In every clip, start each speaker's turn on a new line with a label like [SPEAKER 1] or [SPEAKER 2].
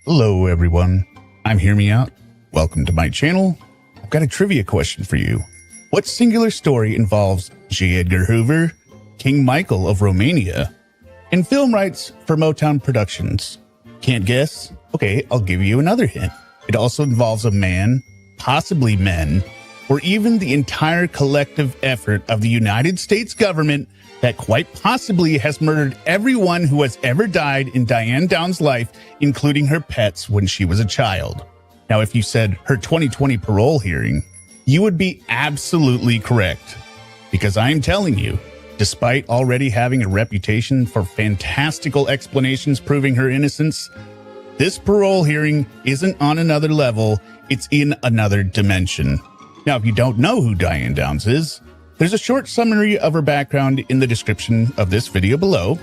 [SPEAKER 1] Hello everyone, I'm HearMeowt. Welcome to my channel. I've got a trivia question for you. What singular story involves J. Edgar Hoover, King Michael of Romania, and film rights for Motown Productions? Can't guess? Okay, I'll give you another hint. It also involves a man, possibly men, or even the entire collective effort of the United States government that quite possibly has murdered everyone who has ever died in Diane Downs' life, including her pets when she was a child. Now, if you said her 2020 parole hearing, you would be absolutely correct. Because I am telling you, despite already having a reputation for fantastical explanations proving her innocence, this parole hearing isn't on another level, it's in another dimension. Now, if you don't know who Diane Downs is, there's a short summary of her background in the description of this video below.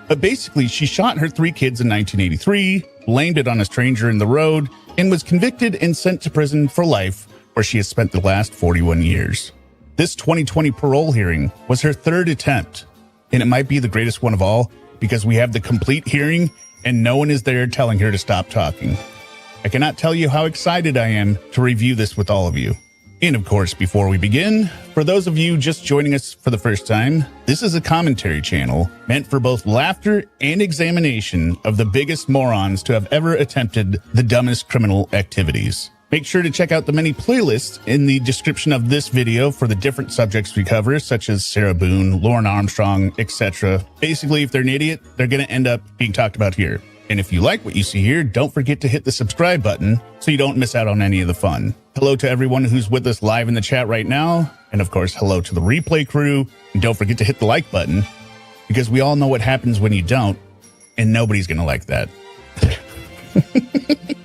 [SPEAKER 1] But basically, she shot her 3 kids in 1983, blamed it on a stranger in the road, and was convicted and sent to prison for life, where she has spent the last 41 years. This 2020 parole hearing was her 3rd attempt, and it might be the greatest one of all because we have the complete hearing and no one is there telling her to stop talking. I cannot tell you how excited I am to review this with all of you. And of course, before we begin, for those of you just joining us for the first time, this is a commentary channel meant for both laughter and examination of the biggest morons to have ever attempted the dumbest criminal activities. Make sure to check out the many playlists in the description of this video for the different subjects we cover, such as Sarah Boone, Lauren Armstrong, etc. Basically, if they're an idiot, they're going to end up being talked about here. And if you like what you see here, don't forget to hit the subscribe button so you don't miss out on any of the fun. Hello to everyone who's with us live in the chat right now. And of course, hello to the replay crew. And don't forget to hit the like button because we all know what happens when you don't. And nobody's going to like that.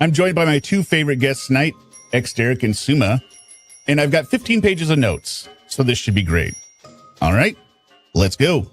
[SPEAKER 1] I'm joined by my 2 favorite guests tonight, ExDerek and Suma. And I've got 15 pages of notes. So this should be great. All right, let's go.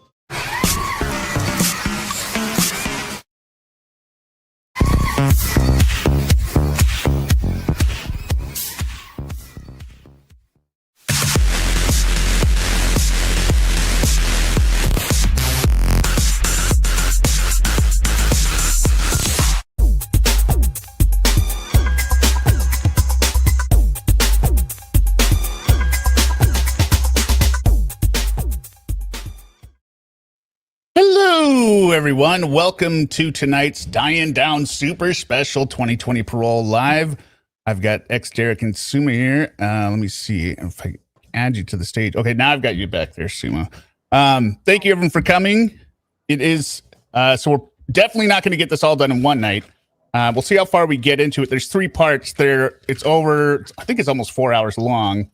[SPEAKER 1] Hello, everyone. Welcome to tonight's Diane Downs Super Special 2020 Parole Live. I've got ExDerek and Suma here. Let me see if I add you to the stage. Okay, now I've got you back there, Suma. Thank you, everyone, for coming. It is, so we're definitely not going to get this all done in one night. We'll see how far we get into it. There's 3 parts there. It's over, I think it's almost 4 hours long.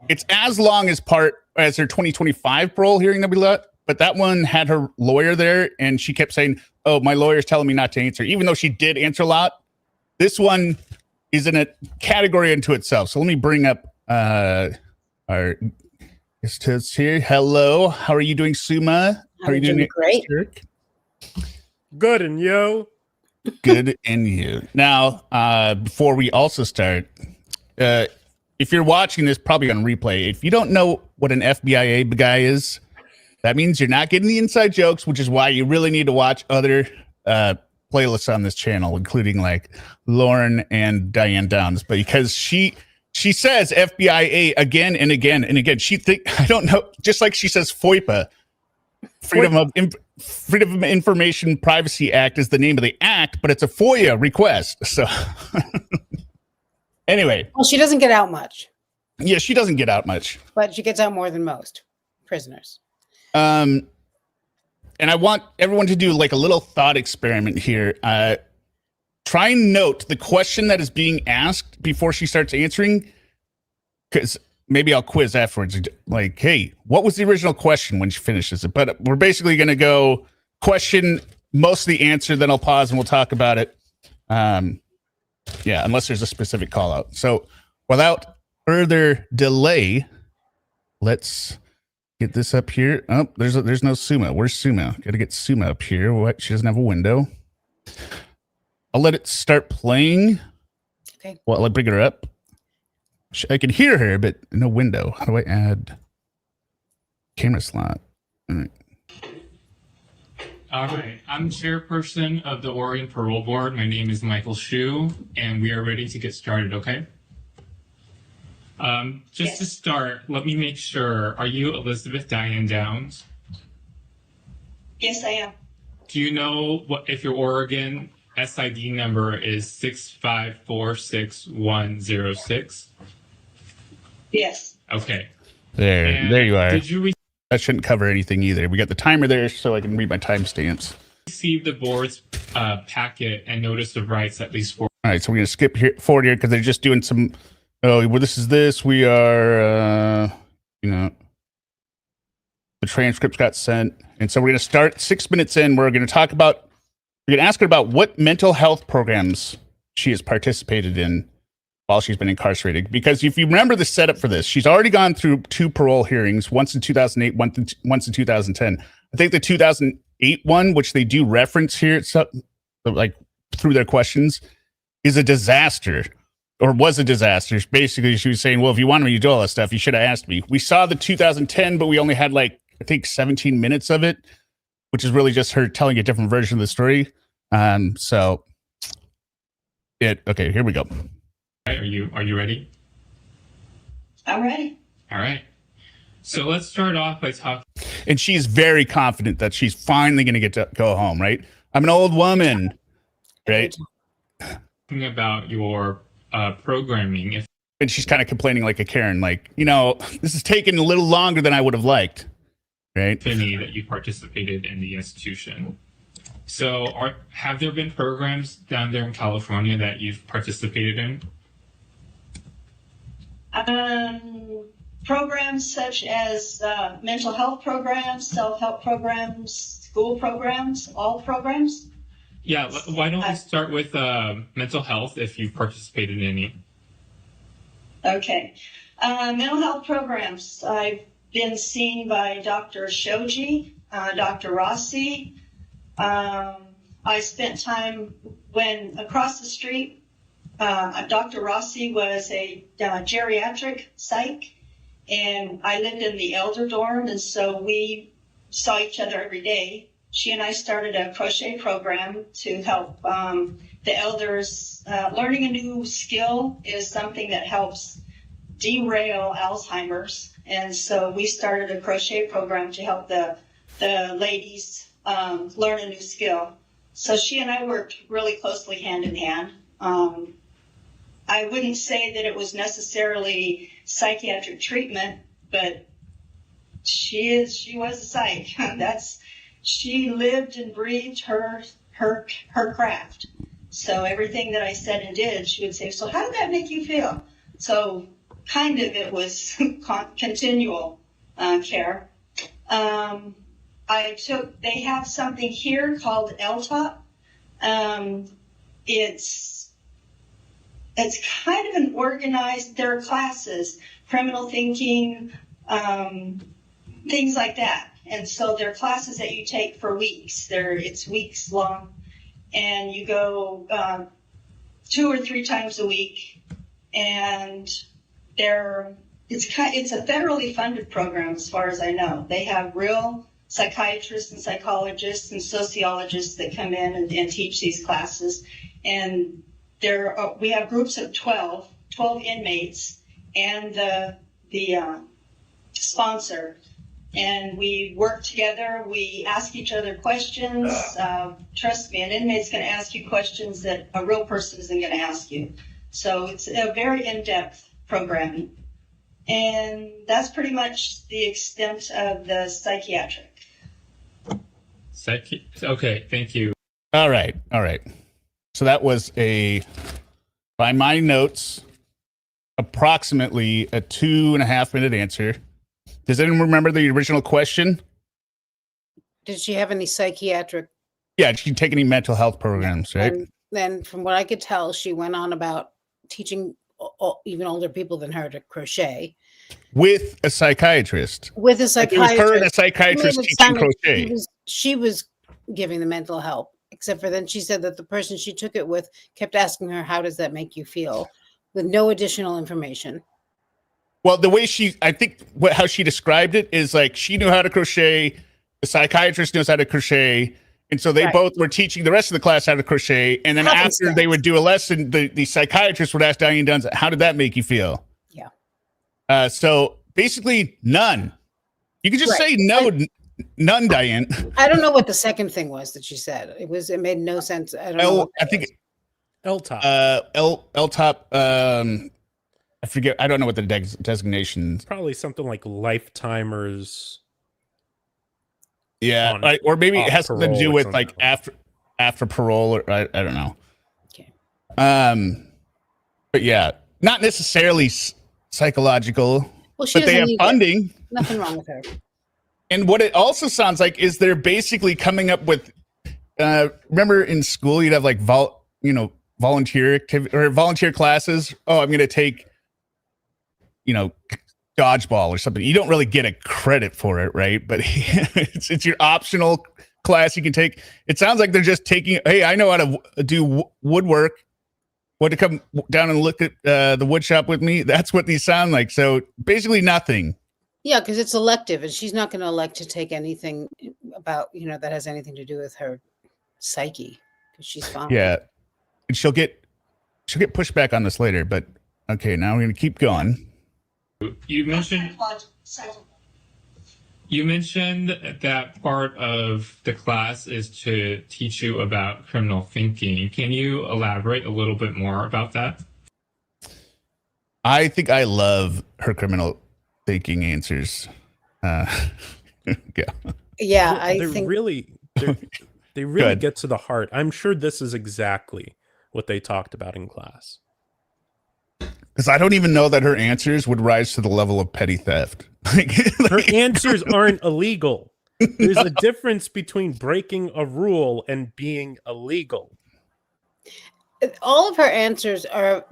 [SPEAKER 1] It's as long as their 2025 parole hearing that we let. But that one had her lawyer there, and she kept saying, oh, my lawyer's telling me not to answer, even though she did answer a lot. This one is in a category unto itself. So let me bring up our guests here. Hello. How are you doing, Suma? How are you doing?
[SPEAKER 2] Great.
[SPEAKER 3] Good, and you?
[SPEAKER 1] Good, and you. Now, before we also start, if you're watching this, probably on replay, if you don't know what an FBI guy is, that means you're not getting the inside jokes, which is why you really need to watch other playlists on this channel, including like Lauren and Diane Downs. But because she says FBI again and again and again, I don't know, just like she says FOIPA, Freedom of Information Privacy Act is the name of the act, but it's a FOIA request. So anyway.
[SPEAKER 2] Well, she doesn't get out much.
[SPEAKER 1] Yeah, she doesn't get out much.
[SPEAKER 2] But she gets out more than most prisoners.
[SPEAKER 1] And I want everyone to do like a little thought experiment here. Try and note the question that is being asked before she starts answering, because maybe I'll quiz afterwards. Like, hey, what was the original question when she finishes it? But we're basically going to go question, most of the answer, then I'll pause and we'll talk about it. Yeah, unless there's a specific call out. So without further delay, let's get this up here. Oh, there's no Suma. Where's Suma? Got to get Suma up here. What? She doesn't have a window. I'll let it start playing.
[SPEAKER 2] Okay.
[SPEAKER 1] Well, I'll bring her up. I can hear her, but no window. How do I add camera slot? All right.
[SPEAKER 4] All right. I'm chairperson of the Oregon Parole Board. My name is Michael Shu, and we are ready to get started, okay? Just to start, let me make sure, are you Elizabeth Diane Downs?
[SPEAKER 5] Yes, I am.
[SPEAKER 4] Do you know what if your Oregon SID number is 6546106?
[SPEAKER 5] Yes.
[SPEAKER 4] Okay.
[SPEAKER 1] There you are.
[SPEAKER 4] Did you
[SPEAKER 1] That shouldn't cover anything either. We got the timer there so I can read my timestamps.
[SPEAKER 4] receive the board's packet and notice of rights at least for?
[SPEAKER 1] All right, so we're going to skip forward here because they're just doing some. Oh, well, this is this. We are, the transcripts got sent. And so we're going to start 6 minutes in. We're going to ask her about what mental health programs she has participated in while she's been incarcerated. Because if you remember the setup for this, she's already gone through 2 parole hearings, once in 2008, once in 2010. I think the 2008 one, which they do reference here, like through their questions, is a disaster. Or was a disaster. Basically, she was saying, well, if you wanted me to do all that stuff, you should have asked me. We saw the 2010, but we only had I think 17 minutes of it, which is really just her telling a different version of the story. Okay, here we go.
[SPEAKER 4] Are you ready?
[SPEAKER 5] I'm ready.
[SPEAKER 4] All right. So let's start off by talking.
[SPEAKER 1] And she's very confident that she's finally going to get to go home, right? I'm an old woman, right?
[SPEAKER 4] About your programming.
[SPEAKER 1] And she's kind of complaining like a Karen, this is taking a little longer than I would have liked, right?
[SPEAKER 4] That you participated in the institution. So have there been programs down there in California that you've participated in?
[SPEAKER 5] Programs such as mental health programs, self-help programs, school programs, all programs.
[SPEAKER 4] Yeah, why don't we start with mental health if you've participated in any?
[SPEAKER 5] Okay. Mental health programs. I've been seen by Dr. Shoji, Dr. Rossi. I spent time when across the street, Dr. Rossi was a geriatric psych, and I lived in the elder dorm, and so we saw each other every day. She and I started a crochet program to help the elders. Learning a new skill is something that helps derail Alzheimer's. And so we started a crochet program to help the ladies learn a new skill. So she and I worked really closely hand in hand. I wouldn't say that it was necessarily psychiatric treatment, but she was a psych. She lived and breathed her craft. So everything that I said and did, she would say, so how did that make you feel? So kind of it was continual care. They have something here called LTOP. It's kind of an organized, there are classes, criminal thinking, things like that. And so there are classes that you take for weeks. It's weeks long, and you go 2 or 3 times a week. And it's a federally funded program, as far as I know. They have real psychiatrists and psychologists and sociologists that come in and teach these classes. And we have groups of 12 inmates, and the sponsor. And we work together. We ask each other questions. Trust me, an inmate's going to ask you questions that a real person isn't going to ask you. So it's a very in-depth programming. And that's pretty much the extent of the psychiatric.
[SPEAKER 4] Okay, thank you.
[SPEAKER 1] All right. So that was by my notes, approximately a 2.5 minute answer. Does anyone remember the original question?
[SPEAKER 2] Did she have any psychiatric?
[SPEAKER 1] Yeah, did she take any mental health programs, right?
[SPEAKER 2] And then from what I could tell, she went on about teaching even older people than her to crochet.
[SPEAKER 1] With a psychiatrist.
[SPEAKER 2] With a psychiatrist.
[SPEAKER 1] It was her and a psychiatrist teaching crochet.
[SPEAKER 2] She was giving the mental help, except for then she said that the person she took it with kept asking her, how does that make you feel? With no additional information.
[SPEAKER 1] Well, the way how she described it is like she knew how to crochet, the psychiatrist knows how to crochet, And so they
[SPEAKER 2] Right.
[SPEAKER 1] both were teaching the rest of the class how to crochet. And then after they would do a lesson, the psychiatrist would ask Diane Downs, how did that make you feel?
[SPEAKER 2] Yeah.
[SPEAKER 1] So basically none. You could just say no, none, Diane.
[SPEAKER 2] I don't know what the second thing was that she said. It made no sense. I don't know.
[SPEAKER 1] I think
[SPEAKER 3] L-top.
[SPEAKER 1] L-top. I forget. I don't know what the designation.
[SPEAKER 3] Probably something like lifetimers.
[SPEAKER 1] Yeah,
[SPEAKER 3] on-
[SPEAKER 1] or maybe it has something to
[SPEAKER 3] parole
[SPEAKER 1] do
[SPEAKER 3] or
[SPEAKER 1] with
[SPEAKER 3] something.
[SPEAKER 1] like after parole, or I don't know.
[SPEAKER 2] Okay.
[SPEAKER 1] But yeah, not necessarily psychological.
[SPEAKER 2] Well, she
[SPEAKER 1] But they
[SPEAKER 2] doesn't
[SPEAKER 1] have
[SPEAKER 2] need it.
[SPEAKER 1] funding.
[SPEAKER 2] Nothing wrong with her.
[SPEAKER 1] And what it also sounds like is they're basically coming up with. Remember in school you'd have like volunteer activity or volunteer classes. Oh, I'm going to take, dodgeball or something. You don't really get a credit for it, right? But it's your optional class you can take. It sounds like they're just taking. Hey, I know how to do woodwork. Want to come down and look at the wood shop with me? That's what these sound like. So basically nothing.
[SPEAKER 2] Yeah, because it's elective, and she's not going to elect to take anything about that has anything to do with her psyche, because she's fine.
[SPEAKER 1] Yeah, and she'll get pushed back on this later. But okay, now we're gonna keep going.
[SPEAKER 4] You mentioned that part of the class is to teach you about criminal thinking. Can you elaborate a little bit more about that?
[SPEAKER 1] I think I love her criminal thinking answers. Yeah.
[SPEAKER 2] Yeah, I
[SPEAKER 3] They're
[SPEAKER 2] think
[SPEAKER 3] really
[SPEAKER 1] Good.
[SPEAKER 3] get to the heart. I'm sure this is exactly what they talked about in class.
[SPEAKER 1] Because I don't even know that her answers would rise to the level of petty theft.
[SPEAKER 3] Her answers aren't illegal. There's a difference between breaking a rule and being illegal.
[SPEAKER 2] all of her answers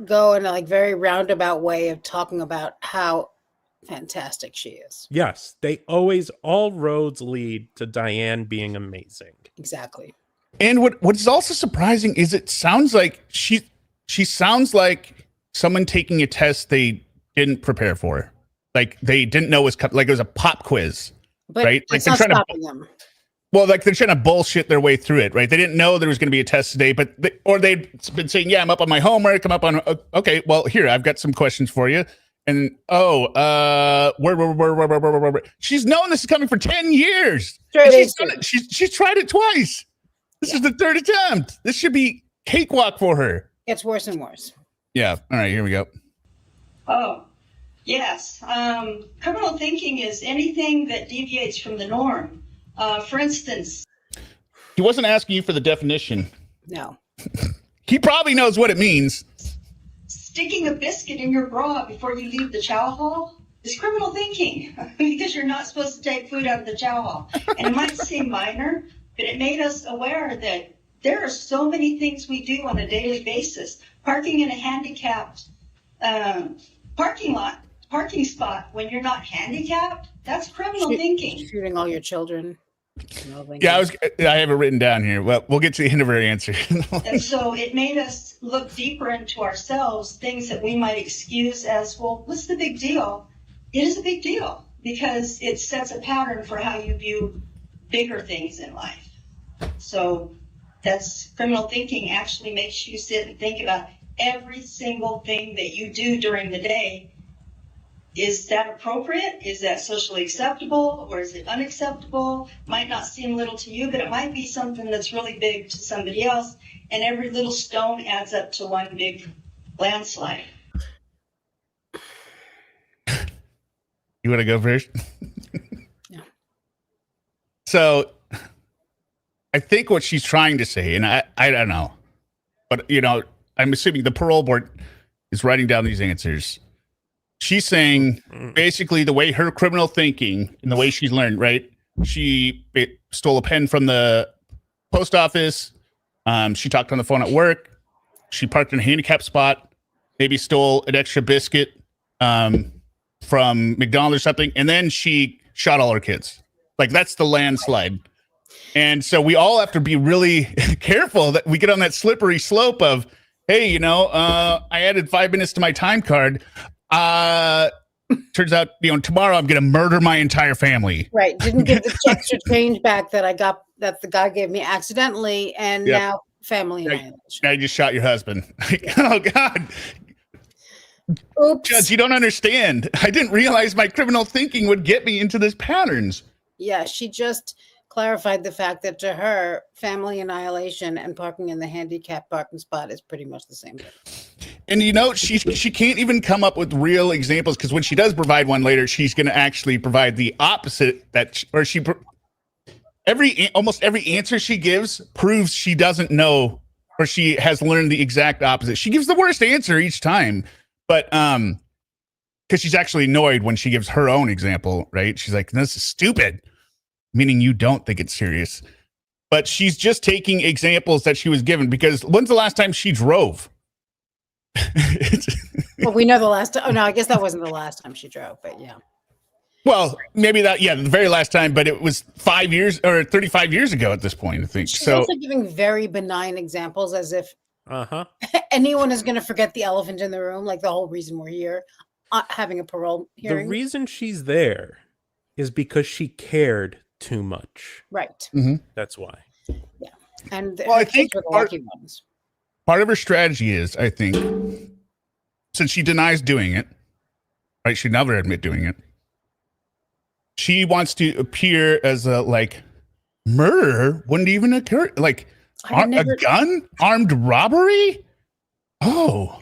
[SPEAKER 2] go in a very roundabout way of talking about how fantastic she is.
[SPEAKER 3] Yes, all roads lead to Diane being amazing.
[SPEAKER 2] Exactly.
[SPEAKER 1] And what is also surprising is it sounds like she sounds like someone taking a test they didn't prepare for. Like they didn't know it was a pop quiz.
[SPEAKER 2] But
[SPEAKER 1] right?
[SPEAKER 2] it's
[SPEAKER 1] Like
[SPEAKER 2] not
[SPEAKER 1] they're trying
[SPEAKER 2] stopping them.
[SPEAKER 1] Well, like they're trying to bullshit their way through it, right? They didn't know there was going to be a test today, or they'd been saying, "Yeah, I'm up on my homework. I'm up on." Okay, well, here I've got some questions for you. And where? She's known this is coming for 10 years. And she's done it. She's tried it twice. This is the third attempt. This should be cakewalk for her.
[SPEAKER 2] Gets worse and worse.
[SPEAKER 1] Yeah. All right. Here we go.
[SPEAKER 5] Oh, yes. Criminal thinking is anything that deviates from the norm. For instance,
[SPEAKER 1] He wasn't asking you for the definition.
[SPEAKER 2] No.
[SPEAKER 1] He probably knows what it means.
[SPEAKER 5] sticking a biscuit in your bra before you leave the chow hall is criminal thinking because you're not supposed to take food out of the chow hall. And it might seem minor, but it made us aware that there are so many things we do on a daily basis. Parking in a handicapped parking spot when you're not handicapped, that's criminal thinking.
[SPEAKER 2] Shooting all your children.
[SPEAKER 1] Yeah, I have it written down here. Well, we'll get to the end of her answer.
[SPEAKER 5] And so it made us look deeper into ourselves, things that we might excuse as, well, what's the big deal? It is a big deal because it sets a pattern for how you view bigger things in life. So that's criminal thinking actually makes you sit and think about every single thing that you do during the day. Is that appropriate? Is that socially acceptable or is it unacceptable? Might not seem little to you, but it might be something that's really big to somebody else. And every little stone adds up to one big landslide.
[SPEAKER 1] You want to go first?
[SPEAKER 2] Yeah.
[SPEAKER 1] So I think what she's trying to say, and I don't know, but, I'm assuming the parole board is writing down these answers. She's saying basically the way her criminal thinking and the way she's learned, right? She stole a pen from the post office. She talked on the phone at work. She parked in a handicap spot, maybe stole an extra biscuit from McDonald's or something. And then she shot all her kids. Like that's the landslide. And so we all have to be really careful that we get on that slippery slope of, hey, I added 5 minutes to my time card. Turns out, tomorrow I'm going to murder my entire family.
[SPEAKER 2] Right. Didn't give the extra change back that I got, that the guy gave me accidentally. And
[SPEAKER 1] Yep.
[SPEAKER 2] now family annihilation.
[SPEAKER 1] Now you just shot your husband. Oh, God.
[SPEAKER 2] Oops.
[SPEAKER 1] Judge, you don't understand. I didn't realize my criminal thinking would get me into these patterns.
[SPEAKER 2] Yeah, she just clarified the fact that to her, family annihilation and parking in the handicapped parking spot is pretty much the same thing.
[SPEAKER 1] And she can't even come up with real examples, because when she does provide one later, she's going to actually provide the opposite. Almost every answer she gives proves she doesn't know, or she has learned the exact opposite. She gives the worst answer each time, but because she's actually annoyed when she gives her own example, right? She's like, "This is stupid," meaning you don't think it's serious. But she's just taking examples that she was given, because when's the last time she drove?
[SPEAKER 2] Well, we know the last time. Oh, no, I guess that wasn't the last time she drove, but yeah.
[SPEAKER 1] Well, maybe the very last time, but it was 5 years or 35 years ago at this point, I think.
[SPEAKER 2] She's
[SPEAKER 1] So
[SPEAKER 2] also giving very benign examples, as if
[SPEAKER 3] Uh-huh.
[SPEAKER 2] anyone is going to forget the elephant in the room, like the whole reason we're here, having a parole hearing.
[SPEAKER 3] The reason she's there is because she cared too much.
[SPEAKER 2] Right.
[SPEAKER 3] That's why.
[SPEAKER 2] Yeah. And
[SPEAKER 1] Well,
[SPEAKER 2] her
[SPEAKER 1] I think
[SPEAKER 2] kids were the lucky ones.
[SPEAKER 1] part of her strategy is, I think, since she denies doing it, right? She'd never admit doing it. She wants to appear as a murder wouldn't even occur. Like a gun, armed robbery. Oh,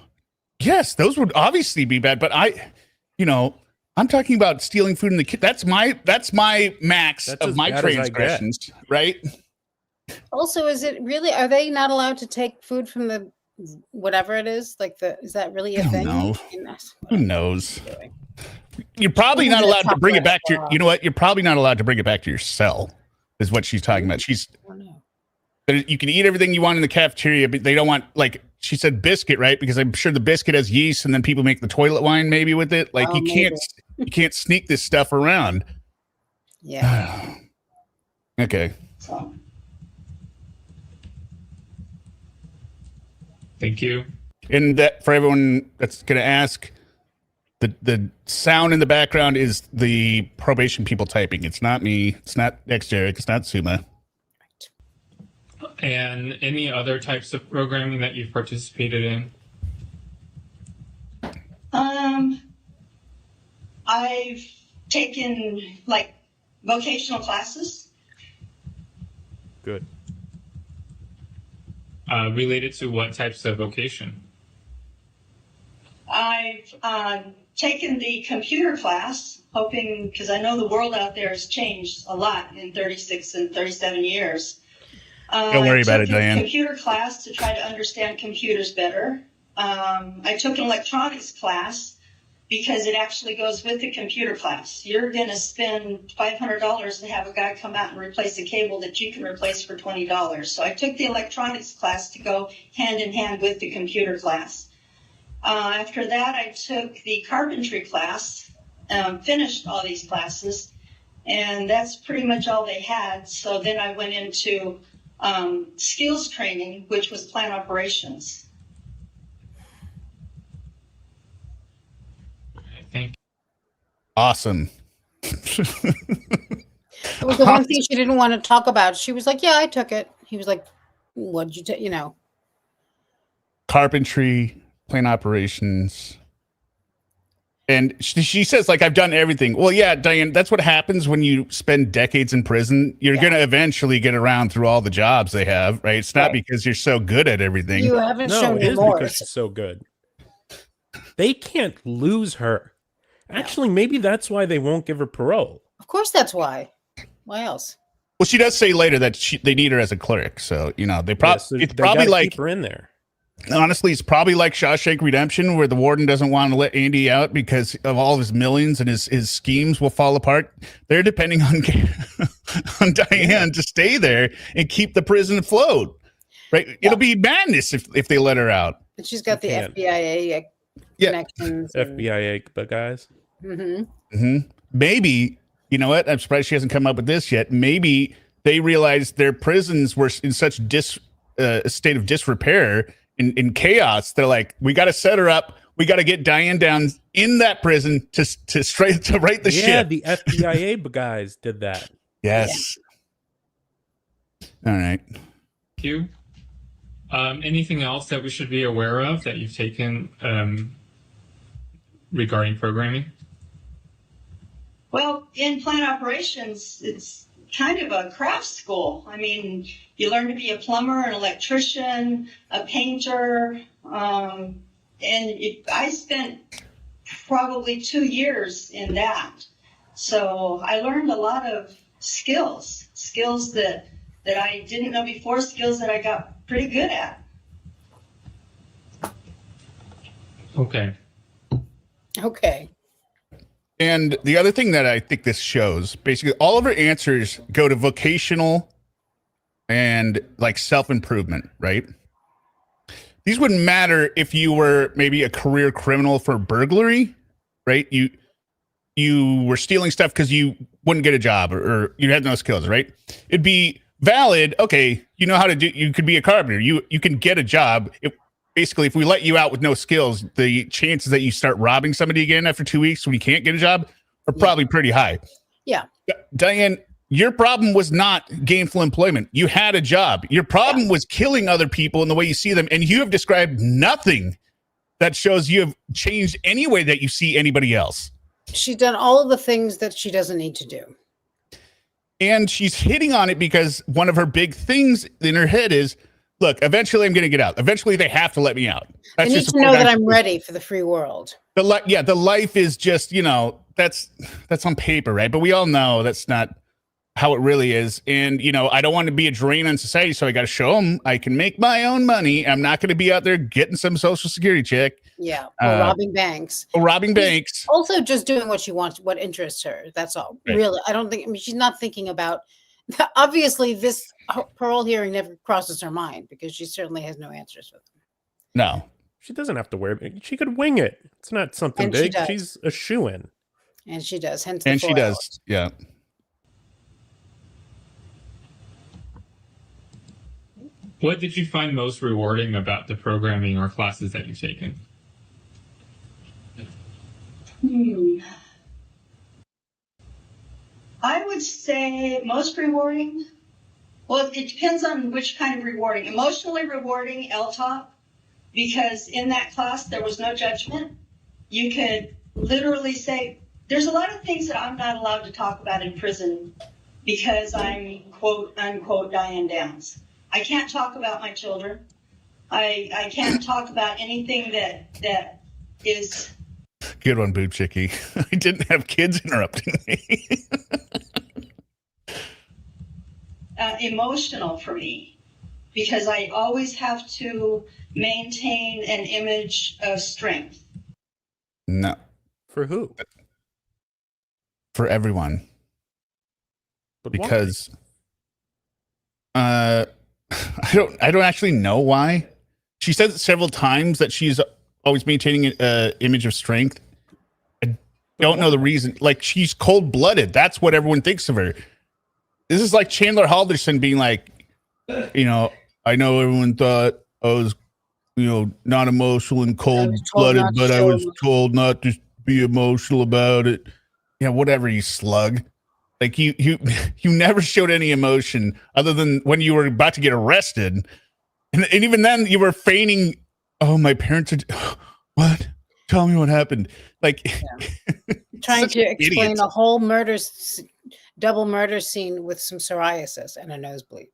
[SPEAKER 1] yes, those would obviously be bad. But I'm talking about stealing food in the kitchen. That's my max of my transgressions, right?
[SPEAKER 2] Also, is it really? Are they not allowed to take food from the whatever it is? Is that really a thing?
[SPEAKER 1] No. Who knows? You're probably not allowed to bring it back to your. You know what? You're probably not allowed to bring it back to your cell. Is what she's talking about. You can eat everything you want in the cafeteria, but they don't want, like she said, biscuit, right? Because I'm sure the biscuit has yeast, and then people make the toilet wine maybe with it. Like you can't sneak this stuff around.
[SPEAKER 2] Yeah.
[SPEAKER 1] Okay.
[SPEAKER 4] Thank you.
[SPEAKER 1] And that, for everyone that's going to ask, the sound in the background is the probation people typing. It's not me. It's not ExDerek. It's not Suma.
[SPEAKER 4] And any other types of programming that you've participated in?
[SPEAKER 5] I've taken vocational classes.
[SPEAKER 3] Good.
[SPEAKER 4] Related to what types of vocation?
[SPEAKER 5] I've taken the computer class, hoping, because I know the world out there has changed a lot in 36 and 37 years.
[SPEAKER 1] Don't worry about it, Diane.
[SPEAKER 5] Computer class to try to understand computers better. I took an electronics class because it actually goes with the computer class. You're going to spend $500 to have a guy come out and replace a cable that you can replace for $20. So I took the electronics class to go hand in hand with the computer class. After that, I took the carpentry class, finished all these classes, and that's pretty much all they had. So then I went into skills training, which was plant operations.
[SPEAKER 4] Thank you.
[SPEAKER 1] Awesome.
[SPEAKER 2] It was the one thing she didn't want to talk about. She was like, "Yeah, I took it." He was like, "What'd you take?"
[SPEAKER 1] Carpentry, plant operations. And she says, I've done everything. Well, yeah, Diane, that's what happens when you spend decades in prison. You're going to eventually get around through all the jobs they have, right? It's not because you're so good at everything.
[SPEAKER 2] You haven't
[SPEAKER 3] No,
[SPEAKER 2] shown
[SPEAKER 3] it is
[SPEAKER 2] remorse.
[SPEAKER 3] because she's so good. They can't lose her. Actually, maybe that's why they won't give her parole.
[SPEAKER 2] Of course, that's why. Why else?
[SPEAKER 1] Well, she does say later that they need her as a clerk. So, they
[SPEAKER 3] So
[SPEAKER 1] it's
[SPEAKER 3] they
[SPEAKER 1] probably
[SPEAKER 3] gotta
[SPEAKER 1] like,
[SPEAKER 3] keep her in there.
[SPEAKER 1] honestly, it's probably like Shawshank Redemption, where the warden doesn't want to let Andy out because of all of his millions and his schemes will fall apart. They're depending on Diane to stay there and keep the prison afloat. Right? Yeah. It'll be madness if they let her out.
[SPEAKER 2] And she's got the
[SPEAKER 3] can't.
[SPEAKER 2] FBI connections.
[SPEAKER 3] FBI guys.
[SPEAKER 1] Maybe, you know what? I'm surprised she hasn't come up with this yet. Maybe they realized their prisons were in such a state of disrepair, in chaos. They're like, we got to set her up. We got to get Diane Downs in that prison to right the ship.
[SPEAKER 3] Yeah, the FBI guys did that.
[SPEAKER 1] Yes. Yeah. All right.
[SPEAKER 4] Thank you. Anything else that we should be aware of that you've taken regarding programming?
[SPEAKER 5] Well, in plant operations, it's kind of a craft school. I mean, you learn to be a plumber, an electrician, a painter, I spent probably 2 years in that. So I learned a lot of skills that I didn't know before, skills that I got pretty good at.
[SPEAKER 4] Okay.
[SPEAKER 2] Okay.
[SPEAKER 1] And the other thing that I think this shows, basically all of her answers go to vocational and like self-improvement, right? These wouldn't matter if you were maybe a career criminal for burglary, right? You were stealing stuff because you wouldn't get a job or you had no skills, right? It'd be valid. Okay, you know how to do, you could be a carpenter. You can get a job. Basically, if we let you out with no skills, the chances that you start robbing somebody again after 2 weeks when you can't get a job are probably pretty high.
[SPEAKER 2] Yeah.
[SPEAKER 1] Diane, your problem was not gainful employment. You had a job. Your problem was killing other people in the way you see them. And you have described nothing that shows you have changed any way that you see anybody else.
[SPEAKER 2] She's done all of the things that she doesn't need to do.
[SPEAKER 1] And she's hitting on it because one of her big things in her head is, look, eventually I'm going to get out. Eventually they have to let me out.
[SPEAKER 2] I need to know that I'm ready for the free world.
[SPEAKER 1] The life is just, that's on paper, right? But we all know that's not how it really is. And, I don't want to be a drain on society, so I got to show them I can make my own money. I'm not going to be out there getting some Social Security check.
[SPEAKER 2] Yeah, or robbing banks.
[SPEAKER 1] Or robbing banks.
[SPEAKER 2] Also just doing what she wants, what interests her. That's all. Right. Really, she's not thinking about, obviously this parole hearing never crosses her mind because she certainly has no answers for them.
[SPEAKER 1] No.
[SPEAKER 3] She doesn't have to wear it. She could wing it. It's not something big. She's a shoo-in.
[SPEAKER 2] And she does. Hence
[SPEAKER 1] and she does. Yeah.
[SPEAKER 4] What did you find most rewarding about the programming or classes that you've taken?
[SPEAKER 5] I would say most rewarding. Well, it depends on which kind of rewarding. Emotionally rewarding, LTOP, because in that class there was no judgment. You could literally say, there's a lot of things that I'm not allowed to talk about in prison because I'm quote unquote Diane Downs. I can't talk about my children. I can't talk about anything that is.
[SPEAKER 1] Good one, Boob Chickie. I didn't have kids interrupting me.
[SPEAKER 5] Emotional for me, because I always have to maintain an image of strength.
[SPEAKER 1] No.
[SPEAKER 3] For who?
[SPEAKER 1] For everyone.
[SPEAKER 3] But
[SPEAKER 1] because I don't actually know why. She says it several times that she's always maintaining an image of strength. I don't know the reason. Like, she's cold-blooded. That's what everyone thinks of her. This is like Chandler Halderson being like, I know everyone thought I was, not emotional and cold-blooded, but I was told not to be emotional about it. Yeah, whatever, you slug. Like, you never showed any emotion other than when you were about to get arrested. And even then you were feigning, oh, my parents are, what? Tell me what happened. Like,
[SPEAKER 2] yeah. Trying to explain a whole double murder scene with some psoriasis and a nosebleed.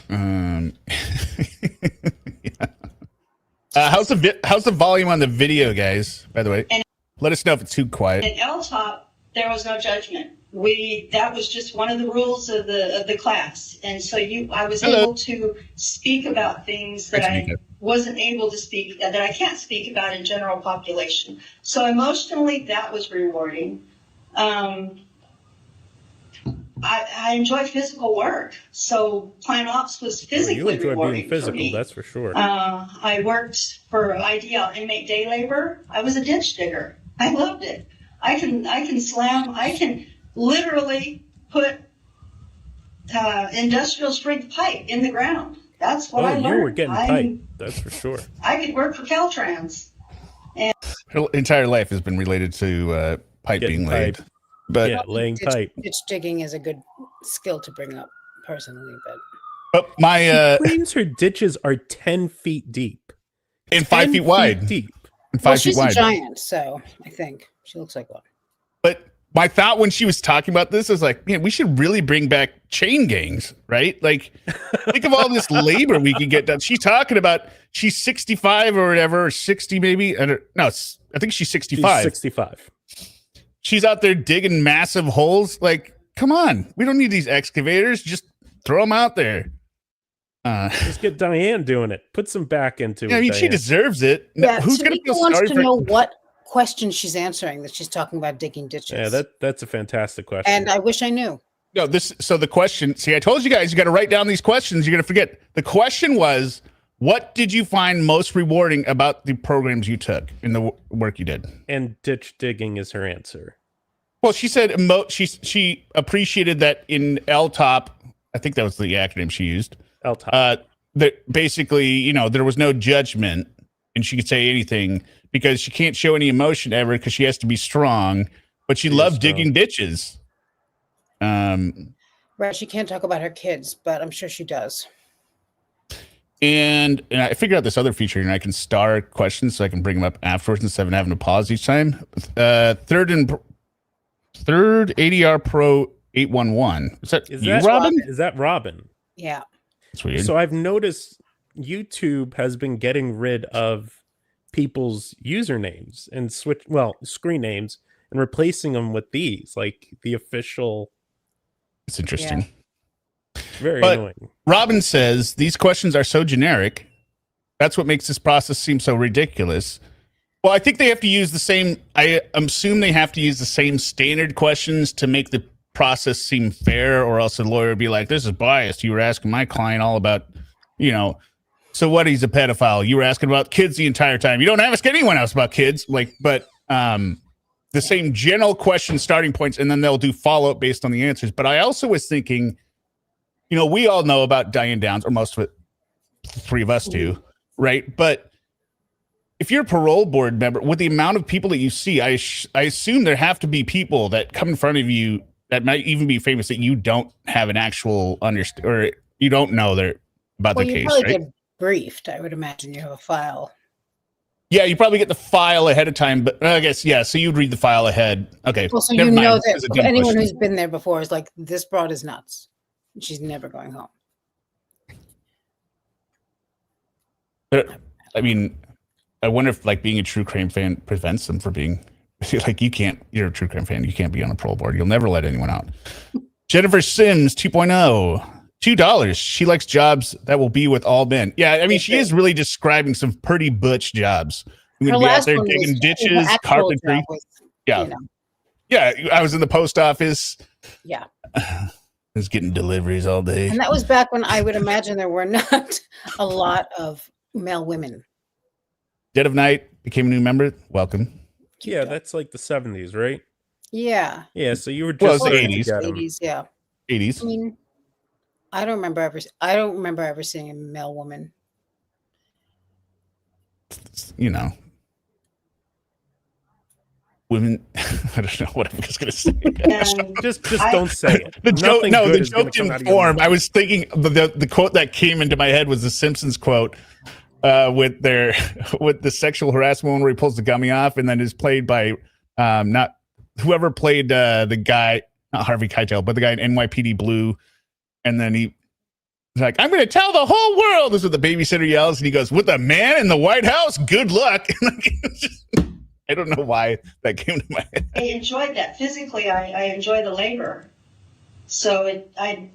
[SPEAKER 1] Yeah. How's the volume on the video, guys? By the way, let us know if it's too quiet.
[SPEAKER 5] In LTOP, there was no judgment. That was just one of the rules of the class, and so I was able to speak about things that I wasn't able to speak, that I can't speak about in general population. So emotionally, that was rewarding. I enjoy physical work, so plant ops was physically rewarding. You enjoy being physical, for me.
[SPEAKER 3] That's for sure.
[SPEAKER 5] I worked for IDL, inmate day labor. I was a ditch digger. I loved it. I can literally put industrial strength pipe in the ground. That's what I learned.
[SPEAKER 3] You were getting pipe, that's for sure.
[SPEAKER 5] I could work for Caltrans.
[SPEAKER 1] Her entire life has been related to pipe being laid. But
[SPEAKER 3] yeah, laying pipe.
[SPEAKER 2] Ditch digging is a good skill to bring up personally,
[SPEAKER 1] but my
[SPEAKER 3] she claims her ditches are 10 feet deep
[SPEAKER 1] and 5 feet wide.
[SPEAKER 3] Deep.
[SPEAKER 1] And 5 feet
[SPEAKER 2] she's
[SPEAKER 1] wide.
[SPEAKER 2] a giant, so I think she looks like one.
[SPEAKER 1] But my thought when she was talking about this is like, man, we should really bring back chain gangs, right? Like, think of all this labor we could get done. She's talking about she's 65 or whatever, or 60 maybe. I think she's 65.
[SPEAKER 3] She's 65.
[SPEAKER 1] She's out there digging massive holes. Like, come on, we don't need these excavators. Just throw them out there.
[SPEAKER 3] Just get Diane doing it. Put some back into it.
[SPEAKER 1] I mean,
[SPEAKER 3] Diane.
[SPEAKER 1] she deserves it.
[SPEAKER 2] Yeah,
[SPEAKER 1] Who's going to feel sorry
[SPEAKER 2] wants
[SPEAKER 1] for
[SPEAKER 2] to know what question she's answering that she's talking about digging ditches.
[SPEAKER 3] Yeah, that's a fantastic question.
[SPEAKER 2] And I wish I knew.
[SPEAKER 1] No, so the question, see, I told you guys, you got to write down these questions. You're going to forget. The question was, what did you find most rewarding about the programs you took in the work you did?
[SPEAKER 3] And ditch digging is her answer.
[SPEAKER 1] Well, she said she appreciated that in LTOP, I think that was the acronym she used.
[SPEAKER 3] LTOP.
[SPEAKER 1] That basically, there was no judgment and she could say anything because she can't show any emotion ever because she has to be strong, but she loved digging ditches.
[SPEAKER 2] Right, she can't talk about her kids, but I'm sure she does.
[SPEAKER 1] And I figured out this other feature, and I can star questions so I can bring them up afterwards instead of having to pause each time. Third ADR Pro 811. Is that Robin?
[SPEAKER 2] Robin?
[SPEAKER 3] Is that Robin?
[SPEAKER 2] Yeah.
[SPEAKER 1] That's weird.
[SPEAKER 3] So I've noticed YouTube has been getting rid of people's usernames and screen names and replacing them with these, like the official.
[SPEAKER 1] It's interesting.
[SPEAKER 2] Yeah.
[SPEAKER 3] Very
[SPEAKER 1] but
[SPEAKER 3] annoying.
[SPEAKER 1] Robin says these questions are so generic. That's what makes this process seem so ridiculous. Well, I think they have to use the same. I assume they have to use the same standard questions to make the process seem fair, or else the lawyer would be like, "This is biased. You were asking my client all about, so what? He's a pedophile. You were asking about kids the entire time. You don't ask anyone else about kids." But the same general question starting points, and then they'll do follow up based on the answers. But I also was thinking, we all know about Diane Downs, or most of it, the three of us do, right? But if you're a parole board member, with the amount of people that you see, I assume there have to be people that come in front of you that might even be famous that you don't have an actual or you don't know about the case,
[SPEAKER 2] you probably
[SPEAKER 1] right?
[SPEAKER 2] get briefed. I would imagine you have a file.
[SPEAKER 1] Yeah, you probably get the file ahead of time, but I guess, yeah, so you'd read the file ahead. Okay.
[SPEAKER 2] Well, so
[SPEAKER 1] never
[SPEAKER 2] you
[SPEAKER 1] mind.
[SPEAKER 2] know
[SPEAKER 1] This is a
[SPEAKER 2] that
[SPEAKER 1] dumb
[SPEAKER 2] anyone
[SPEAKER 1] question.
[SPEAKER 2] who's been there before is like, this broad is nuts. She's never going home.
[SPEAKER 1] But, I mean, I wonder if being a true crime fan prevents them from being you're a true crime fan. You can't be on a parole board. You'll never let anyone out. Jennifer Sims 2.0, $2. She likes jobs that will be with all men. Yeah, I mean, she is really describing some pretty butch jobs. I'm going to be out there digging ditches, carpentry. Yeah. Yeah, I was in the post office.
[SPEAKER 2] Yeah.
[SPEAKER 1] I was getting deliveries all day.
[SPEAKER 2] And that was back when I would imagine there were not a lot of male women.
[SPEAKER 1] Dead of Night became a new member. Welcome.
[SPEAKER 3] Yeah, that's like the 70s, right?
[SPEAKER 2] Yeah.
[SPEAKER 3] Yeah, so you were just
[SPEAKER 1] the 80s.
[SPEAKER 2] 80s, yeah.
[SPEAKER 1] 80s.
[SPEAKER 2] I mean, I don't remember ever seeing a male woman.
[SPEAKER 1] Women. I don't know what I was going to say.
[SPEAKER 3] Just don't say it.
[SPEAKER 1] The joke
[SPEAKER 3] gonna
[SPEAKER 1] didn't form. I was thinking the quote that came into my head was the Simpsons quote with the sexual harassment where he pulls the gummy off, and then is played by not whoever played the guy, not Harvey Keitel, but the guy in NYPD Blue, and then he's like, "I'm going to tell the whole world." This is what the babysitter yells, and he goes, "With a man in the White House, good luck." I don't know why that came to my head.
[SPEAKER 5] I enjoyed that. Physically, I enjoy the labor. So I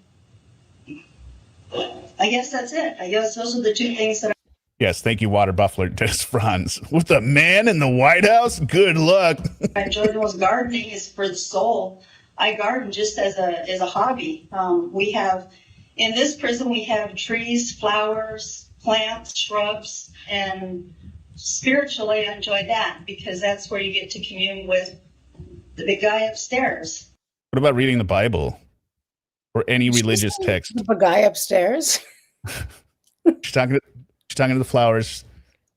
[SPEAKER 5] guess that's it. I guess those are the two things that
[SPEAKER 1] Yes, thank you, Water Buffalo, Dennis Franz. With a man in the White House, good luck.
[SPEAKER 5] I enjoy the most. Gardening is for the soul. I garden just as a hobby. We have, in this prison, we have trees, flowers, plants, shrubs, and spiritually I enjoy that because that's where you get to commune with the big guy upstairs.
[SPEAKER 1] What about reading the Bible or any religious text?
[SPEAKER 2] The guy upstairs.
[SPEAKER 1] She's talking to the flowers,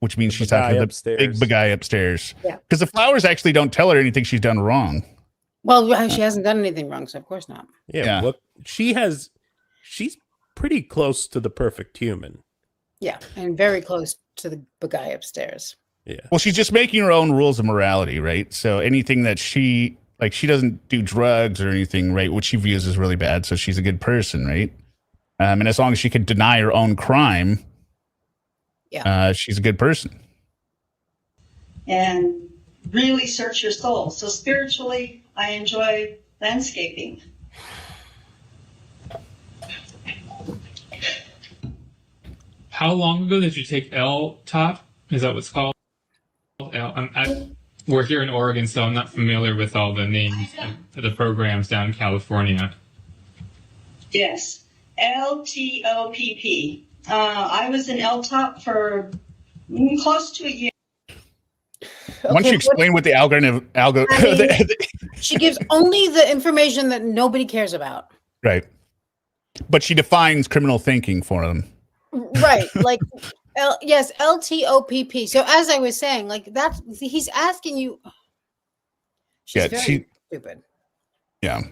[SPEAKER 1] which means she's talking to the big guy upstairs.
[SPEAKER 2] Yeah.
[SPEAKER 1] Because the flowers actually don't tell her anything she's done wrong.
[SPEAKER 2] Well, she hasn't done anything wrong, so of course not.
[SPEAKER 3] Yeah. Look, she's pretty close to the perfect human.
[SPEAKER 2] Yeah, and very close to the guy upstairs.
[SPEAKER 3] Yeah.
[SPEAKER 1] Well, she's just making her own rules of morality, right? So anything that she doesn't do drugs or anything, right? Which she views as really bad. So she's a good person, right? And as long as she can deny her own crime, she's a good person.
[SPEAKER 5] And really search your soul. So spiritually, I enjoy landscaping.
[SPEAKER 4] How long ago did you take L-top? Is that what's called? We're here in Oregon, so I'm not familiar with all the names of the programs down in California.
[SPEAKER 5] Yes, LTOPP. I was in L-top for close to a year.
[SPEAKER 1] Why don't you explain what the algorithm?
[SPEAKER 2] She gives only the information that nobody cares about.
[SPEAKER 1] Right, but she defines criminal thinking for them.
[SPEAKER 2] Right, like yes, LTOPP. So as I was saying, like he's asking you. She's very stupid.
[SPEAKER 1] Yeah.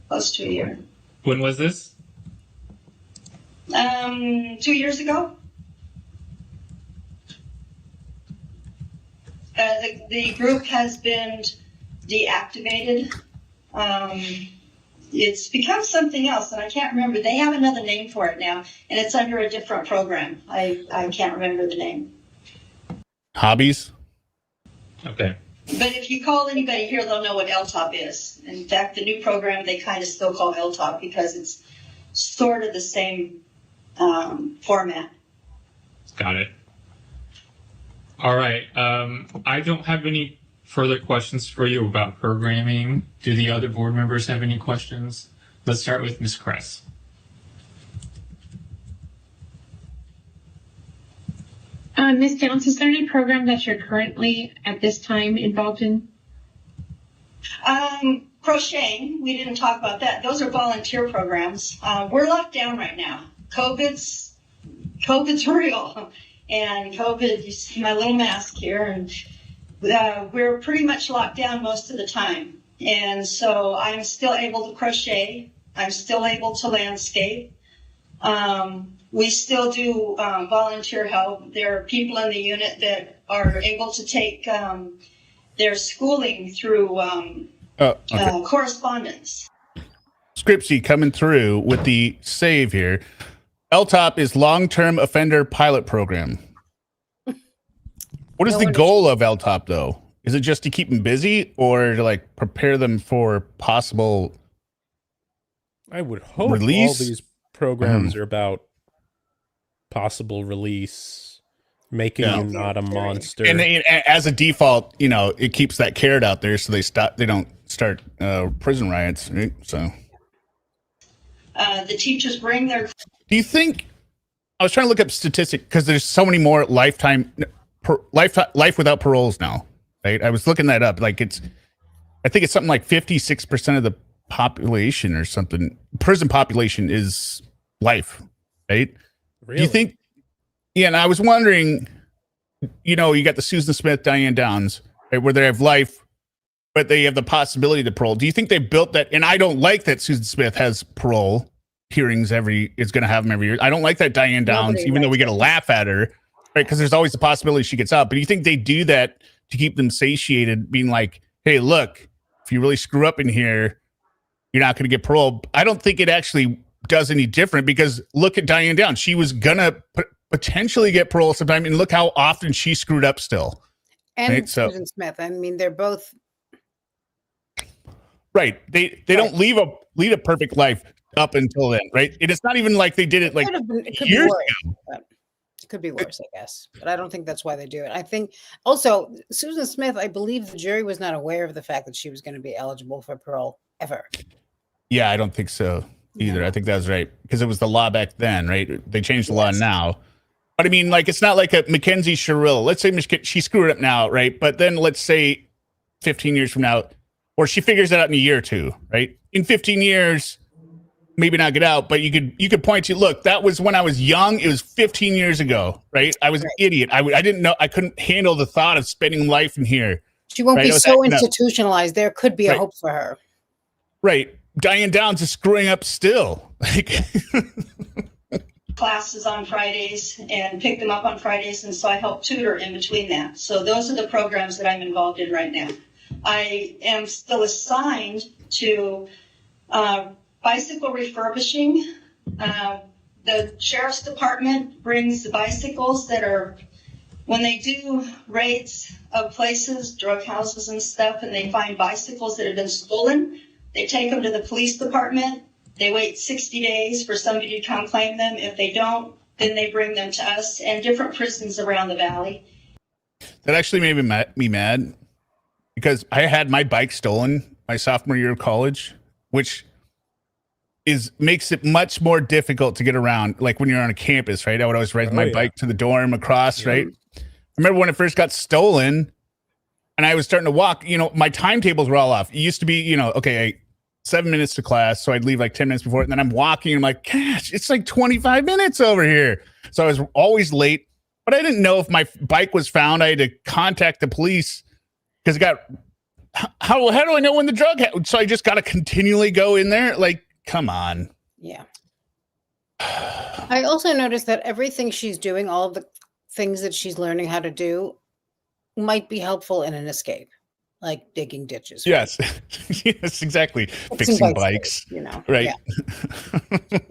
[SPEAKER 5] Close to a year.
[SPEAKER 4] When was this?
[SPEAKER 5] 2 years ago. The group has been deactivated. It's become something else, and I can't remember. They have another name for it now, and it's under a different program. I can't remember the name.
[SPEAKER 1] Hobbies?
[SPEAKER 4] Okay.
[SPEAKER 5] But if you call anybody here, they'll know what LTOP is. In fact, the new program, they kind of still call LTOP because it's sort of the same format.
[SPEAKER 4] Got it. All right. I don't have any further questions for you about programming. Do the other board members have any questions? Let's start with Ms. Kress.
[SPEAKER 6] Ms. Downs, is there any program that you're currently at this time involved in?
[SPEAKER 5] Crocheting, we didn't talk about that. Those are volunteer programs. We're locked down right now. COVID's real. And COVID, you see my little mask here, and we're pretty much locked down most of the time. And so I'm still able to crochet. I'm still able to landscape. We still do volunteer help. There are people in the unit that are able to take their schooling through correspondence.
[SPEAKER 1] Scripsy coming through with the save here. LTOP is long-term offender pilot program. What is the goal of LTOP, though? Is it just to keep them busy or to like prepare them for possible
[SPEAKER 3] I would hope
[SPEAKER 1] release?
[SPEAKER 3] All these programs are about possible release, making you not a monster.
[SPEAKER 1] And as a default, it keeps that carrot out there so they don't start prison riots, right? So
[SPEAKER 5] the teachers bring their...
[SPEAKER 1] Do you think, I was trying to look up statistics because there's so many more life without paroles now, right? I was looking that up. I think it's something like 56% of the population or something. Prison population is life, right?
[SPEAKER 3] Really?
[SPEAKER 1] Do you think, and I was wondering, you got the Susan Smith, Diane Downs, right, where they have life, but they have the possibility to parole. Do you think they built that? And I don't like that Susan Smith has parole hearings is going to have them every year. I don't like that Diane Downs, even though we get a laugh at her, right? Because there's always the possibility she gets out. But do you think they do that to keep them satiated, being like, hey, look, if you really screw up in here, you're not going to get parole? I don't think it actually does any different because look at Diane Downs. She was going to potentially get parole sometime, and look how often she screwed up still.
[SPEAKER 2] And
[SPEAKER 1] right?
[SPEAKER 2] Susan Smith. I mean, they're both...
[SPEAKER 1] Right. They don't lead a perfect life up until then, right? It's not even like they did it like years ago.
[SPEAKER 2] It could be worse, I guess. But I don't think that's why they do it. I think also Susan Smith, I believe the jury was not aware of the fact that she was going to be eligible for parole ever.
[SPEAKER 1] Yeah, I don't think so either. I think that was right because it was the law back then, right? They changed the law now. But I mean, like, it's not like a Mackenzie Cheryl. Let's say she screwed up now, right? But then let's say 15 years from now, or she figures it out in a year or two, right? In 15 years, maybe not get out, but you could point to, look, that was when I was young. It was 15 years ago, right? I was an idiot. I didn't know. I couldn't handle the thought of spending life in here.
[SPEAKER 2] She won't
[SPEAKER 1] right?
[SPEAKER 2] be so institutionalized. There could be a hope for her.
[SPEAKER 1] Right. Diane Downs is screwing up still. Like
[SPEAKER 5] classes on Fridays and pick them up on Fridays, and so I help tutor in between that. So those are the programs that I'm involved in right now. I am still assigned to bicycle refurbishing. The sheriff's department brings the bicycles that are, when they do raids of places, drug houses and stuff, and they find bicycles that have been stolen, they take them to the police department. They wait 60 days for somebody to come claim them. If they don't, then they bring them to us and different prisons around the valley.
[SPEAKER 1] That actually made me mad because I had my bike stolen my sophomore year of college, which makes it much more difficult to get around. Like when you're on a campus, right? I would always ride my bike to the dorm across, right? I remember when it first got stolen and I was starting to walk, my timetables were all off. It used to be, okay, 7 minutes to class, so I'd leave like 10 minutes before it, and then I'm walking and I'm like, gosh, it's like 25 minutes over here. So I was always late, but I didn't know if my bike was found. I had to contact the police because it got, how do I know when the drug so I just got to continually go in there? Like, come on.
[SPEAKER 2] Yeah. I also noticed that everything she's doing, all of the things that she's learning how to do, might be helpful in an escape. Like digging ditches.
[SPEAKER 1] Yes. Yes, exactly. Fixing bikes. Right.
[SPEAKER 2] Yeah.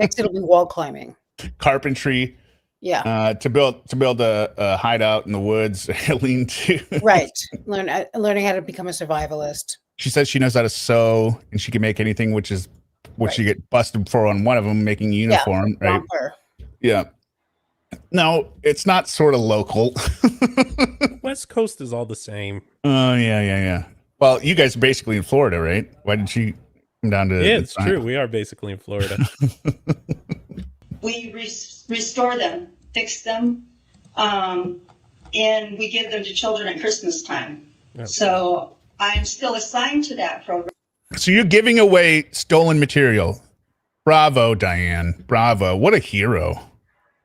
[SPEAKER 2] Next it'll be wall climbing.
[SPEAKER 1] Carpentry.
[SPEAKER 2] Yeah.
[SPEAKER 1] To build a hideout in the woods, lean to.
[SPEAKER 2] Right. Learning how to become a survivalist.
[SPEAKER 1] She says she knows how to sew and she can make anything, which is what she get busted for on one of them, making a uniform.
[SPEAKER 2] Yeah,
[SPEAKER 1] right. Yeah. No, it's not sort of local.
[SPEAKER 3] West Coast is all the same.
[SPEAKER 1] Oh, yeah. Well, you guys are basically in Florida, right? Why did she come down to?
[SPEAKER 3] Yeah, it's true. We are basically in Florida.
[SPEAKER 5] We restore them, fix them, and we give them to children at Christmas time. Okay. So I'm still assigned to that program.
[SPEAKER 1] So you're giving away stolen material. Bravo, Diane. Bravo. What a hero.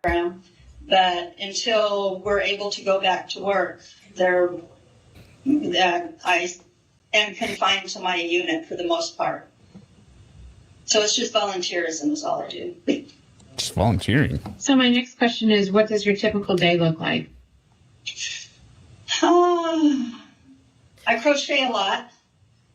[SPEAKER 5] But until we're able to go back to work, I am confined to my unit for the most part. So it's just volunteerism is all I do.
[SPEAKER 1] Just volunteering.
[SPEAKER 6] So my next question is, what does your typical day look like?
[SPEAKER 5] I crochet a lot.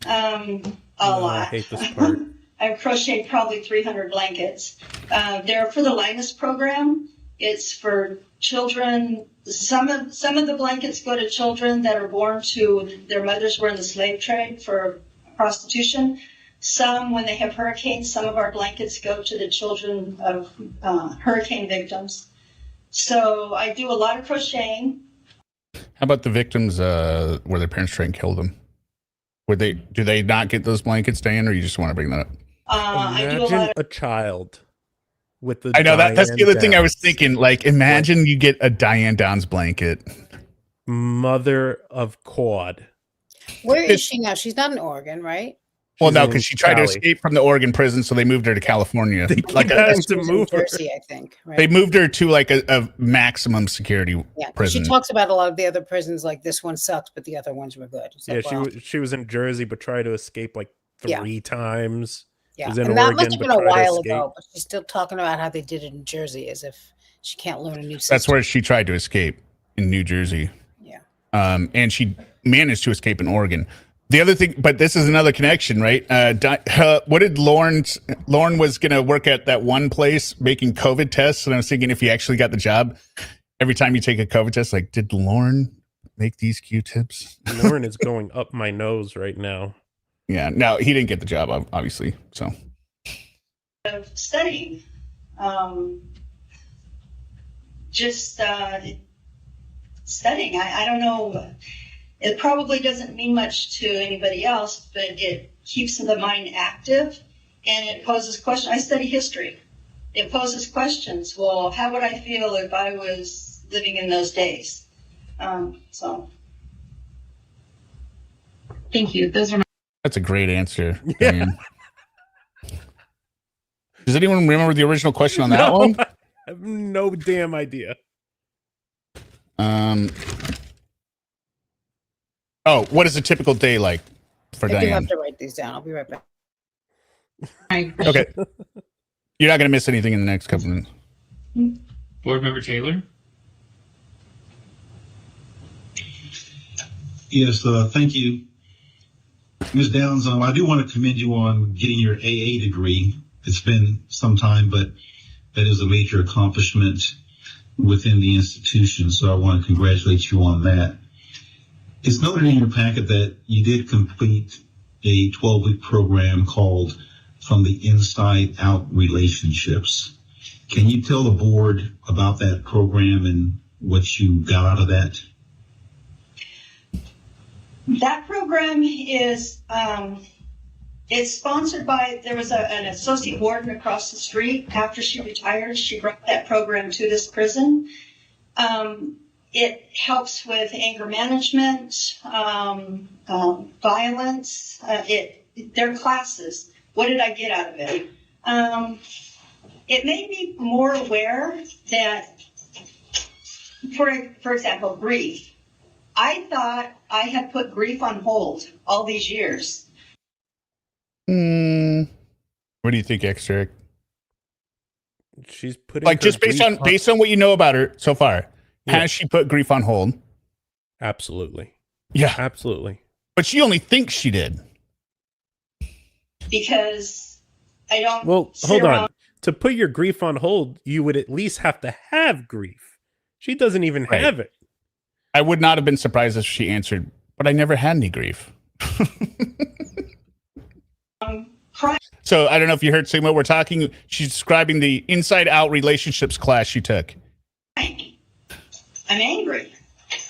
[SPEAKER 3] I hate this part.
[SPEAKER 5] I've crocheted probably 300 blankets. They're for the Linus program. It's for children. Some of the blankets go to children that are born to their mothers were in the slave trade for prostitution. Some, when they have hurricanes, some of our blankets go to the children of hurricane victims. So I do a lot of crocheting.
[SPEAKER 1] How about the victims where their parents try and kill them? Do they not get those blankets, Diane, or you just want to bring that up?
[SPEAKER 5] I do a lot of
[SPEAKER 3] a child with the.
[SPEAKER 1] I know that's the other thing I was
[SPEAKER 3] Downs.
[SPEAKER 1] thinking. Like, imagine you get a Diane Downs blanket.
[SPEAKER 3] Mother of God.
[SPEAKER 2] Where is she now? She's not in Oregon, right?
[SPEAKER 1] Well,
[SPEAKER 3] She's
[SPEAKER 1] no,
[SPEAKER 3] in
[SPEAKER 1] because she tried to
[SPEAKER 3] Cali.
[SPEAKER 1] escape from the Oregon prison, so they moved her to California. Like
[SPEAKER 3] to move her.
[SPEAKER 2] Jersey, I think. Right?
[SPEAKER 1] they moved her to like a maximum security prison.
[SPEAKER 2] She talks about a lot of the other prisons, like this one sucks, but the other ones were good. It's
[SPEAKER 3] Yeah,
[SPEAKER 2] like,
[SPEAKER 3] she was in Jersey, but tried to escape like 3 times.
[SPEAKER 2] Yeah,
[SPEAKER 3] Was in
[SPEAKER 2] and that
[SPEAKER 3] Oregon,
[SPEAKER 2] must have been
[SPEAKER 3] but
[SPEAKER 2] a
[SPEAKER 3] tried to
[SPEAKER 2] while
[SPEAKER 3] escape.
[SPEAKER 2] ago. But she's still talking about how they did it in Jersey, as if she can't learn a new system.
[SPEAKER 1] That's where she tried to escape in New Jersey.
[SPEAKER 2] Yeah.
[SPEAKER 1] And she managed to escape in Oregon. The other thing, but this is another connection, right? What did Lauren was going to work at that one place making COVID tests. And I was thinking if he actually got the job, every time you take a COVID test, like, did Lauren make these Q-tips?
[SPEAKER 3] Lauren is going up my nose right now.
[SPEAKER 1] Yeah. No, he didn't get the job, obviously. So
[SPEAKER 5] studying. Just studying. I don't know. It probably doesn't mean much to anybody else, but it keeps the mind active and it poses questions. I study history. It poses questions. Well, how would I feel if I was living in those days? So.
[SPEAKER 6] Thank you. Those are my.
[SPEAKER 1] that's a great answer. Diane. Does anyone remember the original question on that
[SPEAKER 3] No,
[SPEAKER 1] one?
[SPEAKER 3] I have no damn idea.
[SPEAKER 1] Oh, what is a typical day like for
[SPEAKER 2] I do
[SPEAKER 1] Diane?
[SPEAKER 2] have to write these down. I'll be right back.
[SPEAKER 1] Okay. You're not going to miss anything in the next couple minutes.
[SPEAKER 4] Board Member Taylor?
[SPEAKER 7] Yes, thank you. Ms. Downs, I do want to commend you on getting your AA degree. It's been some time, but that is a major accomplishment within the institution, so I want to congratulate you on that. It's noted in your packet that you did complete a 12-week program called From the Inside Out Relationships. Can you tell the board about that program and what you got out of that?
[SPEAKER 5] That program is it's sponsored by, there was an associate warden across the street. After she retired, she brought that program to this prison. It helps with anger management, violence. Their classes. What did I get out of it? It made me more aware that, for example, grief. I thought I had put grief on hold all these years.
[SPEAKER 1] What do you think, ExDerek?
[SPEAKER 3] She's putting
[SPEAKER 1] Like,
[SPEAKER 3] her
[SPEAKER 1] just
[SPEAKER 3] grief
[SPEAKER 1] based on what you know about her so far,
[SPEAKER 3] Yeah.
[SPEAKER 1] has she put grief on hold?
[SPEAKER 3] Absolutely.
[SPEAKER 1] Yeah,
[SPEAKER 3] Absolutely.
[SPEAKER 1] but she only thinks she did.
[SPEAKER 5] Because I don't
[SPEAKER 3] Well,
[SPEAKER 5] sit
[SPEAKER 3] hold
[SPEAKER 5] around.
[SPEAKER 3] on. To put your grief on hold, you would at least have to have grief. She doesn't even
[SPEAKER 1] Right.
[SPEAKER 3] have it.
[SPEAKER 1] I would not have been surprised if she answered, but I never had any grief.
[SPEAKER 5] Crying.
[SPEAKER 1] So I don't know if you heard Sigma. We're talking. She's describing the Inside Out Relationships class she took.
[SPEAKER 5] I'm angry.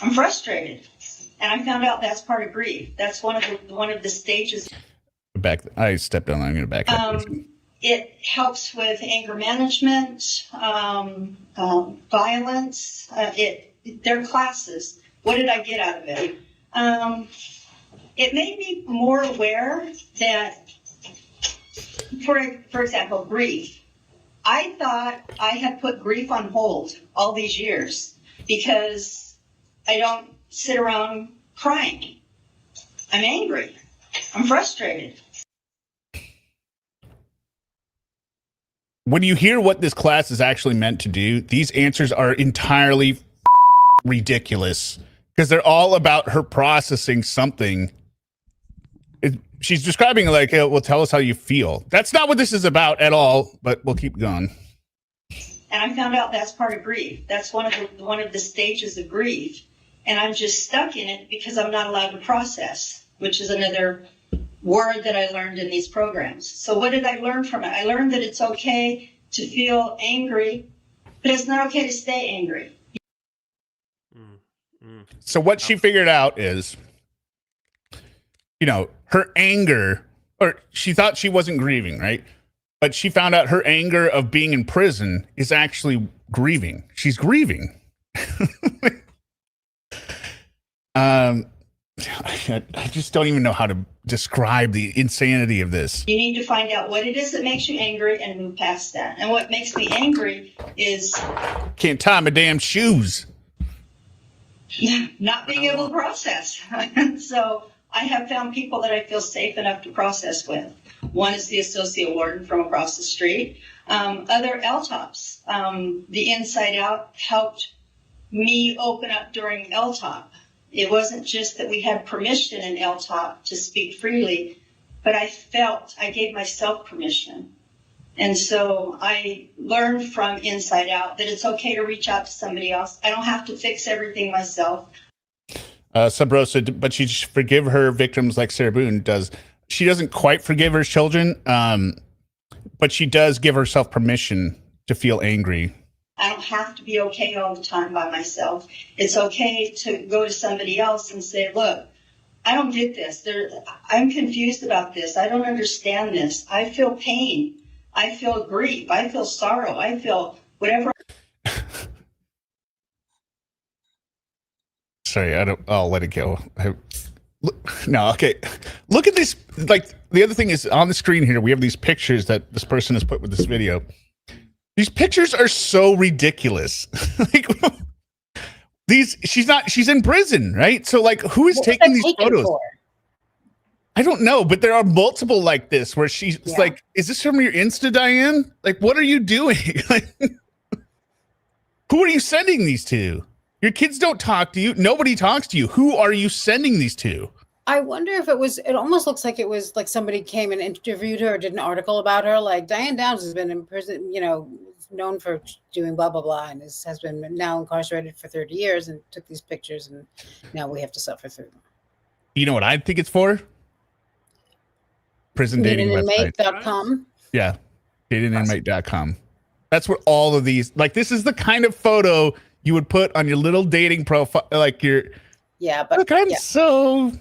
[SPEAKER 5] I'm frustrated. And I found out that's part of grief. That's one of the stages.
[SPEAKER 1] I stepped on. I'm going to back up.
[SPEAKER 5] It helps with anger management, violence. Their classes. What did I get out of it? It made me more aware that, for example, grief. I thought I had put grief on hold all these years because I don't sit around crying. I'm angry. I'm frustrated.
[SPEAKER 1] When you hear what this class is actually meant to do, these answers are entirely ridiculous because they're all about her processing something. She's describing like, well, tell us how you feel. That's not what this is about at all, but we'll keep going.
[SPEAKER 5] And I found out that's part of grief. That's one of the stages of grief. And I'm just stuck in it because I'm not allowed to process, which is another word that I learned in these programs. So what did I learn from it? I learned that it's okay to feel angry, but it's not okay to stay angry.
[SPEAKER 1] So what she figured out is, her anger, or she thought she wasn't grieving, right? But she found out her anger of being in prison is actually grieving. She's grieving. I just don't even know how to describe the insanity of this.
[SPEAKER 5] You need to find out what it is that makes you angry and move past that. And what makes me angry is
[SPEAKER 1] Can't tie my damn shoes.
[SPEAKER 5] not being able to process. So I have found people that I feel safe enough to process with. One is the associate warden from across the street. Other LTOPs. The Inside Out helped me open up during LTOP. It wasn't just that we had permission in LTOP to speak freely, but I gave myself permission. And so I learned from Inside Out that it's okay to reach out to somebody else. I don't have to fix everything myself.
[SPEAKER 1] Subrosa, but she forgive her victims like Sarah Boone does. She doesn't quite forgive her children, but she does give herself permission to feel angry.
[SPEAKER 5] I don't have to be okay all the time by myself. It's okay to go to somebody else and say, look, I don't get this. I'm confused about this. I don't understand this. I feel pain. I feel grief. I feel sorrow. I feel whatever.
[SPEAKER 1] Sorry, I'll let it go. No, okay. Look at this. Like, the other thing is on the screen here, we have these pictures that this person has put with this video. These pictures are so ridiculous. Like, she's in prison, right? So, like, who is taking these photos? For? I don't know, but there are multiple like this where she's like, is this from your Insta, Diane? Like, what are you doing? Like, who are you sending these to? Your kids don't talk to you. Nobody talks to you. Who are you sending these to?
[SPEAKER 2] I wonder if it almost looks like it was like somebody came and interviewed her or did an article about her. Like, Diane Downs has been in prison, known for doing blah, blah, blah, and has been now incarcerated for 30 years and took these pictures, and now we have to suffer through them. You
[SPEAKER 1] know what I think it's for? Prison dating website.
[SPEAKER 2] Inmate.com.
[SPEAKER 1] Yeah. Datinginmate.com. That's where all of these, like, this is the kind of photo you would put on your little dating profile, like your.
[SPEAKER 2] Yeah, but
[SPEAKER 1] look, I'm so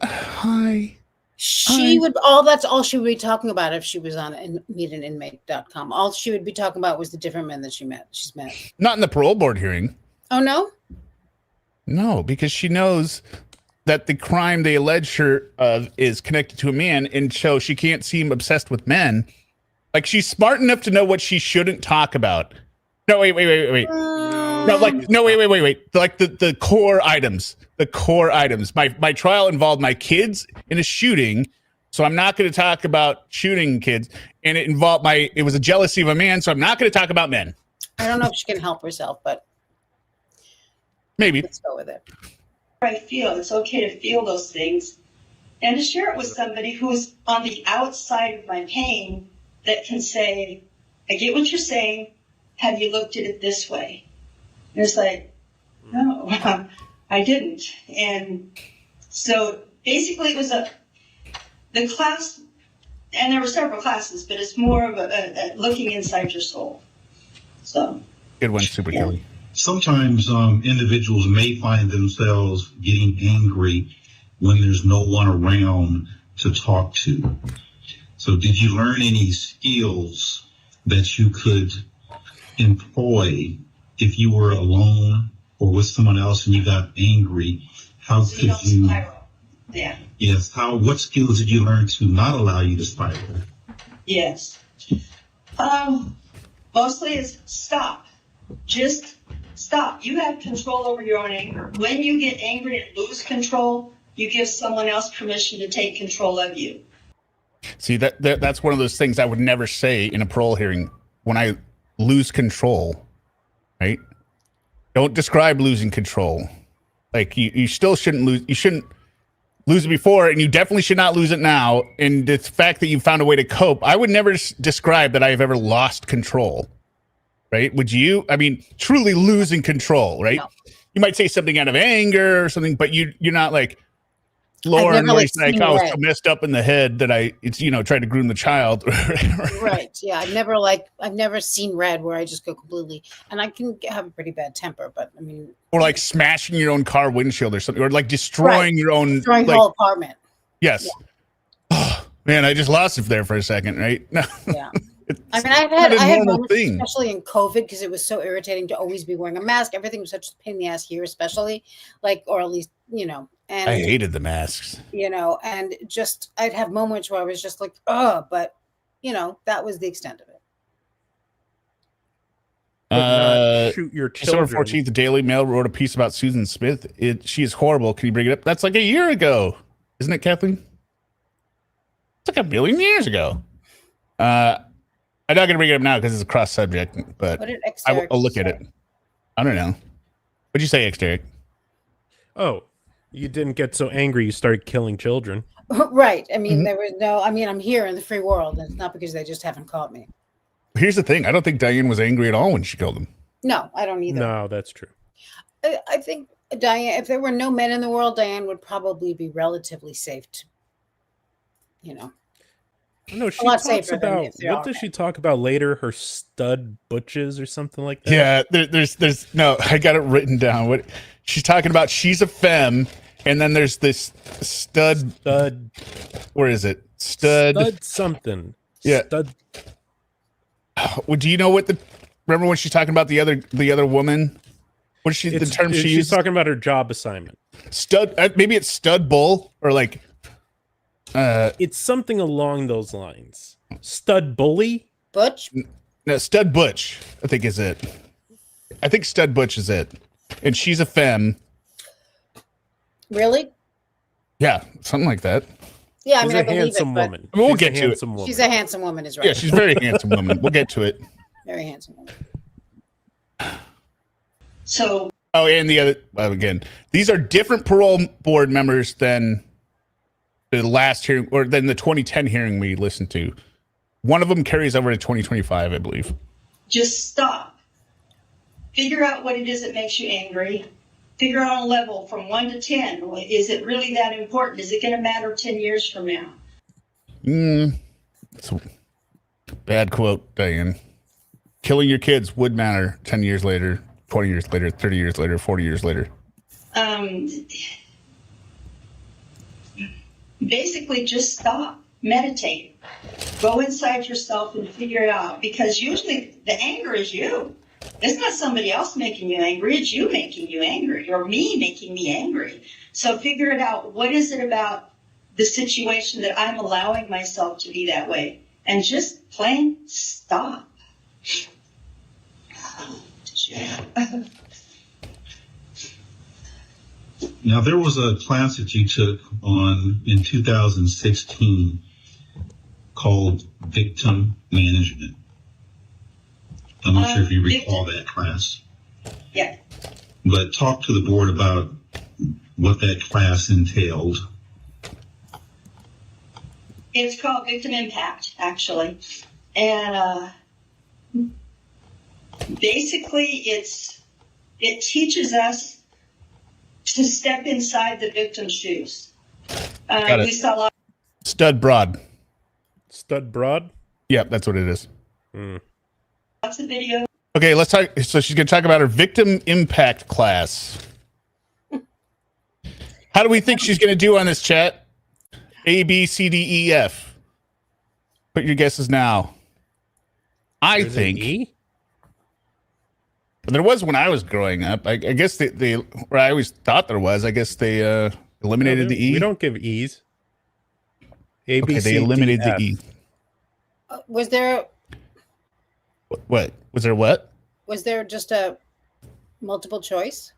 [SPEAKER 1] hi.
[SPEAKER 2] That's all she would be talking about if she was on meetinmate.com. All she would be talking about was the different men that she's met.
[SPEAKER 1] Not in the parole board hearing.
[SPEAKER 2] Oh no?
[SPEAKER 1] No, because she knows that the crime they allege her of is connected to a man, and so she can't seem obsessed with men. Like, she's smart enough to know what she shouldn't talk about. No, wait. Wait. Like the core items. The core items. My trial involved my kids in a shooting, so I'm not going to talk about shooting kids. And it was a jealousy of a man, so I'm not going to talk about men.
[SPEAKER 2] I don't know if she can help herself, but
[SPEAKER 1] maybe.
[SPEAKER 2] Let's go with it.
[SPEAKER 5] I feel it's okay to feel those things and to share it with somebody who's on the outside of my pain that can say, I get what you're saying. Have you looked at it this way? And it's like, no, I didn't. And so basically it was the class, and there were several classes, but it's more of a looking inside your soul. So
[SPEAKER 1] good one, Super Kelly.
[SPEAKER 7] Sometimes individuals may find themselves getting angry when there's no one around to talk to. So did you learn any skills that you could employ if you were alone or with someone else and you got angry? How could you?
[SPEAKER 5] Yeah.
[SPEAKER 7] Yes. What skills did you learn to not allow you to spiral?
[SPEAKER 5] Yes. Mostly is stop. Just stop. You have control over your own anger. When you get angry and lose control, you give someone else permission to take control of you.
[SPEAKER 1] See, that's one of those things I would never say in a parole hearing. When I lose control, right? Don't describe losing control. Like, you still shouldn't lose. You shouldn't lose it before, and you definitely should not lose it now. And the fact that you found a way to cope, I would never describe that I have ever lost control. Right? Would you? I mean, truly losing control, right? No. You might say something out of anger or something, but you're not like Lauren, like I was so messed up in the head that tried to groom the child.
[SPEAKER 2] Right. Yeah. I've never seen red where I just go completely, and I can have a pretty bad temper, but I mean,
[SPEAKER 1] or like smashing your own car windshield or something, or like destroying your own
[SPEAKER 2] the whole apartment.
[SPEAKER 1] Yes. Yeah. Oh man, I just lost it there for a second, right? No.
[SPEAKER 2] Yeah. I mean, I had moments, especially in COVID, because it was so irritating to always be wearing a mask. Everything was such a pain in the ass here, especially, or at least, and
[SPEAKER 1] I hated the masks,
[SPEAKER 2] and just, I'd have moments where I was just like, oh, but, that was the extent of
[SPEAKER 3] it. Shoot your children.
[SPEAKER 1] December 14th, the Daily Mail wrote a piece about Susan Smith. She is horrible. Can you bring it up? That's like a year ago. Isn't it, Kathleen? It's like 1 billion years ago. I'm not going to bring it up now because it's a cross subject, but I'll look at it. I don't know. What'd you say, ExDerek?
[SPEAKER 3] Oh, you didn't get so angry you started killing children.
[SPEAKER 2] Right. I mean, there was I'm here in the free world, and it's not because they just haven't caught me.
[SPEAKER 1] Here's the thing. I don't think Diane was angry at all when she killed him.
[SPEAKER 2] No, I don't either.
[SPEAKER 3] No, that's true.
[SPEAKER 2] I think Diane, if there were no men in the world, Diane would probably be relatively safe
[SPEAKER 3] No, she talks about, what does she talk about later? Her stud butches or something like that?
[SPEAKER 1] Yeah, there's no, I got it written down. What she's talking about, she's a femme, and then there's this stud, where is it? Stud
[SPEAKER 3] something.
[SPEAKER 1] Yeah.
[SPEAKER 3] Stud.
[SPEAKER 1] Well, do you know remember when she's talking about the other woman? What's the term she
[SPEAKER 3] she's
[SPEAKER 1] used?
[SPEAKER 3] talking about her job assignment.
[SPEAKER 1] Stud. Maybe it's stud bull or like.
[SPEAKER 3] It's something along those lines. Stud bully?
[SPEAKER 2] Butch?
[SPEAKER 1] No, stud butch, I think is it. I think stud butch is it. And she's a femme.
[SPEAKER 2] Really?
[SPEAKER 1] Yeah, something like that.
[SPEAKER 2] Yeah, I
[SPEAKER 3] She's
[SPEAKER 2] mean,
[SPEAKER 3] a
[SPEAKER 2] I believe
[SPEAKER 3] handsome
[SPEAKER 2] it, but
[SPEAKER 3] woman.
[SPEAKER 1] We'll
[SPEAKER 3] She's
[SPEAKER 1] get
[SPEAKER 3] a
[SPEAKER 1] to it.
[SPEAKER 3] handsome woman.
[SPEAKER 2] she's a handsome woman, is right.
[SPEAKER 1] Yeah, she's a very handsome woman. We'll get to it.
[SPEAKER 2] Very handsome woman.
[SPEAKER 5] So,
[SPEAKER 1] Oh, and the other, again, these are different parole board members than the last hearing, or than the 2010 hearing we listened to. One of them carries over to 2025, I believe.
[SPEAKER 5] just stop. Figure out what it is that makes you angry. Figure out a level from 1 to 10. Is it really that important? Is it going to matter 10 years from now?
[SPEAKER 1] It's a bad quote, Diane. Killing your kids would matter 10 years later, 20 years later, 30 years later, 40 years later.
[SPEAKER 5] Basically, just stop. Meditate. Go inside yourself and figure it out. Because usually the anger is you. It's not somebody else making you angry. It's you making you angry, or me making me angry. So figure it out. What is it about the situation that I'm allowing myself to be that way? And just plain stop.
[SPEAKER 7] Now, there was a class that you took in 2016 called Victim Management. I'm not sure if you recall that class.
[SPEAKER 5] Yeah.
[SPEAKER 7] But talk to the board about what that class entailed.
[SPEAKER 5] It's called Victim Impact, actually. And basically, it teaches us to step inside the victim's shoes. We saw a lot
[SPEAKER 1] Stud broad.
[SPEAKER 3] Stud broad?
[SPEAKER 1] Yep, that's what it is.
[SPEAKER 5] lots of videos.
[SPEAKER 1] Okay, let's talk. So she's going to talk about her victim impact class. How do we think she's going to do on this, chat? A, B, C, D, E, F. Put your guesses now. I
[SPEAKER 3] There's an
[SPEAKER 1] think
[SPEAKER 3] E?
[SPEAKER 1] there was when I was growing up. I guess they or I always thought there was. I guess they eliminated the E.
[SPEAKER 3] We don't give E's. A, B,
[SPEAKER 1] Okay,
[SPEAKER 3] C,
[SPEAKER 1] they eliminated
[SPEAKER 3] D,
[SPEAKER 1] the
[SPEAKER 3] F.
[SPEAKER 1] E.
[SPEAKER 2] Was there
[SPEAKER 1] What? Was there what?
[SPEAKER 2] was there just a multiple choice?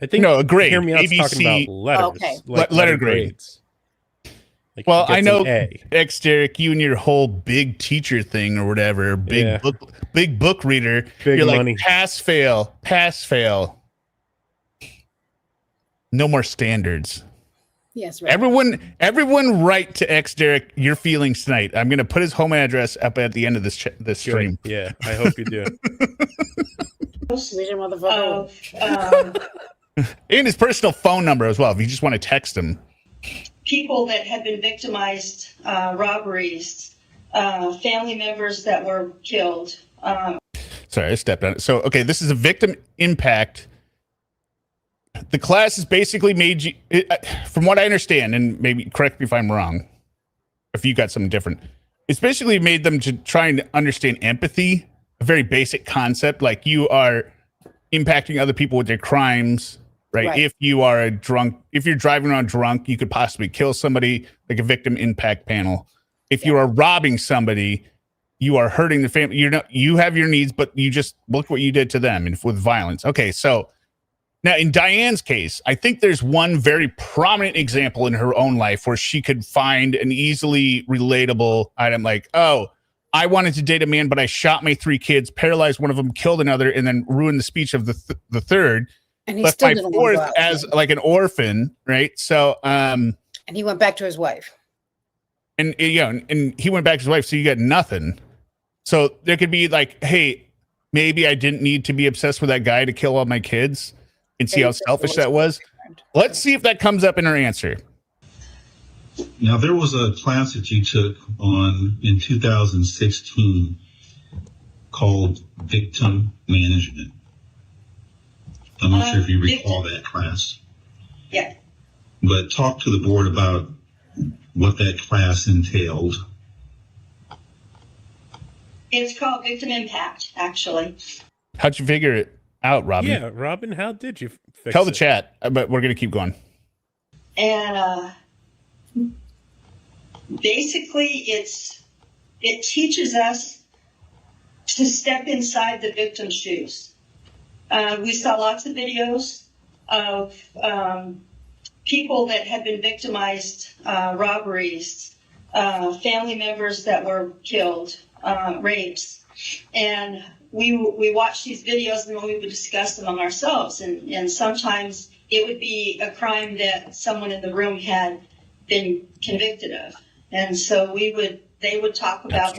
[SPEAKER 3] I think
[SPEAKER 1] No, a grade.
[SPEAKER 3] HearMeowt's
[SPEAKER 1] ABC.
[SPEAKER 3] talking about letters.
[SPEAKER 2] Okay.
[SPEAKER 3] Like
[SPEAKER 1] Letter grades.
[SPEAKER 3] Like
[SPEAKER 1] Well,
[SPEAKER 3] he
[SPEAKER 1] I
[SPEAKER 3] gets
[SPEAKER 1] know,
[SPEAKER 3] an A.
[SPEAKER 1] ExDerek, you and your whole big teacher thing or whatever,
[SPEAKER 3] Yeah.
[SPEAKER 1] big book reader.
[SPEAKER 3] Big
[SPEAKER 1] you're
[SPEAKER 3] money.
[SPEAKER 1] like pass, fail. No more standards.
[SPEAKER 2] Yes, right.
[SPEAKER 1] Everyone write to ExDerek your feelings tonight. I'm going to put his home address up at the end of this stream.
[SPEAKER 3] Good. Yeah, I hope you do.
[SPEAKER 2] Vision motherfucker.
[SPEAKER 1] And his personal phone number as well, if you just want to text him.
[SPEAKER 5] People that had been victimized, robberies, family members that were killed.
[SPEAKER 1] Sorry, I stepped on it. So, okay, this is a victim impact. The class is basically made you, from what I understand, and maybe correct me if I'm wrong, if you got something different. It's basically made them to try and understand empathy, a very basic concept. Like you are impacting other people with their crimes, right? If you are a drunk, if you're driving around drunk, you could possibly kill somebody, like a victim impact panel. If you are robbing somebody, you are hurting the family. You have your needs, but you just look what you did to them and with violence. Okay, so now in Diane's case, I think there's one very prominent example in her own life where she could find an easily relatable item like, oh, I wanted to date a man, but I shot my 3 kids, paralyzed one of them, killed another, and then ruined the speech of the third.
[SPEAKER 2] And he
[SPEAKER 1] Left
[SPEAKER 2] still
[SPEAKER 1] my
[SPEAKER 2] didn't want to go
[SPEAKER 1] 4th
[SPEAKER 2] out.
[SPEAKER 1] as like an orphan, right? So,
[SPEAKER 2] And he went back to his wife.
[SPEAKER 1] and he went back to his wife, so you got nothing. So there could be like, hey, maybe I didn't need to be obsessed with that guy to kill all my kids and see how selfish that was. Let's see if that comes up in her answer.
[SPEAKER 7] Now, there was a class that you took in 2016 called Victim Management. I'm not sure if you recall that class.
[SPEAKER 5] Yeah.
[SPEAKER 7] But talk to the board about what that class entailed.
[SPEAKER 5] It's called Victim Impact, actually.
[SPEAKER 1] How'd you figure it? out, Robin.
[SPEAKER 3] Yeah, Robin, how did you fix
[SPEAKER 1] Tell the
[SPEAKER 3] it?
[SPEAKER 1] chat, but we're going to keep going.
[SPEAKER 5] And basically, it teaches us to step inside the victim's shoes. We saw lots of videos of people that had been victimized, robberies, family members that were killed, rapes. And we watched these videos and then we would discuss among ourselves. And sometimes it would be a crime that someone in the room had been convicted of. And so they would talk about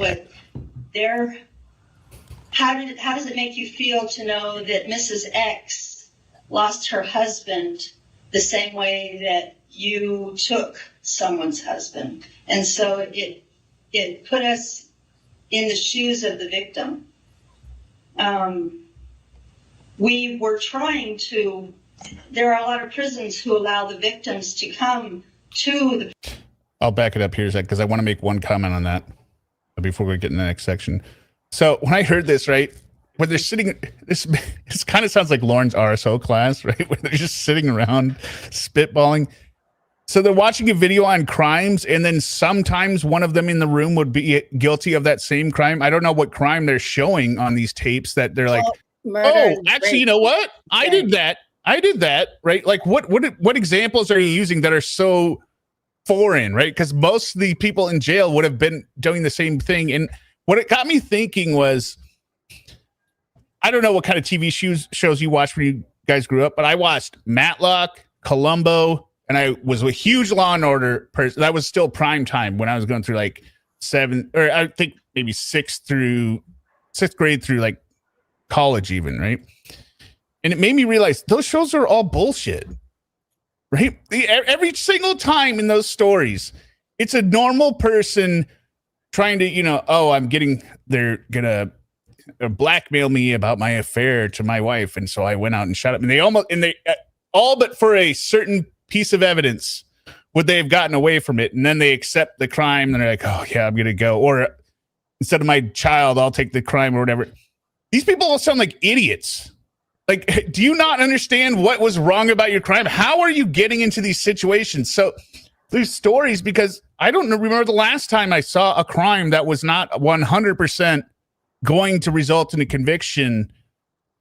[SPEAKER 5] how does it make you feel to know that Mrs. X lost her husband the same way that you took someone's husband? And so it put us in the shoes of the victim. We were trying to, there are a lot of prisons who allow the victims to come to the.
[SPEAKER 1] I'll back it up here a sec because I want to make one comment on that before we get in the next section. So when I heard this, right, when they're sitting, this kind of sounds like Lauren's RSO class, right? When they're just sitting around spitballing. So they're watching a video on crimes, and then sometimes one of them in the room would be guilty of that same crime. I don't know what crime they're showing on these tapes that they're like,
[SPEAKER 2] murder,
[SPEAKER 1] actually, you know what? I did that, right? Like what examples are you using that are so foreign, right? Because most of the people in jail would have been doing the same thing. And what it got me thinking was, I don't know what kind of TV shows you watched when you guys grew up, but I watched Matlock, Columbo, and I was a huge Law and Order person. That was still prime time when I was going through like I think maybe sixth grade through like college even, right? And it made me realize those shows are all bullshit, right? Every single time in those stories, it's a normal person trying to, they're gonna blackmail me about my affair to my wife, and so I went out and shot up. And they all but for a certain piece of evidence would they have gotten away from it, and then they accept the crime, and they're like, oh yeah, I'm gonna go, or instead of my child, I'll take the crime or whatever. These people all sound like idiots. Like, do you not understand what was wrong about your crime? How are you getting into these situations? So there's stories, because I don't remember the last time I saw a crime that was not 100% going to result in a conviction,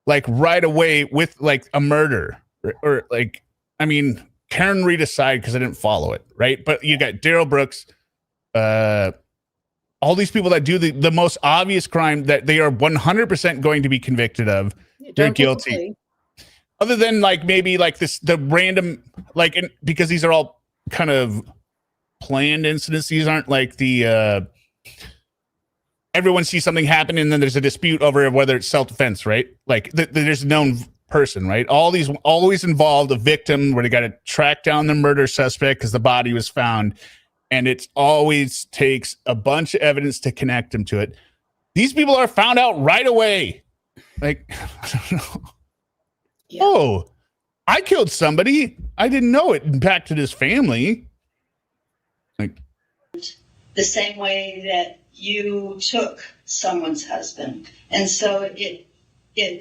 [SPEAKER 1] like right away with like a murder or like, I mean, Karen Reed aside, because I didn't follow it, right? But you got Daryl Brooks, all these people that do the most obvious crime that they are 100% going to be convicted of. They're guilty. Other than like maybe like the random, like, because these are all kind of planned incidents. These aren't like the everyone sees something happen and then there's a dispute over whether it's self-defense, right? Like there's a known person, right? All these always involved a victim where they got to track down the murder suspect because the body was found, and it always takes a bunch of evidence to connect them to it. These people are found out right away. Like, I don't know. Yeah. Oh, I killed somebody. I didn't know it impacted his family. Like,
[SPEAKER 5] the same way that you took someone's husband. And so it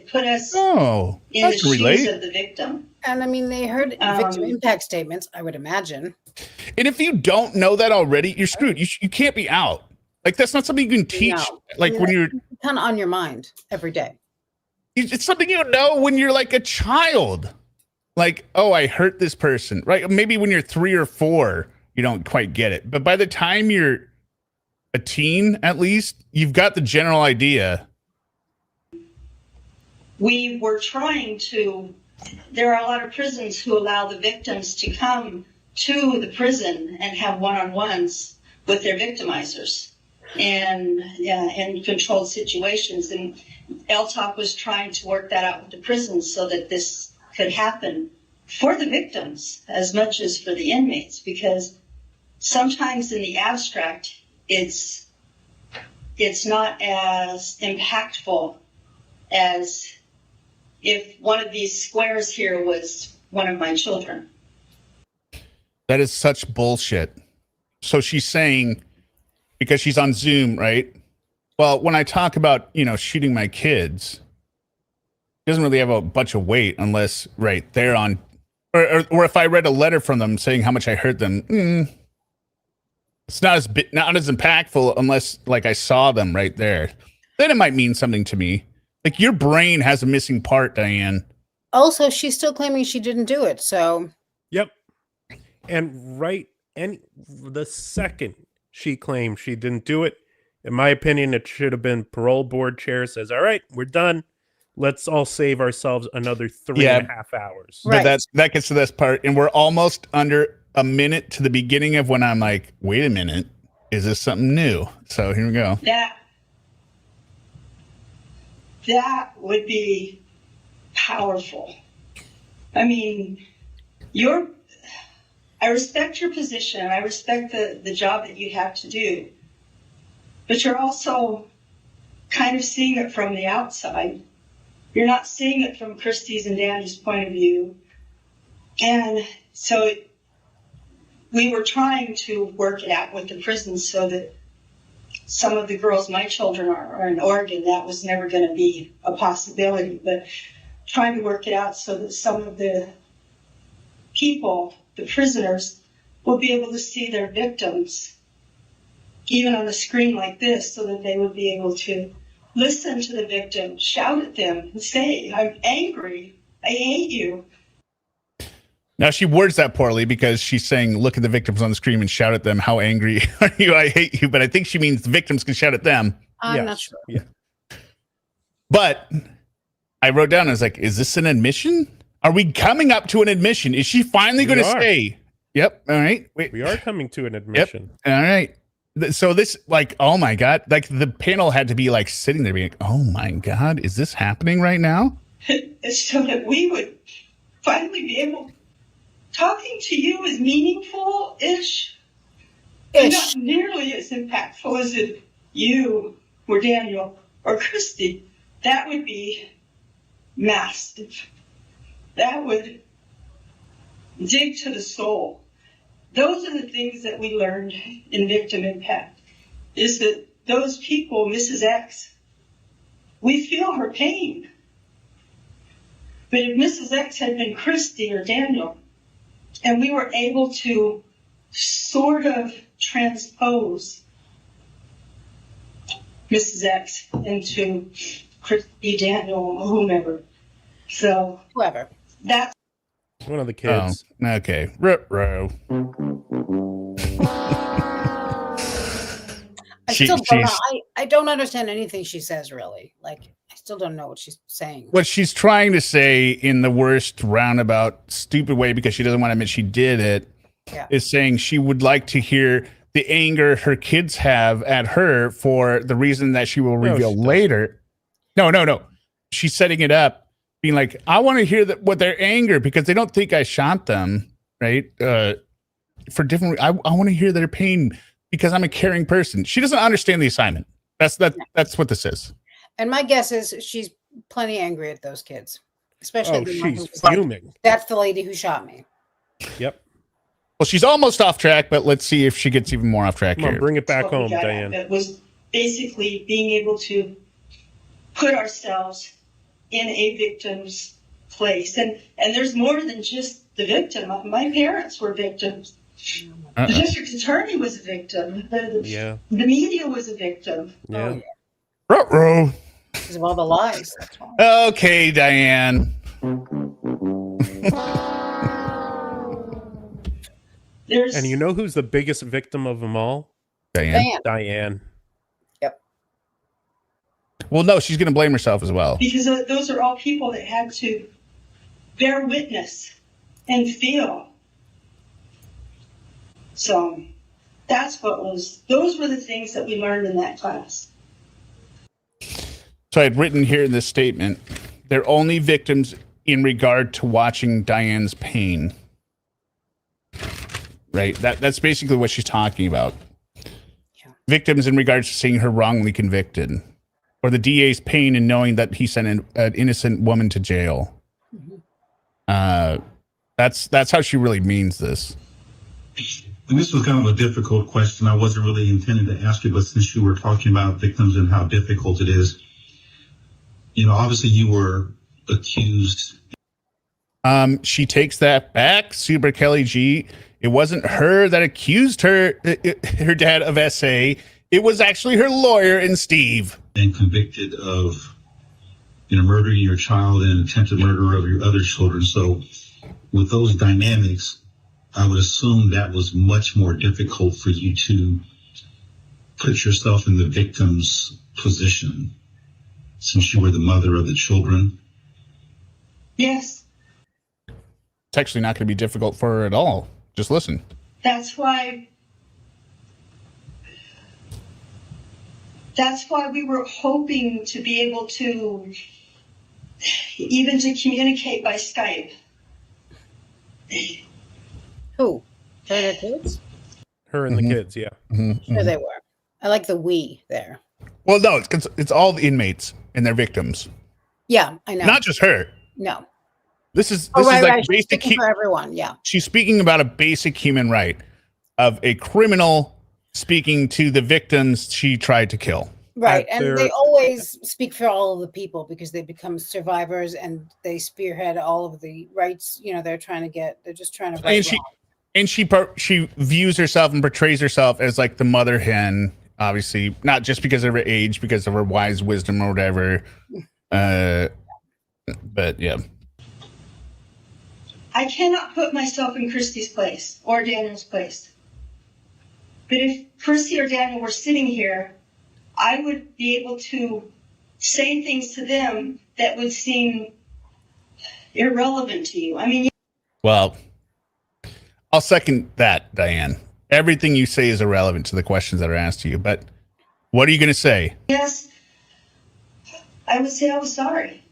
[SPEAKER 5] put us in the shoes of the victim.
[SPEAKER 2] And I mean, they heard victim impact statements, I would imagine.
[SPEAKER 1] And if you don't know that already, you're screwed. You can't be out. Like, that's not something you can teach. No. Like, when you're
[SPEAKER 2] kind of on your mind every day.
[SPEAKER 1] It's something you know when you're like a child. Like, oh, I hurt this person, right? Maybe when you're 3 or 4, you don't quite get it. But by the time you're a teen, at least, you've got the general idea.
[SPEAKER 5] We were trying to, there are a lot of prisons who allow the victims to come to the prison and have one-on-ones with their victimizers and in controlled situations. And LTOP was trying to work that out with the prisons so that this could happen for the victims as much as for the inmates, because sometimes in the abstract, it's not as impactful as if one of these squares here was one of my children.
[SPEAKER 1] That is such bullshit. So she's saying, because she's on Zoom, right? Well, when I talk about, shooting my kids, doesn't really have a bunch of weight unless right there on, or if I read a letter from them saying how much I hurt them. It's not as impactful unless like I saw them right there. Then it might mean something to me. Like your brain has a missing part, Diane.
[SPEAKER 2] Also, she's still claiming she didn't do it. So.
[SPEAKER 3] Yep. And the second she claimed she didn't do it, in my opinion, it should have been parole board chair says, all right, we're done. Let's all save ourselves another 3.5 hours.
[SPEAKER 1] Right. But that gets to this part. And we're almost under a minute to the beginning of when I'm like, wait a minute, is this something new? So here we go.
[SPEAKER 5] That would be powerful. I mean, I respect your position. I respect the job that you have to do. But you're also kind of seeing it from the outside. You're not seeing it from Christie's and Danny's point of view. And so we were trying to work it out with the prisons so that some of the girls, my children are in Oregon, that was never going to be a possibility. But trying to work it out so that some of the people, the prisoners, will be able to see their victims even on a screen like this, so that they would be able to listen to the victim, shout at them, and say, I'm angry, I hate you.
[SPEAKER 1] Now she words that poorly because she's saying, look at the victims on the screen and shout at them, how angry are you, I hate you. But I think she means the victims can shout at them.
[SPEAKER 2] I'm not sure.
[SPEAKER 3] Yeah.
[SPEAKER 1] But I wrote down, I was like, is this an admission? Are we coming up to an admission? Is she finally going to say, yep, all right. Wait.
[SPEAKER 3] We are coming to an admission.
[SPEAKER 1] Yep. All right. So this, like, oh my God, like the panel had to be like sitting there being like, oh my God, is this happening right now?
[SPEAKER 5] So that we would finally be able, talking to you is meaningful-ish. Not nearly as impactful as if you were Daniel or Christie. That would be massive. That would dig to the soul. Those are the things that we learned in Victim Impact, is that those people, Mrs. X, we feel her pain. But if Mrs. X had been Christie or Daniel, and we were able to sort of transpose Mrs. X into Christie, Daniel, whomever. So
[SPEAKER 2] whoever.
[SPEAKER 5] That's
[SPEAKER 3] one of the kids.
[SPEAKER 1] Oh, okay. Ruh-roh.
[SPEAKER 2] I don't understand anything she says, really. Like, I still don't know what she's saying.
[SPEAKER 1] What she's trying to say in the worst roundabout, stupid way, because she doesn't want to admit she did it, is saying she would like to hear the anger her kids have at her for the reason that she will reveal later. No. She's setting it up, being like, I want to hear what their anger, because they don't think I shot them, right? For different, I want to hear their pain because I'm a caring person. She doesn't understand the assignment. That's what this is.
[SPEAKER 2] And my guess is she's plenty angry at those kids, especially the one
[SPEAKER 3] she's
[SPEAKER 2] who
[SPEAKER 3] fuming.
[SPEAKER 2] Like, that's the lady who shot me.
[SPEAKER 3] Yep.
[SPEAKER 1] Well, she's almost off track, but let's see if she gets even more off track.
[SPEAKER 3] Come on,
[SPEAKER 1] here.
[SPEAKER 3] bring it back home, Diane.
[SPEAKER 5] It was basically being able to put ourselves in a victim's place. And there's more than just the victim. My parents were victims. The district attorney was a victim. The media was a victim.
[SPEAKER 3] Yeah.
[SPEAKER 1] Ruh-roh.
[SPEAKER 2] Because of all the lies. That's why.
[SPEAKER 1] Okay, Diane.
[SPEAKER 3] And you know who's the biggest victim of them all? Diane.
[SPEAKER 2] Yep.
[SPEAKER 1] Well, no, she's going to blame herself as well.
[SPEAKER 5] Because those are all people that had to bear witness and feel. So those were the things that we learned in that class.
[SPEAKER 1] So I had written here in this statement, they're only victims in regard to watching Diane's pain. Right? That's basically what she's talking about. Yeah. Victims in regards to seeing her wrongly convicted, or the DA's pain in knowing that he sent an innocent woman to jail. Mm-hmm. That's how she really means this.
[SPEAKER 7] And this was kind of a difficult question. I wasn't really intending to ask you, but since you were talking about victims and how difficult it is, you know, obviously you were accused.
[SPEAKER 1] She takes that back, Super Kelly G. It wasn't her that accused her dad of SA. It was actually her lawyer and Steve.
[SPEAKER 7] And convicted of, murdering your child and attempted murder of your other children. So with those dynamics, I would assume that was much more difficult for you to put yourself in the victim's position since you were the mother of the children.
[SPEAKER 5] Yes.
[SPEAKER 1] It's actually not going to be difficult for her at all. Just listen.
[SPEAKER 5] That's why we were hoping to be able to even to communicate by Skype.
[SPEAKER 2] Who? Her and her kids?
[SPEAKER 3] Her and the kids, yeah.
[SPEAKER 2] Sure they were. I like the we there.
[SPEAKER 1] Well, no, it's all the inmates and their victims.
[SPEAKER 2] Yeah, I know.
[SPEAKER 1] Not just her.
[SPEAKER 2] No.
[SPEAKER 1] This is
[SPEAKER 2] Right,
[SPEAKER 1] like
[SPEAKER 2] right.
[SPEAKER 1] basic
[SPEAKER 2] For everyone, yeah.
[SPEAKER 1] She's speaking about a basic human right of a criminal speaking to the victims she tried to kill.
[SPEAKER 2] Right, and they always speak for all of the people because they become survivors and they spearhead all of the rights. They're trying to get. They're just trying to.
[SPEAKER 1] And she views herself and portrays herself as like the mother hen, obviously not just because of her age, because of her wise wisdom or whatever. But yeah.
[SPEAKER 5] I cannot put myself in Christie's place or Daniel's place. But if Christie or Daniel were sitting here, I would be able to say things to them that would seem irrelevant to you. I mean,
[SPEAKER 1] well, I'll second that, Diane. Everything you say is irrelevant to the questions that are asked to you. But what are you going to say?
[SPEAKER 5] Yes, I would say I was sorry.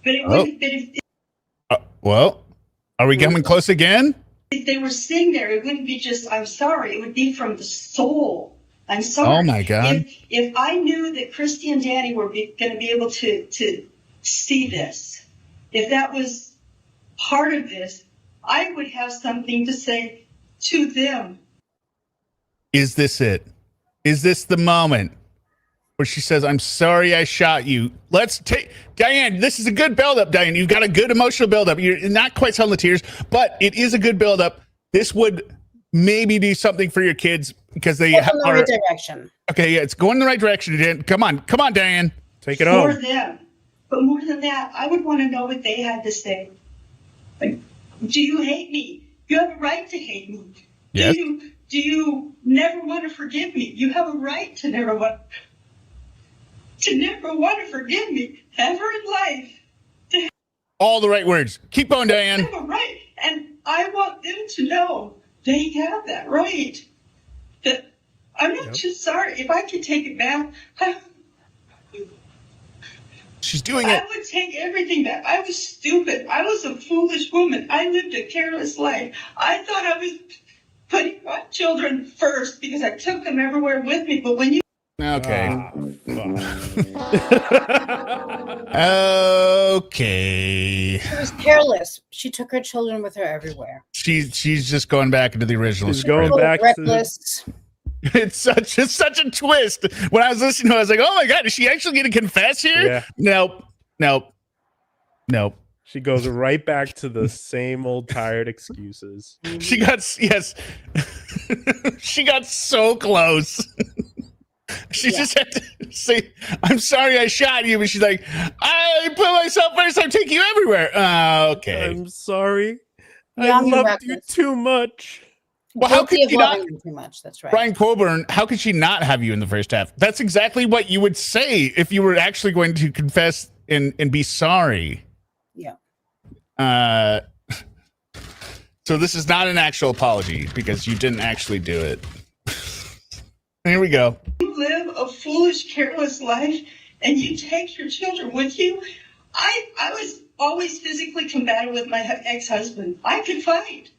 [SPEAKER 5] But it wouldn't. But if
[SPEAKER 1] well, are we coming close again?
[SPEAKER 5] If they were sitting there, it wouldn't be just I'm sorry. It would be from the soul. I'm sorry.
[SPEAKER 1] Oh my God!
[SPEAKER 5] If I knew that Christie and Danny were going to be able to see this, if that was part of this, I would have something to say to them.
[SPEAKER 1] Is this it? Is this the moment where she says, "I'm sorry I shot you"? Let's take Diane. This is a good buildup, Diane. You've got a good emotional buildup. You're not quite telling the tears, but it is a good buildup. This would maybe do something for your kids because they
[SPEAKER 2] are in the right direction.
[SPEAKER 1] Okay, yeah, it's going in the right direction. Come on, Diane,
[SPEAKER 3] take it home.
[SPEAKER 5] For them, but more than that, I would want to know what they had to say. Like, do you hate me? You have a right to hate me.
[SPEAKER 1] Yes.
[SPEAKER 5] Do you never want to forgive me? You have a right to never want to forgive me ever in life.
[SPEAKER 1] All the right words. Keep going, Diane.
[SPEAKER 5] I have a right, and I want them to know they have that right. That I'm not just sorry. If I could take it back,
[SPEAKER 1] she's doing it.
[SPEAKER 5] I would take everything back. I was stupid. I was a foolish woman. I lived a careless life. I thought I was putting my children first because I took them everywhere with me. But when you
[SPEAKER 1] okay. Okay.
[SPEAKER 2] She was careless. She took her children with her everywhere.
[SPEAKER 1] She's just going back into the original.
[SPEAKER 3] She's going back
[SPEAKER 2] reckless.
[SPEAKER 1] It's such a twist. When I was listening to it, I was like, oh my God, is she actually going to confess here?
[SPEAKER 3] Yeah.
[SPEAKER 1] Nope.
[SPEAKER 3] She goes right back to the same old tired excuses.
[SPEAKER 1] She got so close. She just had to say, I'm sorry I shot you. But she's like, I put myself first. I take you everywhere. Okay.
[SPEAKER 3] I'm sorry.
[SPEAKER 2] Yeah,
[SPEAKER 3] I loved you too much.
[SPEAKER 1] Well, how could she not?
[SPEAKER 2] Too much. That's right.
[SPEAKER 1] Brian Coburn, how could she not have you in the first half? That's exactly what you would say if you were actually going to confess and be sorry.
[SPEAKER 2] Yeah.
[SPEAKER 1] So this is not an actual apology because you didn't actually do it. Here we go.
[SPEAKER 5] You live a foolish, careless life and you take your children with you. I was always physically combative with my ex-husband. I could fight.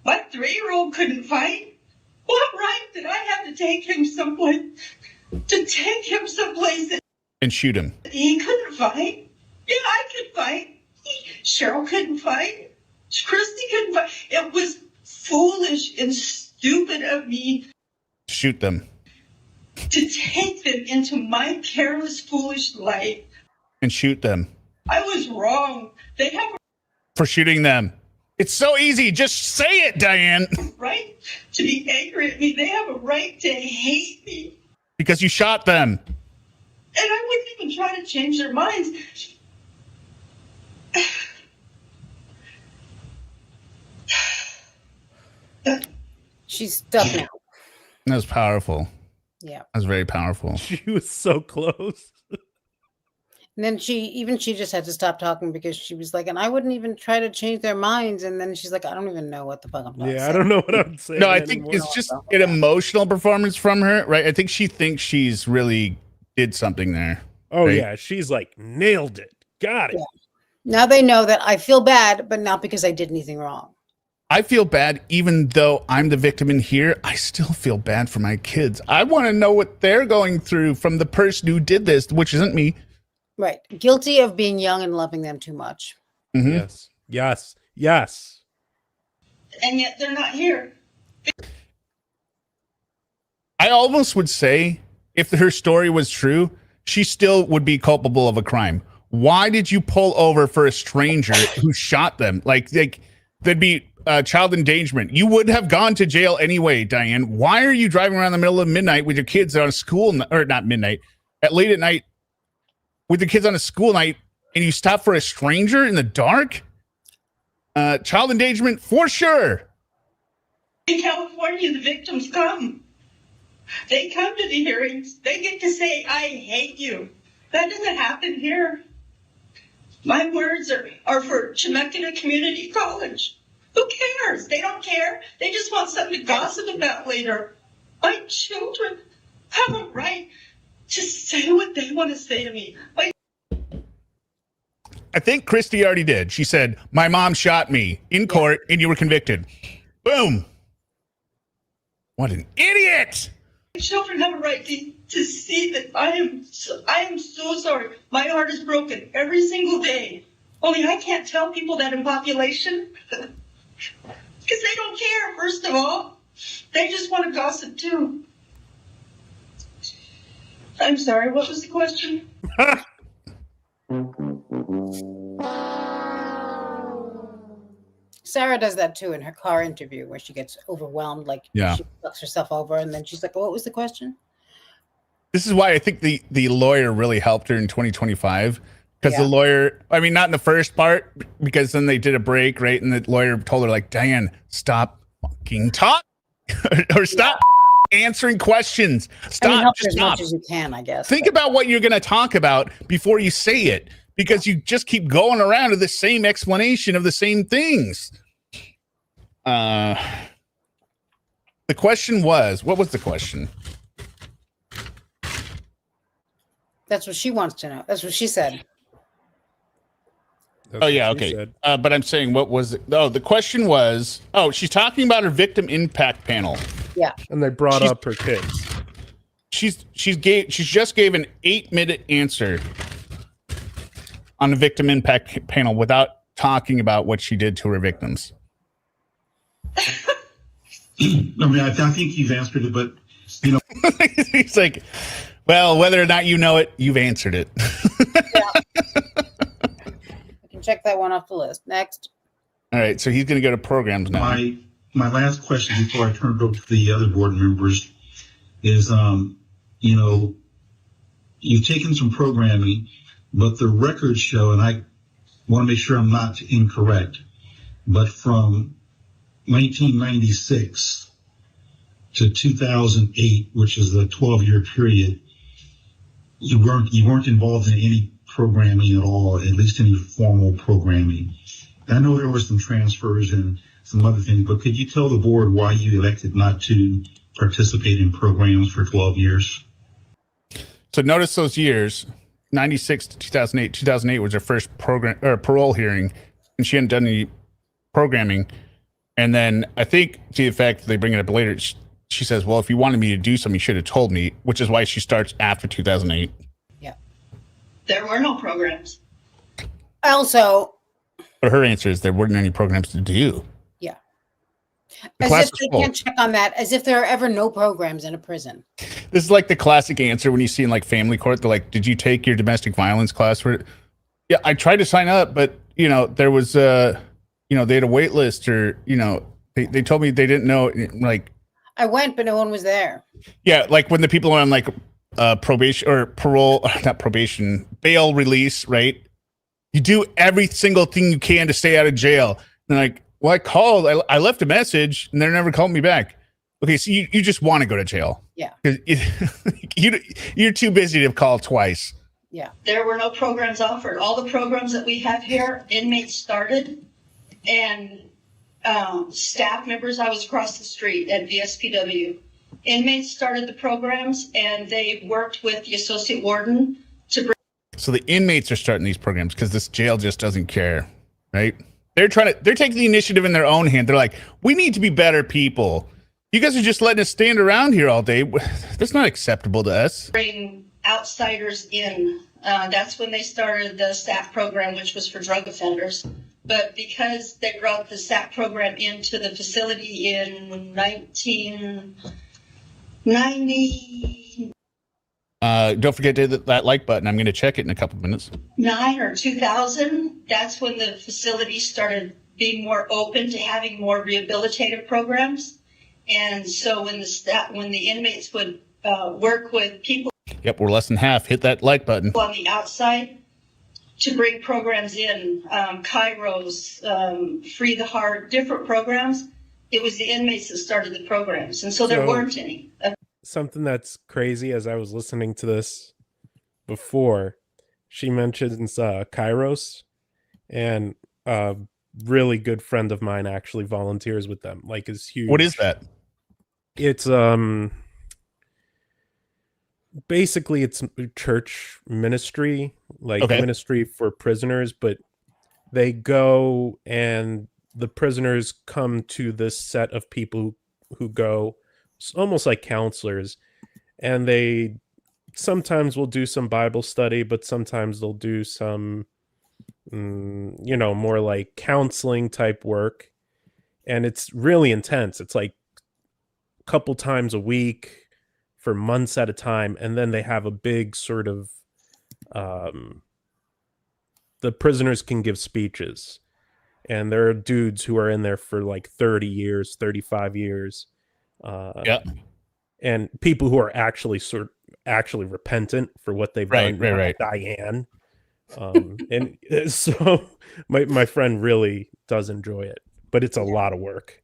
[SPEAKER 5] My 3-year-old couldn't fight. What right did I have to take him someplace
[SPEAKER 1] and shoot him?
[SPEAKER 5] He couldn't fight. Yeah, I could fight. Cheryl couldn't fight. Christie couldn't fight. It was foolish and stupid of me.
[SPEAKER 1] Shoot them.
[SPEAKER 5] To take them into my careless, foolish life.
[SPEAKER 1] and shoot them.
[SPEAKER 5] I was wrong. They have
[SPEAKER 1] For shooting them. It's so easy. Just say it, Diane.
[SPEAKER 5] a right to be angry at me. They have a right to hate me.
[SPEAKER 1] Because you shot them.
[SPEAKER 5] And I wouldn't even try to change their minds.
[SPEAKER 2] She's stuck now.
[SPEAKER 1] That was powerful.
[SPEAKER 2] Yeah.
[SPEAKER 1] That was very powerful.
[SPEAKER 3] She was so close.
[SPEAKER 2] And then she just had to stop talking because she was like, and I wouldn't even try to change their minds. And then she's like, I don't even know what the fuck I'm talking about.
[SPEAKER 3] Yeah, I don't know what I'm saying.
[SPEAKER 1] No, I think
[SPEAKER 3] anymore.
[SPEAKER 1] it's just an emotional performance from her, right? I think she thinks she's really did something there.
[SPEAKER 3] Oh,
[SPEAKER 1] right?
[SPEAKER 3] yeah. She's like, nailed it. Got it.
[SPEAKER 2] Yeah. Now they know that I feel bad, but not because I did anything wrong.
[SPEAKER 1] I feel bad, even though I'm the victim in here. I still feel bad for my kids. I want to know what they're going through from the person who did this, which isn't me.
[SPEAKER 2] Right. Guilty of being young and loving them too much.
[SPEAKER 1] Mm-hmm.
[SPEAKER 3] Yes. Yes. Yes.
[SPEAKER 5] And yet they're not here.
[SPEAKER 1] I almost would say if her story was true, she still would be culpable of a crime. Why did you pull over for a stranger who shot them? Like there'd be child endangerment. You would have gone to jail anyway, Diane. Why are you driving around the middle of midnight with your kids on a school, or not midnight, at late at night with the kids on a school night, and you stop for a stranger in the dark? Child endangerment for sure.
[SPEAKER 5] In California, the victims come. They come to the hearings. They get to say, I hate you. That doesn't happen here. My words are for Chemeketa Community College. Who cares? They don't care. They just want something to gossip about later. My children have a right to say what they want to say to me.
[SPEAKER 1] I think Christie already did. She said, my mom shot me in court and you were convicted. Boom. What an idiot.
[SPEAKER 5] My children have a right to see that I am so sorry. My heart is broken every single day. Only I can't tell people that in population. Because they don't care, first of all. They just want to gossip too. I'm sorry, what was the question?
[SPEAKER 2] Sarah does that too in her car interview where she gets overwhelmed. Like she sucks herself over and then she's like, what was the question?
[SPEAKER 1] This is why I think the lawyer really helped her in 2025. Because the lawyer, I mean, not in the first part, because then they did a break, right? And the lawyer told her, like, Diane, stop fucking talk or stop answering questions. Stop.
[SPEAKER 2] Help
[SPEAKER 1] Just
[SPEAKER 2] as
[SPEAKER 1] stop.
[SPEAKER 2] much as you can, I guess.
[SPEAKER 1] Think about what you're going to talk about before you say it, because you just keep going around to the same explanation of the same things. The question was, what was the question?
[SPEAKER 2] That's what she wants to know. That's what she said.
[SPEAKER 3] That's
[SPEAKER 1] okay. But I'm saying, what was it? Oh, the question was, she's talking about her victim impact panel.
[SPEAKER 2] Yeah.
[SPEAKER 3] And they brought up her kids.
[SPEAKER 1] She just gave an 8-minute answer on the victim impact panel without talking about what she did to her victims.
[SPEAKER 7] I mean, I think you've answered it, but you know,
[SPEAKER 1] he's like, well, whether or not you know it, you've answered it.
[SPEAKER 2] Check that one off the list. Next.
[SPEAKER 1] All right, so he's going to go to programs now.
[SPEAKER 7] My last question before I turn it over to the other board members is, you know, you've taken some programming, but the records show, and I want to make sure I'm not incorrect, but from 1996 to 2008, which is the 12-year period, you weren't involved in any programming at all, at least any formal programming. I know there were some transfers and some other things, but could you tell the board why you elected not to participate in programs for 12 years?
[SPEAKER 1] So notice those years, 96 to 2008. 2008 was her first program or parole hearing, and she hadn't done any programming. And then I think to the effect they bring it up later, she says, well, if you wanted me to do something, you should have told me, which is why she starts after 2008.
[SPEAKER 5] There were no programs.
[SPEAKER 2] Also,
[SPEAKER 1] but her answer is there weren't any programs to do.
[SPEAKER 2] Yeah.
[SPEAKER 1] The
[SPEAKER 2] As
[SPEAKER 1] class
[SPEAKER 2] if
[SPEAKER 1] was
[SPEAKER 2] they
[SPEAKER 1] full.
[SPEAKER 2] can't check on that, as if there are ever no programs in a prison.
[SPEAKER 1] This is like the classic answer when you see in like family court. They're like, "Did you take your domestic violence class?" Yeah, I tried to sign up, but there was they had a wait list, or they told me they didn't know. Like,
[SPEAKER 2] I went, but no one was there.
[SPEAKER 1] yeah, like when the people are on like probation or parole, not probation, bail release, right? You do every single thing you can to stay out of jail. And like, well, I called, I left a message, and they never called me back. Okay, so you just want to go to jail.
[SPEAKER 2] Yeah.
[SPEAKER 1] Because you're too busy to call twice.
[SPEAKER 2] Yeah.
[SPEAKER 5] There were no programs offered. All the programs that we have here, inmates started, and staff members. I was across the street at VSPW. Inmates started the programs, and they worked with the associate warden to bring.
[SPEAKER 1] So the inmates are starting these programs because this jail just doesn't care, right? They're taking the initiative in their own hand. They're like, we need to be better people. You guys are just letting us stand around here all day. That's not acceptable to us.
[SPEAKER 5] Bring outsiders in. That's when they started the SAP program, which was for drug offenders. But because they brought the SAP program into the facility in 1999
[SPEAKER 1] Don't forget to hit that like button. I'm going to check it in a couple minutes.
[SPEAKER 5] or 2000, that's when the facility started being more open to having more rehabilitative programs. And so when the inmates would work with people.
[SPEAKER 1] Yep, we're less than half. Hit that like button.
[SPEAKER 5] On the outside to bring programs in, Kairos, Free the Heart, different programs. It was the inmates that started the programs. And so there weren't any.
[SPEAKER 3] Something that's crazy, as I was listening to this before, she mentions Kairos, and a really good friend of mine actually volunteers with them. Like, is huge.
[SPEAKER 1] What is that?
[SPEAKER 3] It's basically it's church ministry, like ministry for prisoners, but they go and the prisoners come to this set of people who go almost like counselors, and they sometimes will do some Bible study, but sometimes they'll do some more like counseling type work, and it's really intense. It's like a couple times a week for months at a time, and then they have a big sort of the prisoners can give speeches, and there are dudes who are in there for like 30 years, 35 years. And people who are actually repentant for what they've done.
[SPEAKER 1] Right.
[SPEAKER 3] Diane. And so my friend really does enjoy it, but it's a lot of work.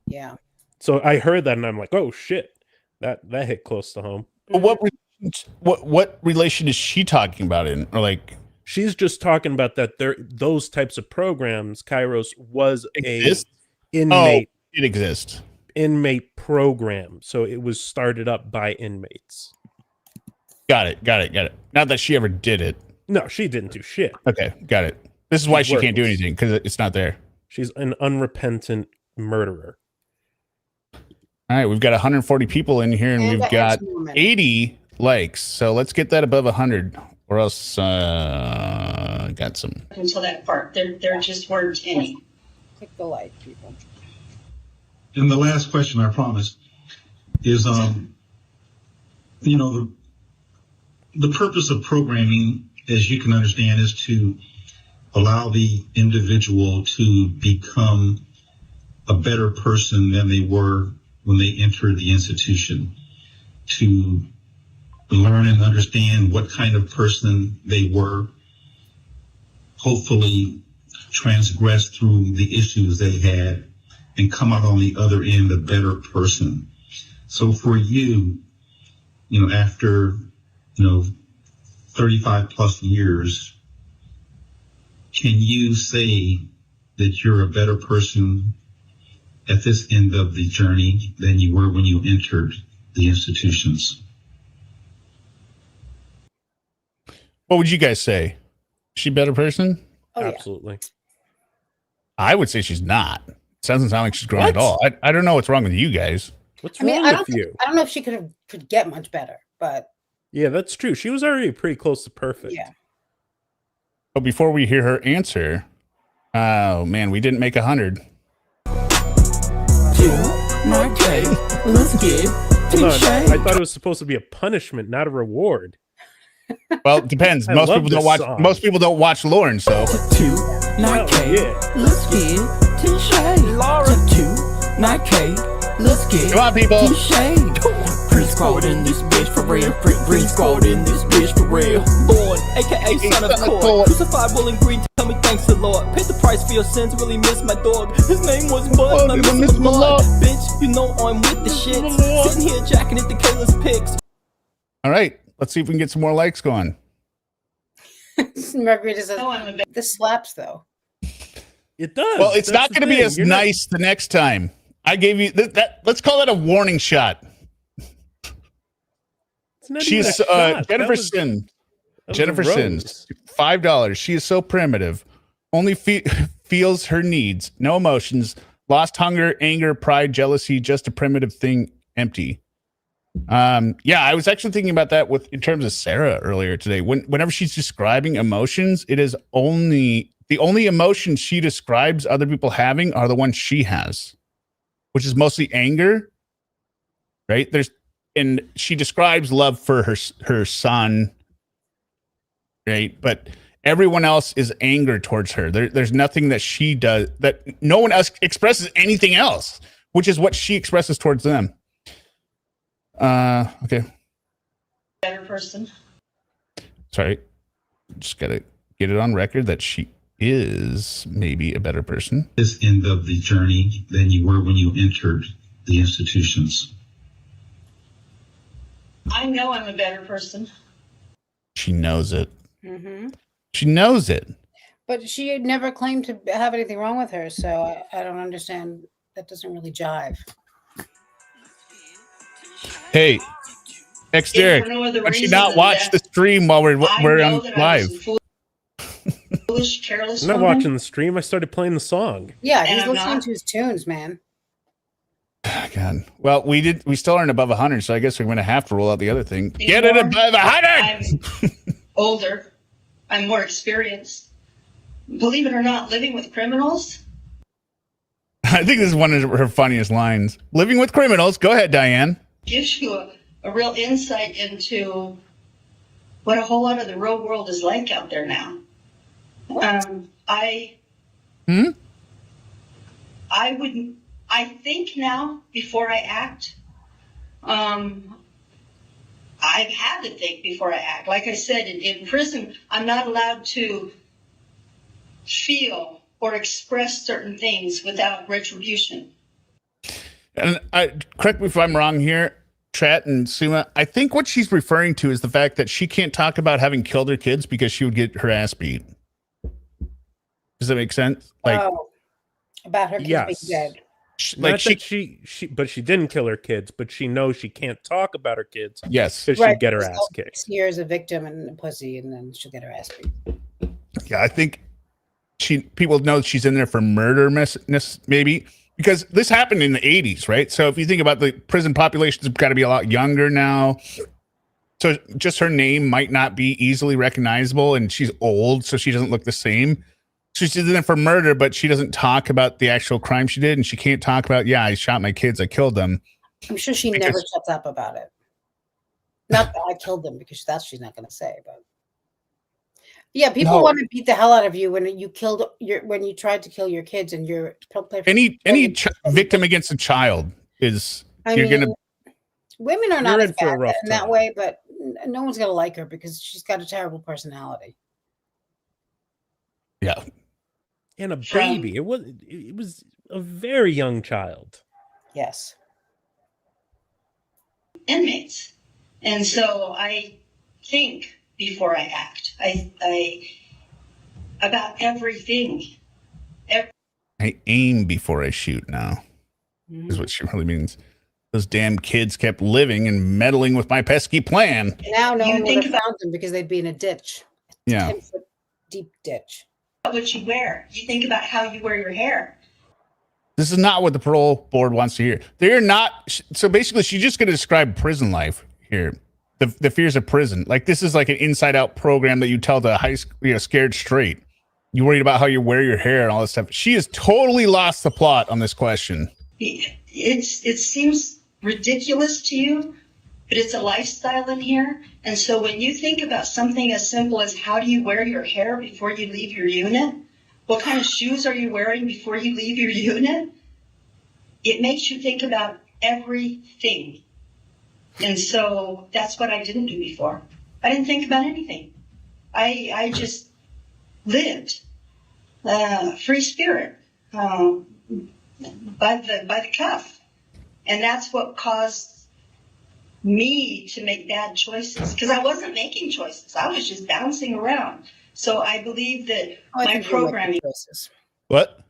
[SPEAKER 2] Yeah.
[SPEAKER 3] So I heard that and I'm like, oh shit, that hit close to home.
[SPEAKER 1] What relation is she talking about in, or like?
[SPEAKER 3] She's just talking about that those types of programs. Kairos was
[SPEAKER 1] Exist?
[SPEAKER 3] Inmate.
[SPEAKER 1] Oh, it exists.
[SPEAKER 3] Inmate program, so it was started up by inmates.
[SPEAKER 1] Got it. Not that she ever did it.
[SPEAKER 3] No, she didn't do shit.
[SPEAKER 1] Okay, got it. This is why she can't do anything, because it's not there.
[SPEAKER 3] She's an unrepentant murderer.
[SPEAKER 1] All right, we've got 140 people in here, and we've got 80 likes. So let's get that above 100, or else got some.
[SPEAKER 5] Until that part, there just weren't any.
[SPEAKER 2] Click the like, people.
[SPEAKER 7] And the last question, I promise, is, the purpose of programming, as you can understand, is to allow the individual to become a better person than they were when they entered the institution, to learn and understand what kind of person they were, hopefully transgress through the issues they had, and come out on the other end a better person. So for you, after, 35 plus years, can you say that you're a better person at this end of the journey than you were when you entered the institutions?
[SPEAKER 1] What would you guys say? Is she a better person?
[SPEAKER 2] Oh,
[SPEAKER 3] Absolutely.
[SPEAKER 2] Yeah.
[SPEAKER 1] I would say she's not. Doesn't sound like she's growing at all. I don't know what's wrong with you guys.
[SPEAKER 3] What's wrong with you?
[SPEAKER 2] I don't know if she could get much better, but
[SPEAKER 3] yeah, that's true. She was already pretty close to perfect.
[SPEAKER 2] Yeah.
[SPEAKER 1] But before we hear her answer, oh man, we didn't make 100.
[SPEAKER 8] Okay, let's get
[SPEAKER 3] Hold on. I thought it was supposed to be a punishment, not a reward.
[SPEAKER 1] Well, it depends.
[SPEAKER 3] I
[SPEAKER 1] Most
[SPEAKER 3] love
[SPEAKER 1] people don't
[SPEAKER 3] this
[SPEAKER 1] watch.
[SPEAKER 3] song.
[SPEAKER 1] Most people don't watch Lauren, so
[SPEAKER 3] Yeah.
[SPEAKER 8] let's get touche. Laura, let's get
[SPEAKER 1] come on, people.
[SPEAKER 8] Green squad in this bitch for real. Green squad in this bitch for real. Born, aka son of court. Crucified, willing green. Tell me thanks the Lord. Paid the price for your sins. Really miss my dog. His name was Bud. I miss him a lot. Bitch, you know I'm with the shit. Sitting here jacking at the Kayla's pics.
[SPEAKER 1] All right, let's see if we can get some more likes going.
[SPEAKER 2] Margarita says, this slaps though.
[SPEAKER 3] It does.
[SPEAKER 1] Well, it's
[SPEAKER 3] That's
[SPEAKER 1] not
[SPEAKER 3] the
[SPEAKER 1] going to be
[SPEAKER 3] thing.
[SPEAKER 1] as
[SPEAKER 3] You're not-
[SPEAKER 1] nice the next time. I gave you that. Let's call that a warning shot.
[SPEAKER 3] It's not
[SPEAKER 1] She's
[SPEAKER 3] even a shot.
[SPEAKER 1] Jennifer
[SPEAKER 3] That was
[SPEAKER 1] Jennifer
[SPEAKER 3] a rose.
[SPEAKER 1] Sins, $5. She is so primitive. Only feels her needs, no emotions, lost hunger, anger, pride, jealousy, just a primitive thing, empty. Yeah, I was actually thinking about that in terms of Sarah earlier today. Whenever she's describing emotions, it is the only emotions she describes other people having are the ones she has, which is mostly anger. Right? And she describes love for her son, right? But everyone else is anger towards her. There's nothing that she does that no one else expresses anything else, which is what she expresses towards them. Okay.
[SPEAKER 5] Better person.
[SPEAKER 1] Sorry. Just gotta get it on record that she is maybe a better person.
[SPEAKER 7] This end of the journey than you were when you entered the institutions.
[SPEAKER 5] I know I'm a better person.
[SPEAKER 1] She knows it.
[SPEAKER 2] Mm-hmm.
[SPEAKER 1] She knows it.
[SPEAKER 2] But she had never claimed to have anything wrong with her, so I don't understand. That doesn't really jive.
[SPEAKER 1] Hey, ExDerek,
[SPEAKER 5] If for no other
[SPEAKER 1] why she
[SPEAKER 5] reason
[SPEAKER 1] not
[SPEAKER 5] than
[SPEAKER 1] watch
[SPEAKER 5] that,
[SPEAKER 1] the stream while we're
[SPEAKER 5] I know
[SPEAKER 1] on
[SPEAKER 5] that I
[SPEAKER 1] live?
[SPEAKER 5] was a foolish, careless
[SPEAKER 3] I'm not
[SPEAKER 5] woman.
[SPEAKER 3] watching the stream. I started playing the song.
[SPEAKER 2] Yeah,
[SPEAKER 5] And
[SPEAKER 2] he's
[SPEAKER 5] I'm
[SPEAKER 2] listening
[SPEAKER 5] not.
[SPEAKER 2] to his tunes, man.
[SPEAKER 1] God. Well, we still aren't above 100, so I guess we're going to have to roll out the other thing.
[SPEAKER 5] You
[SPEAKER 1] Get it
[SPEAKER 5] are?
[SPEAKER 1] above 100.
[SPEAKER 5] I'm older. I'm more experienced. Believe it or not, living with criminals.
[SPEAKER 1] I think this is one of her funniest lines. Living with criminals. Go ahead, Diane.
[SPEAKER 5] Gives you a real insight into what a whole lot of the real world is like out there now. I think now before I act. I've had to think before I act. Like I said, in prison, I'm not allowed to feel or express certain things without retribution.
[SPEAKER 1] And correct me if I'm wrong here, Chat and Suma. I think what she's referring to is the fact that she can't talk about having killed her kids because she would get her ass beat. Does that make sense? Like,
[SPEAKER 2] About her kids
[SPEAKER 3] Yes.
[SPEAKER 2] being dead.
[SPEAKER 3] Not that she didn't kill her kids, but she knows she can't talk about her kids
[SPEAKER 1] yes.
[SPEAKER 3] because
[SPEAKER 2] Right,
[SPEAKER 3] she'd get her
[SPEAKER 2] because
[SPEAKER 3] ass
[SPEAKER 2] she'll
[SPEAKER 3] kicked.
[SPEAKER 2] see her as a victim and a pussy, and then she'll get her ass beat.
[SPEAKER 1] Yeah, I think people know she's in there for murder maybe, because this happened in the 80s, right? So if you think about the prison population's got to be a lot younger now. So just her name might not be easily recognizable, and she's old, so she doesn't look the same. She's in there for murder, but she doesn't talk about the actual crime she did, and she can't talk about, yeah, I shot my kids, I killed them.
[SPEAKER 2] I'm sure she
[SPEAKER 1] Because-
[SPEAKER 2] never shuts up about it. Not that I killed them, because that's she's not going to say. But yeah, people
[SPEAKER 1] No.
[SPEAKER 2] want to beat the hell out of you when you tried to kill your kids, and you're
[SPEAKER 1] Any victim against a child is
[SPEAKER 2] women are not
[SPEAKER 3] You're
[SPEAKER 2] as
[SPEAKER 3] in for a
[SPEAKER 2] bad
[SPEAKER 3] rough
[SPEAKER 2] in that
[SPEAKER 3] time.
[SPEAKER 2] way, but no one's going to like her because she's got a terrible personality.
[SPEAKER 1] yeah.
[SPEAKER 3] And a baby. It was a very young child.
[SPEAKER 2] Yes.
[SPEAKER 5] Inmates. And so I think before I act. I about everything.
[SPEAKER 1] I aim before I shoot now, is what she really means. Those damn kids kept living and meddling with my pesky plan.
[SPEAKER 2] Now no
[SPEAKER 5] You
[SPEAKER 2] one would
[SPEAKER 5] think
[SPEAKER 2] have found them because they'd be in a ditch.
[SPEAKER 1] Yeah.
[SPEAKER 2] 10-foot deep ditch.
[SPEAKER 5] What you wear. You think about how you wear your hair.
[SPEAKER 1] This is not what the parole board wants to hear. They're not. So basically, she's just going to describe prison life here. The fears of prison. Like, this is like an inside out program that you tell the high school, scared straight. You worried about how you wear your hair and all this stuff. She has totally lost the plot on this question.
[SPEAKER 5] it seems ridiculous to you, but it's a lifestyle in here. And so when you think about something as simple as how do you wear your hair before you leave your unit, what kind of shoes are you wearing before you leave your unit, it makes you think about everything. And so that's what I didn't do before. I didn't think about anything. I just lived free spirit by the cuff. And that's what caused me to make bad choices, because I wasn't making choices. I was just bouncing around. So I believe that my programming.
[SPEAKER 1] What?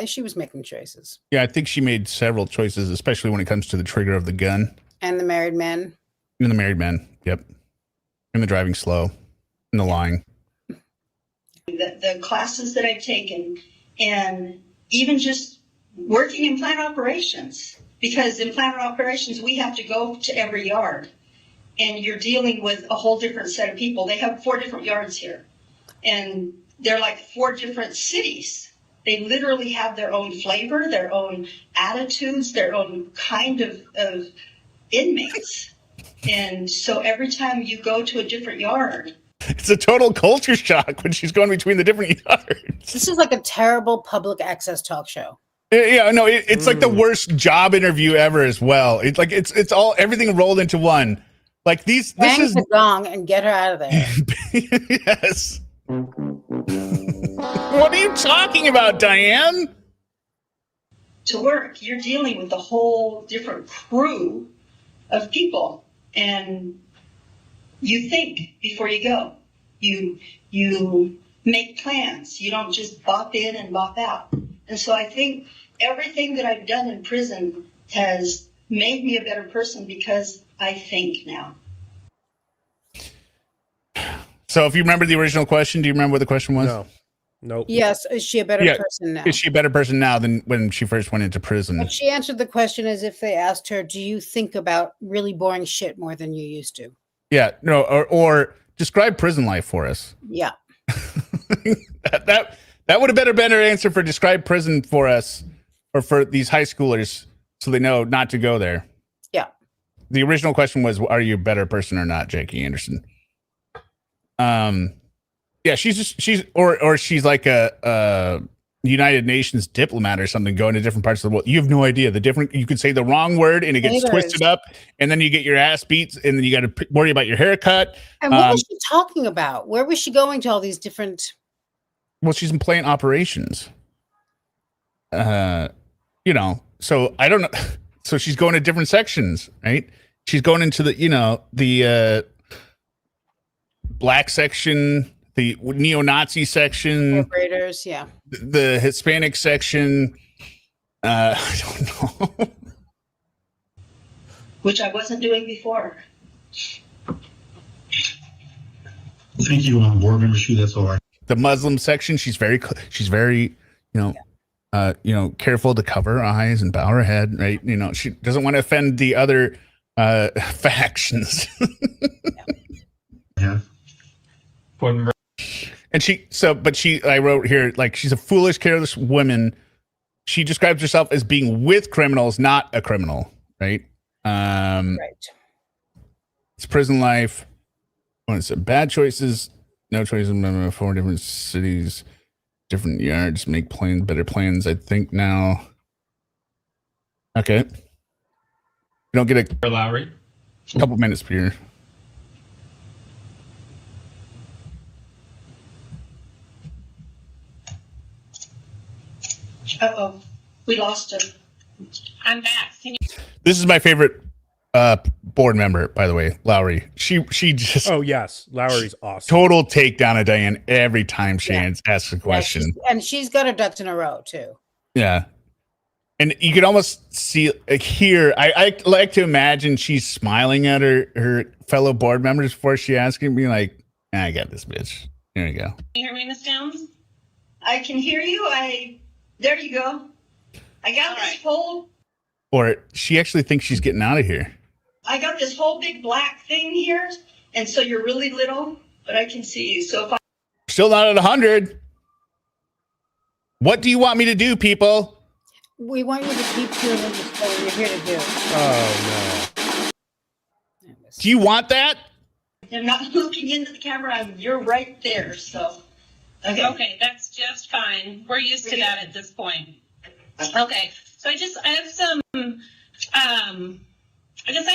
[SPEAKER 2] She was making choices.
[SPEAKER 1] Yeah, I think she made several choices, especially when it comes to the trigger of the gun.
[SPEAKER 2] And the married men.
[SPEAKER 1] And the married men, yep. And the driving slow. And the lying.
[SPEAKER 5] The classes that I've taken, and even just working in plant operations. Because in plant operations, we have to go to every yard. And you're dealing with a whole different set of people. They have 4 different yards here. And they're like 4 different cities. They literally have their own flavor, their own attitudes, their own kind of inmates. And so every time you go to a different yard,
[SPEAKER 1] it's a total culture shock when she's going between the different yards.
[SPEAKER 2] This is like a terrible public access talk show.
[SPEAKER 1] Yeah, no, it's like the worst job interview ever as well. It's like it's all everything rolled into one. Like this is
[SPEAKER 2] the gong and get her out of there.
[SPEAKER 1] Yes. What are you talking about, Diane?
[SPEAKER 5] To work, you're dealing with a whole different crew of people, and you think before you go. You make plans. You don't just bop in and bop out. And so I think everything that I've done in prison has made me a better person because I think now.
[SPEAKER 1] So if you remember the original question, do you remember what the question was?
[SPEAKER 3] No. Nope.
[SPEAKER 2] Yes. Is she a better person now?
[SPEAKER 1] Is she a better person now than when she first went into prison?
[SPEAKER 2] But she answered the question as if they asked her, do you think about really boring shit more than you used to?
[SPEAKER 1] Yeah. No. Or describe prison life for us.
[SPEAKER 2] Yeah.
[SPEAKER 1] That would have been a better answer for describe prison for us or for these high schoolers so they know not to go there.
[SPEAKER 2] Yeah.
[SPEAKER 1] The original question was, are you a better person or not, Jackie Anderson? Yeah, she's like a United Nations diplomat or something going to different parts of the world. You have no idea you could say the wrong word and it gets twisted up and then you get your ass beat and then you got to worry about your haircut.
[SPEAKER 2] And what was she talking about? Where was she going to all these different?
[SPEAKER 1] Well, she's in plant operations. So I don't know. So she's going to different sections, right? She's going into the black section, the neo-Nazi section,
[SPEAKER 2] Operators, yeah.
[SPEAKER 1] The Hispanic section. I don't know.
[SPEAKER 5] Which I wasn't doing before.
[SPEAKER 7] Thank you, board member Shu. That's all right.
[SPEAKER 1] The Muslim section, she's very, careful to cover her eyes and bow her head, right? She doesn't want to offend the other factions.
[SPEAKER 7] Yeah.
[SPEAKER 1] And I wrote here, like, she's a foolish, careless woman. She describes herself as being with criminals, not a criminal, right?
[SPEAKER 2] Right.
[SPEAKER 1] It's prison life. When it's bad choices, no choices, 4 different cities, different yards, make better plans, I think now. Okay. You don't get a
[SPEAKER 4] Lowry.
[SPEAKER 1] couple minutes per year.
[SPEAKER 5] Uh-oh, we lost her.
[SPEAKER 6] I'm back.
[SPEAKER 1] This is my favorite board member, by the way, Lowry. She just
[SPEAKER 3] Oh yes, Lowry's awesome.
[SPEAKER 1] total takedown of Diane every time she asks a question.
[SPEAKER 2] And she's got her ducks in a row too.
[SPEAKER 1] Yeah. And you could almost see here. I like to imagine she's smiling at her fellow board members before she asks him, being like, I got this bitch. Here you go.
[SPEAKER 6] Can you hear me, Miss Downs?
[SPEAKER 5] I can hear you. There you go. I got this whole.
[SPEAKER 1] Or she actually thinks she's getting out of here.
[SPEAKER 5] I got this whole big black thing here, and so you're really little, but I can see you. So if I
[SPEAKER 1] Still not at 100. What do you want me to do, people?
[SPEAKER 2] We want you to keep doing what you're here to do.
[SPEAKER 3] Oh
[SPEAKER 1] Do you want that?
[SPEAKER 5] I'm not looking into the camera. You're right there. So,
[SPEAKER 9] Okay, that's just fine. We're used to that at this point. Okay, so I have some, I guess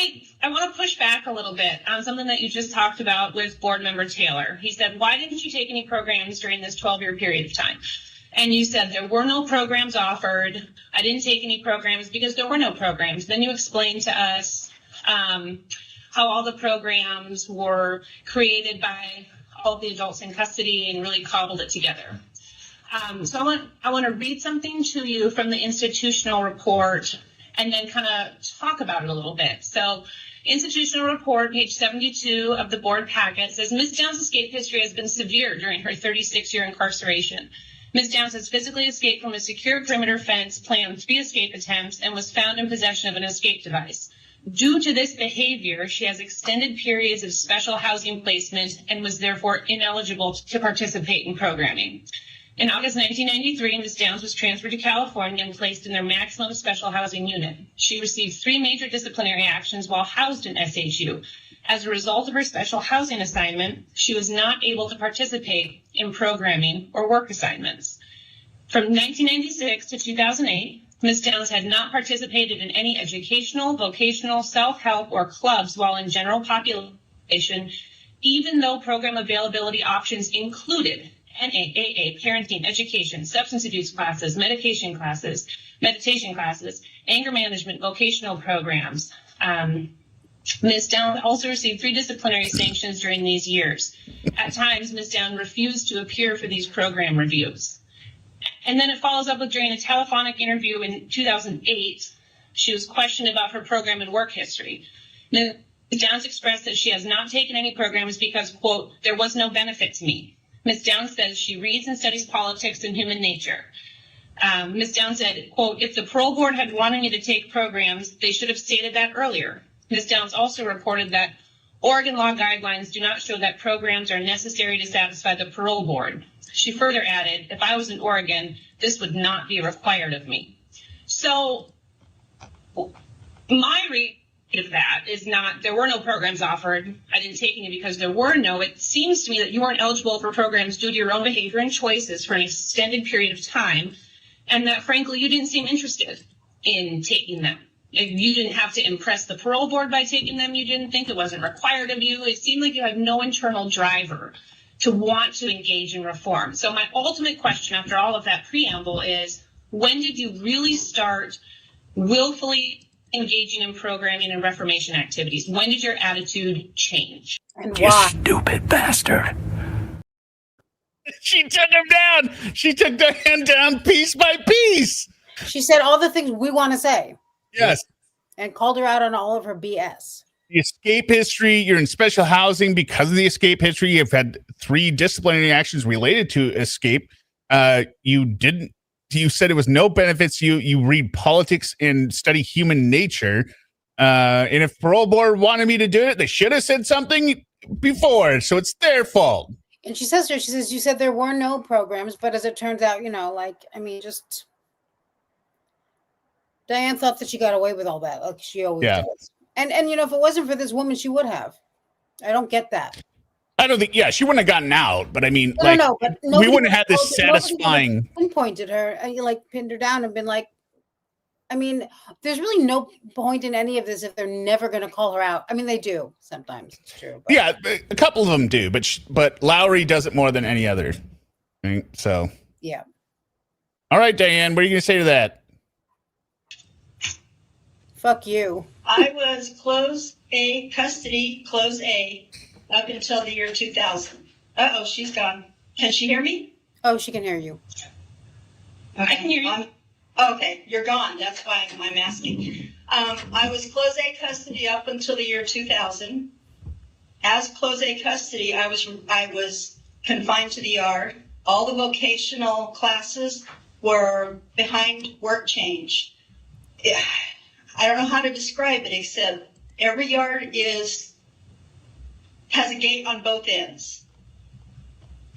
[SPEAKER 9] I want to push back a little bit on something that you just talked about with board member Taylor. He said, why didn't you take any programs during this 12-year period of time? And you said there were no programs offered. I didn't take any programs because there were no programs. Then you explained to us how all the programs were created by all the adults in custody and really cobbled it together. So I want to read something to you from the institutional report and then kind of talk about it a little bit. So institutional report, page 72 of the board packet says, Ms. Downs' escape history has been severe during her 36-year incarceration. Ms. Downs has physically escaped from a secure perimeter fence, planned 3 escape attempts, and was found in possession of an escape device. Due to this behavior, she has extended periods of special housing placement and was therefore ineligible to participate in programming. In August 1993, Ms. Downs was transferred to California and placed in their maximum special housing unit. She received 3 major disciplinary actions while housed in SHU. As a result of her special housing assignment, she was not able to participate in programming or work assignments. From 1996 to 2008, Ms. Downs had not participated in any educational, vocational, self-help, or clubs while in general population, even though program availability options included NAAA, parenting, education, substance abuse classes, meditation classes, meditation classes, anger management, vocational programs. Ms. Downs also received 3 disciplinary sanctions during these years. At times, Ms. Downs refused to appear for these program reviews. And then it follows up with during a telephonic interview in 2008, she was questioned about her program and work history. Ms. Downs expressed that she has not taken any programs because, quote, there was no benefit to me. Ms. Downs says she reads and studies politics and human nature. Ms. Downs said, quote, if the parole board had wanted me to take programs, they should have stated that earlier. Ms. Downs also reported that Oregon law guidelines do not show that programs are necessary to satisfy the parole board. She further added, if I was in Oregon, this would not be required of me. So my read of that is not, there were no programs offered. I didn't take any because there were no. It seems to me that you weren't eligible for programs due to your own behavior and choices for an extended period of time, and that, frankly, you didn't seem interested in taking them. If you didn't have to impress the parole board by taking them, you didn't think it wasn't required of you. It seemed like you had no internal driver to want to engage in reform. So my ultimate question after all of that preamble is, when did you really start willfully engaging in programming and reformation activities? When did your attitude change?
[SPEAKER 2] And why?
[SPEAKER 8] You stupid bastard.
[SPEAKER 1] She took him down. She took Diane down piece by piece.
[SPEAKER 2] She said all the things we want to say.
[SPEAKER 1] Yes.
[SPEAKER 2] And called her out on all of her BS.
[SPEAKER 1] The escape history, you're in special housing because of the escape history. You've had 3 disciplinary actions related to escape. You said it was no benefits. You read politics and study human nature. And if parole board wanted me to do it, they should have said something before. So it's their fault.
[SPEAKER 2] And she says, you said there were no programs, but as it turns out, just Diane thought that she got away with all that. Like she always does. And if it wasn't for this woman, she would have. I don't get that.
[SPEAKER 1] I don't think, she wouldn't have gotten out, but I mean,
[SPEAKER 2] but
[SPEAKER 1] we wouldn't have had this satisfying.
[SPEAKER 2] Pinpointed her, pinned her down and been like, there's really no point in any of this if they're never going to call her out. I mean, they do sometimes. It's true. But.
[SPEAKER 1] Yeah, a couple of them do, but Lowry does it more than any other. Right? So.
[SPEAKER 2] Yeah.
[SPEAKER 1] All right, Diane, what are you going to say to that?
[SPEAKER 2] Fuck you.
[SPEAKER 5] I was close A, up until the year 2000. Uh-oh, she's gone. Can she hear me?
[SPEAKER 2] Oh, she can hear you.
[SPEAKER 5] Okay. I can hear you. Okay, you're gone. That's why I'm asking. I was close A custody up until the year 2000. As close A custody, I was confined to the yard. All the vocational classes were behind work change. I don't know how to describe it except every yard has a gate on both ends.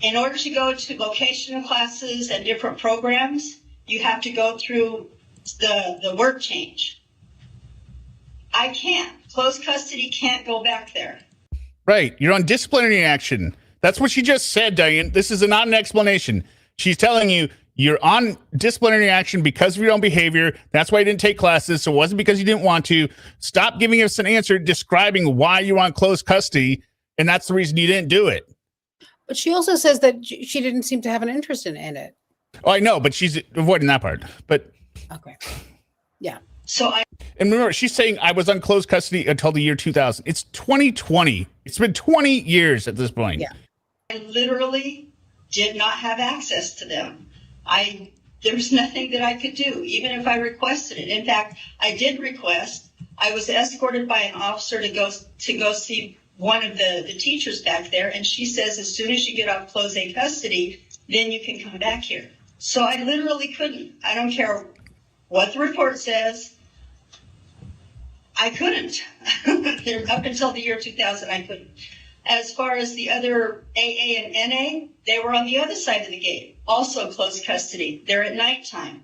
[SPEAKER 5] In order to go to vocational classes and different programs, you have to go through the work change. I can't. Closed custody can't go back there.
[SPEAKER 1] Right. You're on disciplinary action. That's what she just said, Diane. This is not an explanation. She's telling you you're on disciplinary action because of your own behavior. That's why you didn't take classes. So it wasn't because you didn't want to. Stop giving us an answer describing why you want closed custody, and that's the reason you didn't do it.
[SPEAKER 2] But she also says that she didn't seem to have an interest in it.
[SPEAKER 1] Oh, I know, but she's avoiding that part. But
[SPEAKER 2] okay. Yeah.
[SPEAKER 1] And remember, she's saying I was on closed custody until the year 2000. It's 2020. It's been 20 years at this point.
[SPEAKER 2] Yeah.
[SPEAKER 5] I literally did not have access to them. There was nothing that I could do, even if I requested it. In fact, I did request. I was escorted by an officer to go see one of the teachers back there, and she says, as soon as you get off closed custody, then you can come back here. So I literally couldn't. I don't care what the report says. I couldn't. Up until the year 2000, I couldn't. As far as the other AA and NA, they were on the other side of the gate, also closed custody. They're at nighttime.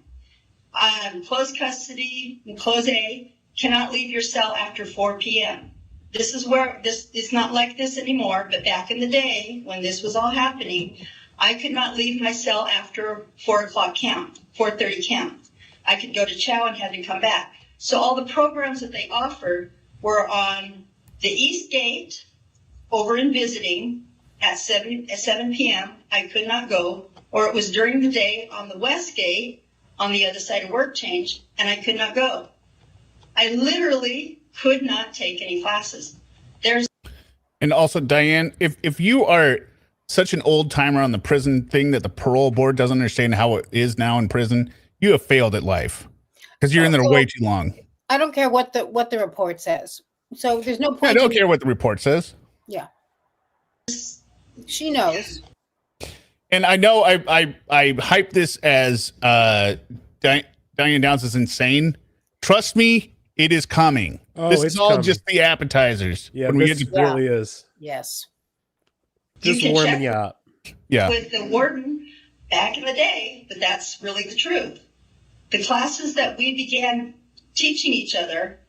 [SPEAKER 5] Closed custody and close A cannot leave your cell after 4 p.m. This is where this is not like this anymore, but back in the day when this was all happening, I could not leave my cell after 4 o'clock count, 4:30 count. I could go to chow and had to come back. So all the programs that they offered were on the East Gate, over in visiting at 7 p.m. I could not go, or it was during the day on the West Gate on the other side of work change, and I could not go. I literally could not take any classes.
[SPEAKER 1] And also, Diane, if you are such an old timer on the prison thing that the parole board doesn't understand how it is now in prison, you have failed at life because you're in there way too long.
[SPEAKER 2] I don't care what the report says. So there's no point.
[SPEAKER 1] I don't care what the report says.
[SPEAKER 2] Yeah. She knows.
[SPEAKER 1] And I know I hype this as Diane Downs is insane. Trust me, it is coming.
[SPEAKER 3] Oh,
[SPEAKER 1] this is all coming. Just the appetizers.
[SPEAKER 3] Yeah, this really is.
[SPEAKER 2] Yes.
[SPEAKER 3] Just warming you up.
[SPEAKER 1] Yeah.
[SPEAKER 5] With the warden back in the day, but that's really the truth. The classes that we began teaching each other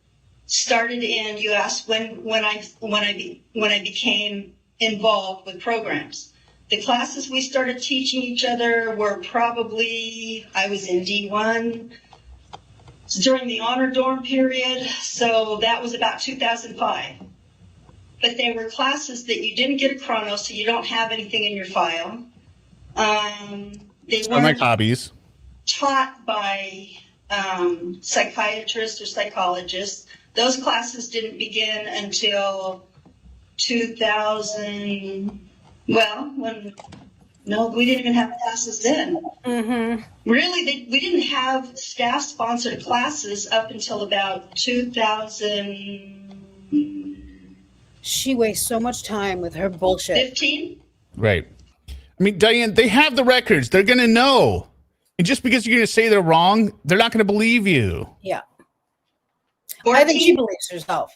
[SPEAKER 5] started in, you asked when I became involved with programs. The classes we started teaching each other were probably, I was in D1 during the honor dorm period, so that was about 2005. But they were classes that you didn't get a chrono, so you don't have anything in your file. They
[SPEAKER 1] weren't like hobbies.
[SPEAKER 5] Taught by psychiatrists or psychologists. Those classes didn't begin until 2000. Well, we didn't even have classes then. Mm-hmm. Really, we didn't have staff-sponsored classes up until about 2000.
[SPEAKER 2] She wastes so much time with her bullshit.
[SPEAKER 5] 15?
[SPEAKER 1] Right. I mean, Diane, they have the records. They're going to know. And just because you're going to say they're wrong, they're not going to believe you.
[SPEAKER 2] Yeah.
[SPEAKER 5] 14?
[SPEAKER 2] I think she believes herself.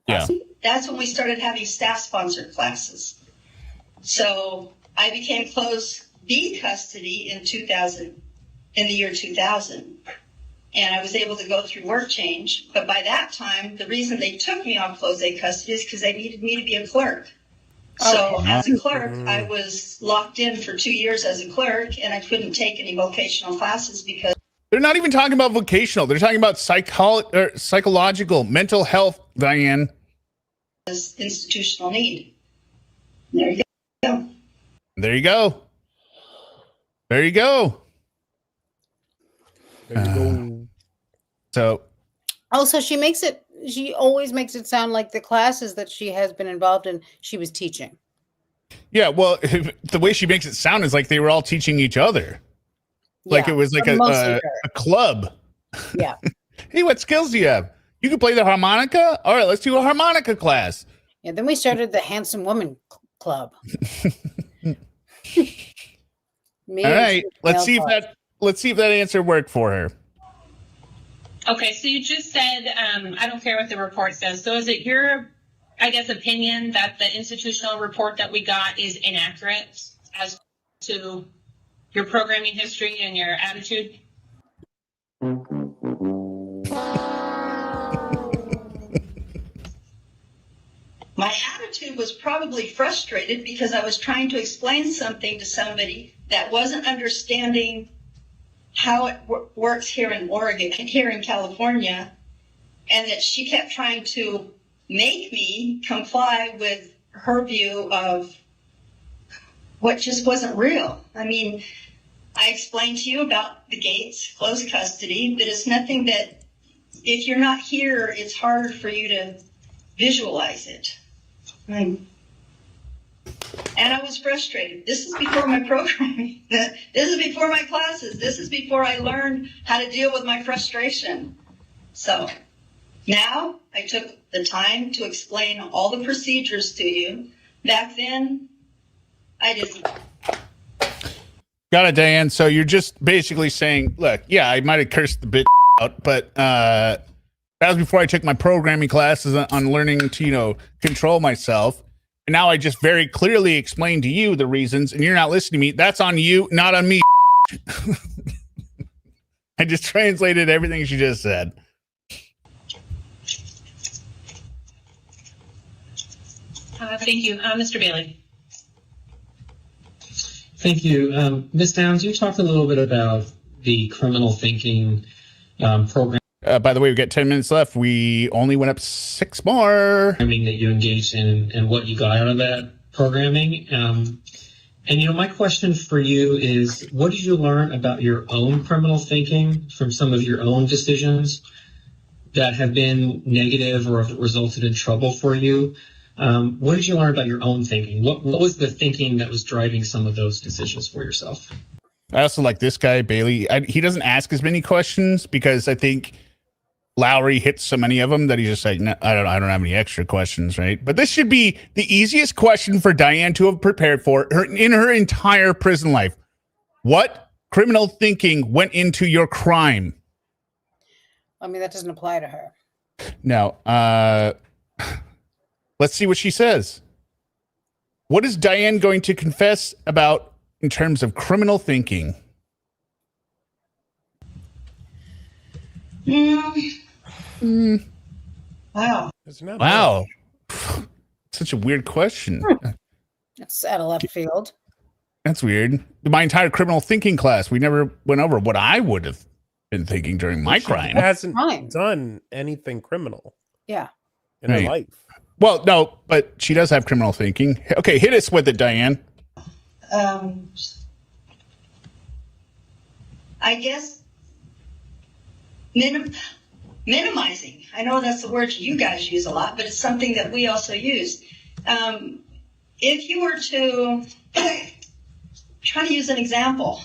[SPEAKER 1] Yeah.
[SPEAKER 5] That's when we started having staff-sponsored classes. So I became closed B custody in the year 2000. And I was able to go through work change. But by that time, the reason they took me off closed A custody is because they needed me to be a clerk. So as a clerk, I was locked in for 2 years as a clerk, and I couldn't take any vocational classes because...
[SPEAKER 1] They're not even talking about vocational. They're talking about psychological, mental health, Diane.
[SPEAKER 5] Institutional need. There you go.
[SPEAKER 1] There you go. There you go.
[SPEAKER 3] There you go.
[SPEAKER 1] So.
[SPEAKER 2] Also, she always makes it sound like the classes that she has been involved in, she was teaching.
[SPEAKER 1] Yeah, well, the way she makes it sound is like they were all teaching each other. Like it was like a club.
[SPEAKER 2] Yeah.
[SPEAKER 1] Hey, what skills do you have? You can play the harmonica? All right, let's do a harmonica class.
[SPEAKER 2] Yeah, then we started the Handsome Woman Club.
[SPEAKER 1] All right, let's see if that answer worked for her.
[SPEAKER 9] Okay, so you just said, I don't care what the report says. So is it your, I guess, opinion that the institutional report that we got is inaccurate as to your programming history and your attitude?
[SPEAKER 5] My attitude was probably frustrated because I was trying to explain something to somebody that wasn't understanding how it works here in Oregon, here in California, and that she kept trying to make me comply with her view of what just wasn't real. I mean, I explained to you about the gates, closed custody, but it's nothing that, if you're not here, it's harder for you to visualize it. And I was frustrated. This is before my programming. This is before my classes. This is before I learned how to deal with my frustration. So now I took the time to explain all the procedures to you. Back then, I didn't.
[SPEAKER 1] Got it, Diane. So you're just basically saying, look, yeah, I might have cursed the bitch out, but that was before I took my programming classes on learning to, control myself. And now I just very clearly explained to you the reasons, and you're not listening to me. That's on you, not on me. I just translated everything she just said.
[SPEAKER 9] Thank you. Mr. Bailey.
[SPEAKER 10] Thank you. Ms. Downs, you talked a little bit about the criminal thinking program.
[SPEAKER 1] By the way, we've got 10 minutes left. We only went up 6 more.
[SPEAKER 10] Programming that you engaged in and what you got out of that programming. And, my question for you is, what did you learn about your own criminal thinking from some of your own decisions that have been negative or have resulted in trouble for you? What did you learn about your own thinking? What was the thinking that was driving some of those decisions for yourself?
[SPEAKER 1] I also like this guy, Bailey. He doesn't ask as many questions because I think Lowry hits so many of them that he's just like, no, I don't have any extra questions, right? But this should be the easiest question for Diane to have prepared for her in her entire prison life. What criminal thinking went into your crime?
[SPEAKER 2] I mean, that doesn't apply to her.
[SPEAKER 1] No. Let's see what she says. What is Diane going to confess about in terms of criminal thinking?
[SPEAKER 5] Wow.
[SPEAKER 1] Wow. Such a weird question.
[SPEAKER 2] It's out of left field.
[SPEAKER 1] That's weird. My entire criminal thinking class, we never went over what I would have been thinking during my crime.
[SPEAKER 3] She hasn't done anything criminal.
[SPEAKER 2] Yeah.
[SPEAKER 3] In her life.
[SPEAKER 1] Well, no, but she does have criminal thinking. Okay, hit us with it, Diane.
[SPEAKER 5] I guess minimizing. I know that's the word you guys use a lot, but it's something that we also use. If you were to try to use an example.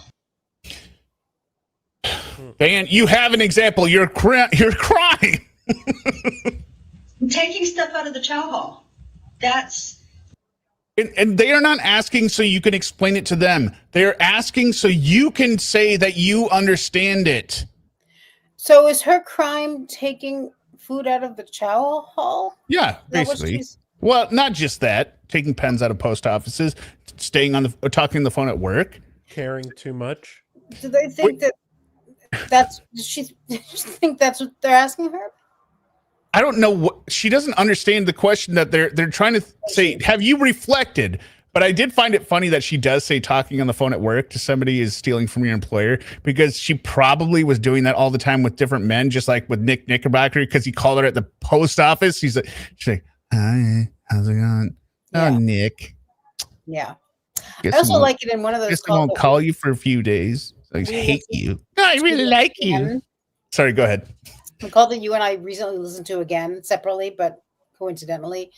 [SPEAKER 1] Diane, you have an example. You're crying.
[SPEAKER 5] Taking stuff out of the chow hall. That's...
[SPEAKER 1] And they are not asking so you can explain it to them. They're asking so you can say that you understand it.
[SPEAKER 2] So is her crime taking food out of the chow hall?
[SPEAKER 1] Yeah, basically. Well, not just that. Taking pens out of post offices, talking on the phone at work.
[SPEAKER 3] Caring too much.
[SPEAKER 2] Do they think does she think that's what they're asking her?
[SPEAKER 1] I don't know what she doesn't understand the question that they're trying to say. Have you reflected? But I did find it funny that she does say talking on the phone at work to somebody is stealing from your employer, because she probably was doing that all the time with different men, just like with Nick Knickerbocker, because he called her at the post office. She's like, hi, how's it going? Yeah. Oh, Nick.
[SPEAKER 2] Yeah. I also like it in one of those.
[SPEAKER 1] Guess I won't call you for a few days. I hate you. No, I really like you. Sorry, go ahead.
[SPEAKER 2] The call that you and I recently listened to again separately, but coincidentally,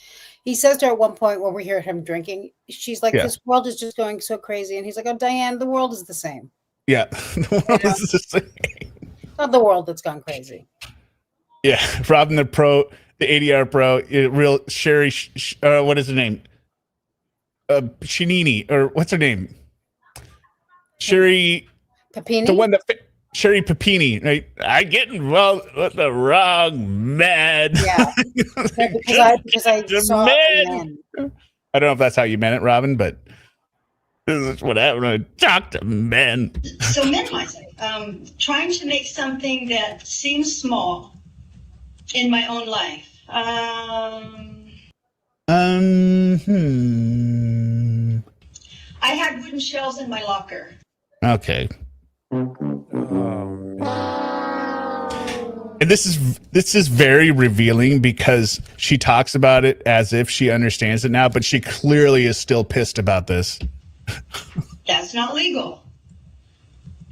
[SPEAKER 2] he says to her at one point when we hear him drinking, she's like, this world is just going so crazy. And he's like, oh, Diane, the world is the same.
[SPEAKER 1] Yeah. The world is the same.
[SPEAKER 2] Not the world that's gone crazy.
[SPEAKER 1] Yeah. Robin the Pro, the ADR Pro, real Sherry, what is her name? Shanini, or what's her name? Sherry
[SPEAKER 2] Papini?
[SPEAKER 1] The one that Sherry Papini, right? I get involved with the wrong man.
[SPEAKER 2] Yeah. because I saw men.
[SPEAKER 1] I don't know if that's how you meant it, Robin, but this is what happened when I talk to men.
[SPEAKER 5] So minimizing. Trying to make something that seems small in my own life. I had wooden shelves in my locker.
[SPEAKER 1] Okay.
[SPEAKER 3] Oh,
[SPEAKER 1] And this is very revealing because she talks about it as if she understands it now, but she clearly is still pissed about this.
[SPEAKER 5] That's not legal.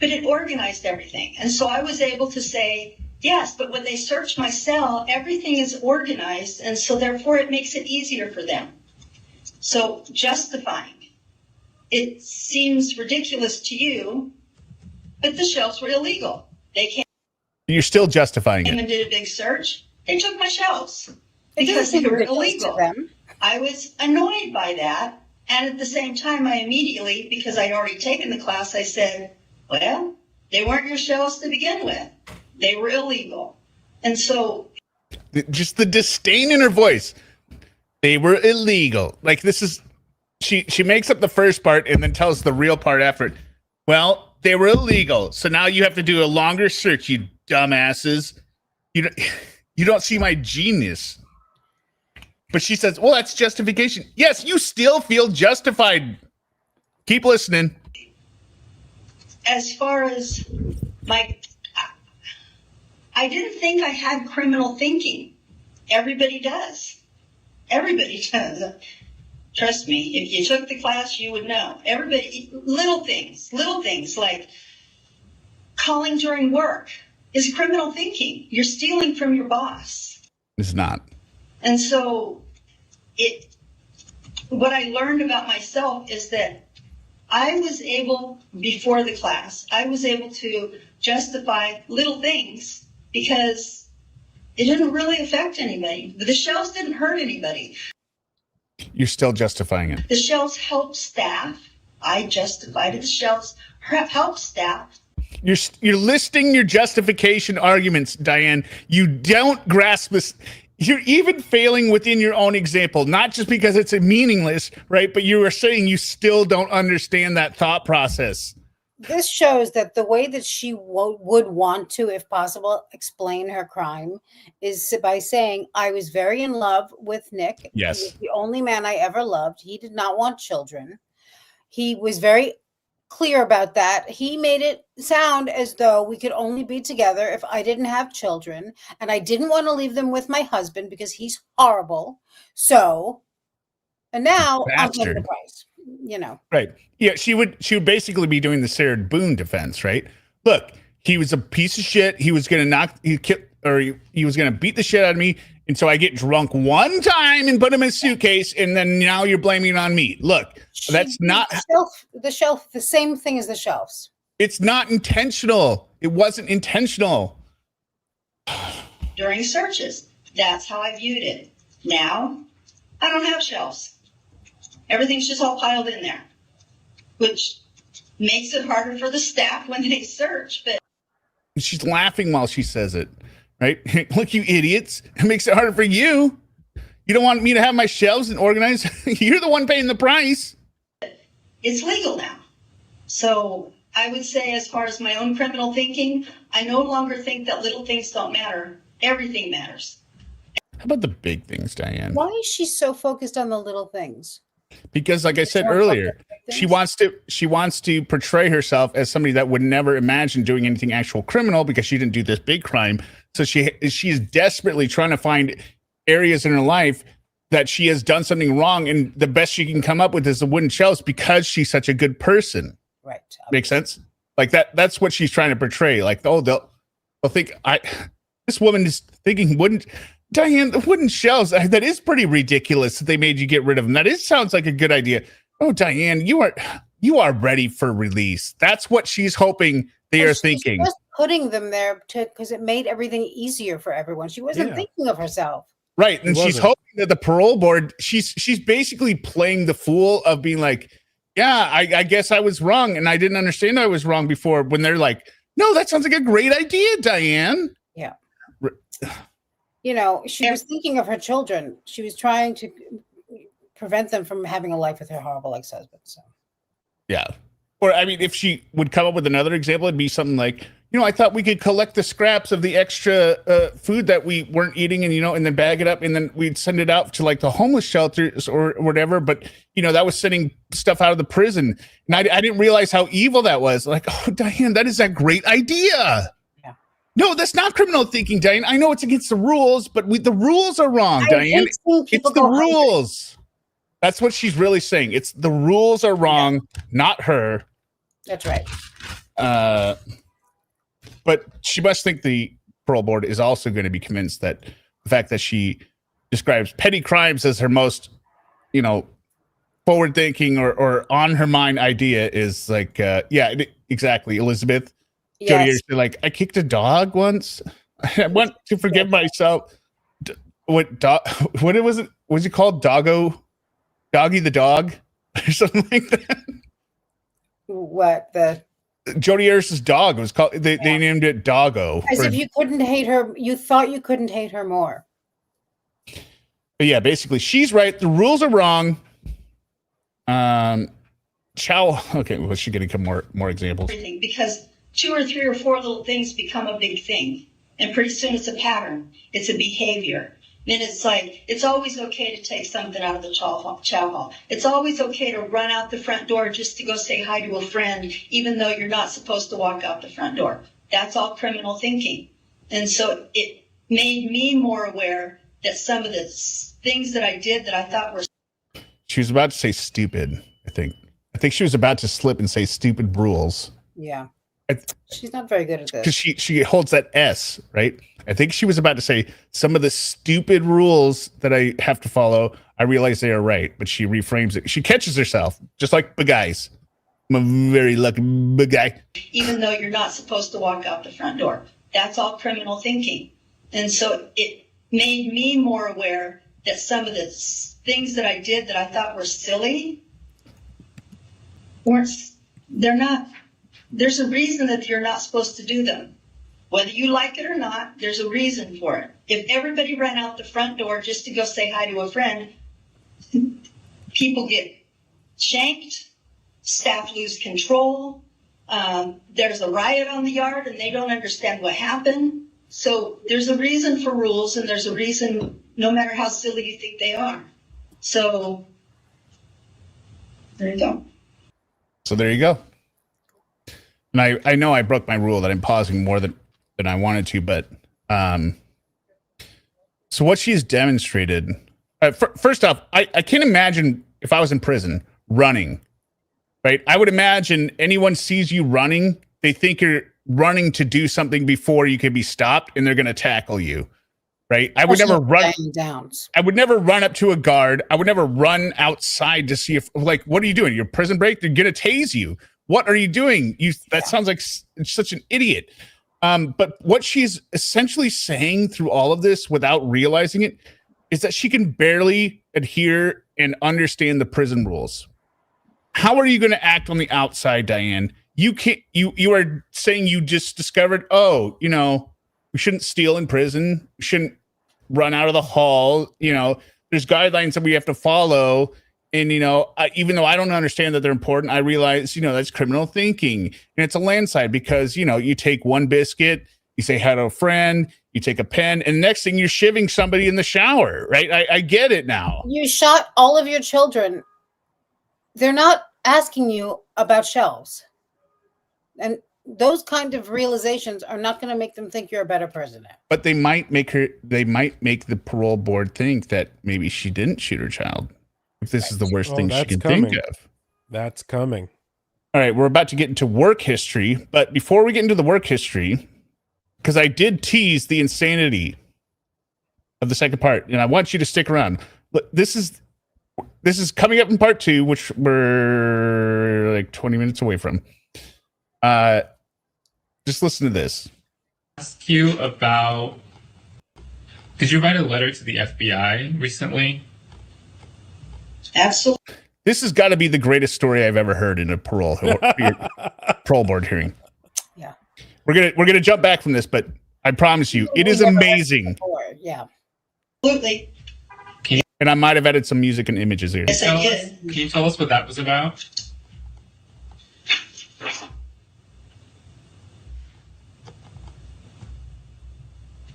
[SPEAKER 5] But it organized everything. And so I was able to say, yes, but when they search my cell, everything is organized. And so therefore it makes it easier for them. So justifying. It seems ridiculous to you, but the shelves were illegal. They came
[SPEAKER 1] You're still justifying
[SPEAKER 5] and
[SPEAKER 1] it.
[SPEAKER 5] did a big search. They took my shelves
[SPEAKER 2] It doesn't
[SPEAKER 5] because
[SPEAKER 2] seem
[SPEAKER 5] they were
[SPEAKER 2] ridiculous to
[SPEAKER 5] illegal.
[SPEAKER 2] them.
[SPEAKER 5] I was annoyed by that. And at the same time, I immediately, because I'd already taken the class, I said, well, they weren't your shelves to begin with. They were illegal. And so
[SPEAKER 1] Just the disdain in her voice. They were illegal. Like this is she makes up the first part and then tells the real part after it. Well, they were illegal. So now you have to do a longer search, you dumbasses. You don't see my genius. But she says, well, that's justification. Yes, you still feel justified. Keep listening.
[SPEAKER 5] as far as I didn't think I had criminal thinking. Everybody does. Everybody does. Trust me, if you took the class, you would know. Everybody, little things like calling during work is criminal thinking. You're stealing from your boss.
[SPEAKER 1] It's not.
[SPEAKER 5] And so what I learned about myself is that I was able, before the class, I was able to justify little things because it didn't really affect anybody. The shelves didn't hurt anybody.
[SPEAKER 1] You're still justifying it.
[SPEAKER 5] The shelves help staff. I justified it. The shelves help staff.
[SPEAKER 1] You're listing your justification arguments, Diane. You don't grasp this. You're even failing within your own example, not just because it's meaningless, right? But you are saying you still don't understand that thought process.
[SPEAKER 2] This shows that the way that she would want to, if possible, explain her crime is by saying, I was very in love with Nick.
[SPEAKER 1] Yes.
[SPEAKER 2] He was the only man I ever loved. He did not want children. He was very clear about that. He made it sound as though we could only be together if I didn't have children. And I didn't want to leave them with my husband because he's horrible. So, and now I'm paying the price, you know.
[SPEAKER 1] Right. Yeah, she would basically be doing the Sarah Boone defense, right? Look, he was a piece of shit. He was gonna he was gonna beat the shit out of me, and so I get drunk one time and put him in a suitcase, and then now you're blaming it on me. Look, that's not
[SPEAKER 2] the shelf. The same thing as the shelves.
[SPEAKER 1] It's not intentional. It wasn't intentional.
[SPEAKER 5] During searches, that's how I viewed it. Now, I don't have shelves. Everything's just all piled in there, which makes it harder for the staff when they search. But
[SPEAKER 1] she's laughing while she says it, right? Look, you idiots. It makes it harder for you. You don't want me to have my shelves and organized. You're the one paying the price.
[SPEAKER 5] It's legal now. So I would say, as far as my own criminal thinking, I no longer think that little things don't matter. Everything matters.
[SPEAKER 1] How about the big things, Diane?
[SPEAKER 2] Why is she so focused on the little things?
[SPEAKER 1] Because, like I said earlier, she wants to portray herself as somebody that would never imagine doing anything actual criminal because she didn't do this big crime. So she is desperately trying to find areas in her life that she has done something wrong, and the best she can come up with is the wooden shelves because she's such a good person.
[SPEAKER 2] Right.
[SPEAKER 1] Makes sense? Like that's what she's trying to portray. Like, oh, they'll think this woman is thinking Diane, the wooden shelves, that is pretty ridiculous that they made you get rid of them. That sounds like a good idea. Oh, Diane, you are ready for release. That's what she's hoping they are thinking.
[SPEAKER 2] She's just putting them there because it made everything easier for everyone. She wasn't thinking of herself.
[SPEAKER 1] Right. And she's hoping that the parole board, she's basically playing the fool of being like, yeah, I guess I was wrong. And I didn't understand I was wrong before, when they're like, no, that sounds like a great idea, Diane.
[SPEAKER 2] Yeah. You know, she was thinking of her children. She was trying to prevent them from having a life with her horrible ex-husband. So,
[SPEAKER 1] yeah. Or, I mean, if she would come up with another example, it'd be something like, I thought we could collect the scraps of the extra food that we weren't eating and then bag it up and then we'd send it out to like the homeless shelters or whatever. But, that was sending stuff out of the prison. And I didn't realize how evil that was. Like, oh, Diane, that is a great idea.
[SPEAKER 2] Yeah.
[SPEAKER 1] No, that's not criminal thinking, Diane. I know it's against the rules, but the rules are wrong, Diane. It's the rules. That's what she's really saying. It's the rules are wrong, not her.
[SPEAKER 2] That's right.
[SPEAKER 1] But she must think the parole board is also going to be convinced that the fact that she describes petty crimes as her most, forward thinking or on her mind idea is like, exactly. Elizabeth,
[SPEAKER 2] Yes.
[SPEAKER 1] Jody, like, I kicked a dog once. I want to forgive myself. What was it? Was it called Doggy the dog or something like that?
[SPEAKER 2] What the?
[SPEAKER 1] Jody Harris's dog was called. They named it Doggo.
[SPEAKER 2] As if you couldn't hate her. You thought you couldn't hate her more.
[SPEAKER 1] But yeah, basically, she's right. The rules are wrong. Okay, well, she getting some more examples.
[SPEAKER 5] Because 2 or 3 or 4 little things become a big thing, and pretty soon it's a pattern. It's a behavior. Then it's like, it's always okay to take something out of the chow hall. It's always okay to run out the front door just to go say hi to a friend, even though you're not supposed to walk out the front door. That's all criminal thinking. And so it made me more aware that some of the things that I did that I thought were...
[SPEAKER 1] She was about to say stupid, I think. I think she was about to slip and say stupid rules.
[SPEAKER 2] Yeah. She's not very good at this.
[SPEAKER 1] Because she holds that S, right? I think she was about to say some of the stupid rules that I have to follow. I realize they are right, but she reframes it. She catches herself, just like big guys. I'm a very lucky big guy.
[SPEAKER 5] Even though you're not supposed to walk out the front door. That's all criminal thinking. And so it made me more aware that some of the things that I did that I thought were silly they're not. There's a reason that you're not supposed to do them. Whether you like it or not, there's a reason for it. If everybody ran out the front door just to go say hi to a friend, people get shanked, staff lose control, there's a riot on the yard and they don't understand what happened. So there's a reason for rules, and there's a reason no matter how silly you think they are. So there you go.
[SPEAKER 1] So there you go. And I know I broke my rule that I'm pausing more than I wanted to, but so what she's demonstrated, first off, I can't imagine if I was in prison running, right? I would imagine anyone sees you running, they think you're running to do something before you can be stopped, and they're going to tackle you, right? I would never run.
[SPEAKER 2] Downs.
[SPEAKER 1] I would never run up to a guard. I would never run outside to see if, like, what are you doing? Your prison break? They're going to tase you. What are you doing? That sounds like such an idiot. But what she's essentially saying through all of this without realizing it is that she can barely adhere and understand the prison rules. How are you going to act on the outside, Diane? You can't. You are saying you just discovered, we shouldn't steal in prison. We shouldn't run out of the hall. There's guidelines that we have to follow. And, even though I don't understand that they're important, I realize, that's criminal thinking. And it's a landslide because, you take one biscuit, you say hi to a friend, you take a pen, and the next thing you're shivving somebody in the shower, right? I get it now.
[SPEAKER 2] You shot all of your children. They're not asking you about shelves. And those kind of realizations are not going to make them think you're a better person.
[SPEAKER 1] But they might make the parole board think that maybe she didn't shoot her child. If this is the worst thing she can think of.
[SPEAKER 3] That's coming.
[SPEAKER 1] All right, we're about to get into work history. But before we get into the work history, because I did tease the insanity of the second part, and I want you to stick around. This is coming up in part 2, which we're like 20 minutes away from. Just listen to this.
[SPEAKER 4] Ask you about, did you write a letter to the FBI recently?
[SPEAKER 5] Absolutely.
[SPEAKER 1] This has got to be the greatest story I've ever heard in a parole board hearing.
[SPEAKER 2] Yeah.
[SPEAKER 1] We're gonna jump back from this, but I promise you, it is amazing.
[SPEAKER 2] Yeah.
[SPEAKER 5] Absolutely.
[SPEAKER 1] And I might have added some music and images here.
[SPEAKER 5] Yes, I did.
[SPEAKER 4] Can you tell us what that was about?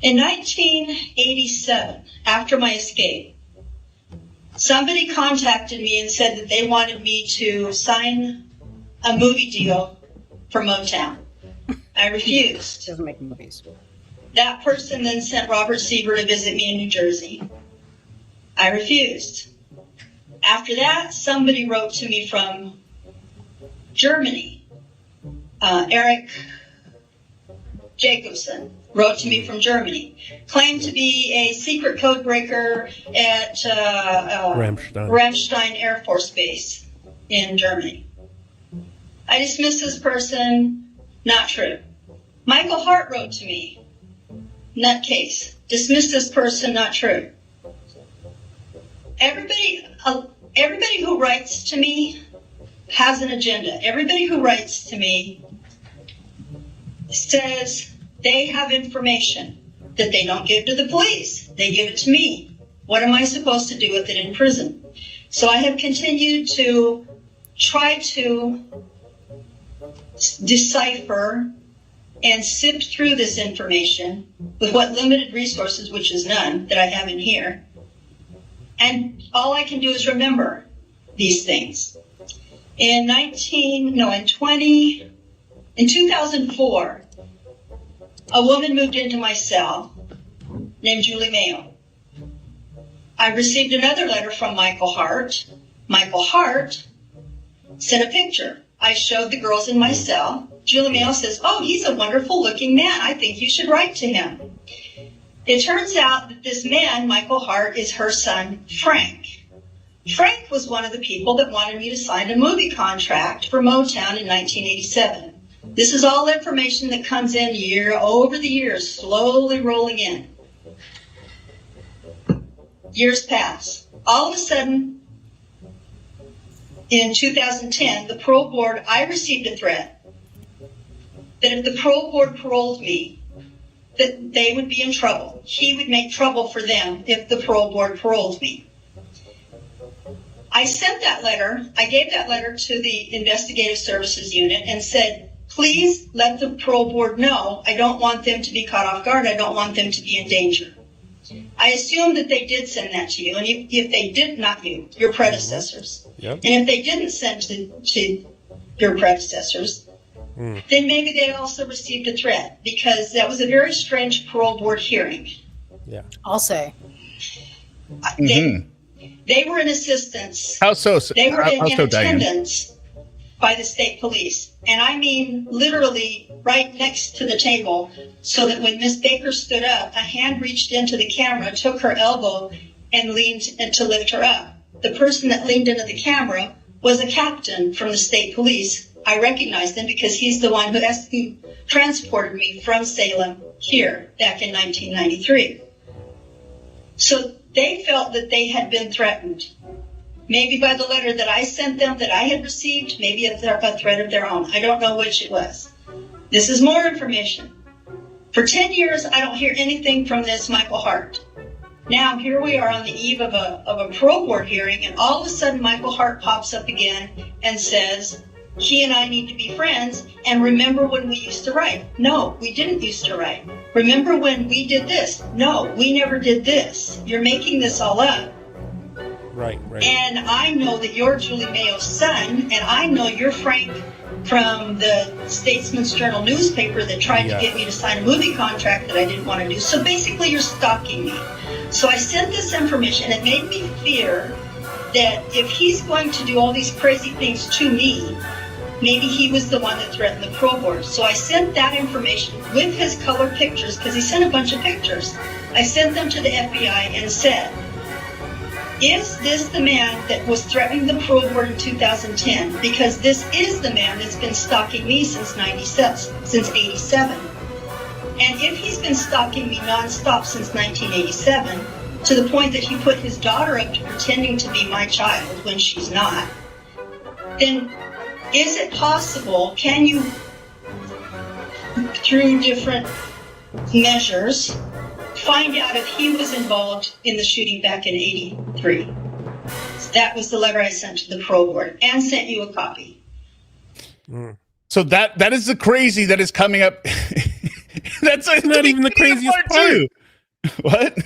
[SPEAKER 5] In 1987, after my escape, somebody contacted me and said that they wanted me to sign a movie deal for Motown. I refused.
[SPEAKER 2] Doesn't make movies.
[SPEAKER 5] That person then sent Robert Sieber to visit me in New Jersey. I refused. After that, somebody wrote to me from Germany. Eric Jacobson wrote to me from Germany, claimed to be a secret code breaker at Ramstein Air Force Base in Germany. I dismissed this person, not true. Michael Hart wrote to me, nutcase, dismissed this person, not true. Everybody who writes to me has an agenda. Everybody who writes to me says they have information that they don't give to the police. They give it to me. What am I supposed to do with it in prison? So I have continued to try to decipher and sift through this information with what limited resources, which is none, that I have in here. And all I can do is remember these things. In 2004, a woman moved into my cell named Julie Mayo. I received another letter from Michael Hart. Michael Hart sent a picture. I showed the girls in my cell. Julie Mayo says, "Oh, he's a wonderful looking man. I think you should write to him." It turns out that this man, Michael Hart, is her son, Frank. Frank was one of the people that wanted me to sign a movie contract for Motown in 1987. This is all information that comes in over the years, slowly rolling in. Years pass. All of a sudden, in 2010, the parole board, I received a threat that if the parole board paroled me, that they would be in trouble. He would make trouble for them if the parole board paroled me. I sent that letter, I gave that letter to the investigative services unit and said, please let the parole board know I don't want them to be caught off guard. I don't want them to be in danger. I assume that they did send that to you. And if they did, not you, your predecessors. Yep. And if they didn't send to your predecessors, then maybe they also received a threat, because that was a very strange parole board hearing.
[SPEAKER 3] Yeah,
[SPEAKER 2] I'll say.
[SPEAKER 5] They were in assistance.
[SPEAKER 1] How so?
[SPEAKER 5] They were in
[SPEAKER 1] Diane?
[SPEAKER 5] attendance by the state police. And I mean literally right next to the table, so that when Miss Baker stood up, a hand reached into the camera, took her elbow, and leaned to lift her up. The person that leaned into the camera was a captain from the state police. I recognized him because he's the one who transported me from Salem here back in 1993. So they felt that they had been threatened, maybe by the letter that I sent them that I had received, maybe a threat of their own. I don't know which it was. This is more information. For 10 years, I don't hear anything from this Michael Hart. Now, here we are on the eve of a parole board hearing, and all of a sudden Michael Hart pops up again and says, he and I need to be friends, and remember when we used to write? No, we didn't used to write. Remember when we did this? No, we never did this. You're making this all up.
[SPEAKER 3] Right.
[SPEAKER 5] And I know that you're Julie Mayo's son, and I know you're Frank from the Statesman's Journal newspaper that tried to get me to sign a movie contract that I didn't want to do. So basically, you're stalking me. So I sent this information. It made me fear that if he's going to do all these crazy things to me, maybe he was the one that threatened the parole board. So I sent that information with his color pictures, because he sent a bunch of pictures. I sent them to the FBI and said, is this the man that was threatening the parole board in 2010? Because this is the man that's been stalking me since 87. And if he's been stalking me nonstop since 1987, to the point that he put his daughter up to pretending to be my child when she's not, then is it possible, can you, through different measures, find out if he was involved in the shooting back in 83? So that was the letter I sent to the parole board and sent you a copy.
[SPEAKER 1] So that is the crazy that is coming up That's
[SPEAKER 3] not even the craziest part.
[SPEAKER 1] Too. What?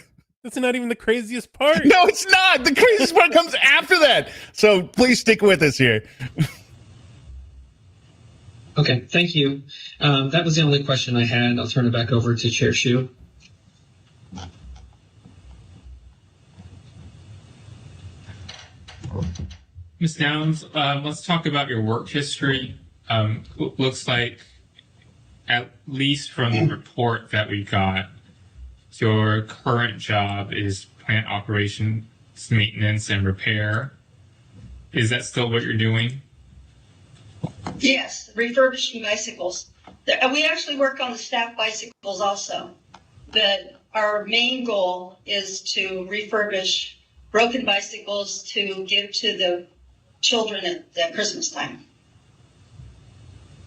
[SPEAKER 3] That's not even the craziest part.
[SPEAKER 1] No, it's not. The craziest part comes after that. So please stick with us here.
[SPEAKER 10] Okay, thank you. That was the only question I had. I'll turn it back over to Chair Shu.
[SPEAKER 4] Ms. Downs, let's talk about your work history. Looks like, at least from the report that we got, your current job is plant operations, maintenance, and repair. Is that still what you're doing?
[SPEAKER 5] Yes, refurbishing bicycles. We actually work on the staff bicycles also. But our main goal is to refurbish broken bicycles to give to the children at Christmas time.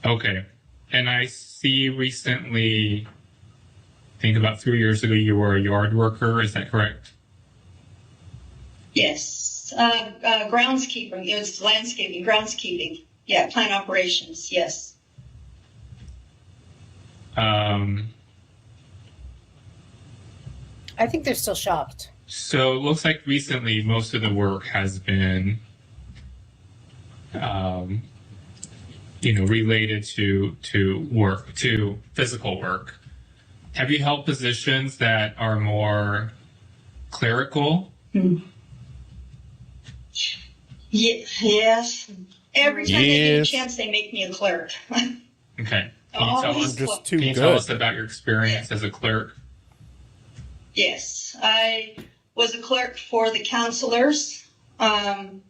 [SPEAKER 4] Okay. And I see recently, I think about 3 years ago, you were a yard worker. Is that correct?
[SPEAKER 5] Yes. Groundskeeping. It was landscaping, groundskeeping. Yeah, plant operations. Yes.
[SPEAKER 2] I think they're still shopped.
[SPEAKER 4] So it looks like recently most of the work has been, related to work, to physical work. Have you held positions that are more clerical?
[SPEAKER 5] Yes. Every time they get a chance, they make me a clerk.
[SPEAKER 4] Okay.
[SPEAKER 3] Can you
[SPEAKER 4] tell us about your experience as a clerk?
[SPEAKER 5] Yes. I was a clerk for the counselors. I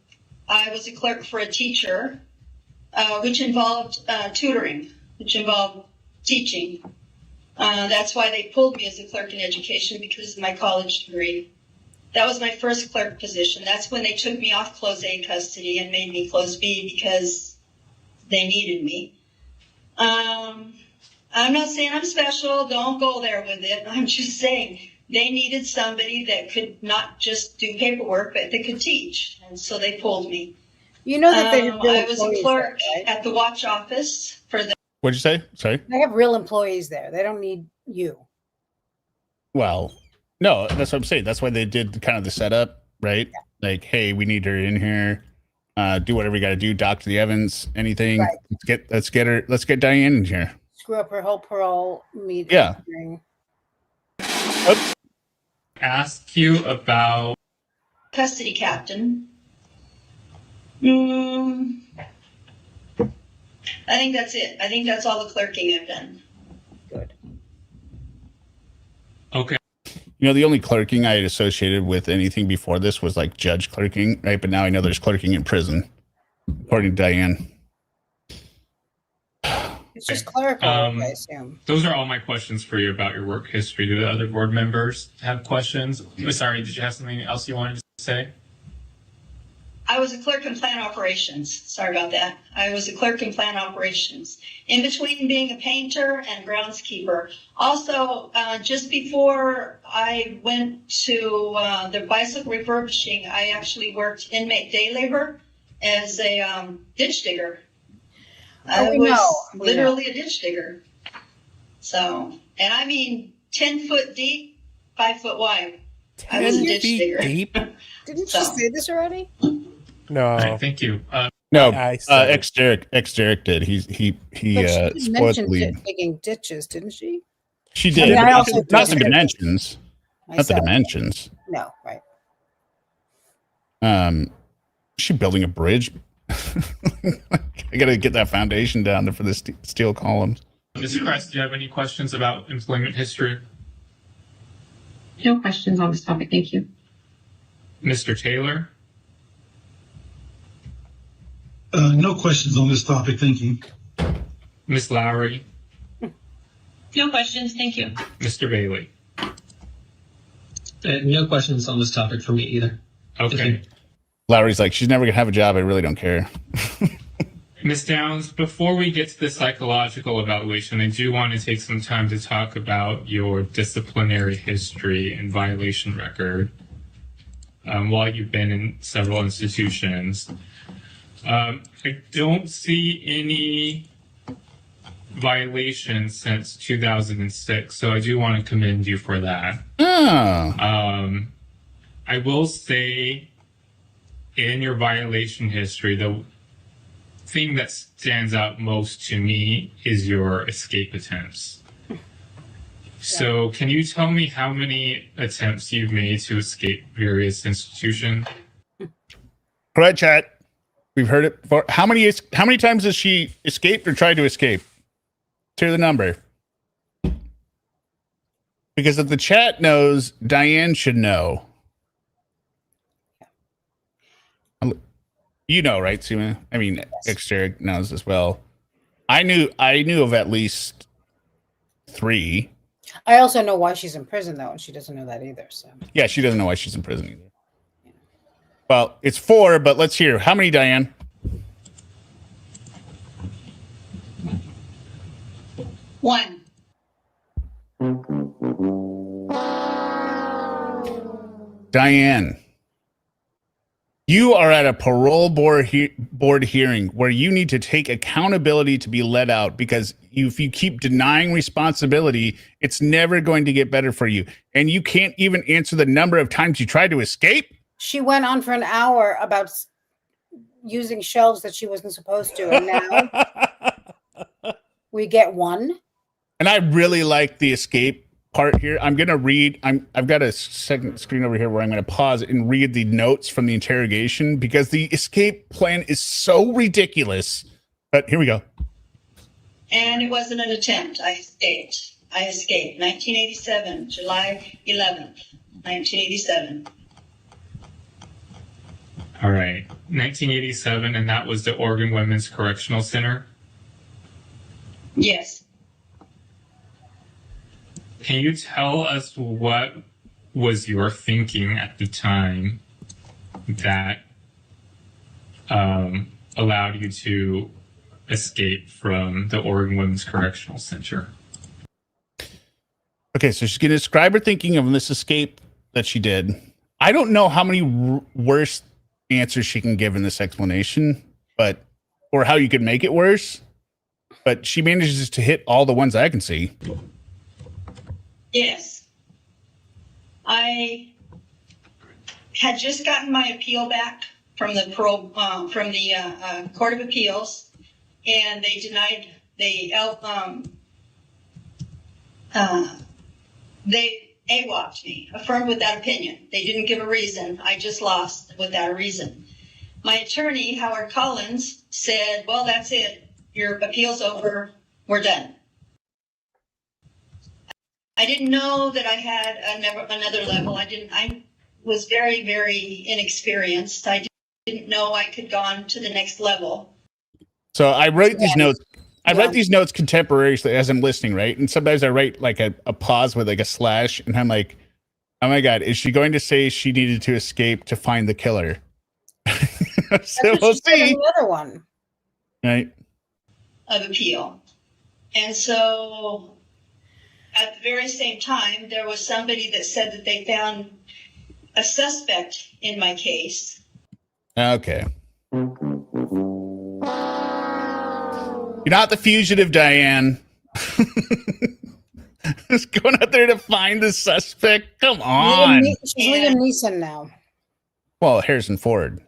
[SPEAKER 5] was a clerk for a teacher, which involved tutoring, which involved teaching. That's why they pulled me as a clerk in education, because of my college degree. That was my first clerk position. That's when they took me off close A custody and made me close B because they needed me. I'm not saying I'm special. Don't go there with it. I'm just saying they needed somebody that could not just do paperwork, but that could teach. And so they pulled me.
[SPEAKER 2] You know that they
[SPEAKER 5] I was a clerk at the watch office for the.
[SPEAKER 1] What'd you say? Sorry.
[SPEAKER 2] They have real employees there. They don't need you.
[SPEAKER 1] Well, no, that's what I'm saying. That's why they did kind of the setup, right? Yeah. Like, hey, we need her in here. Do whatever you got to do. Dr. the Evans, anything. Right. Let's get Diane in here.
[SPEAKER 2] Screw up her whole parole meeting.
[SPEAKER 1] Yeah.
[SPEAKER 4] Oops. Ask you about
[SPEAKER 5] custody captain. I think that's it. I think that's all the clerking I've done.
[SPEAKER 2] Good.
[SPEAKER 4] Okay.
[SPEAKER 1] You know, the only clerking I had associated with anything before this was like judge clerking, right? But now I know there's clerking in prison, according to Diane.
[SPEAKER 2] It's just clerical, I assume.
[SPEAKER 4] Those are all my questions for you about your work history. Do the other board members have questions? Sorry, did you have something else you wanted to say?
[SPEAKER 5] I was a clerk in plant operations. Sorry about that. I was a clerk in plant operations. In between being a painter and groundskeeper. Also, just before I went to the bicycle refurbishing, I actually worked inmate day labor as a ditch digger. I was literally a ditch digger. So, and I mean 10 foot deep, 5 foot wide. I was a ditch digger.
[SPEAKER 2] Deep? Didn't you say this already?
[SPEAKER 3] No.
[SPEAKER 4] Right, thank you.
[SPEAKER 1] No, ExDerek did. He
[SPEAKER 2] mentioned digging ditches, didn't she?
[SPEAKER 1] She did.
[SPEAKER 2] I mean,
[SPEAKER 1] not the dimensions. Not the dimensions.
[SPEAKER 2] No, right.
[SPEAKER 1] Is she building a bridge? I gotta get that foundation down there for the steel columns.
[SPEAKER 4] Mr. Christ, do you have any questions about employment history?
[SPEAKER 6] No questions on this topic, thank you.
[SPEAKER 4] Mr. Taylor?
[SPEAKER 7] No questions on this topic, thank you.
[SPEAKER 4] Ms. Lowry?
[SPEAKER 9] No questions, thank you.
[SPEAKER 4] Mr. Bailey?
[SPEAKER 10] No questions on this topic for me either.
[SPEAKER 4] Okay.
[SPEAKER 1] Lowry's like, she's never gonna have a job. I really don't care.
[SPEAKER 4] Ms. Downs, before we get to the psychological evaluation, I do want to take some time to talk about your disciplinary history and violation record while you've been in several institutions. I don't see any violation since 2006, so I do want to commend you for that. I will say, in your violation history, the thing that stands out most to me is your escape attempts. So can you tell me how many attempts you've made to escape various institutions?
[SPEAKER 1] Go ahead, chat. We've heard it before. How many times has she escaped or tried to escape? To the number. Because if the chat knows, Diane should know. You know, right, Sima? I mean, ExDerek knows as well. I knew of at least 3.
[SPEAKER 2] I also know why she's in prison, though, and she doesn't know that either. So
[SPEAKER 1] yeah, she doesn't know why she's in prison either. Well, it's 4, but let's hear. How many, Diane?
[SPEAKER 5] One.
[SPEAKER 1] Diane, you are at a parole board hearing where you need to take accountability to be let out, because if you keep denying responsibility, it's never going to get better for you. And you can't even answer the number of times you tried to escape.
[SPEAKER 2] she went on for an hour about using shelves that she wasn't supposed to, and now we get 1.
[SPEAKER 1] And I really like the escape part here. I'm going to read. I've got a second screen over here where I'm going to pause and read the notes from the interrogation, because the escape plan is so ridiculous. But here we go.
[SPEAKER 5] And it wasn't an attempt. I escaped. 1987, July 11th, 1987.
[SPEAKER 4] All right. 1987, and that was the Oregon Women's Correctional Center?
[SPEAKER 5] Yes.
[SPEAKER 4] Can you tell us what was your thinking at the time that allowed you to escape from the Oregon Women's Correctional Center?
[SPEAKER 1] Okay, so she's going to describe her thinking of this escape that she did. I don't know how many worse answers she can give in this explanation, or how you could make it worse. But she manages to hit all the ones I can see.
[SPEAKER 5] Yes. I had just gotten my appeal back from the Court of Appeals, and they denied. They AWOP'd me, affirmed without opinion. They didn't give a reason. I just lost without a reason. My attorney, Howard Collins, said, "Well, that's it. Your appeal's over. We're done." I didn't know that I had another level. I was very, very inexperienced. I didn't know I could go on to the next level.
[SPEAKER 1] So I write these notes. I write these notes contemporaneously as I'm listening, right? And sometimes I write like a pause with like a slash, and I'm like, oh my God, is she going to say she needed to escape to find the killer? So we'll see.
[SPEAKER 2] The other one.
[SPEAKER 1] Right.
[SPEAKER 5] Of appeal. And so at the very same time, there was somebody that said that they found a suspect in my case.
[SPEAKER 1] Okay. You're not the fugitive, Diane. Just going out there to find the suspect. Come on.
[SPEAKER 2] She's Liam Neeson now.
[SPEAKER 1] Well, Harrison Ford.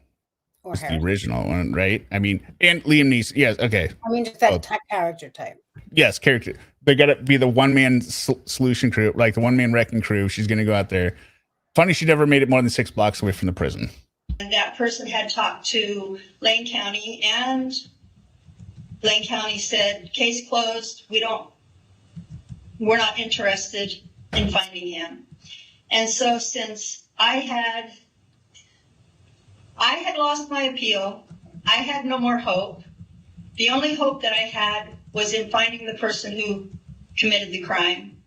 [SPEAKER 2] Or
[SPEAKER 1] It's the original one, right? I mean, and Liam Neeson. Yes, okay.
[SPEAKER 2] I mean, just that character type.
[SPEAKER 1] Yes, character. They got to be the one-man solution crew, like the one-man wrecking crew. She's going to go out there. Funny she never made it more than 6 blocks away from the prison.
[SPEAKER 5] And that person had talked to Lane County, and Lane County said, "Case closed. We're not interested in finding him." And so since I had lost my appeal, I had no more hope. The only hope that I had was in finding the person who committed the crime.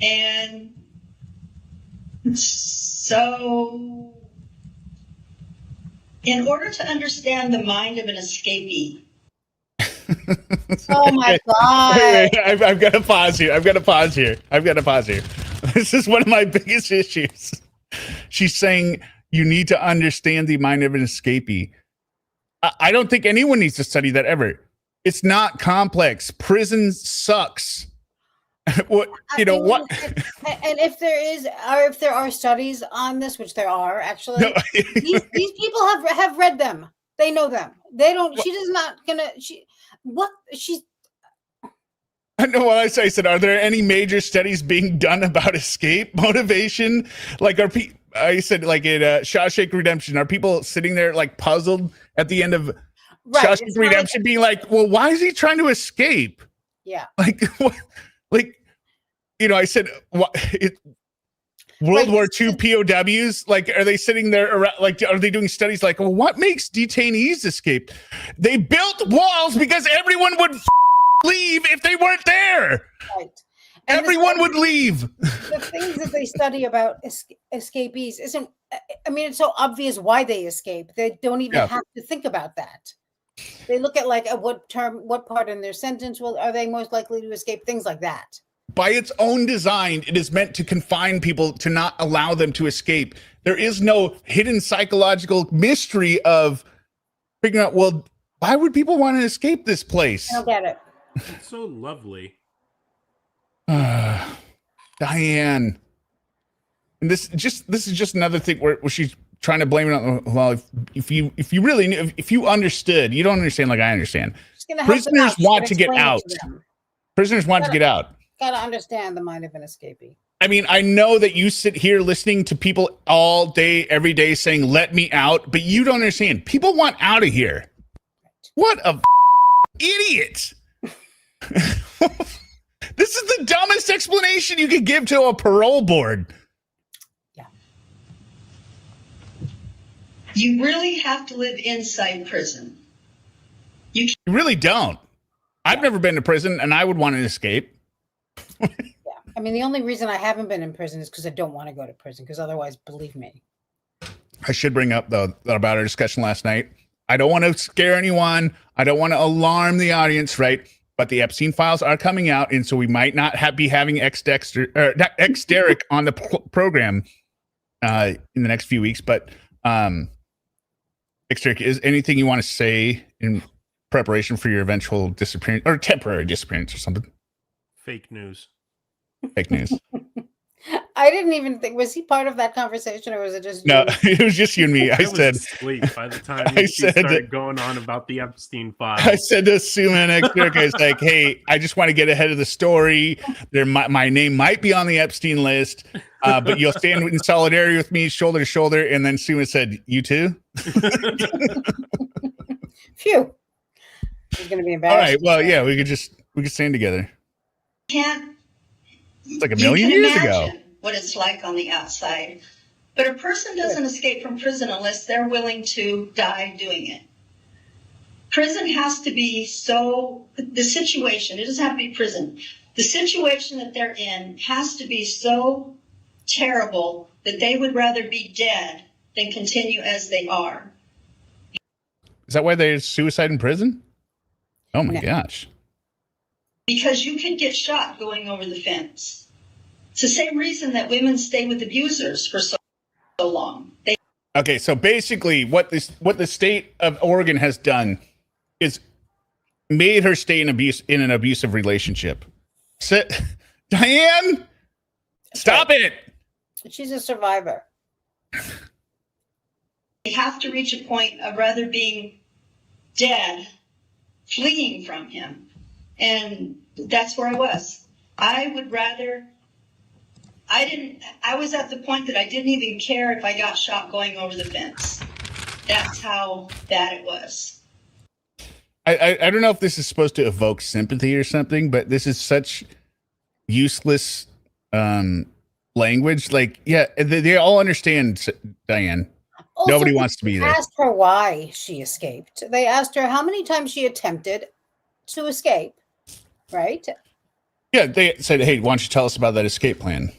[SPEAKER 5] And so in order to understand the mind of an escapee.
[SPEAKER 2] Oh my God.
[SPEAKER 1] Wait, I've got to pause here. This is one of my biggest issues. She's saying you need to understand the mind of an escapee. I don't think anyone needs to study that ever. It's not complex. Prison sucks. What you know? What?
[SPEAKER 2] And if there are studies on this, which there are actually,
[SPEAKER 1] No.
[SPEAKER 2] these people have read them. They know them. They don't. She does not gonna. She's.
[SPEAKER 1] I know what I said. Are there any major studies being done about escape motivation? Like, I said, like in Shawshank Redemption, are people sitting there like puzzled at the end of Shawshank Redemption, being like, "Well, why is he trying to escape?"
[SPEAKER 2] Yeah.
[SPEAKER 1] Like, what? Like, you know, I said, World War II POWs, like, are they sitting there around, like, are they doing studies like, well, what makes detainees escape? They built walls because everyone would leave if they weren't there.
[SPEAKER 2] Right. And
[SPEAKER 1] everyone would leave.
[SPEAKER 2] The things that they study about escapees isn't, I mean, it's so obvious why they escape. They don't even have to think about that. They look at like what part in their sentence are they most likely to escape, things like that.
[SPEAKER 1] By its own design, it is meant to confine people, to not allow them to escape. There is no hidden psychological mystery of figuring out, well, why would people want to escape this place?
[SPEAKER 2] I don't get it.
[SPEAKER 3] It's so lovely.
[SPEAKER 1] Diane. And this is just another thing where she's trying to blame it on, well, if you really knew, if you understood, you don't understand like I understand. Prisoners want to get out. Prisoners want to get out.
[SPEAKER 2] Got to understand the mind of an escapee.
[SPEAKER 1] I mean, I know that you sit here listening to people all day, every day saying, let me out, but you don't understand. People want out of here. What a idiot. This is the dumbest explanation you could give to a parole board.
[SPEAKER 2] Yeah.
[SPEAKER 5] You really have to live inside prison.
[SPEAKER 1] You really don't. I've never been to prison, and I would want to escape.
[SPEAKER 2] Yeah. I mean, the only reason I haven't been in prison is because I don't want to go to prison, because otherwise, believe me.
[SPEAKER 1] I should bring up, though, about our discussion last night. I don't want to scare anyone. I don't want to alarm the audience, right? But the Epstein files are coming out, and so we might not be having ExDerek on the program in the next few weeks. But ExDerek, is anything you want to say in preparation for your eventual disappearance or temporary disappearance or something?
[SPEAKER 3] Fake news.
[SPEAKER 1] Fake news.
[SPEAKER 2] I didn't even think, was he part of that conversation, or was it just
[SPEAKER 1] no? It was just you and me. I said
[SPEAKER 3] asleep by the time he started going on about the Epstein files.
[SPEAKER 1] I said to Sue and ExDerek, I was like, "Hey, I just want to get ahead of the story. My name might be on the Epstein list, but you'll stand in solidarity with me, shoulder to shoulder." And then Sue said, "You too."
[SPEAKER 2] Phew. He's going to be embarrassed.
[SPEAKER 1] All right. Well, yeah, we could stand together. It's like a million years ago.
[SPEAKER 5] What it's like on the outside. But a person doesn't escape from prison unless they're willing to die doing it. Prison has to be the situation, it doesn't have to be prison. The situation that they're in has to be so terrible that they would rather be dead than continue as they are.
[SPEAKER 1] Is that why there's suicide in prison? Oh my gosh.
[SPEAKER 5] Because you can get shot going over the fence. It's the same reason that women stay with abusers for so long.
[SPEAKER 1] Okay, so basically what the state of Oregon has done is made her stay in an abusive relationship. Diane, stop it.
[SPEAKER 2] She's a survivor.
[SPEAKER 5] They have to reach a point of rather being dead, fleeing from him. And that's where I was. I was at the point that I didn't even care if I got shot going over the fence. That's how bad it was.
[SPEAKER 1] I don't know if this is supposed to evoke sympathy or something, but this is such useless language. Like, yeah, they all understand, Diane. Also, nobody wants to be there.
[SPEAKER 2] They asked her why she escaped. They asked her how many times she attempted to escape, right?
[SPEAKER 1] Yeah, they said, hey, why don't you tell us about that escape plan?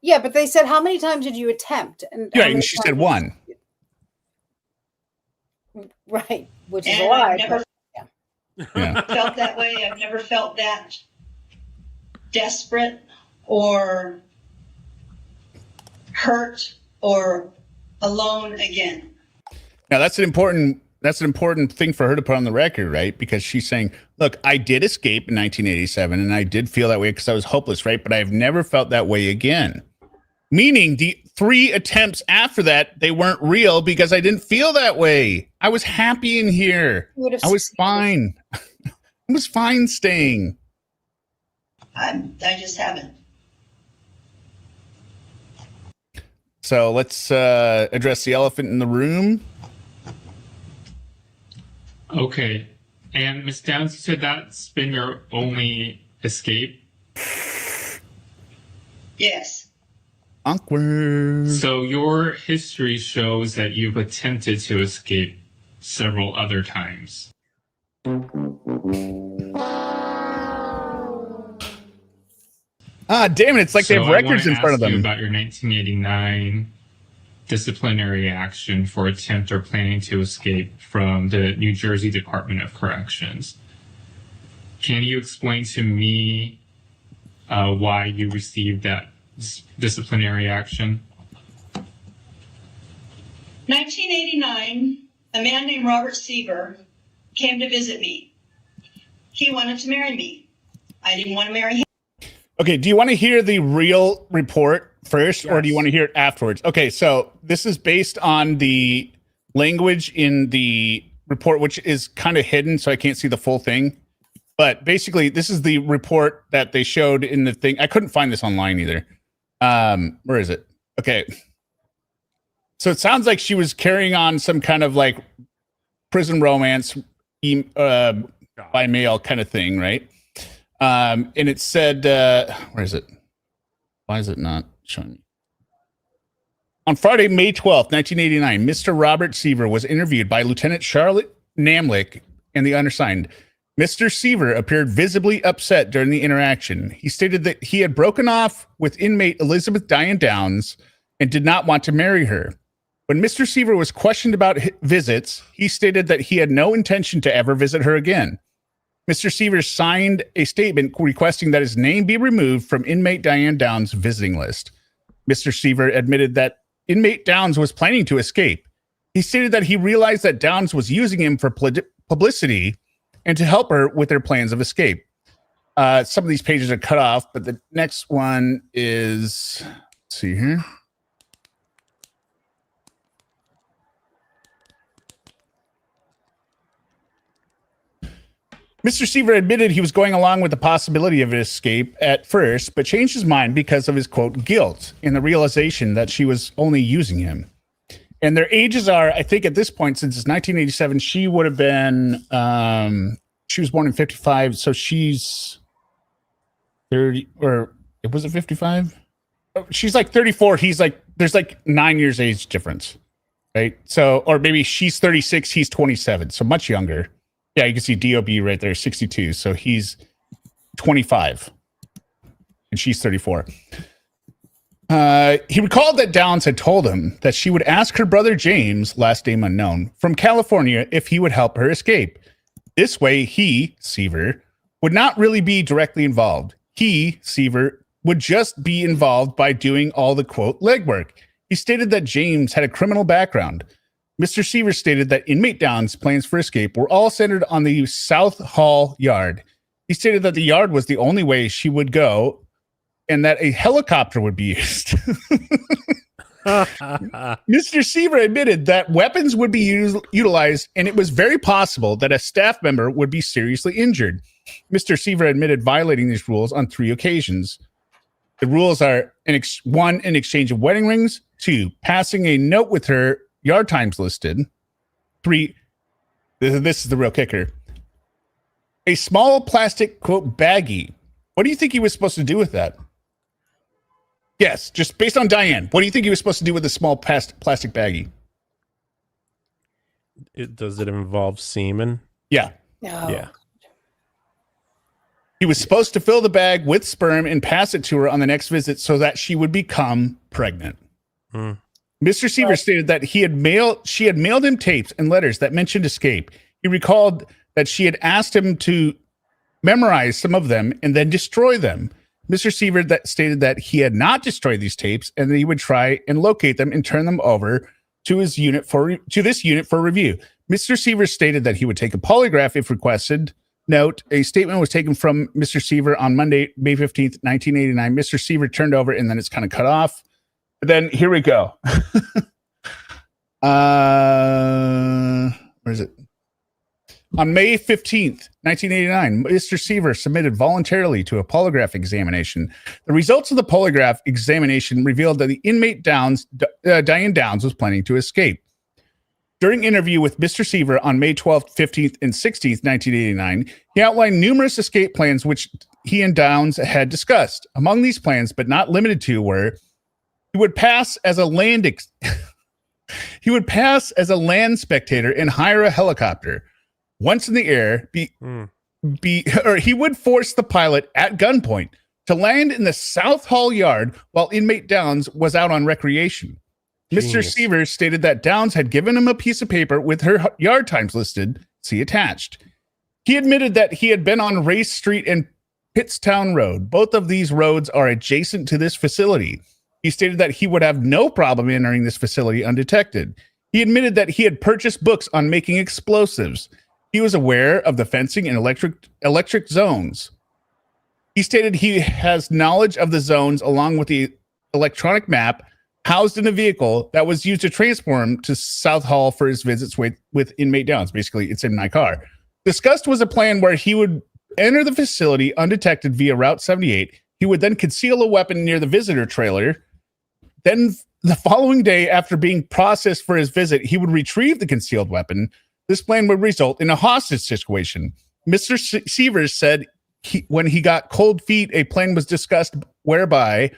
[SPEAKER 2] Yeah, but they said, how many times did you attempt? And
[SPEAKER 1] and she said one.
[SPEAKER 2] Right, which is a lie.
[SPEAKER 5] Never felt that way. I've never felt that desperate or hurt or alone again.
[SPEAKER 1] Now, that's an important that's an important thing for her to put on the record, right? Because she's saying, look, I did escape in 1987 and I did feel that way because I was hopeless, right? But I've never felt that way again. Meaning the 3 attempts after that, they weren't real because I didn't feel that way. I was happy in here. I was fine. I was fine staying.
[SPEAKER 5] I just haven't.
[SPEAKER 1] So let's address the elephant in the room.
[SPEAKER 4] Okay. And Ms. Downs, you said that's been your only escape?
[SPEAKER 5] Yes.
[SPEAKER 1] Awkward.
[SPEAKER 4] So your history shows that you've attempted to escape several other times.
[SPEAKER 1] Damn it, it's like they have records in front of them.
[SPEAKER 4] About your 1989 disciplinary action for attempt or planning to escape from the New Jersey Department of Corrections. Can you explain to me why you received that disciplinary action?
[SPEAKER 5] 1989, a man named Robert Seaver came to visit me. He wanted to marry me. I didn't want to marry him.
[SPEAKER 1] Okay, do you want to hear the real report first, or do you want to hear it afterwards? Okay, so this is based on the language in the report, which is kind of hidden, so I can't see the full thing. But basically, this is the report that they showed in the thing. I couldn't find this online either. Where is it? Okay. So it sounds like she was carrying on some kind of like prison romance by mail kind of thing, right? And it said, where is it? Why is it not showing me? On Friday, May 12th, 1989, Mr. Robert Seaver was interviewed by Lieutenant Charlotte Namlick and the undersigned. Mr. Seaver appeared visibly upset during the interaction. He stated that he had broken off with inmate Elizabeth Diane Downs and did not want to marry her. When Mr. Seaver was questioned about visits, he stated that he had no intention to ever visit her again. Mr. Seaver signed a statement requesting that his name be removed from inmate Diane Downs' visiting list. Mr. Seaver admitted that inmate Downs was planning to escape. He stated that he realized that Downs was using him for publicity and to help her with their plans of escape. Some of these pages are cut off, but the next one is, let's see here. Mr. Seaver admitted he was going along with the possibility of an escape at first, but changed his mind because of his, quote, guilt and the realization that she was only using him. And their ages are, I think at this point, since it's 1987, she would have been, she was born in 55, so she's 30, or was it 55? She's like 34. He's like, there's like 9 years age difference, right? So, or maybe she's 36, he's 27, so much younger. Yeah, you can see DOB right there, 62. So he's 25 and she's 34. He recalled that Downs had told him that she would ask her brother James, last name unknown, from California if he would help her escape. This way, he, Seaver, would not really be directly involved. He, Seaver, would just be involved by doing all the, quote, legwork. He stated that James had a criminal background. Mr. Seaver stated that inmate Downs' plans for escape were all centered on the South Hall yard. He stated that the yard was the only way she would go and that a helicopter would be used. Mr. Seaver admitted that weapons would be utilized, and it was very possible that a staff member would be seriously injured. Mr. Seaver admitted violating these rules on 3 occasions. The rules are, one, an exchange of wedding rings, 2, passing a note with her yard times listed, 3, this is the real kicker, a small plastic, quote, baggie. What do you think he was supposed to do with that? Yes, just based on Diane, what do you think he was supposed to do with the small plastic baggie?
[SPEAKER 3] Does it involve semen?
[SPEAKER 1] Yeah.
[SPEAKER 2] No.
[SPEAKER 3] Yeah.
[SPEAKER 1] He was supposed to fill the bag with sperm and pass it to her on the next visit so that she would become pregnant. Mr. Seaver stated that she had mailed him tapes and letters that mentioned escape. He recalled that she had asked him to memorize some of them and then destroy them. Mr. Seaver stated that he had not destroyed these tapes and that he would try and locate them and turn them over to this unit for review. Mr. Seaver stated that he would take a polygraph if requested. Note, a statement was taken from Mr. Seaver on Monday, May 15th, 1989. Mr. Seaver turned over and then it's kind of cut off. But then here we go. Where is it? On May 15th, 1989, Mr. Seaver submitted voluntarily to a polygraph examination. The results of the polygraph examination revealed that the inmate Diane Downs was planning to escape. During interview with Mr. Seaver on May 12th, 15th, and 16th, 1989, he outlined numerous escape plans which he and Downs had discussed. Among these plans, but not limited to, were he would pass as a land spectator and hire a helicopter. Once in the air, he would force the pilot at gunpoint to land in the South Hall yard while inmate Downs was out on recreation.
[SPEAKER 3] Genius.
[SPEAKER 1] Mr. Seaver stated that Downs had given him a piece of paper with her yard times listed, see attached. He admitted that he had been on Race Street and Pittstown Road. Both of these roads are adjacent to this facility. He stated that he would have no problem entering this facility undetected. He admitted that he had purchased books on making explosives. He was aware of the fencing and electric zones. He stated he has knowledge of the zones along with the electronic map housed in a vehicle that was used to transport him to South Hall for his visits with inmate Downs. Basically, it's in my car. Discussed was a plan where he would enter the facility undetected via Route 78. He would then conceal a weapon near the visitor trailer. Then the following day, after being processed for his visit, he would retrieve the concealed weapon. This plan would result in a hostage situation. Mr. Seaver said when he got cold feet, a plan was discussed whereby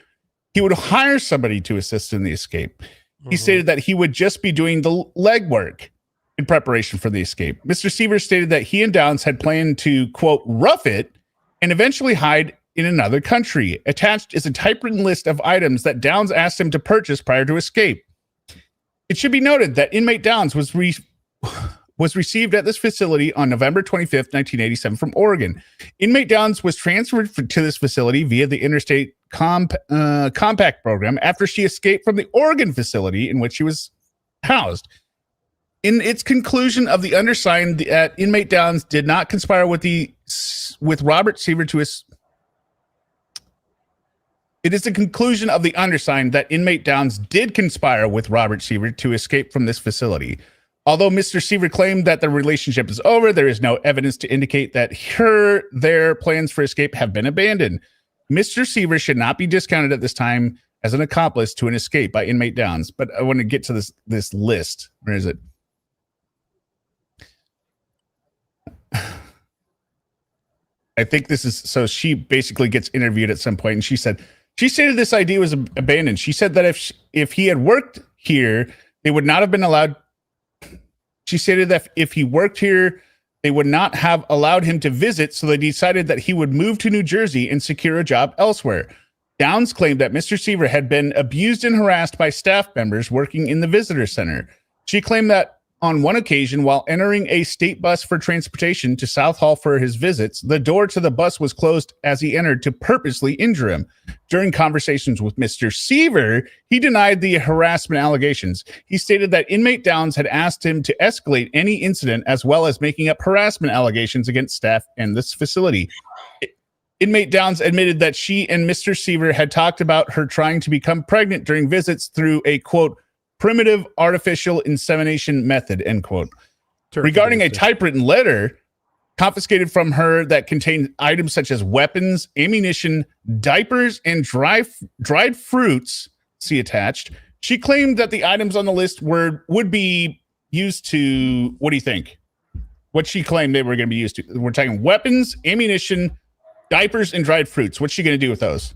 [SPEAKER 1] he would hire somebody to assist in the escape. He stated that he would just be doing the legwork in preparation for the escape. Mr. Seaver stated that he and Downs had planned to, quote, rough it and eventually hide in another country. Attached is a typewritten list of items that Downs asked him to purchase prior to escape. It should be noted that inmate Downs was received at this facility on November 25th, 1987 from Oregon. Inmate Downs was transferred to this facility via the Interstate Compact program after she escaped from the Oregon facility in which she was housed. In its conclusion of the undersigned, that inmate Downs did not conspire with Robert Seaver to It is the conclusion of the undersigned that inmate Downs did conspire with Robert Seaver to escape from this facility. Although Mr. Seaver claimed that the relationship is over, there is no evidence to indicate that their plans for escape have been abandoned. Mr. Seaver should not be discounted at this time as an accomplice to an escape by inmate Downs. But I want to get to this list. Where is it? I think this is, so she basically gets interviewed at some point and she stated this idea was abandoned. She said that if he had worked here, they would not have been allowed. She stated that if he worked here, they would not have allowed him to visit, so they decided that he would move to New Jersey and secure a job elsewhere. Downs claimed that Mr. Seaver had been abused and harassed by staff members working in the visitor center. She claimed that on one occasion, while entering a state bus for transportation to South Hall for his visits, the door to the bus was closed as he entered to purposely injure him. During conversations with Mr. Seaver, he denied the harassment allegations. He stated that inmate Downs had asked him to escalate any incident as well as making up harassment allegations against staff in this facility. Inmate Downs admitted that she and Mr. Seaver had talked about her trying to become pregnant during visits through a, quote, primitive artificial insemination method, end quote. Regarding a typewritten letter confiscated from her that contained items such as weapons, ammunition, diapers, and dried fruits, see attached, she claimed that the items on the list would be used to, what do you think? What she claimed they were going to be used to. We're talking weapons, ammunition, diapers, and dried fruits. What's she going to do with those?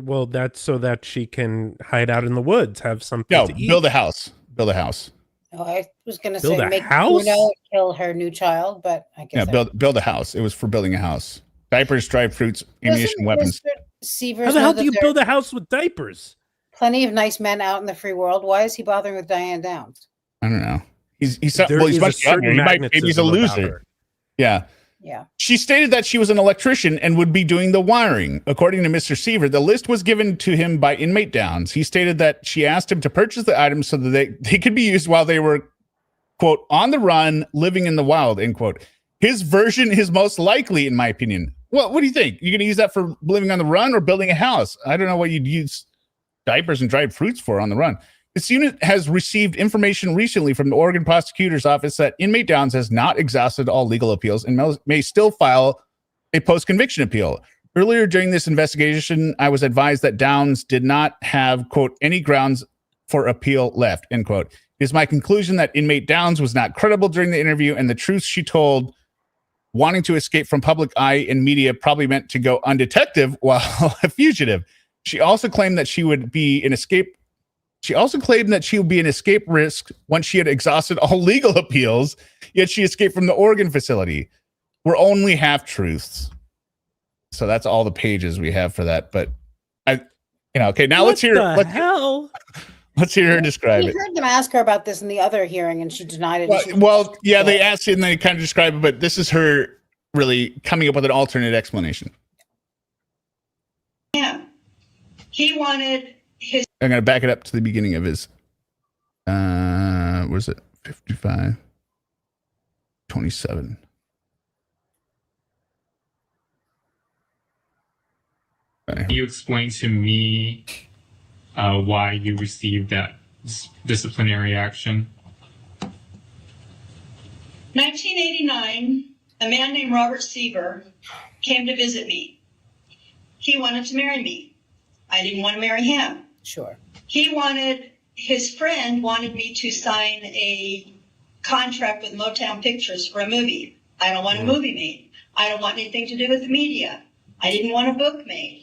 [SPEAKER 3] Well, that's so that she can hide out in the woods, have something to eat.
[SPEAKER 1] Build a house. Build a house.
[SPEAKER 2] Oh, I was going to
[SPEAKER 3] Build
[SPEAKER 2] say
[SPEAKER 3] a
[SPEAKER 2] make
[SPEAKER 3] house?
[SPEAKER 2] Bruno kill her new child, but I guess
[SPEAKER 1] Build a house. It was for building a house. Diapers, dried fruits, ammunition, weapons.
[SPEAKER 2] Seavers
[SPEAKER 3] How the hell do you build a house with diapers?
[SPEAKER 2] Plenty of nice men out in the free world. Why is he bothering with Diane Downs?
[SPEAKER 1] I don't know. He's
[SPEAKER 3] There
[SPEAKER 1] much
[SPEAKER 3] is a certain
[SPEAKER 1] younger. Maybe he's a
[SPEAKER 3] magnetism about
[SPEAKER 1] loser.
[SPEAKER 3] her.
[SPEAKER 1] Yeah.
[SPEAKER 2] Yeah.
[SPEAKER 1] She stated that she was an electrician and would be doing the wiring. According to Mr. Seaver, the list was given to him by inmate Downs. He stated that she asked him to purchase the items so that they could be used while they were, quote, on the run, living in the wild, end quote. His version is most likely, in my opinion. Well, what do you think? You're going to use that for living on the run or building a house? I don't know what you'd use diapers and dried fruits for on the run. This unit has received information recently from the Oregon Prosecutor's Office that inmate Downs has not exhausted all legal appeals and may still file a post-conviction appeal. Earlier during this investigation, I was advised that Downs did not have, quote, any grounds for appeal left, end quote. It is my conclusion that inmate Downs was not credible during the interview, and the truth she told, wanting to escape from public eye and media, probably meant to go undetected while a fugitive. She also claimed that she would be an escape. She also claimed that she would be an escape risk once she had exhausted all legal appeals, yet she escaped from the Oregon facility. We're only half truths. So that's all the pages we have for that. But okay, now let's hear her describe
[SPEAKER 2] We
[SPEAKER 1] it.
[SPEAKER 2] heard them ask her about this in the other hearing, and she denied it.
[SPEAKER 1] Well, they asked it and they kind of describe it, but this is her really coming up with an alternate explanation.
[SPEAKER 5] Yeah. He wanted his.
[SPEAKER 1] I'm going to back it up to the beginning of his, where's it? 55, 27.
[SPEAKER 4] Can you explain to me why you received that disciplinary action?
[SPEAKER 5] 1989, a man named Robert Seaver came to visit me. He wanted to marry me. I didn't want to marry him.
[SPEAKER 2] Sure.
[SPEAKER 5] His friend wanted me to sign a contract with Motown Pictures for a movie. I don't want a movie made. I don't want anything to do with the media. I didn't want a book made.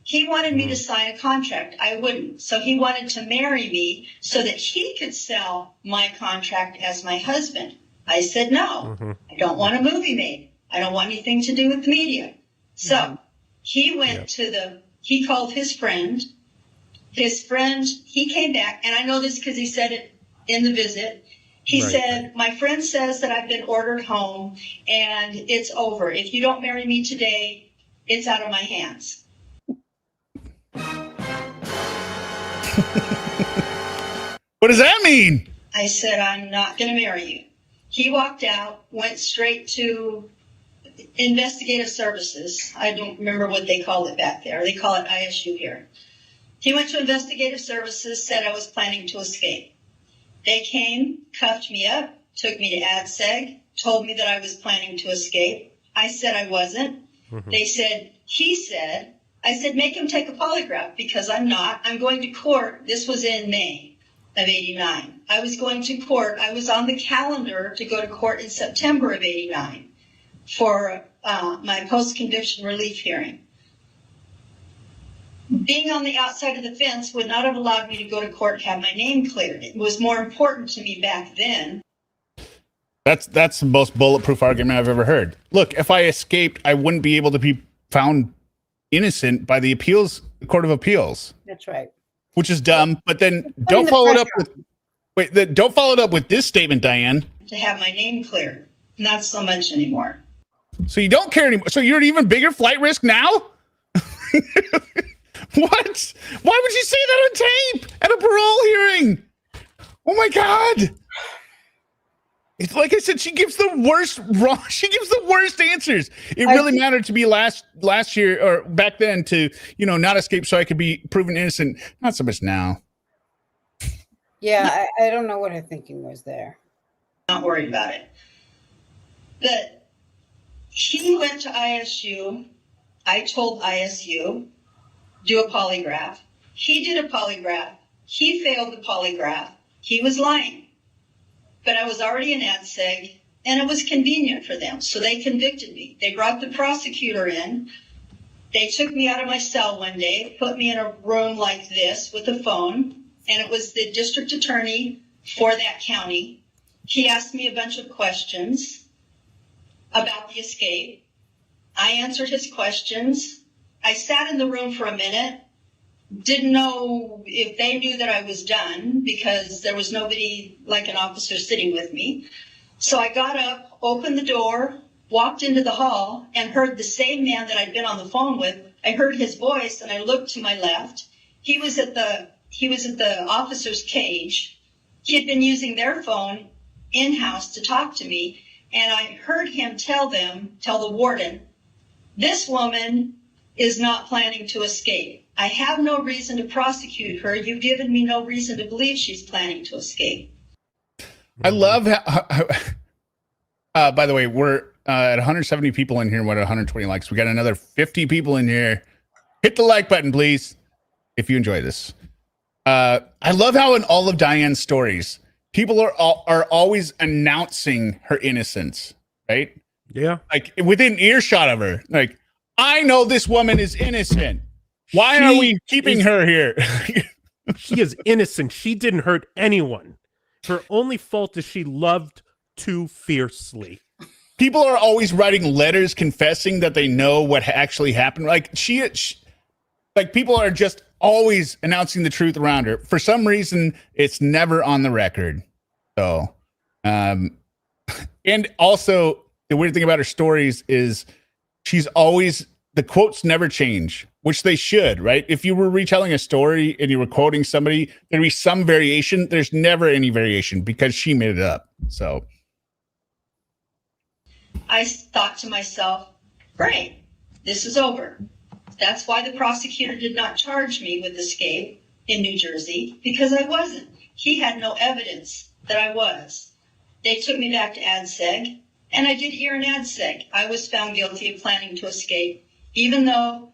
[SPEAKER 5] He wanted me to sign a contract. I wouldn't. So he wanted to marry me so that he could sell my contract as my husband. I said, no, I don't want a movie made. I don't want anything to do with the media. So he went he called his friend. His friend, he came back, and I know this because he said it in the visit. He said, my friend says that I've been ordered home and it's over. If you don't marry me today, it's out of my hands.
[SPEAKER 1] What does that mean?
[SPEAKER 5] I said, I'm not going to marry you. He walked out, went straight to investigative services. I don't remember what they called it back there. They call it ISU here. He went to investigative services, said I was planning to escape. They came, cuffed me up, took me to ADSEG, told me that I was planning to escape. I said I wasn't. They said, I said, make him take a polygraph because I'm not. I'm going to court. This was in May of 89. I was going to court. I was on the calendar to go to court in September of 89 for my post-conviction relief hearing. Being on the outside of the fence would not have allowed me to go to court and have my name cleared. It was more important to me back then.
[SPEAKER 1] That's the most bulletproof argument I've ever heard. Look, if I escaped, I wouldn't be able to be found innocent by the Court of Appeals.
[SPEAKER 2] That's right.
[SPEAKER 1] Which is dumb. But then don't follow it up with this statement, Diane. To
[SPEAKER 5] have my name cleared, not so much anymore.
[SPEAKER 1] So you don't care anymore. So you're an even bigger flight risk now? What? Why would you say that on tape at a parole hearing? Oh my God. It's like I said, she gives the worst answers. It really mattered to me last year or back then to, not escape so I could be proven innocent. Not so much now.
[SPEAKER 2] Yeah, I don't know what her thinking was there.
[SPEAKER 5] Not worried about it. But he went to ISU. I told ISU, do a polygraph. He did a polygraph. He failed the polygraph. He was lying. But I was already in ADSEG, and it was convenient for them, so they convicted me. They brought the prosecutor in. They took me out of my cell one day, put me in a room like this with a phone, and it was the district attorney for that county. He asked me a bunch of questions about the escape. I answered his questions. I sat in the room for a minute. Didn't know if they knew that I was done because there was nobody like an officer sitting with me. So I got up, opened the door, walked into the hall, and heard the same man that I'd been on the phone with. I heard his voice, and I looked to my left. He was at the officer's cage. He had been using their phone in-house to talk to me, and I heard him tell the warden, this woman is not planning to escape. I have no reason to prosecute her. You've given me no reason to believe she's planning to escape.
[SPEAKER 1] I love how by the way, we're at 170 people in here. What, 120 likes? We got another 50 people in here. Hit the like button, please, if you enjoy this. I love how in all of Diane's stories, people are always announcing her innocence, right?
[SPEAKER 3] Yeah.
[SPEAKER 1] Like within earshot of her. Like, I know this woman is innocent. Why are we keeping her here?
[SPEAKER 3] She is innocent. She didn't hurt anyone. Her only fault is she loved too fiercely.
[SPEAKER 1] People are always writing letters confessing that they know what actually happened. Like she like people are just always announcing the truth around her. For some reason, it's never on the record. So, and also the weird thing about her stories is she's always, the quotes never change, which they should, right? If you were retelling a story and you were quoting somebody, there'd be some variation. There's never any variation because she made it up. So
[SPEAKER 5] I thought to myself, great, this is over. That's why the prosecutor did not charge me with escape in New Jersey, because I wasn't. He had no evidence that I was. They took me back to ADSEG, and I did hear in ADSEG. I was found guilty of planning to escape, even though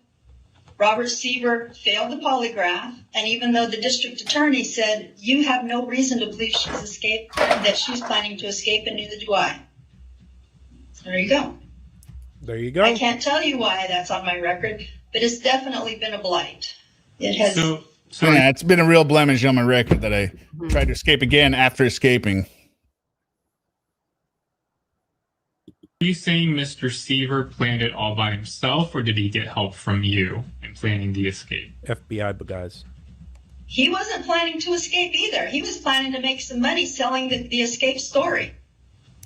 [SPEAKER 5] Robert Seaver failed the polygraph, and even though the district attorney said, you have no reason to believe that she's planning to escape, and neither do I. There you go.
[SPEAKER 3] There you go.
[SPEAKER 5] I can't tell you why that's on my record, but it's definitely been a blight. It has.
[SPEAKER 4] So
[SPEAKER 1] yeah, it's been a real blemish on my record that I tried to escape again after escaping.
[SPEAKER 4] Are you saying Mr. Seaver planned it all by himself, or did he get help from you in planning the escape?
[SPEAKER 3] FBI guys.
[SPEAKER 5] He wasn't planning to escape either. He was planning to make some money selling the escape story.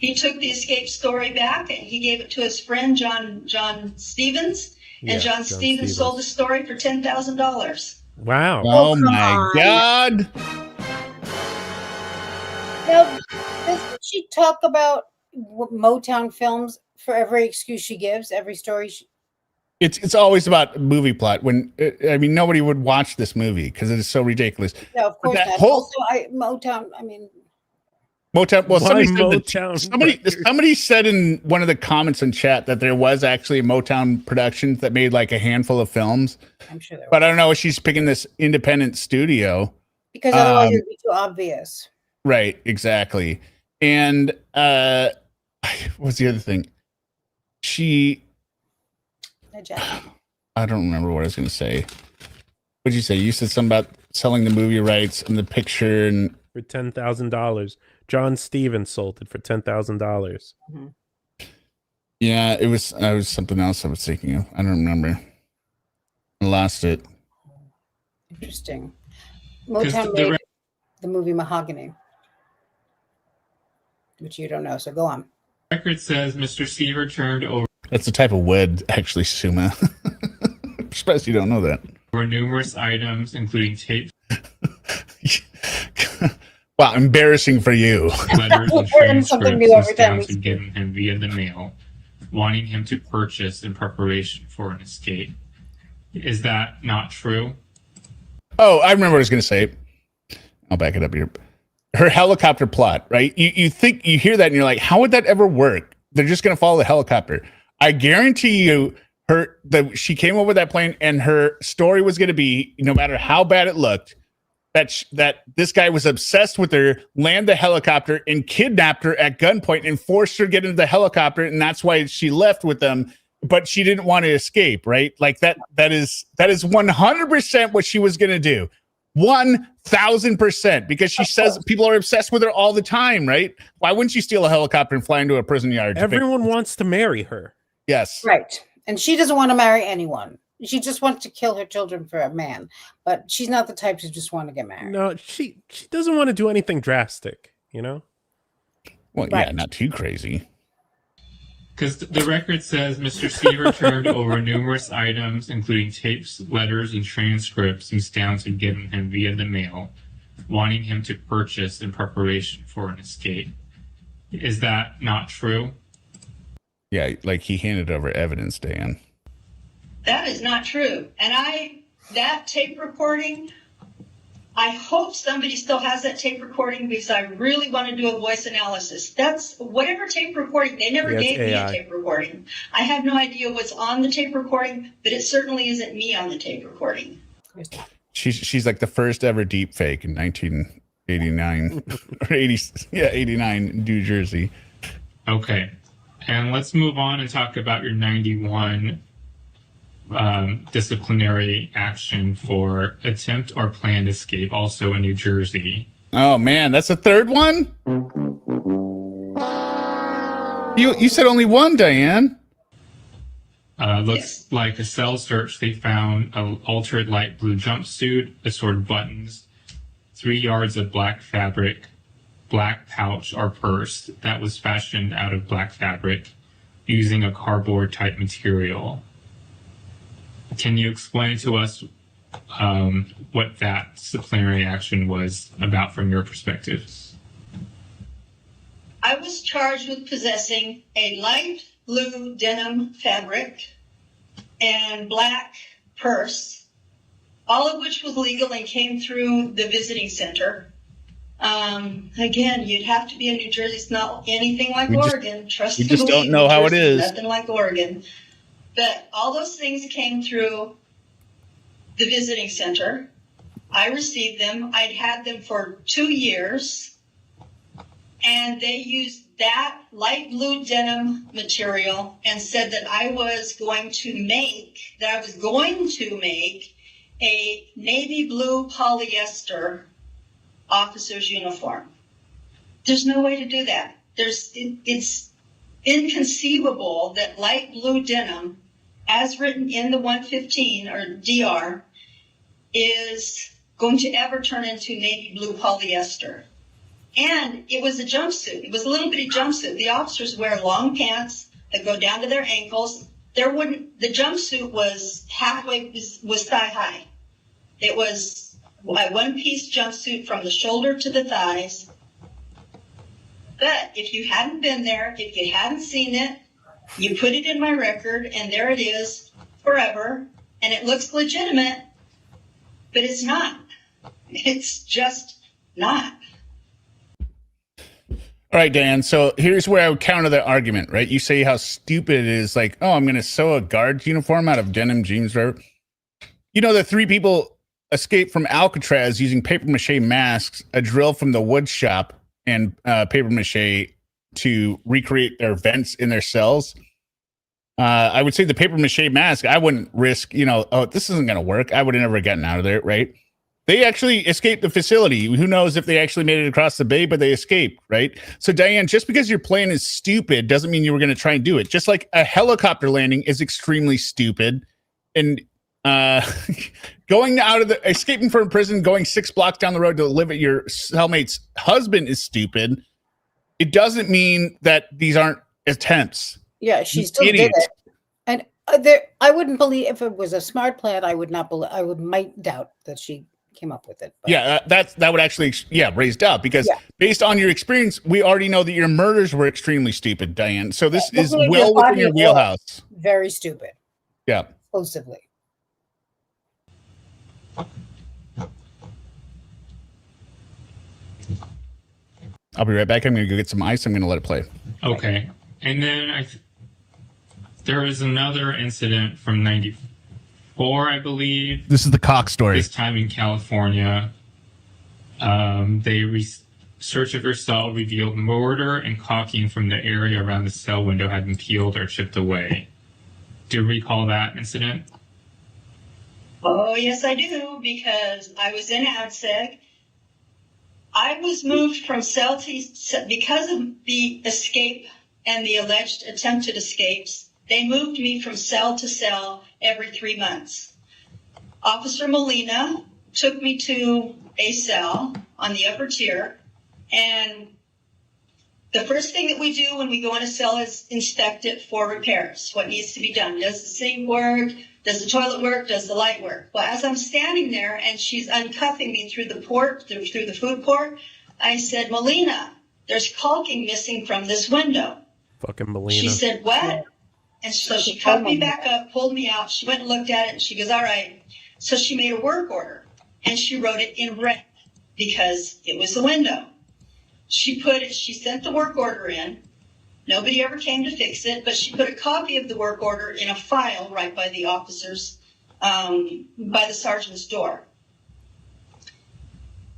[SPEAKER 5] He took the escape story back and he gave it to his friend John Stevens, and John Stevens sold the story for $10,000.
[SPEAKER 3] Wow!
[SPEAKER 1] Oh my God!
[SPEAKER 2] Now, doesn't she talk about Motown films for every excuse she gives, every story?
[SPEAKER 1] It's always about movie plot. When I mean, nobody would watch this movie because it is so ridiculous.
[SPEAKER 2] No, of course not. Also, Motown. I mean.
[SPEAKER 1] Motown. Well,
[SPEAKER 3] Motown?
[SPEAKER 1] somebody said in one of the comments in chat that there was actually a Motown production that made like a handful of films.
[SPEAKER 2] I'm sure there was.
[SPEAKER 1] But I don't know if she's picking this independent studio.
[SPEAKER 2] Because otherwise it would be too obvious.
[SPEAKER 1] Right, exactly. And what's the other thing? I don't remember what I was going to say. What did you say? You said something about selling the movie rights and the picture and
[SPEAKER 3] for $10,000. John Stevens sold it for $10,000.
[SPEAKER 2] Mm-hmm.
[SPEAKER 1] Yeah, it was something else I was thinking of. I don't remember. I lost it.
[SPEAKER 2] Interesting. Motown made the movie Mahogany, which you don't know, so go on.
[SPEAKER 4] Record says Mr. Seaver turned over.
[SPEAKER 1] That's the type of wed, actually, Suma. I'm surprised you don't know that.
[SPEAKER 4] Over numerous items, including tapes.
[SPEAKER 1] Wow, embarrassing for you.
[SPEAKER 4] Letters and transcripts down to given him via the mail, wanting him to purchase in preparation for an escape. Is that not true?
[SPEAKER 1] Oh, I remember what I was going to say. I'll back it up here. Her helicopter plot, right? You think, you hear that and you're like, how would that ever work? They're just going to follow the helicopter. I guarantee you she came over that plane and her story was going to be, no matter how bad it looked, that this guy was obsessed with her, landed the helicopter and kidnapped her at gunpoint and forced her to get into the helicopter. And that's why she left with them, but she didn't want to escape, right? Like that is 100% what she was going to do. 1,000%, because she says people are obsessed with her all the time, right? Why wouldn't you steal a helicopter and fly into a prison yard?
[SPEAKER 3] Everyone wants to marry her.
[SPEAKER 1] Yes.
[SPEAKER 2] Right. And she doesn't want to marry anyone. She just wants to kill her children for a man, but she's not the type to just want to get married.
[SPEAKER 3] No, she doesn't want to do anything drastic, you know?
[SPEAKER 1] Well, right. Yeah, not too crazy.
[SPEAKER 4] Because the record says Mr. Seaver turned over numerous items, including tapes, letters, and transcripts, and stamps had given him via the mail, wanting him to purchase in preparation for an escape. Is that not true?
[SPEAKER 1] Yeah, like he handed over evidence, Dan.
[SPEAKER 5] That is not true. And that tape recording, I hope somebody still has that tape recording because I really want to do a voice analysis. That's whatever tape recording. They never gave me a tape recording. I have no idea what's on the tape recording, but it certainly isn't me on the tape recording.
[SPEAKER 1] She's like the first ever deep fake in 1989 or 89 in New Jersey.
[SPEAKER 4] Okay. And let's move on and talk about your 91 disciplinary action for attempt or planned escape, also in New Jersey.
[SPEAKER 1] Oh man, that's the third one? You said only one, Diane.
[SPEAKER 4] Looks like a cell search. They found an altered light blue jumpsuit, assorted buttons, 3 yards of black fabric, black pouch or purse that was fashioned out of black fabric using a cardboard type material. Can you explain to us what that disciplinary action was about from your perspective?
[SPEAKER 5] I was charged with possessing a light blue denim fabric and black purse, all of which was legal and came through the visiting center. Again, you'd have to be in New Jersey. It's not anything like Oregon. Trust me.
[SPEAKER 1] You just don't know how it is.
[SPEAKER 5] Nothing like Oregon. But all those things came through the visiting center. I received them. I'd had them for 2 years. And they used that light blue denim material and said that I was going to make a navy blue polyester officer's uniform. There's no way to do that. It's inconceivable that light blue denim, as written in the 115 or DR, is going to ever turn into navy blue polyester. And it was a jumpsuit. It was a little bitty jumpsuit. The officers wear long pants that go down to their ankles. The jumpsuit was was thigh high. It was a one-piece jumpsuit from the shoulder to the thighs. But if you hadn't been there, if you hadn't seen it, you put it in my record, and there it is forever, and it looks legitimate, but it's not. It's just not.
[SPEAKER 1] All right, Dan. So here's where I would counter the argument, right? You say how stupid it is, like, oh, I'm going to sew a guard's uniform out of denim jeans. Right? You know, the 3 people escaped from Alcatraz using paper mache masks, a drill from the wood shop, and paper mache to recreate their vents in their cells. I would say the paper mache mask, I wouldn't risk, oh, this isn't going to work. I would have never gotten out of there, right? They actually escaped the facility. Who knows if they actually made it across the bay, but they escaped, right? So, Diane, just because your plan is stupid doesn't mean you were going to try and do it. Just like a helicopter landing is extremely stupid. And escaping from prison, going 6 blocks down the road to live at your cellmate's husband is stupid. It doesn't mean that these aren't attempts.
[SPEAKER 2] Yeah, she still did it. And I wouldn't believe, if it was a smart plan, I might doubt that she came up with it. But.
[SPEAKER 1] Yeah, that would actually raise doubt, because based on your experience, we already know that your murders were extremely stupid, Diane. So this is well within your wheelhouse.
[SPEAKER 2] Very stupid.
[SPEAKER 1] Yeah.
[SPEAKER 2] Exclusively.
[SPEAKER 1] I'll be right back. I'm going to go get some ice. I'm going to let it play.
[SPEAKER 4] Okay. And then there was another incident from 94, I believe.
[SPEAKER 1] This is the Cox story.
[SPEAKER 4] This time in California. Search of your cell revealed mortar and caulking from the area around the cell window had been peeled or chipped away. Do you recall that incident?
[SPEAKER 5] Oh, yes, I do, because I was in ADSEG. I was moved from cell to because of the escape and the alleged attempted escapes. They moved me from cell to cell every 3 months. Officer Molina took me to a cell on the upper tier, and the first thing that we do when we go in a cell is inspect it for repairs. What needs to be done? Does the sink work? Does the toilet work? Does the light work? Well, as I'm standing there and she's uncuffing me through the food port, I said, Molina, there's caulking missing from this window.
[SPEAKER 3] Fucking Melina.
[SPEAKER 5] She said, what? And so she cuffed me back up, pulled me out. She went and looked at it, and she goes, all right. So she made a work order, and she wrote it in red because it was the window. She sent the work order in. Nobody ever came to fix it, but she put a copy of the work order in a file right by the officer's, by the sergeant's door.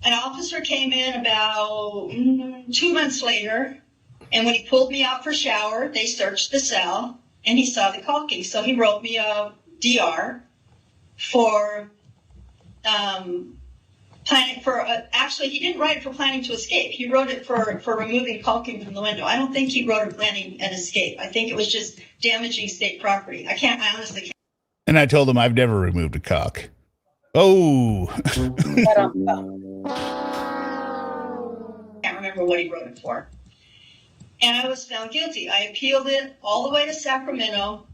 [SPEAKER 5] An officer came in about 2 months later, and when he pulled me out for shower, they searched the cell, and he saw the caulking. So he wrote me a DR for planning for. Actually, he didn't write it for planning to escape. He wrote it for removing caulking from the window. I don't think he wrote it planning an escape. I think it was just damaging state property. I honestly can't.
[SPEAKER 1] And I told him I've never removed a cock. Oh.
[SPEAKER 5] Can't remember what he wrote it for. And I was found guilty. I appealed it all the way to Sacramento.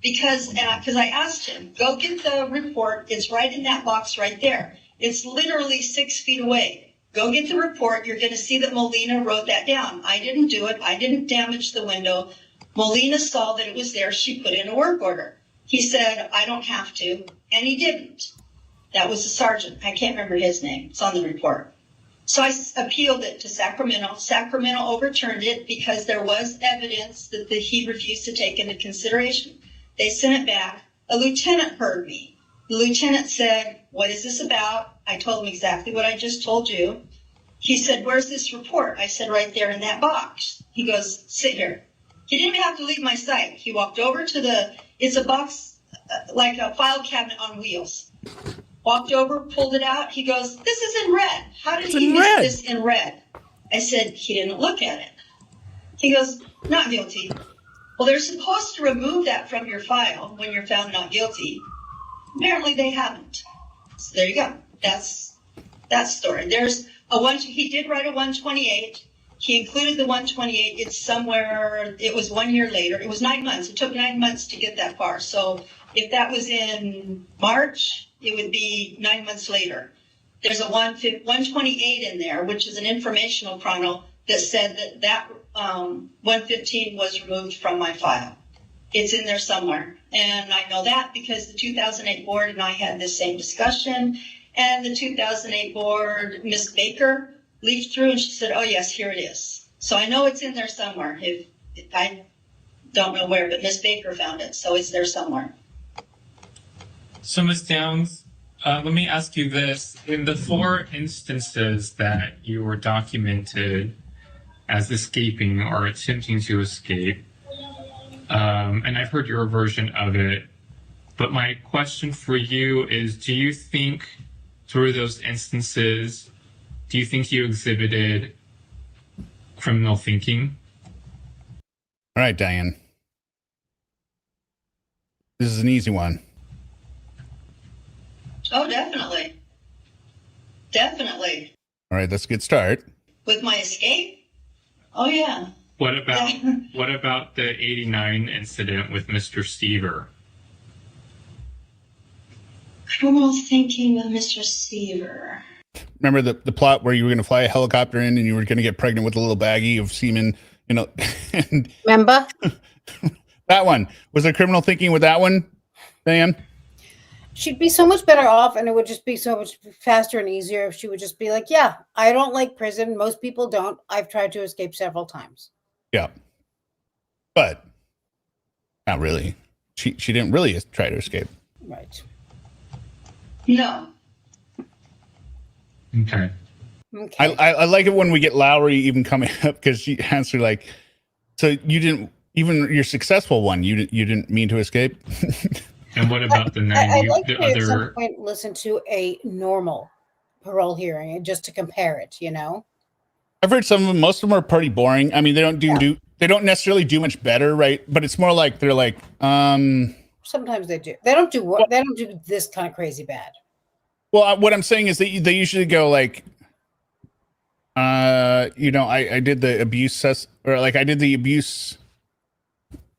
[SPEAKER 5] Because I asked him, go get the report. It's right in that box right there. It's literally 6 feet away. Go get the report. You're going to see that Molina wrote that down. I didn't do it. I didn't damage the window. Molina saw that it was there. She put in a work order. He said, I don't have to. And he didn't. That was the sergeant. I can't remember his name. It's on the report. So I appealed it to Sacramento. Sacramento overturned it because there was evidence that he refused to take into consideration. They sent it back. A lieutenant heard me. The lieutenant said, what is this about? I told him exactly what I just told you. He said, where's this report? I said, right there in that box. He goes, sit here. He didn't have to leave my sight. He walked over to it's a box, like a file cabinet on wheels. Walked over, pulled it out. He goes, this is in red. How did he miss this in red? I said, he didn't look at it. He goes, not guilty. Well, they're supposed to remove that from your file when you're found not guilty. Apparently they haven't. So there you go. That's that story. He did write a 128. He included the 128. It's somewhere, it was 1 year later. It was 9 months. It took 9 months to get that far. So if that was in March, it would be 9 months later. There's a 128 in there, which is an informational chrono that said that 115 was removed from my file. It's in there somewhere. And I know that because the 2008 board and I had this same discussion. And the 2008 board, Miss Baker, leafed through and she said, oh, yes, here it is. So I know it's in there somewhere. If I don't know where, but Miss Baker found it. So it's there somewhere.
[SPEAKER 4] So, Ms. Downs, let me ask you this. In the 4 instances that you were documented as escaping or attempting to escape, and I've heard your version of it, but my question for you is, do you think through those instances, do you think you exhibited criminal thinking?
[SPEAKER 1] All right, Diane. This is an easy one.
[SPEAKER 5] Oh, definitely. Definitely.
[SPEAKER 1] All right, let's get started.
[SPEAKER 5] With my escape? Oh, yeah.
[SPEAKER 4] What about the 89 incident with Mr. Seaver?
[SPEAKER 5] Criminal thinking with Mr. Seaver.
[SPEAKER 1] Remember the plot where you were going to fly a helicopter in and you were going to get pregnant with a little baggie of semen, and
[SPEAKER 2] Remember?
[SPEAKER 1] That one. Was there criminal thinking with that one, Diane?
[SPEAKER 2] She'd be so much better off, and it would just be so much faster and easier if she would just be like, yeah, I don't like prison. Most people don't. I've tried to escape several times.
[SPEAKER 1] Yeah. But not really. She didn't really try to escape.
[SPEAKER 2] Right.
[SPEAKER 5] No.
[SPEAKER 4] Okay.
[SPEAKER 1] I like it when we get Lowry even coming up because she answered like, so you didn't, even your successful one, you didn't mean to escape?
[SPEAKER 4] And what about the 90?
[SPEAKER 2] I'd like
[SPEAKER 4] the
[SPEAKER 2] to at some
[SPEAKER 4] other?
[SPEAKER 2] point listen to a normal parole hearing just to compare it,
[SPEAKER 1] I've heard some of them, most of them are pretty boring. I mean, they don't necessarily do much better, right? But it's more like they're like,
[SPEAKER 2] Sometimes they do. They don't do this kind of crazy bad.
[SPEAKER 1] Well, what I'm saying is that they usually go like, I did the abuse I did the abuse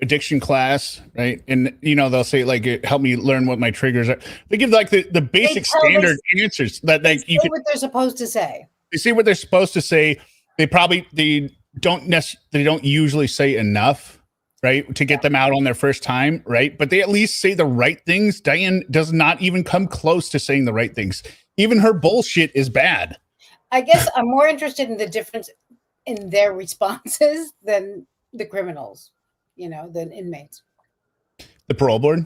[SPEAKER 1] addiction class, right? And they'll say like, it helped me learn what my triggers are. They give like the basic standard answers that
[SPEAKER 2] you can what they're supposed to say.
[SPEAKER 1] they say what they're supposed to say. They don't usually say enough, right, to get them out on their first time, right? But they at least say the right things. Diane does not even come close to saying the right things. Even her bullshit is bad.
[SPEAKER 2] I guess I'm more interested in the difference in their responses than the criminals, than inmates.
[SPEAKER 1] The parole board?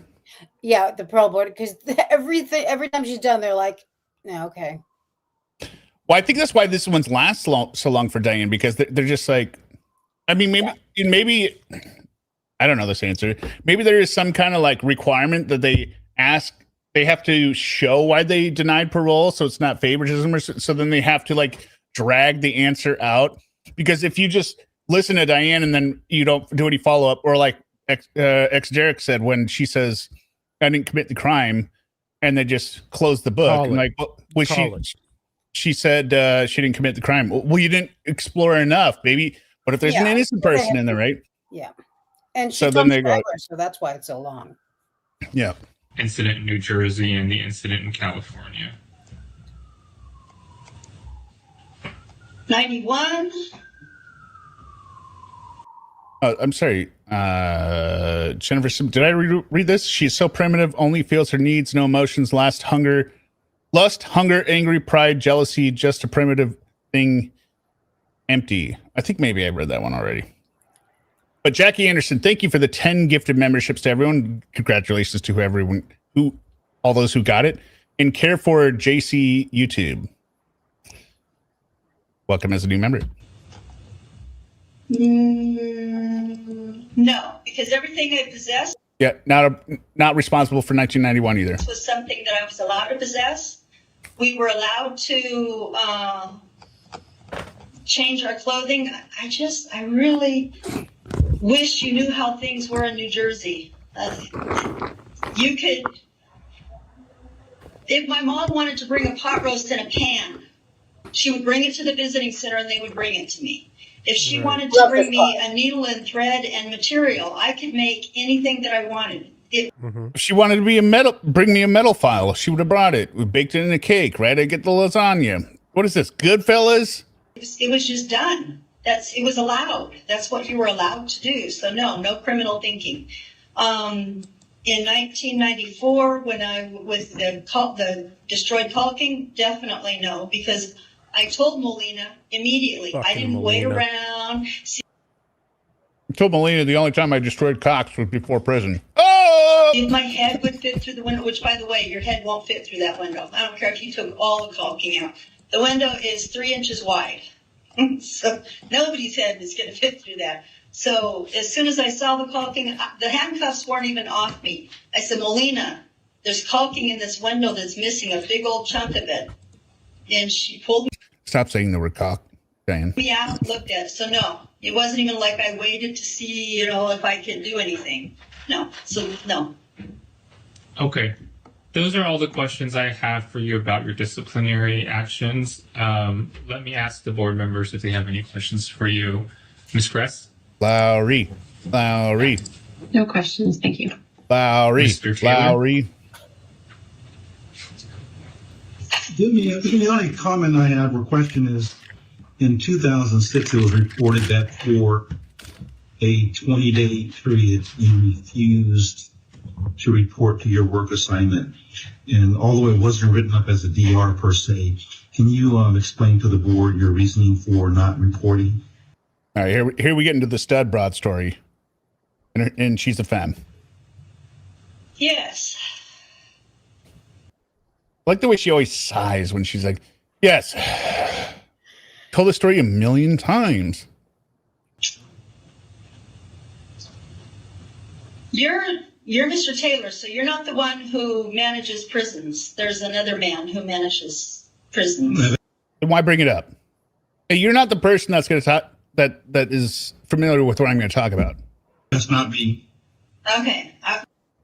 [SPEAKER 2] Yeah, the parole board, because every time she's done, they're like, "No, okay."
[SPEAKER 1] Well, I think that's why this one's lasts so long for Diane, because they're just like, I mean, maybe I don't know this answer. Maybe there is some kind of like requirement that they have to show why they denied parole, so it's not favoritism, or so then they have to like drag the answer out. Because if you just listen to Diane and then you don't do any follow up, or like ExDerek said when she says, "I didn't commit the crime," and they just close the book. And like, was she said she didn't commit the crime. Well, you didn't explore enough, baby. But if there's an innocent person in there, right?
[SPEAKER 2] Yeah. And
[SPEAKER 1] so then they go.
[SPEAKER 2] So that's why it's so long.
[SPEAKER 1] Yeah.
[SPEAKER 4] Incident in New Jersey and the incident in California.
[SPEAKER 5] 91.
[SPEAKER 1] I'm sorry. Jennifer, did I read this? She's so primitive, only feels her needs, no emotions, lust, hunger, angry, pride, jealousy, just a primitive thing, empty. I think maybe I read that one already. But Jackie Anderson, thank you for the 10 gifted memberships to everyone. Congratulations to all those who got it. And Care for JC YouTube. Welcome as a new member.
[SPEAKER 5] No, because everything I possessed.
[SPEAKER 1] Yeah, not responsible for 1991 either.
[SPEAKER 5] This was something that I was allowed to possess. We were allowed to change our clothing. I really wish you knew how things were in New Jersey. You could, if my mom wanted to bring a pot roast in a pan, she would bring it to the visiting center and they would bring it to me. If she wanted to bring me a needle and thread and material, I could make anything that I wanted. If
[SPEAKER 1] she wanted to bring me a metal file, she would have brought it. We baked it in a cake, right? I get the lasagna. What is this, Goodfellas?
[SPEAKER 5] It was just done. It was allowed. That's what you were allowed to do. So no criminal thinking. In 1994, when I was the destroyed caulking, definitely no, because I told Molina immediately. I didn't wait around.
[SPEAKER 1] I told Molina the only time I destroyed Cox was before prison. Oh!
[SPEAKER 5] If my head would fit through the window, which, by the way, your head won't fit through that window. I don't care if you took all the caulking out. The window is 3 inches wide. So nobody's head is going to fit through that. So as soon as I saw the caulking, the handcuffs weren't even off me. I said, Molina, there's caulking in this window that's missing a big old chunk of it. And she pulled me.
[SPEAKER 1] Stop saying the word cock, Diane.
[SPEAKER 5] Me out and looked at it. So no, it wasn't even like I waited to see, if I could do anything. No. So no.
[SPEAKER 4] Okay. Those are all the questions I have for you about your disciplinary actions. Let me ask the board members if they have any questions for you. Ms. Kress?
[SPEAKER 1] Lowry.
[SPEAKER 6] No questions, thank you.
[SPEAKER 1] Lowry.
[SPEAKER 7] The only comment I have or question is, in 2006, it was reported that for a 20-day period, you refused to report to your work assignment. And although it wasn't written up as a DR per se, can you explain to the board your reasoning for not reporting?
[SPEAKER 1] All right, here we get into the stud broad story. And she's a femme.
[SPEAKER 5] Yes.
[SPEAKER 1] I like the way she always sighs when she's like, yes. Told the story 1 million times.
[SPEAKER 5] You're Mr. Taylor, so you're not the one who manages prisons. There's another man who manages prisons.
[SPEAKER 1] Then why bring it up? Hey, you're not the person that's going to talk that is familiar with what I'm going to talk about.
[SPEAKER 7] That's not me.
[SPEAKER 5] Okay.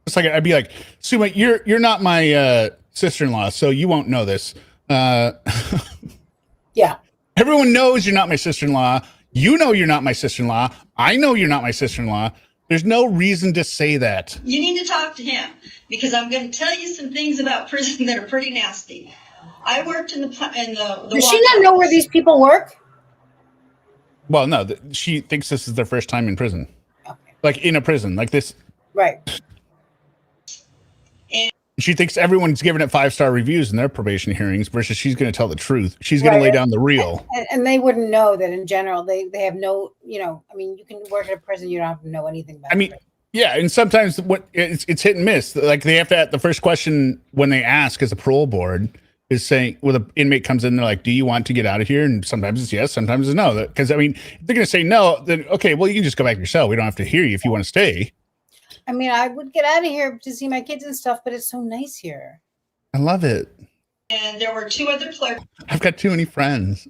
[SPEAKER 1] It's like I'd be like, Suma, you're not my sister-in-law, so you won't know this.
[SPEAKER 2] Yeah.
[SPEAKER 1] Everyone knows you're not my sister-in-law. You know you're not my sister-in-law. I know you're not my sister-in-law. There's no reason to say that.
[SPEAKER 5] You need to talk to him because I'm going to tell you some things about prison that are pretty nasty. I worked in the
[SPEAKER 2] Does she not know where these people work?
[SPEAKER 1] Well, no, she thinks this is their first time in prison.
[SPEAKER 2] Okay.
[SPEAKER 1] Like in a prison, like this.
[SPEAKER 2] Right.
[SPEAKER 5] And
[SPEAKER 1] she thinks everyone's giving it 5-star reviews in their probation hearings versus she's going to tell the truth. She's going to lay down the real.
[SPEAKER 2] And they wouldn't know that in general, they have no, you know, I mean, you can work at a prison, you don't have to know anything about it.
[SPEAKER 1] Yeah, and sometimes it's hit and miss. Like they have to, the first question when they ask as a parole board is saying, well, the inmate comes in, they're like, do you want to get out of here? And sometimes it's yes, sometimes it's no. Because, I mean, if they're going to say no, then, okay, well, you can just go back to your cell. We don't have to hear you if you want to stay.
[SPEAKER 2] I mean, I would get out of here to see my kids and stuff, but it's so nice here.
[SPEAKER 1] I love it.
[SPEAKER 5] And there were 2 other clerks.
[SPEAKER 1] I've got too many friends.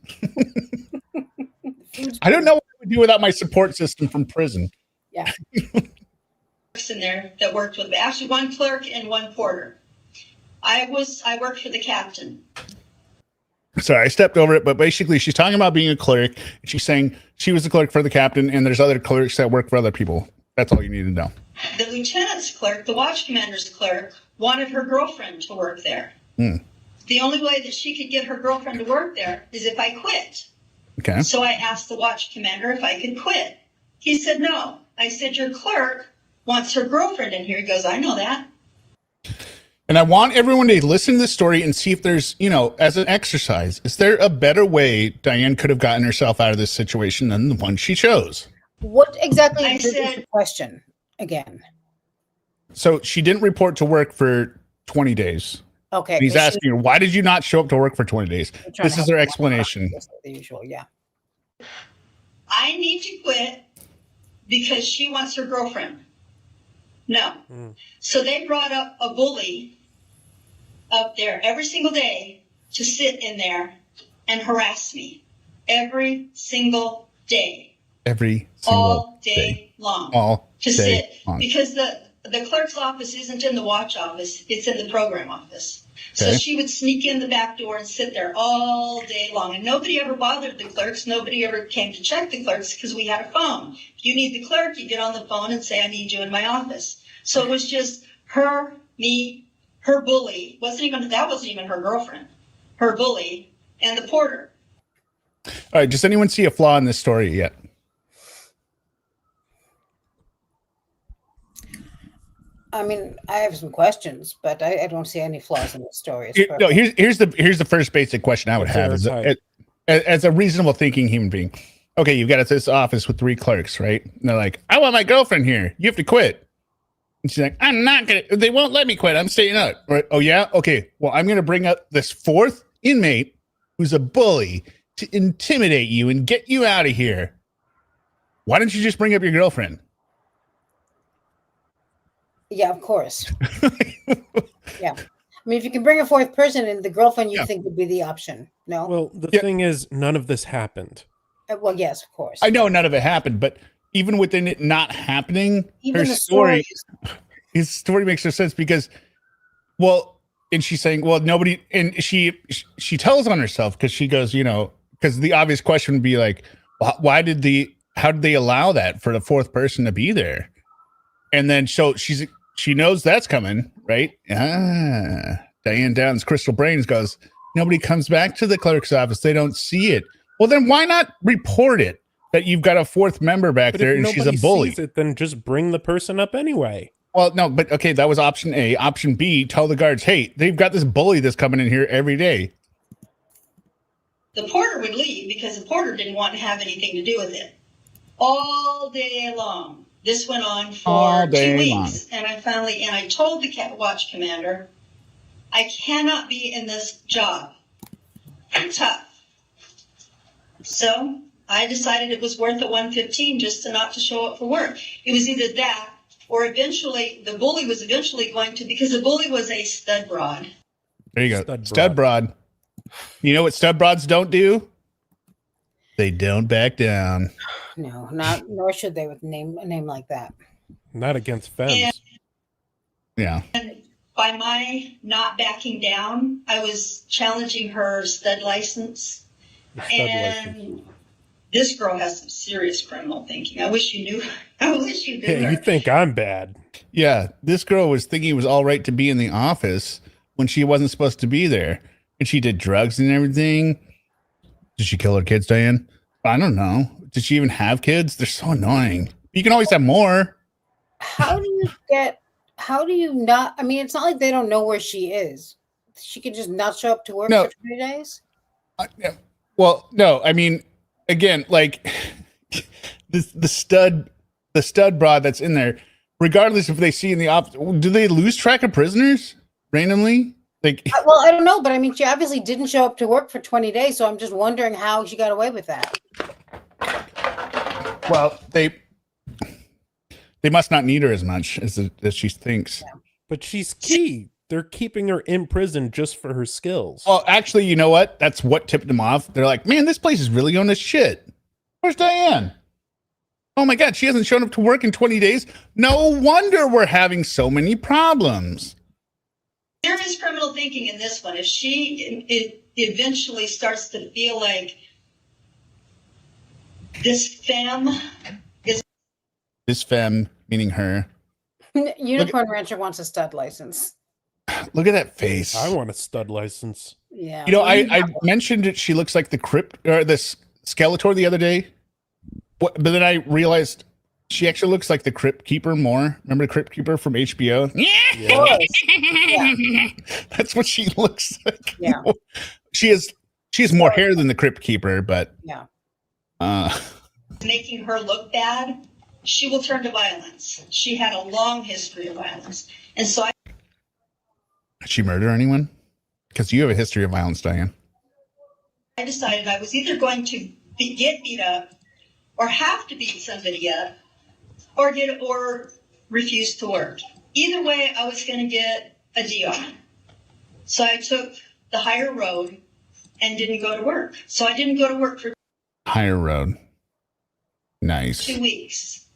[SPEAKER 1] I don't know what I would do without my support system from prison.
[SPEAKER 2] Yeah.
[SPEAKER 5] In there that worked with me. Actually, 1 clerk and 1 porter. I worked for the captain.
[SPEAKER 1] Sorry, I stepped over it, but basically she's talking about being a clerk. She's saying she was the clerk for the captain, and there's other clerks that work for other people. That's all you need to know.
[SPEAKER 5] The lieutenant's clerk, the watch commander's clerk, wanted her girlfriend to work there. The only way that she could get her girlfriend to work there is if I quit.
[SPEAKER 1] Okay.
[SPEAKER 5] So I asked the watch commander if I could quit. He said no. I said, your clerk wants her girlfriend in here. He goes, I know that.
[SPEAKER 1] And I want everyone to listen to this story and see if there's, you know, as an exercise, is there a better way Diane could have gotten herself out of this situation than the one she chose?
[SPEAKER 2] What exactly is the question again?
[SPEAKER 1] So she didn't report to work for 20 days.
[SPEAKER 2] Okay.
[SPEAKER 1] And he's asking her, why did you not show up to work for 20 days? This is their explanation.
[SPEAKER 2] The usual, yeah.
[SPEAKER 5] I need to quit because she wants her girlfriend. No. So they brought up a bully up there every single day to sit in there and harass me every single day.
[SPEAKER 1] All
[SPEAKER 5] day long.
[SPEAKER 1] All
[SPEAKER 5] to
[SPEAKER 1] day
[SPEAKER 5] sit
[SPEAKER 1] long.
[SPEAKER 5] Because the clerk's office isn't in the watch office, it's in the program office. So
[SPEAKER 1] Okay.
[SPEAKER 5] she would sneak in the back door and sit there all day long. And nobody ever bothered the clerks. Nobody ever came to check the clerks because we had a phone. If you need the clerk, you get on the phone and say, I need you in my office. So it was just her, me, her bully. That wasn't even her girlfriend. Her bully and the porter.
[SPEAKER 1] All right. Does anyone see a flaw in this story yet?
[SPEAKER 2] I mean, I have some questions, but I don't see any flaws in the story.
[SPEAKER 1] No, here's the first basic question I would have as a reasonable thinking human being. Okay, you've got this office with 3 clerks, right? And they're like, I want my girlfriend here. You have to quit. And she's like, I'm not going to. They won't let me quit. I'm staying out. Right? Oh, yeah? Okay. Well, I'm going to bring up this 4th inmate who's a bully to intimidate you and get you out of here. Why don't you just bring up your girlfriend?
[SPEAKER 2] Yeah, of course. Yeah. I mean, if you can bring a 4th person in, the girlfriend you think would be the option. No?
[SPEAKER 3] Well, the thing is, none of this happened.
[SPEAKER 2] Well, yes, of course.
[SPEAKER 1] I know none of it happened, but even within it not happening,
[SPEAKER 2] Even
[SPEAKER 1] her
[SPEAKER 2] the
[SPEAKER 1] story, his story makes no sense because, well, and she's saying, well, nobody, and she tells on herself because she goes, you know, because the obvious question would be like, how did they allow that for the 4th person to be there? And then so she knows that's coming, right? Diane Downs, Crystal Brains goes, nobody comes back to the clerk's office. They don't see it. Well, then why not report it that you've got a 4th member back there and she's a bully?
[SPEAKER 3] Sees it, then just bring the person up anyway.
[SPEAKER 1] Well, no, but okay, that was option A. Option B, tell the guards, hey, they've got this bully that's coming in here every day.
[SPEAKER 5] The porter would leave because the porter didn't want to have anything to do with it. All day long. This went on for 2 weeks. And I told the watch commander, I cannot be in this job. I'm tough. So I decided it was worth the $115 just not to show up for work. It was either that or eventually the bully was going to, because the bully was a stud broad.
[SPEAKER 1] There you go. Stud broad. You know what stud broads don't do? They don't back down.
[SPEAKER 2] No, nor should they with a name like that.
[SPEAKER 3] Not against femmes.
[SPEAKER 1] Yeah.
[SPEAKER 5] And by my not backing down, I was challenging her stud license. This girl has some serious criminal thinking. I wish you knew. I wish you knew.
[SPEAKER 3] Yeah, you think I'm bad.
[SPEAKER 1] Yeah, this girl was thinking it was all right to be in the office when she wasn't supposed to be there. and she did drugs and everything. Did she kill her kids, Diane? I don't know. Did she even have kids? They're so annoying. You can always have more.
[SPEAKER 2] How do you not? I mean, it's not like they don't know where she is. She could just not show up to work for 20 days.
[SPEAKER 1] Well, no. I mean, again, like the stud broad that's in there. Regardless if they see in the do they lose track of prisoners randomly? Like,
[SPEAKER 2] well, I don't know, but I mean, she obviously didn't show up to work for 20 days, so I'm just wondering how she got away with that.
[SPEAKER 1] Well, they must not need her as much as she thinks.
[SPEAKER 2] Yeah.
[SPEAKER 3] But she's key. They're keeping her in prison just for her skills.
[SPEAKER 1] Well, actually, you know what? That's what tipped them off. They're like, man, this place is really going to shit. Where's Diane? Oh my God, she hasn't shown up to work in 20 days. No wonder we're having so many problems.
[SPEAKER 5] There is criminal thinking in this one. If she eventually starts to feel like this femme,
[SPEAKER 1] meaning her.
[SPEAKER 2] Unicorn Rancher wants a stud license.
[SPEAKER 1] Look at that face.
[SPEAKER 3] I want a stud license.
[SPEAKER 2] Yeah.
[SPEAKER 1] You know, I mentioned it. She looks like the Skeletor the other day. But then I realized she actually looks like the Crypt Keeper more. Remember the Crypt Keeper from HBO?
[SPEAKER 2] Yeah.
[SPEAKER 1] That's what she looks like.
[SPEAKER 2] Yeah.
[SPEAKER 1] She has more hair than the Crypt Keeper, but
[SPEAKER 5] making her look bad, she will turn to violence. She had a long history of violence. And so
[SPEAKER 1] Did she murder anyone? Because you have a history of violence, Diane.
[SPEAKER 5] I decided I was either going to get beat up or have to beat somebody up or refuse to work. Either way, I was going to get a DR. So I took the higher road and didn't go to work. So I didn't go to work for
[SPEAKER 1] Higher road. Nice.
[SPEAKER 5] 2 weeks.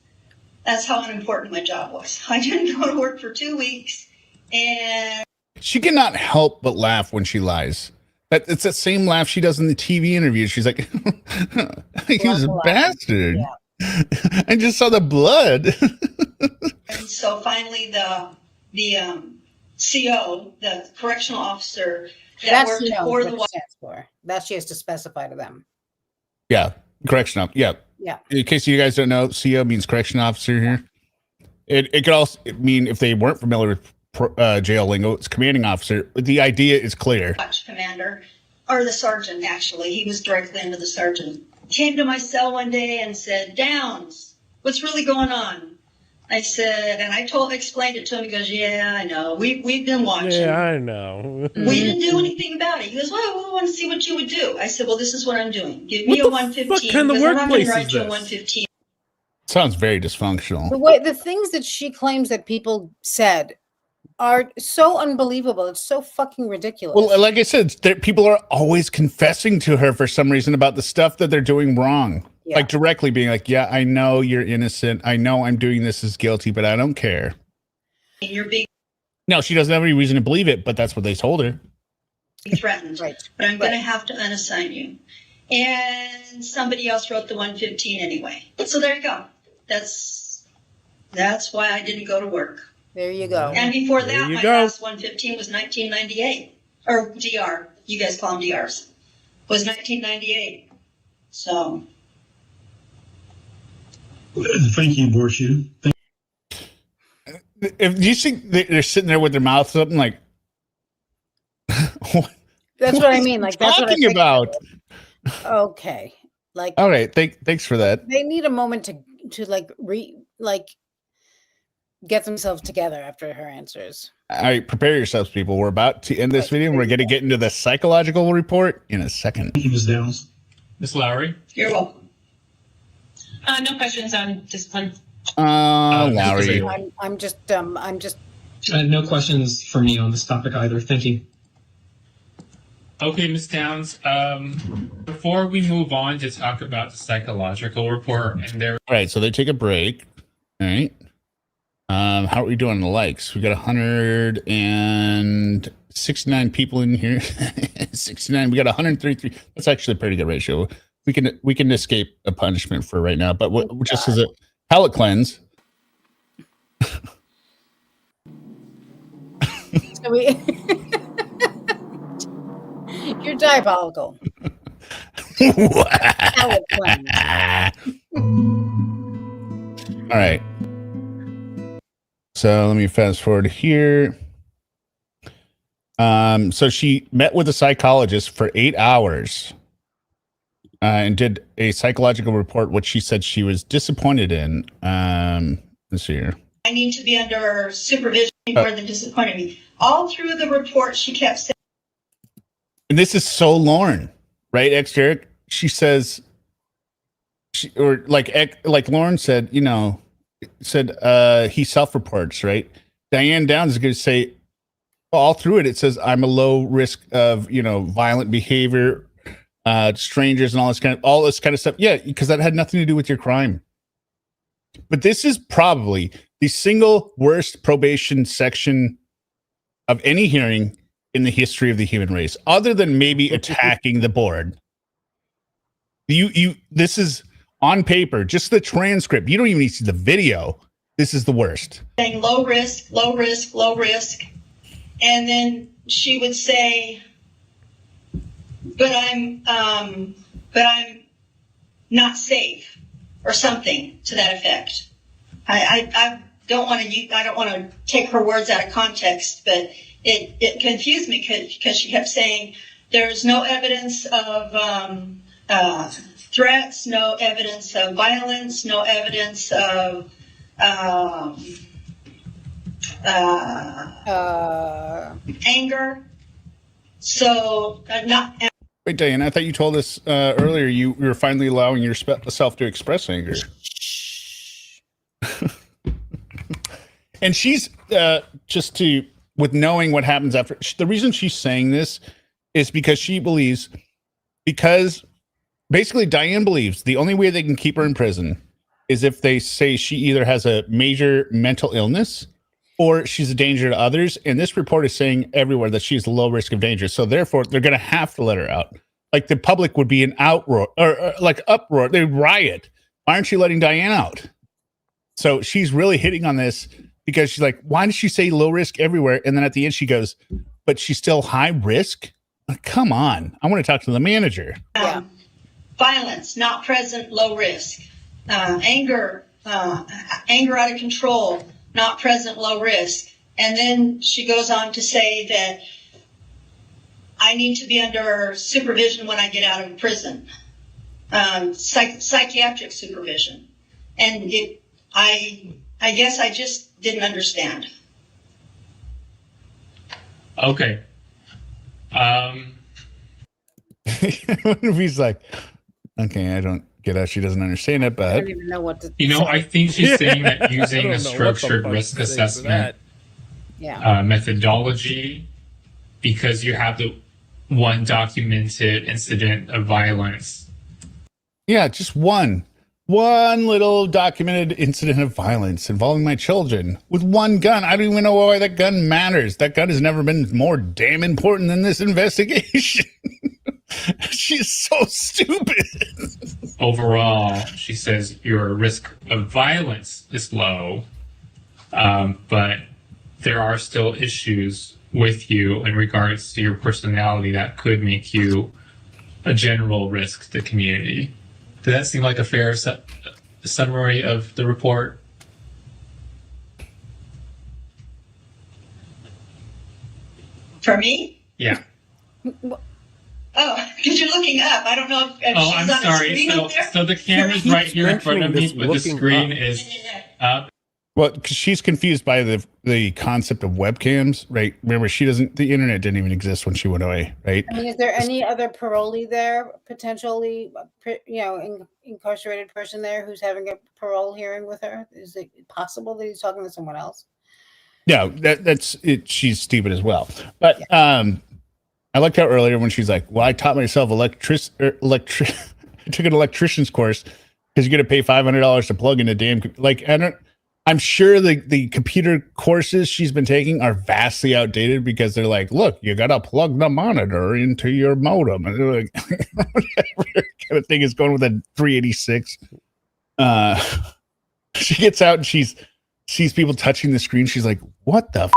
[SPEAKER 5] That's how unimportant my job was. I didn't go to work for 2 weeks, and
[SPEAKER 1] She cannot help but laugh when she lies. It's that same laugh she does in the TV interview. She's like, he was a bastard.
[SPEAKER 2] Yeah.
[SPEAKER 1] I just saw the blood.
[SPEAKER 5] and so finally the CO, the correctional officer that worked for the
[SPEAKER 2] stands for. That she has to specify to them.
[SPEAKER 1] Yeah, correction officer. Yeah.
[SPEAKER 2] Yeah.
[SPEAKER 1] In case you guys don't know, CO means correction officer here. It could also mean, if they weren't familiar with jail lingo, it's commanding officer. The idea is clear.
[SPEAKER 5] Commander, or the sergeant, actually. He was directly under the sergeant. Came to my cell one day and said, Downs, what's really going on? I said, and I explained it to him. He goes, yeah, I know. We've been watching.
[SPEAKER 3] Yeah, I know.
[SPEAKER 5] We didn't do anything about it. He goes, well, we want to see what you would do. I said, well, this is what I'm doing. Give me a 115.
[SPEAKER 3] What kind of workplace is this?
[SPEAKER 5] 115.
[SPEAKER 1] Sounds very dysfunctional.
[SPEAKER 2] The things that she claims that people said are so unbelievable. It's so fucking ridiculous.
[SPEAKER 1] Well, like I said, people are always confessing to her for some reason about the stuff that they're doing wrong.
[SPEAKER 2] Yeah.
[SPEAKER 1] Like directly being like, yeah, I know you're innocent. I know I'm doing this as guilty, but I don't care.
[SPEAKER 5] You're being
[SPEAKER 1] No, she doesn't have any reason to believe it, but that's what they told her.
[SPEAKER 5] threatened. Right. But I'm going to have to unassign you. And somebody else wrote the 115 anyway. So there you go. That's why I didn't go to work.
[SPEAKER 2] There you go.
[SPEAKER 5] And before that, my last 115 was 1998. Or DR. You guys call them DRs. Was 1998. So.
[SPEAKER 7] Thank you, Borshu.
[SPEAKER 1] If you think they're sitting there with their mouths open, like,
[SPEAKER 2] that's what I mean. Like, that's what I'm
[SPEAKER 1] talking about.
[SPEAKER 2] Okay. Like,
[SPEAKER 1] all right. Thanks for that.
[SPEAKER 2] They need a moment to get themselves together after her answers.
[SPEAKER 1] All right, prepare yourselves, people. We're about to end this video. We're going to get into the psychological report in a second.
[SPEAKER 7] Thank you, Ms. Downs.
[SPEAKER 4] Ms. Lowry?
[SPEAKER 5] You're welcome.
[SPEAKER 9] No questions on discipline.
[SPEAKER 1] Lowry.
[SPEAKER 2] I'm just.
[SPEAKER 10] No questions for me on this topic either. Thank you.
[SPEAKER 4] Okay, Ms. Downs. Before we move on to talk about the psychological report,
[SPEAKER 1] all right, so they take a break. All right. How are we doing on the likes? We got 169 people in here. 69. We got 133. That's actually a pretty good ratio. We can escape a punishment for right now, but just as a palate cleanse.
[SPEAKER 2] You're diabolical.
[SPEAKER 1] All right. So let me fast forward here. So she met with a psychologist for 8 hours and did a psychological report, which she said she was disappointed in. Let's see here.
[SPEAKER 5] I need to be under supervision more than disappointed me. All through the report, she kept saying.
[SPEAKER 1] And this is so Lauren, right, ExDerek? She says, like Lauren said, he self-reports, right? Diane Downs is going to say, all through it says, I'm a low risk of, violent behavior, strangers and all this kind of stuff. Yeah, because that had nothing to do with your crime. But this is probably the single worst probation section of any hearing in the history of the human race, other than maybe attacking the board. This is on paper, just the transcript. You don't even need to see the video. This is the worst.
[SPEAKER 5] Saying low risk, low risk, low risk. And then she would say, but I'm not safe, or something to that effect. I don't want to take her words out of context, but it confused me because she kept saying there's no evidence of threats, no evidence of violence, no evidence of anger. So
[SPEAKER 1] Wait, Diane, I thought you told us earlier you were finally allowing yourself to express anger. And she's with knowing what happens after. The reason she's saying this is because she believes, basically Diane believes the only way they can keep her in prison is if they say she either has a major mental illness or she's a danger to others. And this report is saying everywhere that she's a low risk of danger. So therefore, they're going to have to let her out. Like the public would be an outroar or like uproar. They'd riot. Why aren't you letting Diane out? So she's really hitting on this because she's like, why did she say low risk everywhere? And then at the end, she goes, but she's still high risk? Like, come on. I want to talk to the manager.
[SPEAKER 5] Violence, not present, low risk. Anger out of control, not present, low risk. And then she goes on to say that I need to be under supervision when I get out of prison, psychiatric supervision. And I guess I just didn't understand.
[SPEAKER 4] Okay.
[SPEAKER 1] He's like, okay, I don't get how she doesn't understand it, but
[SPEAKER 2] I don't even know what to
[SPEAKER 4] I think she's saying that using a structured risk assessment methodology, because you have the one documented incident of violence.
[SPEAKER 1] Yeah, just one little documented incident of violence involving my children with one gun. I don't even know why that gun matters. That gun has never been more damn important than this investigation. She's so stupid.
[SPEAKER 4] Overall, she says your risk of violence is low, but there are still issues with you in regards to your personality that could make you a general risk to the community. Does that seem like a fair summary of the report?
[SPEAKER 5] For me?
[SPEAKER 4] Yeah.
[SPEAKER 5] Oh, because you're looking up. I don't know if
[SPEAKER 4] Oh,
[SPEAKER 5] she's
[SPEAKER 4] I'm
[SPEAKER 5] on
[SPEAKER 4] sorry.
[SPEAKER 5] the screen up there.
[SPEAKER 4] So the camera's right here in front of me, but the screen is up.
[SPEAKER 1] Well, because she's confused by the concept of webcams, right? Remember, the internet didn't even exist when she went away, right?
[SPEAKER 2] I mean, is there any other parolee there, potentially, incarcerated person there who's having a parole hearing with her? Is it possible that he's talking to someone else?
[SPEAKER 1] No, that's it. She's stupid as well. But I liked how earlier when she's like, well, I taught myself I took an electrician's course because you're going to pay $500 to plug in a damn, I'm sure the computer courses she's been taking are vastly outdated because they're like, look, you got to plug the monitor into your modem. And they're like, whatever kind of thing is going with a 386. She gets out and sees people touching the screen. She's like, what the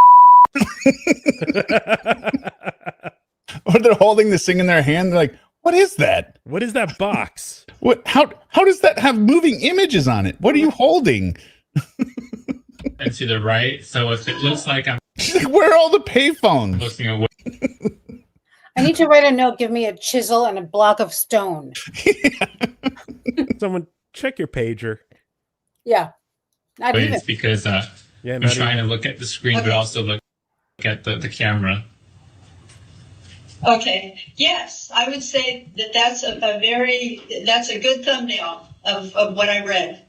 [SPEAKER 1] Or they're holding this thing in their hand. They're like, what is that?
[SPEAKER 3] What is that box?
[SPEAKER 1] What? How does that have moving images on it? What are you holding?
[SPEAKER 4] And to the right. So if it looks like I'm
[SPEAKER 1] She's like, where are all the payphones?
[SPEAKER 4] looking away,
[SPEAKER 2] I need to write a note. Give me a chisel and a block of stone.
[SPEAKER 3] Someone check your pager.
[SPEAKER 2] Yeah. Not even.
[SPEAKER 4] it's because
[SPEAKER 3] Yeah,
[SPEAKER 4] I'm
[SPEAKER 3] not
[SPEAKER 4] trying
[SPEAKER 3] even.
[SPEAKER 4] to look at the screen, but
[SPEAKER 5] Okay.
[SPEAKER 4] also look at the camera.
[SPEAKER 5] Okay. Yes, I would say that that's that's a good thumbnail of what I read.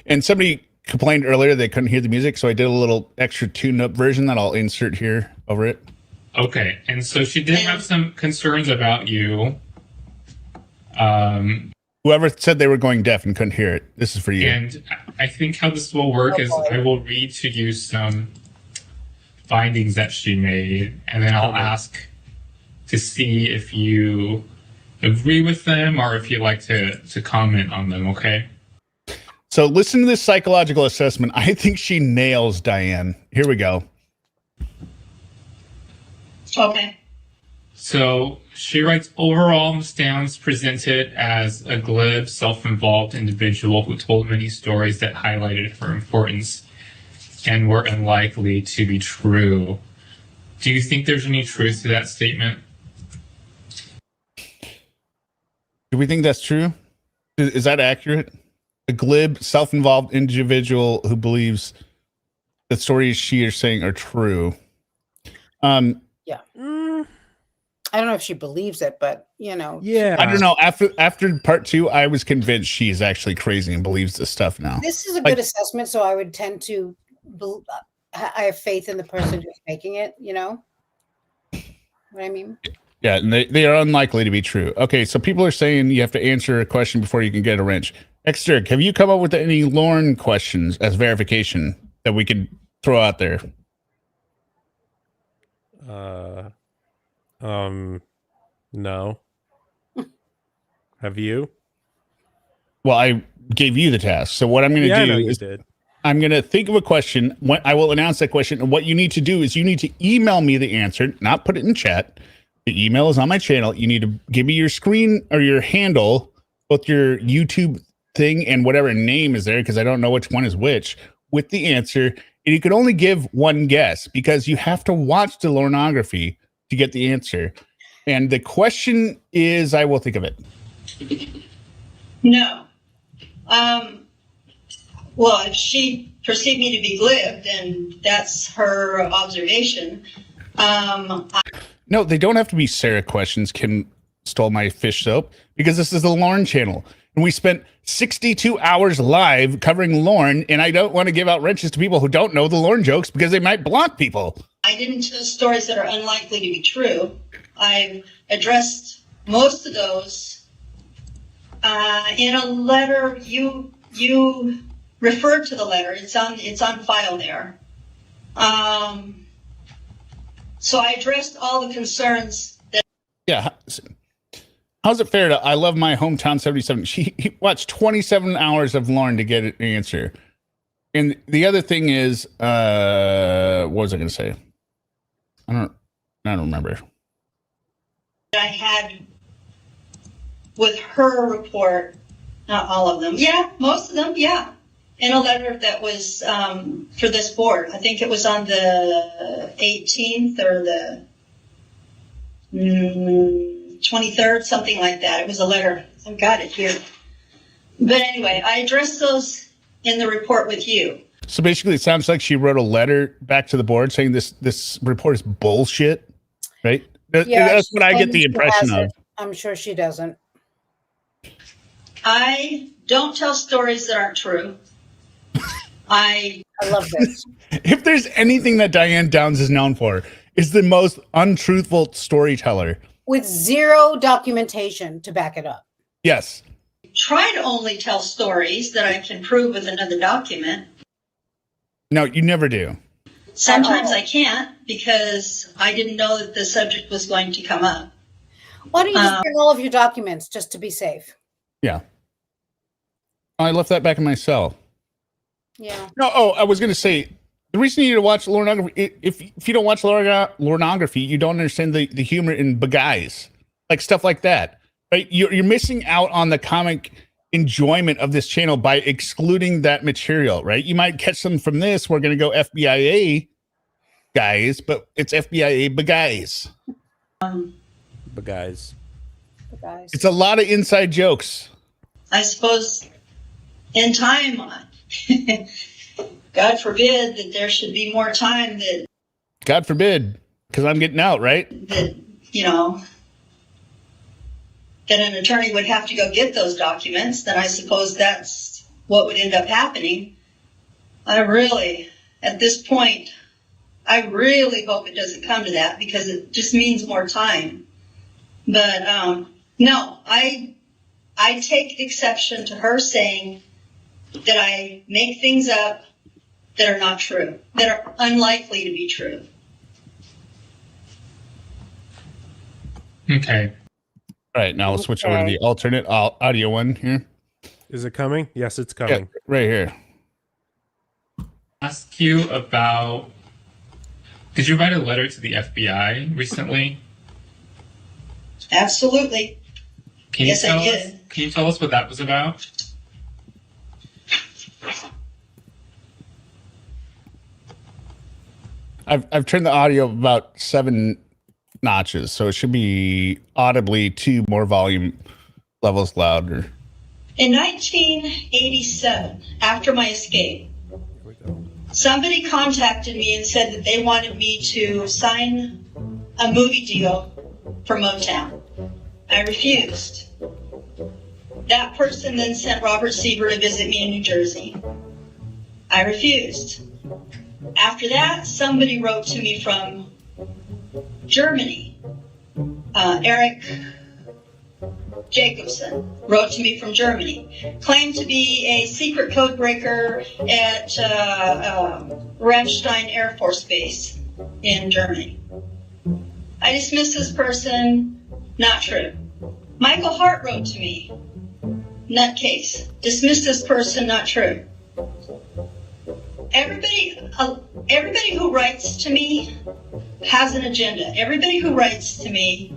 [SPEAKER 1] And somebody complained earlier they couldn't hear the music, so I did a little extra tuned-up version that I'll insert here over it.
[SPEAKER 4] Okay, and so she did have some concerns about you.
[SPEAKER 1] Whoever said they were going deaf and couldn't hear it, this is for you.
[SPEAKER 4] And I think how this will work is I will read to you some findings that she made, and then I'll ask to see if you agree with them or if you'd like to comment on them, okay?
[SPEAKER 1] So listen to this psychological assessment. I think she nails Diane. Here we go.
[SPEAKER 5] Okay.
[SPEAKER 4] So she writes, overall, Ms. Downs presented as a glib, self-involved individual who told many stories that highlighted her importance and were unlikely to be true. Do you think there's any truth to that statement?
[SPEAKER 1] Do we think that's true? Is that accurate? A glib, self-involved individual who believes the stories she is saying are true.
[SPEAKER 2] Yeah. I don't know if she believes it, but
[SPEAKER 3] Yeah.
[SPEAKER 1] I don't know. After part 2, I was convinced she is actually crazy and believes this stuff now.
[SPEAKER 2] This is a good assessment, so I would tend to. I have faith in the person who's making it. You know what I mean?
[SPEAKER 1] Yeah, and they are unlikely to be true. Okay, so people are saying you have to answer a question before you can get a wrench. ExDerek, have you come up with any Lauren questions as verification that we could throw out there?
[SPEAKER 3] No. Have you?
[SPEAKER 1] Well, I gave you the task. So what I'm going to
[SPEAKER 3] I
[SPEAKER 1] do
[SPEAKER 3] know you
[SPEAKER 1] is
[SPEAKER 3] did.
[SPEAKER 1] I'm going to think of a question. I will announce that question. And what you need to do is you need to email me the answer, not put it in chat. The email is on my channel. You need to give me your screen or your handle, both your YouTube thing and whatever name is there, because I don't know which one is which, with the answer. And you can only give one guess because you have to watch the Laurenography to get the answer. And the question is, I will think of it.
[SPEAKER 5] No. Well, if she perceived me to be glib, then that's her observation.
[SPEAKER 1] No, they don't have to be Sarah questions. Kim stole my fish soap because this is the Lauren channel. And we spent 62 hours live covering Lauren. And I don't want to give out wrenches to people who don't know the Lauren jokes because they might block people.
[SPEAKER 5] I didn't tell stories that are unlikely to be true. I've addressed most of those in a letter. You referred to the letter. It's on file there. So I addressed all the concerns that.
[SPEAKER 1] Yeah. How's it fair to I love my hometown 77? He watched 27 hours of Lauren to get an answer. And the other thing is, what was I going to say? I don't remember.
[SPEAKER 5] I had with her report, not all of them. Yeah, most of them, yeah. In a letter that was for this board. I think it was on the 18th or the 23rd, something like that. It was a letter. I've got it here. But anyway, I addressed those in the report with you.
[SPEAKER 1] So basically, it sounds like she wrote a letter back to the board saying this report is bullshit, right? That's what I get the impression of.
[SPEAKER 2] I'm sure she doesn't.
[SPEAKER 5] I don't tell stories that aren't true. I
[SPEAKER 2] love this.
[SPEAKER 1] If there's anything that Diane Downs is known for, is the most untruthful storyteller.
[SPEAKER 2] With zero documentation to back it up.
[SPEAKER 1] Yes.
[SPEAKER 5] try to only tell stories that I can prove with another document.
[SPEAKER 1] No, you never do.
[SPEAKER 5] Sometimes I can't because I didn't know that the subject was going to come up.
[SPEAKER 2] Why don't you just bring all of your documents just to be safe?
[SPEAKER 1] Yeah. I left that back in my cell.
[SPEAKER 2] Yeah.
[SPEAKER 1] No, I was going to say, The reason you need to watch pornography, if you don't watch pornography, you don't understand the humor in guys, like stuff like that, right? You're missing out on the comic enjoyment of this channel by excluding that material, right? You might catch some from this. We're going to go FBIA guys, but it's FBIA guys.
[SPEAKER 3] Guys.
[SPEAKER 1] It's a lot of inside jokes.
[SPEAKER 5] I suppose in time, God forbid that there should be more time that.
[SPEAKER 1] God forbid, because I'm getting out, right?
[SPEAKER 5] That, that an attorney would have to go get those documents, then I suppose that's what would end up happening. At this point, I really hope it doesn't come to that because it just means more time. But no, I take exception to her saying that I make things up that are not true, that are unlikely to be true.
[SPEAKER 4] Okay.
[SPEAKER 1] All right, now we'll switch over to the alternate audio one here.
[SPEAKER 3] Is it coming? Yes, it's coming.
[SPEAKER 1] Yeah, right here.
[SPEAKER 4] Ask you about, did you write a letter to the FBI recently?
[SPEAKER 5] Absolutely. Yes, I did.
[SPEAKER 4] Can you tell us what that was about?
[SPEAKER 1] I've turned the audio about 7 notches, so it should be audibly 2 more volume levels louder.
[SPEAKER 5] In 1987, after my escape, somebody contacted me and said that they wanted me to sign a movie deal for Motown. I refused. That person then sent Robert Sieber to visit me in New Jersey. I refused. After that, somebody wrote to me from Germany. Eric Jacobson wrote to me from Germany, claimed to be a secret code breaker at Ramstein Air Force Base in Germany. I dismissed this person, not true. Michael Hart wrote to me, nutcase, dismissed this person, not true. Everybody who writes to me has an agenda. Everybody who writes to me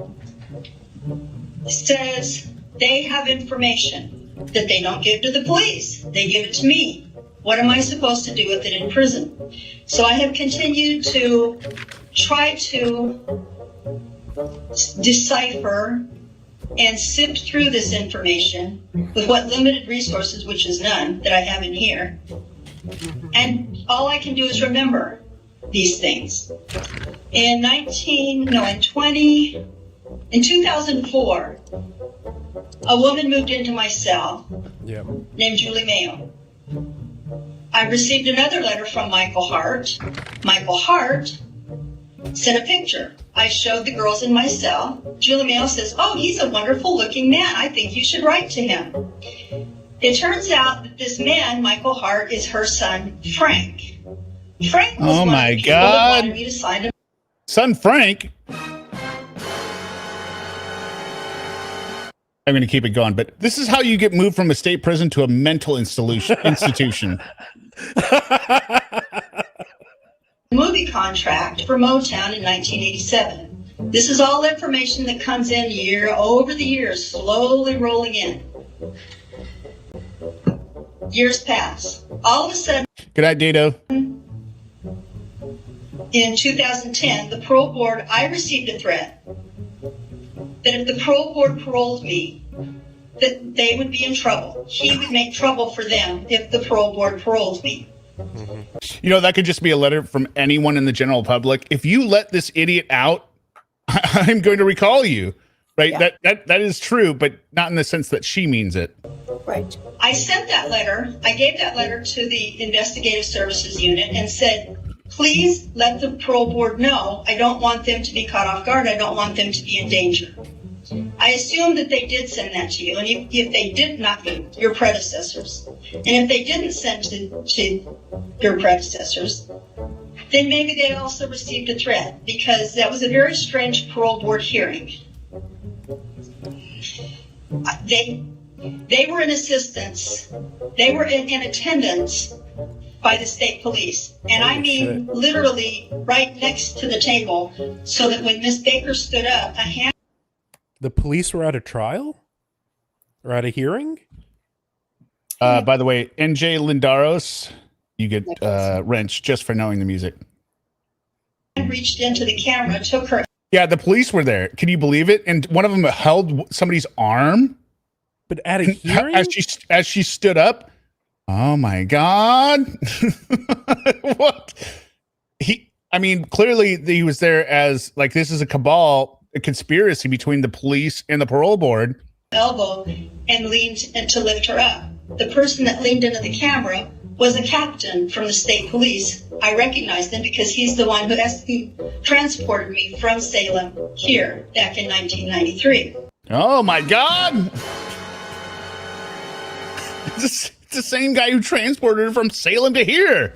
[SPEAKER 5] says they have information that they don't give to the police. They give it to me. What am I supposed to do with it in prison? So I have continued to try to decipher and sift through this information with what limited resources, which is none, that I have in here. And all I can do is remember these things. In 2004, a woman moved into my cell named Julie Mayo. I received another letter from Michael Hart. Michael Hart sent a picture. I showed the girls in my cell. Julie Mayo says, "Oh, he's a wonderful looking man. I think you should write to him." It turns out that this man, Michael Hart, is her son, Frank. Frank was
[SPEAKER 1] oh
[SPEAKER 5] one
[SPEAKER 1] my
[SPEAKER 5] of the people
[SPEAKER 1] God.
[SPEAKER 5] that wanted me to sign him.
[SPEAKER 1] Son Frank. I'm going to keep it going, but this is how you get moved from a state prison to a mental institution.
[SPEAKER 5] Movie contract for Motown in 1987. This is all information that comes in over the years, slowly rolling in. Years pass. All of a sudden,
[SPEAKER 1] Good night, Dado.
[SPEAKER 5] in 2010, the parole board, I received a threat that if the parole board paroled me, that they would be in trouble. He would make trouble for them if the parole board paroled me.
[SPEAKER 1] You know, that could just be a letter from anyone in the general public. If you let this idiot out, I'm going to recall you. Right?
[SPEAKER 2] Yeah.
[SPEAKER 1] That is true, but not in the sense that she means it.
[SPEAKER 2] Right.
[SPEAKER 5] I sent that letter. I gave that letter to the investigative services unit and said, please let the parole board know I don't want them to be caught off guard. I don't want them to be in danger. I assume that they did send that to you. And if they did not, your predecessors, and if they didn't send to your predecessors, then maybe they also received a threat, because that was a very strange parole board hearing. They were in assistance. They were in attendance by the state police. And I mean, literally right next to the table, so that when Miss Baker stood up, a hand.
[SPEAKER 3] The police were at a trial? Or at a hearing?
[SPEAKER 1] By the way, NJ Lindaros, you get wrenched just for knowing the music.
[SPEAKER 5] Reached into the camera, took her.
[SPEAKER 1] Yeah, the police were there. Can you believe it? And one of them held somebody's arm.
[SPEAKER 3] But at a hearing?
[SPEAKER 1] As she stood up. Oh my God. What? Clearly he was there as like, this is a cabal, a conspiracy between the police and the parole board.
[SPEAKER 5] Elbow and leaned to lift her up. The person that leaned into the camera was a captain from the state police. I recognized him because he's the one who transported me from Salem here back in 1993.
[SPEAKER 1] Oh my God. It's the same guy who transported her from Salem to here.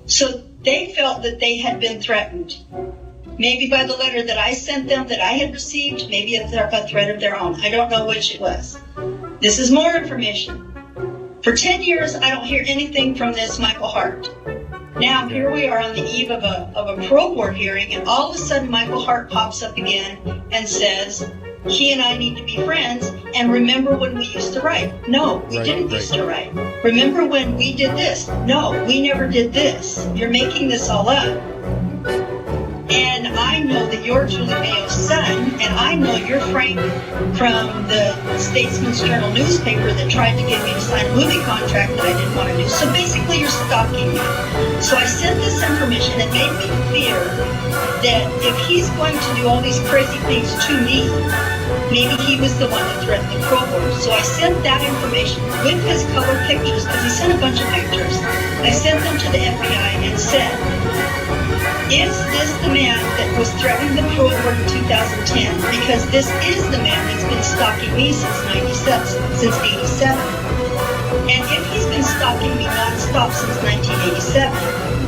[SPEAKER 5] So they felt that they had been threatened. Maybe by the letter that I sent them that I had received, maybe a threat of their own. I don't know which it was. This is more information. For 10 years, I don't hear anything from this Michael Hart. Now, here we are on the eve of a parole board hearing, and all of a sudden, Michael Hart pops up again and says, he and I need to be friends, and remember when we used to write? No, we didn't used to write. Remember when we did this? No, we never did this. You're making this all up. And I know that you're Julie Mayo's son, and I know you're Frank from the Statesman's Journal newspaper that tried to get me to sign a movie contract that I didn't want to do. So basically, you're stalking me. So I sent this information that made me fear that if he's going to do all these crazy things to me, maybe he was the one that threatened the parole board. So I sent that information with his color pictures, because he sent a bunch of pictures. I sent them to the FBI and said, is this the man that was threatening the parole board in 2010? Because this is the man that's been stalking me since 87. And if he's been stalking me nonstop since 1987,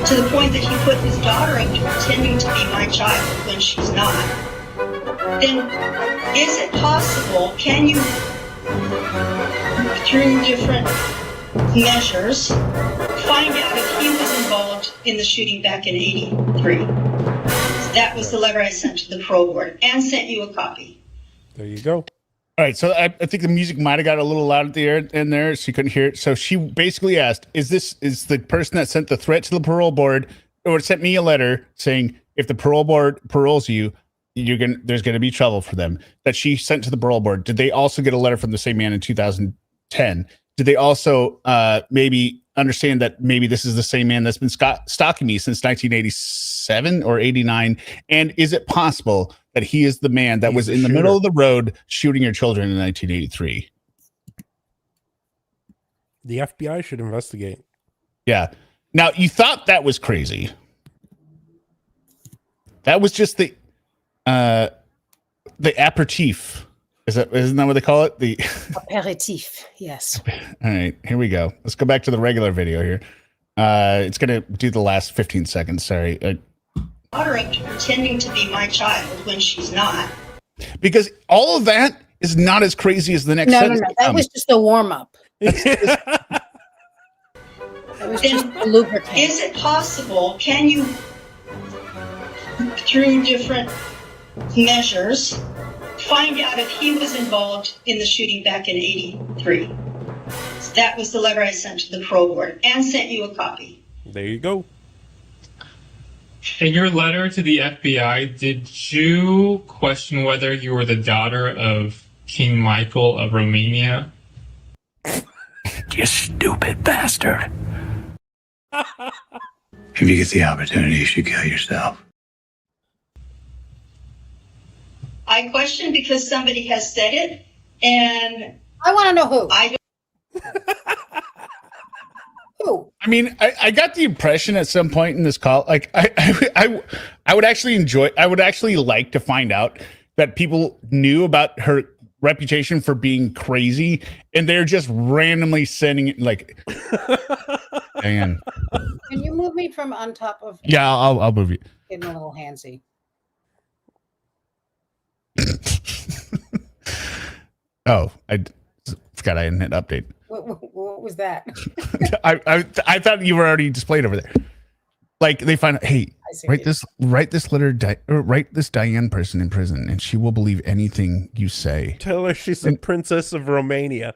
[SPEAKER 5] to the point that he put his daughter up to pretending to be my child when she's not, then is it possible, can you, through different measures, find out if he was involved in the shooting back in 83? That was the letter I sent to the parole board and sent you a copy.
[SPEAKER 3] There you go.
[SPEAKER 1] All right, so I think the music might have got a little loud at the end there, so you couldn't hear it. So she basically asked, is the person that sent the threat to the parole board, or sent me a letter saying if the parole board paroles you, there's gonna be trouble for them, that she sent to the parole board? Did they also get a letter from the same man in 2010? Did they also maybe understand that maybe this is the same man that's been stalking me since 1987 or 89? And is it possible that he is the man that was in the middle of the road shooting your children in 1983?
[SPEAKER 3] The FBI should investigate.
[SPEAKER 1] Yeah. Now, you thought that was crazy. That was just the aperitif. Isn't that what they call it? The
[SPEAKER 2] aperitif. Yes.
[SPEAKER 1] All right, here we go. Let's go back to the regular video here. It's going to do the last 15 seconds. Sorry.
[SPEAKER 5] Daughter up to pretending to be my child when she's not.
[SPEAKER 1] Because all of that is not as crazy as the next sentence.
[SPEAKER 2] No. That was just a warm up. That was just a lubricant.
[SPEAKER 5] Is it possible, can you, through different measures, find out if he was involved in the shooting back in 83? That was the letter I sent to the parole board and sent you a copy.
[SPEAKER 3] There you go.
[SPEAKER 4] In your letter to the FBI, did you question whether you were the daughter of King Michael of Romania?
[SPEAKER 11] You stupid bastard. If you get the opportunity, you should kill yourself.
[SPEAKER 5] I question because somebody has said it, and
[SPEAKER 2] I want to know who.
[SPEAKER 5] Who?
[SPEAKER 1] I mean, I got the impression at some point in this call, like I would actually enjoy. I would actually like to find out that people knew about her reputation for being crazy, and they're just randomly sending it. Like, Diane,
[SPEAKER 2] Can you move me from on top of?
[SPEAKER 1] Yeah, I'll move you.
[SPEAKER 2] Getting a little handsy.
[SPEAKER 1] Oh, I forgot I didn't hit update.
[SPEAKER 2] What was that?
[SPEAKER 1] I thought you were already displayed over there. Like they find, hey, write this letter, write this Diane person in prison, and she will believe anything you say.
[SPEAKER 3] Tell her she's a princess of Romania.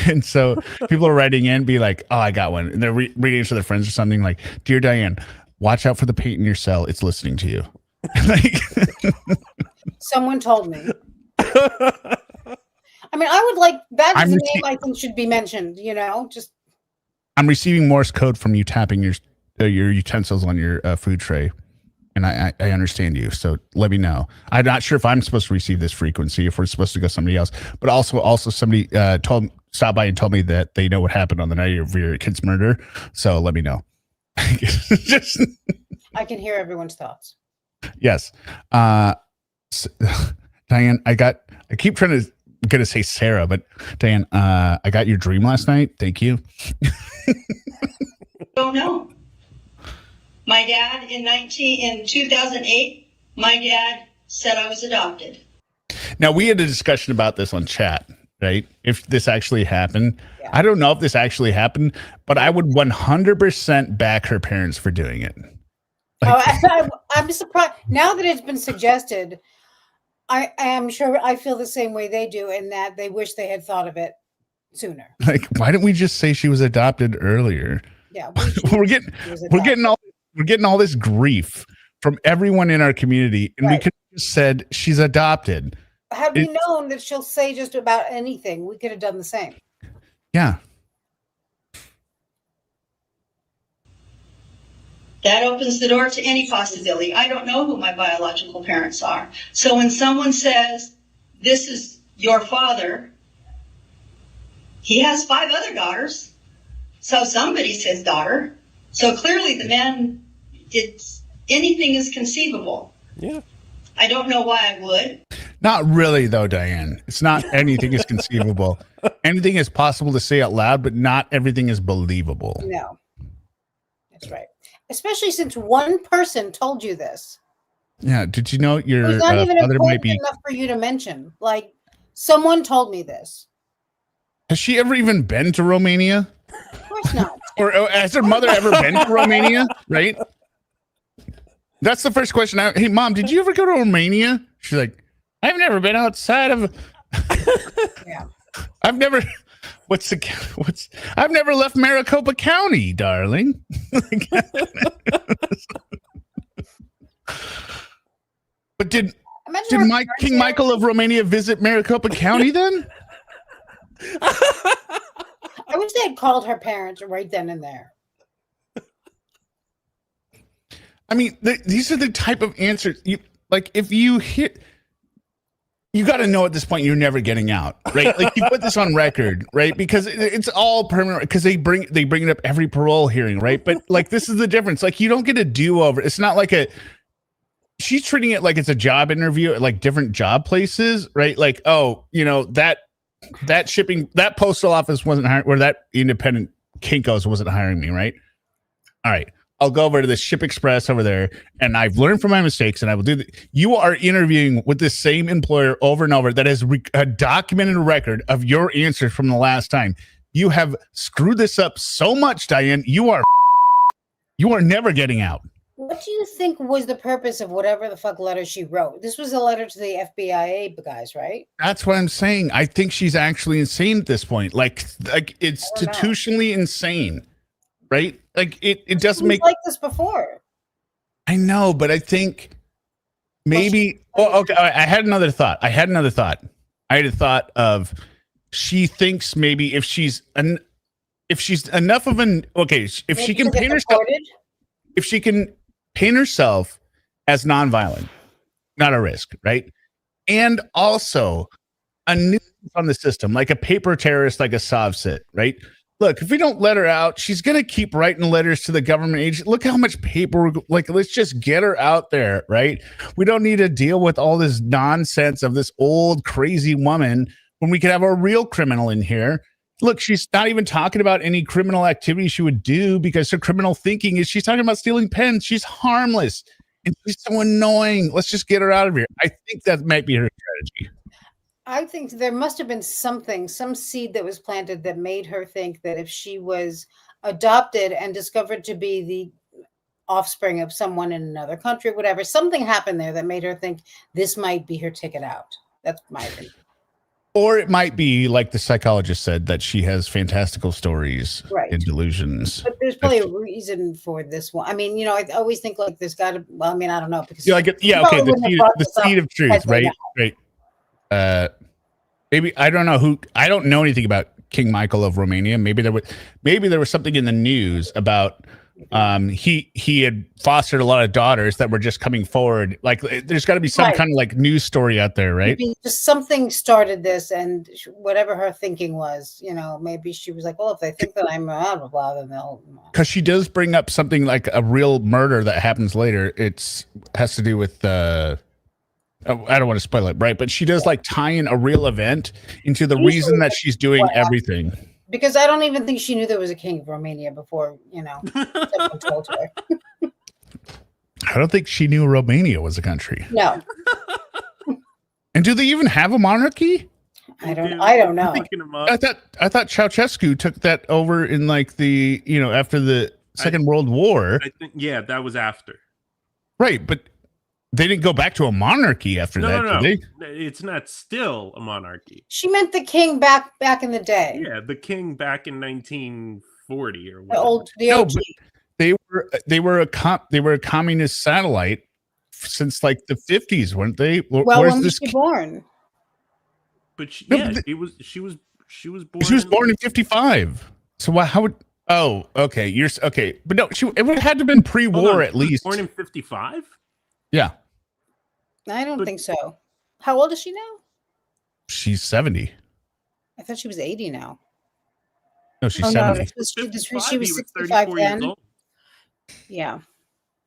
[SPEAKER 1] And so people are writing in, be like, oh, I got one, and they're reading it to their friends or something like, dear Diane, watch out for the paint in your cell. It's listening to you. Like,
[SPEAKER 2] someone told me. I mean, I would like that is a name I think should be mentioned. You know, just
[SPEAKER 1] I'm receiving Morse code from you tapping your utensils on your food tray, and I understand you. So let me know. I'm not sure if I'm supposed to receive this frequency, if we're supposed to go somebody else, but also somebody stopped by and told me that they know what happened on the night of your kid's murder. So let me know. Just,
[SPEAKER 2] I can hear everyone's thoughts.
[SPEAKER 1] Yes, Diane, I keep trying to. I'm gonna say Sarah, but Diane, I got your dream last night. Thank you.
[SPEAKER 5] Don't know. My dad in 2008, my dad said I was adopted.
[SPEAKER 1] Now we had a discussion about this on chat, right? If this actually happened, I don't know if this actually happened, but I would 100% back her parents for doing it. Like,
[SPEAKER 2] I'm surprised now that it's been suggested. I am sure I feel the same way they do, in that they wish they had thought of it sooner.
[SPEAKER 1] Like, why didn't we just say she was adopted earlier?
[SPEAKER 2] Yeah,
[SPEAKER 1] we're getting all this grief from everyone in our community, and we could have just said she's adopted.
[SPEAKER 2] Had we known that she'll say just about anything, we could have done the same.
[SPEAKER 1] Yeah.
[SPEAKER 5] That opens the door to any possibility. I don't know who my biological parents are. So when someone says, this is your father, he has 5 other daughters. So somebody's his daughter. So clearly the man anything is conceivable.
[SPEAKER 3] Yeah.
[SPEAKER 5] I don't know why I would.
[SPEAKER 1] Not really, though, Diane. It's not anything is conceivable. Anything is possible to say out loud, but not everything is believable.
[SPEAKER 2] No. That's right. Especially since one person told you this.
[SPEAKER 1] Yeah. Did you know your
[SPEAKER 2] it's not even
[SPEAKER 1] father might be
[SPEAKER 2] enough for you to mention? Like, someone told me this.
[SPEAKER 1] Has she ever even been to Romania?
[SPEAKER 2] Of course not.
[SPEAKER 1] Or has her mother ever been to Romania? Right? That's the first question. Hey, Mom, did you ever go to Romania? She's like, I've never been outside of.
[SPEAKER 2] Yeah.
[SPEAKER 1] I've never. I've never left Maricopa County, darling. But did King Michael of Romania visit Maricopa County then?
[SPEAKER 2] I wish they had called her parents right then and there.
[SPEAKER 1] I mean, these are the type of answers if you hit. You got to know at this point you're never getting out, right? Like you put this on record, right? Because it's all permanent. Because they bring it up every parole hearing, right? But like this is the difference. Like you don't get a do-over. It's not like she's treating it like it's a job interview at like different job places, right? Like, oh, that postal office wasn't hiring, or that independent Kinko's wasn't hiring me, right? All right. I'll go over to the Ship Express over there, and I've learned from my mistakes, and I will do that. You are interviewing with the same employer over and over that has a documented record of your answers from the last time. You have screwed this up so much, Diane. You are never getting out.
[SPEAKER 2] What do you think was the purpose of whatever the fuck letter she wrote? This was a letter to the FBI guys, right?
[SPEAKER 1] That's what I'm saying. I think she's actually insane at this point. Like institutionally insane. Right? Like it doesn't make
[SPEAKER 2] like this before.
[SPEAKER 1] I know, but I think maybe okay. I had another thought. I had a thought of she thinks maybe if she's enough of an if she can paint herself as nonviolent, not a risk, right? And also a nuisance on the system, like a paper terrorist, like a Souce, right? Look, if we don't let her out, she's going to keep writing letters to the government agent. Look how much paper, let's just get her out there, right? We don't need to deal with all this nonsense of this old crazy woman when we could have a real criminal in here. Look, she's not even talking about any criminal activity she would do because her criminal thinking is she's talking about stealing pens. She's harmless and she's so annoying. Let's just get her out of here. I think that might be her strategy.
[SPEAKER 2] I think there must have been some seed that was planted that made her think that if she was adopted and discovered to be the offspring of someone in another country, whatever, something happened there that made her think this might be her ticket out. That's my opinion.
[SPEAKER 1] Or it might be like the psychologist said, that she has fantastical stories and delusions.
[SPEAKER 2] But there's probably a reason for this one. I mean, you know, I always think like there's got to. Well, I mean, I don't know because
[SPEAKER 1] okay, the seed of truth, right? Right. Maybe I don't know who. I don't know anything about King Michael of Romania. Maybe there was something in the news about he had fostered a lot of daughters that were just coming forward. Like there's got to be some kind of like news story out there, right?
[SPEAKER 2] Maybe just something started this, and whatever her thinking was, you know, maybe she was like, well, if they think that I'm blah blah blah, then they'll.
[SPEAKER 1] Because she does bring up something like a real murder that happens later. Has to do with I don't want to spoil it, right? But she does like tie in a real event into the reason that she's doing everything.
[SPEAKER 2] Because I don't even think she knew there was a king of Romania before, you know, someone told her.
[SPEAKER 1] I don't think she knew Romania was a country.
[SPEAKER 2] No.
[SPEAKER 1] And do they even have a monarchy?
[SPEAKER 2] I don't know.
[SPEAKER 1] I thought Ceausescu took that over in like the, you know, after the Second World War.
[SPEAKER 3] I think, yeah, that was after.
[SPEAKER 1] Right, but they didn't go back to a monarchy after that, did they?
[SPEAKER 3] It's not still a monarchy.
[SPEAKER 2] She meant the king back in the day.
[SPEAKER 3] Yeah, the king back in 1940 or
[SPEAKER 2] whatever. The OG.
[SPEAKER 1] They were a communist satellite since like the 50s, weren't they?
[SPEAKER 2] Well, when was she born?
[SPEAKER 3] But she was born. She was
[SPEAKER 1] born in 55. So how would? Oh, okay. Okay, but no, it would have had to have been pre-war at least.
[SPEAKER 3] Born in 55.
[SPEAKER 1] Yeah.
[SPEAKER 2] I don't think so. How old is she now?
[SPEAKER 1] She's 70.
[SPEAKER 2] I thought she was 80 now.
[SPEAKER 1] No, she's 70.
[SPEAKER 2] She was 65 then. Yeah.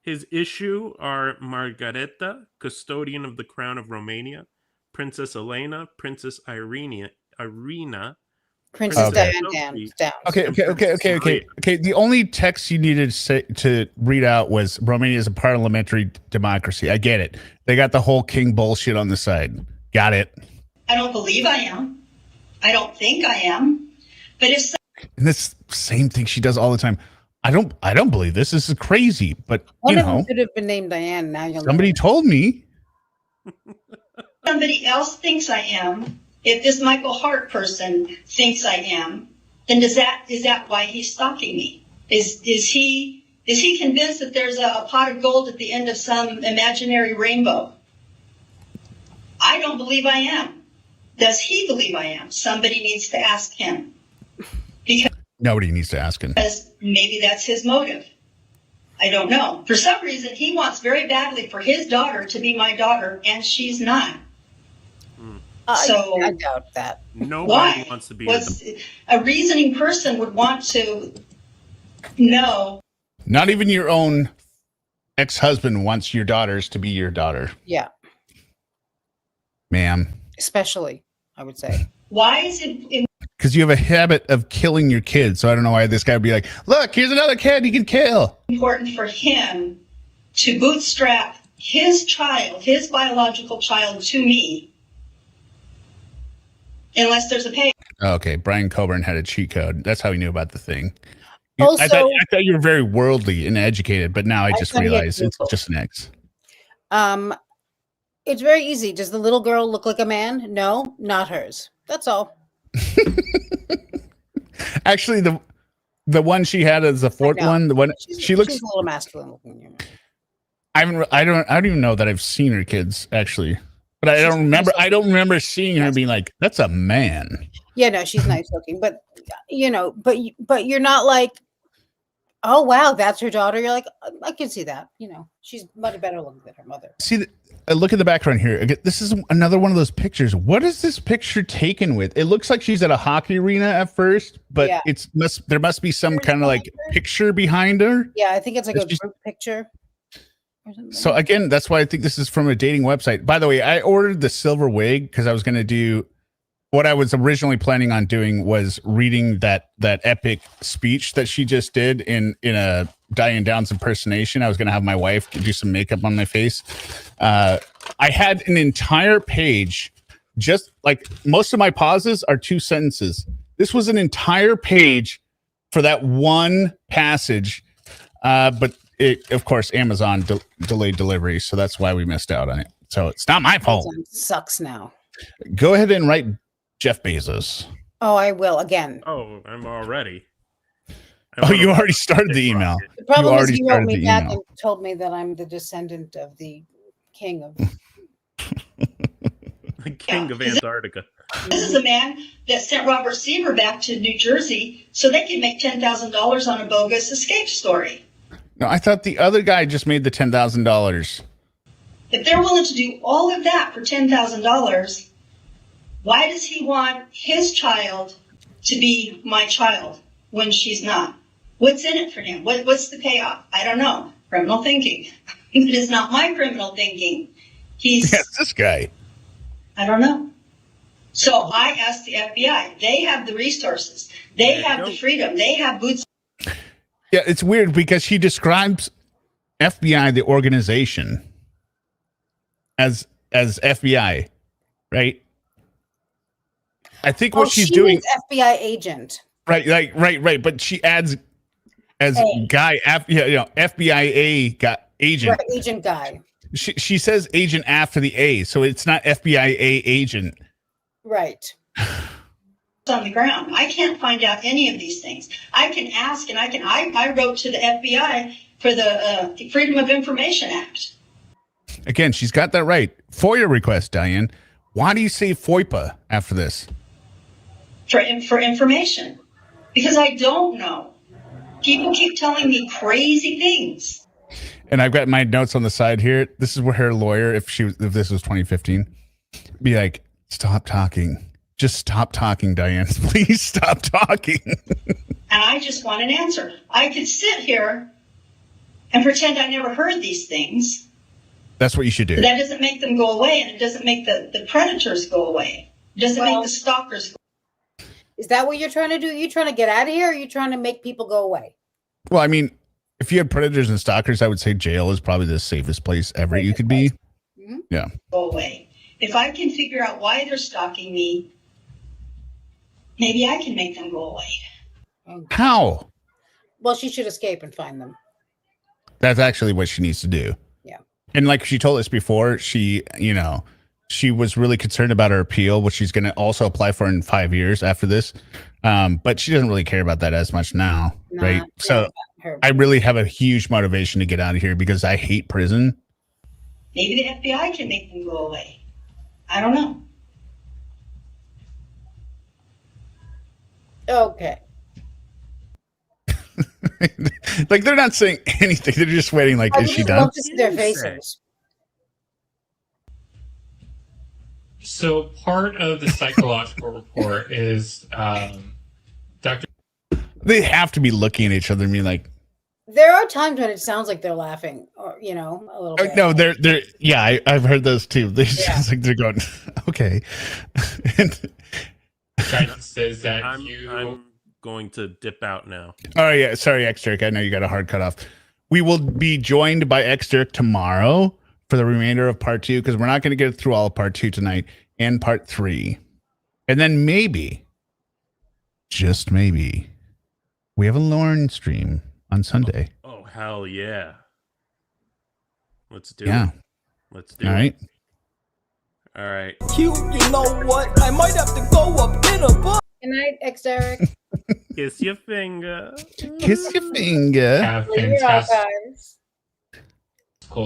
[SPEAKER 3] His issue are Margareta, custodian of the crown of Romania, Princess Elena, Princess Irina,
[SPEAKER 2] Princess Diane Downs.
[SPEAKER 1] Okay. The only text you needed to read out was Romania is a parliamentary democracy. I get it. They got the whole king bullshit on the side. Got it.
[SPEAKER 5] I don't believe I am. I don't think I am. But if
[SPEAKER 1] and this same thing she does all the time. I don't believe this. This is crazy. But
[SPEAKER 2] one of them could have been named Diane. Now
[SPEAKER 1] somebody told me.
[SPEAKER 5] Somebody else thinks I am. If this Michael Hart person thinks I am, then is that why he's stalking me? Is he convinced that there's a pot of gold at the end of some imaginary rainbow? I don't believe I am. Does he believe I am? Somebody needs to ask him. Because
[SPEAKER 1] nobody needs to ask him. Because
[SPEAKER 5] maybe that's his motive. I don't know. For some reason, he wants very badly for his daughter to be my daughter, and she's not. So
[SPEAKER 2] I doubt that.
[SPEAKER 3] Nobody wants to be
[SPEAKER 5] a reasoning person would want to know.
[SPEAKER 1] Not even your own ex-husband wants your daughters to be your daughter.
[SPEAKER 2] Yeah.
[SPEAKER 1] Ma'am.
[SPEAKER 2] Especially, I would say.
[SPEAKER 5] Why is it?
[SPEAKER 1] Because you have a habit of killing your kids. So I don't know why this guy would be like, look, here's another kid you can kill.
[SPEAKER 5] Important for him to bootstrap his child, his biological child, to me. Unless there's a pay.
[SPEAKER 1] Okay, Brian Coburn had a cheat code. That's how he knew about the thing.
[SPEAKER 2] Also,
[SPEAKER 1] I thought you were very worldly and educated, but now I just realized it's just an X.
[SPEAKER 2] It's very easy. Does the little girl look like a man? No, not hers. That's all.
[SPEAKER 1] Actually, the one she had as the fourth one, the one she looks
[SPEAKER 2] she's a little masculine looking.
[SPEAKER 1] I don't even know that I've seen her kids actually. But I don't remember seeing her being like, that's a man.
[SPEAKER 2] Yeah, no, she's nice looking, but you know, but you're not like, oh wow, that's her daughter. You're like, I can see that. You know, she's much better looking than her mother.
[SPEAKER 1] See, look at the background here. This is another one of those pictures. What is this picture taken with? It looks like she's at a hockey arena at first, but there must be some kind of like picture behind her.
[SPEAKER 2] Yeah, I think it's like a group picture.
[SPEAKER 1] So again, that's why I think this is from a dating website. By the way, I ordered the silver wig because I was going to do what I was originally planning on doing was reading that epic speech that she just did in a Diane Downs impersonation. I was going to have my wife do some makeup on my face. I had an entire page just like most of my pauses are 2 sentences. This was an entire page for that one passage. But it, of course, Amazon delayed delivery. So that's why we missed out on it. So it's not my fault.
[SPEAKER 2] Amazon sucks now.
[SPEAKER 1] Go ahead and write Jeff Bezos.
[SPEAKER 2] Oh, I will again.
[SPEAKER 3] Oh, I'm already.
[SPEAKER 1] You already started the email.
[SPEAKER 2] The problem is
[SPEAKER 1] already
[SPEAKER 2] he wrote
[SPEAKER 1] started
[SPEAKER 2] me
[SPEAKER 1] the
[SPEAKER 2] back
[SPEAKER 1] email.
[SPEAKER 2] and told me that I'm the descendant of the king of
[SPEAKER 3] The king of Antarctica.
[SPEAKER 5] This is a man that sent Robert Sieber back to New Jersey so they could make $10,000 on a bogus escape story.
[SPEAKER 1] No, I thought the other guy just made the $10,000.
[SPEAKER 5] If they're willing to do all of that for $10,000, why does he want his child to be my child when she's not? What's in it for him? What's the payoff? I don't know. Criminal thinking. It is not my criminal thinking. He's
[SPEAKER 1] this guy.
[SPEAKER 5] I don't know. So I asked the FBI. They have the resources. They have the freedom. They have boots.
[SPEAKER 1] Yeah, it's weird because she describes FBI, the organization, as FBI, right? I think what she's doing,
[SPEAKER 2] means FBI agent,
[SPEAKER 1] right. But she adds as guy, FBI agent,
[SPEAKER 2] right, agent guy.
[SPEAKER 1] She says agent after the A, so it's not FBI agent,
[SPEAKER 2] right?
[SPEAKER 5] On the ground. I can't find out any of these things. I can ask, and I wrote to the FBI for the Freedom of Information Act.
[SPEAKER 1] Again, she's got that right. FOIA request, Diane. Why do you say FOIPA after this?
[SPEAKER 5] For information. Because I don't know. People keep telling me crazy things.
[SPEAKER 1] And I've got my notes on the side here. This is where her lawyer, if this was 2015, be like, stop talking. Just stop talking, Diane. Please stop talking.
[SPEAKER 5] And I just want an answer. I could sit here and pretend I never heard these things.
[SPEAKER 1] That's what you should do.
[SPEAKER 5] But that doesn't make them go away, and it doesn't make the predators go away. It doesn't make the stalkers go away.
[SPEAKER 2] Is that what you're trying to do? Are you trying to get out of here, or are you trying to make people go away?
[SPEAKER 1] Well, I mean, if you had predators and stalkers, I would say jail is probably the safest place ever you could be.
[SPEAKER 2] Mm-hmm.
[SPEAKER 1] Yeah.
[SPEAKER 5] Go away. If I can figure out why they're stalking me, maybe I can make them go away.
[SPEAKER 1] How?
[SPEAKER 2] Well, she should escape and find them.
[SPEAKER 1] That's actually what she needs to do.
[SPEAKER 2] Yeah.
[SPEAKER 1] And like she told us before, she was really concerned about her appeal, which she's going to also apply for in 5 years after this. But she doesn't really care about that as much now. Right. So I really have a huge motivation to get out of here because I hate prison.
[SPEAKER 5] Maybe the FBI can make them go away. I don't know.
[SPEAKER 2] Okay.
[SPEAKER 1] Like they're not saying anything. They're just waiting. Like, is she done?
[SPEAKER 2] Love to see their faces.
[SPEAKER 4] So part of the psychological report is Dr.
[SPEAKER 1] They have to be looking at each other and being like.
[SPEAKER 2] There are times when it sounds like they're laughing, or a little bit.
[SPEAKER 1] No, they're. Yeah, I've heard those too. They sounds like they're going, okay.
[SPEAKER 4] Guidance says that
[SPEAKER 3] I'm going to dip out now.
[SPEAKER 1] Oh yeah, sorry, ExDerek. I know you got a hard cutoff. We will be joined by ExDerek tomorrow for the remainder of part 2 because we're not going to get through all of part 2 tonight and part 3, and then maybe, just maybe, we have a Lauren stream on Sunday.
[SPEAKER 3] Oh hell yeah! Let's do
[SPEAKER 1] it.
[SPEAKER 3] Let's do
[SPEAKER 1] it. All right.
[SPEAKER 8] All right. You know what? I might have to go up in a book.
[SPEAKER 2] Good night, ExDerek.
[SPEAKER 3] Kiss your finger.
[SPEAKER 1] Kiss your finger.
[SPEAKER 4] Have fantastic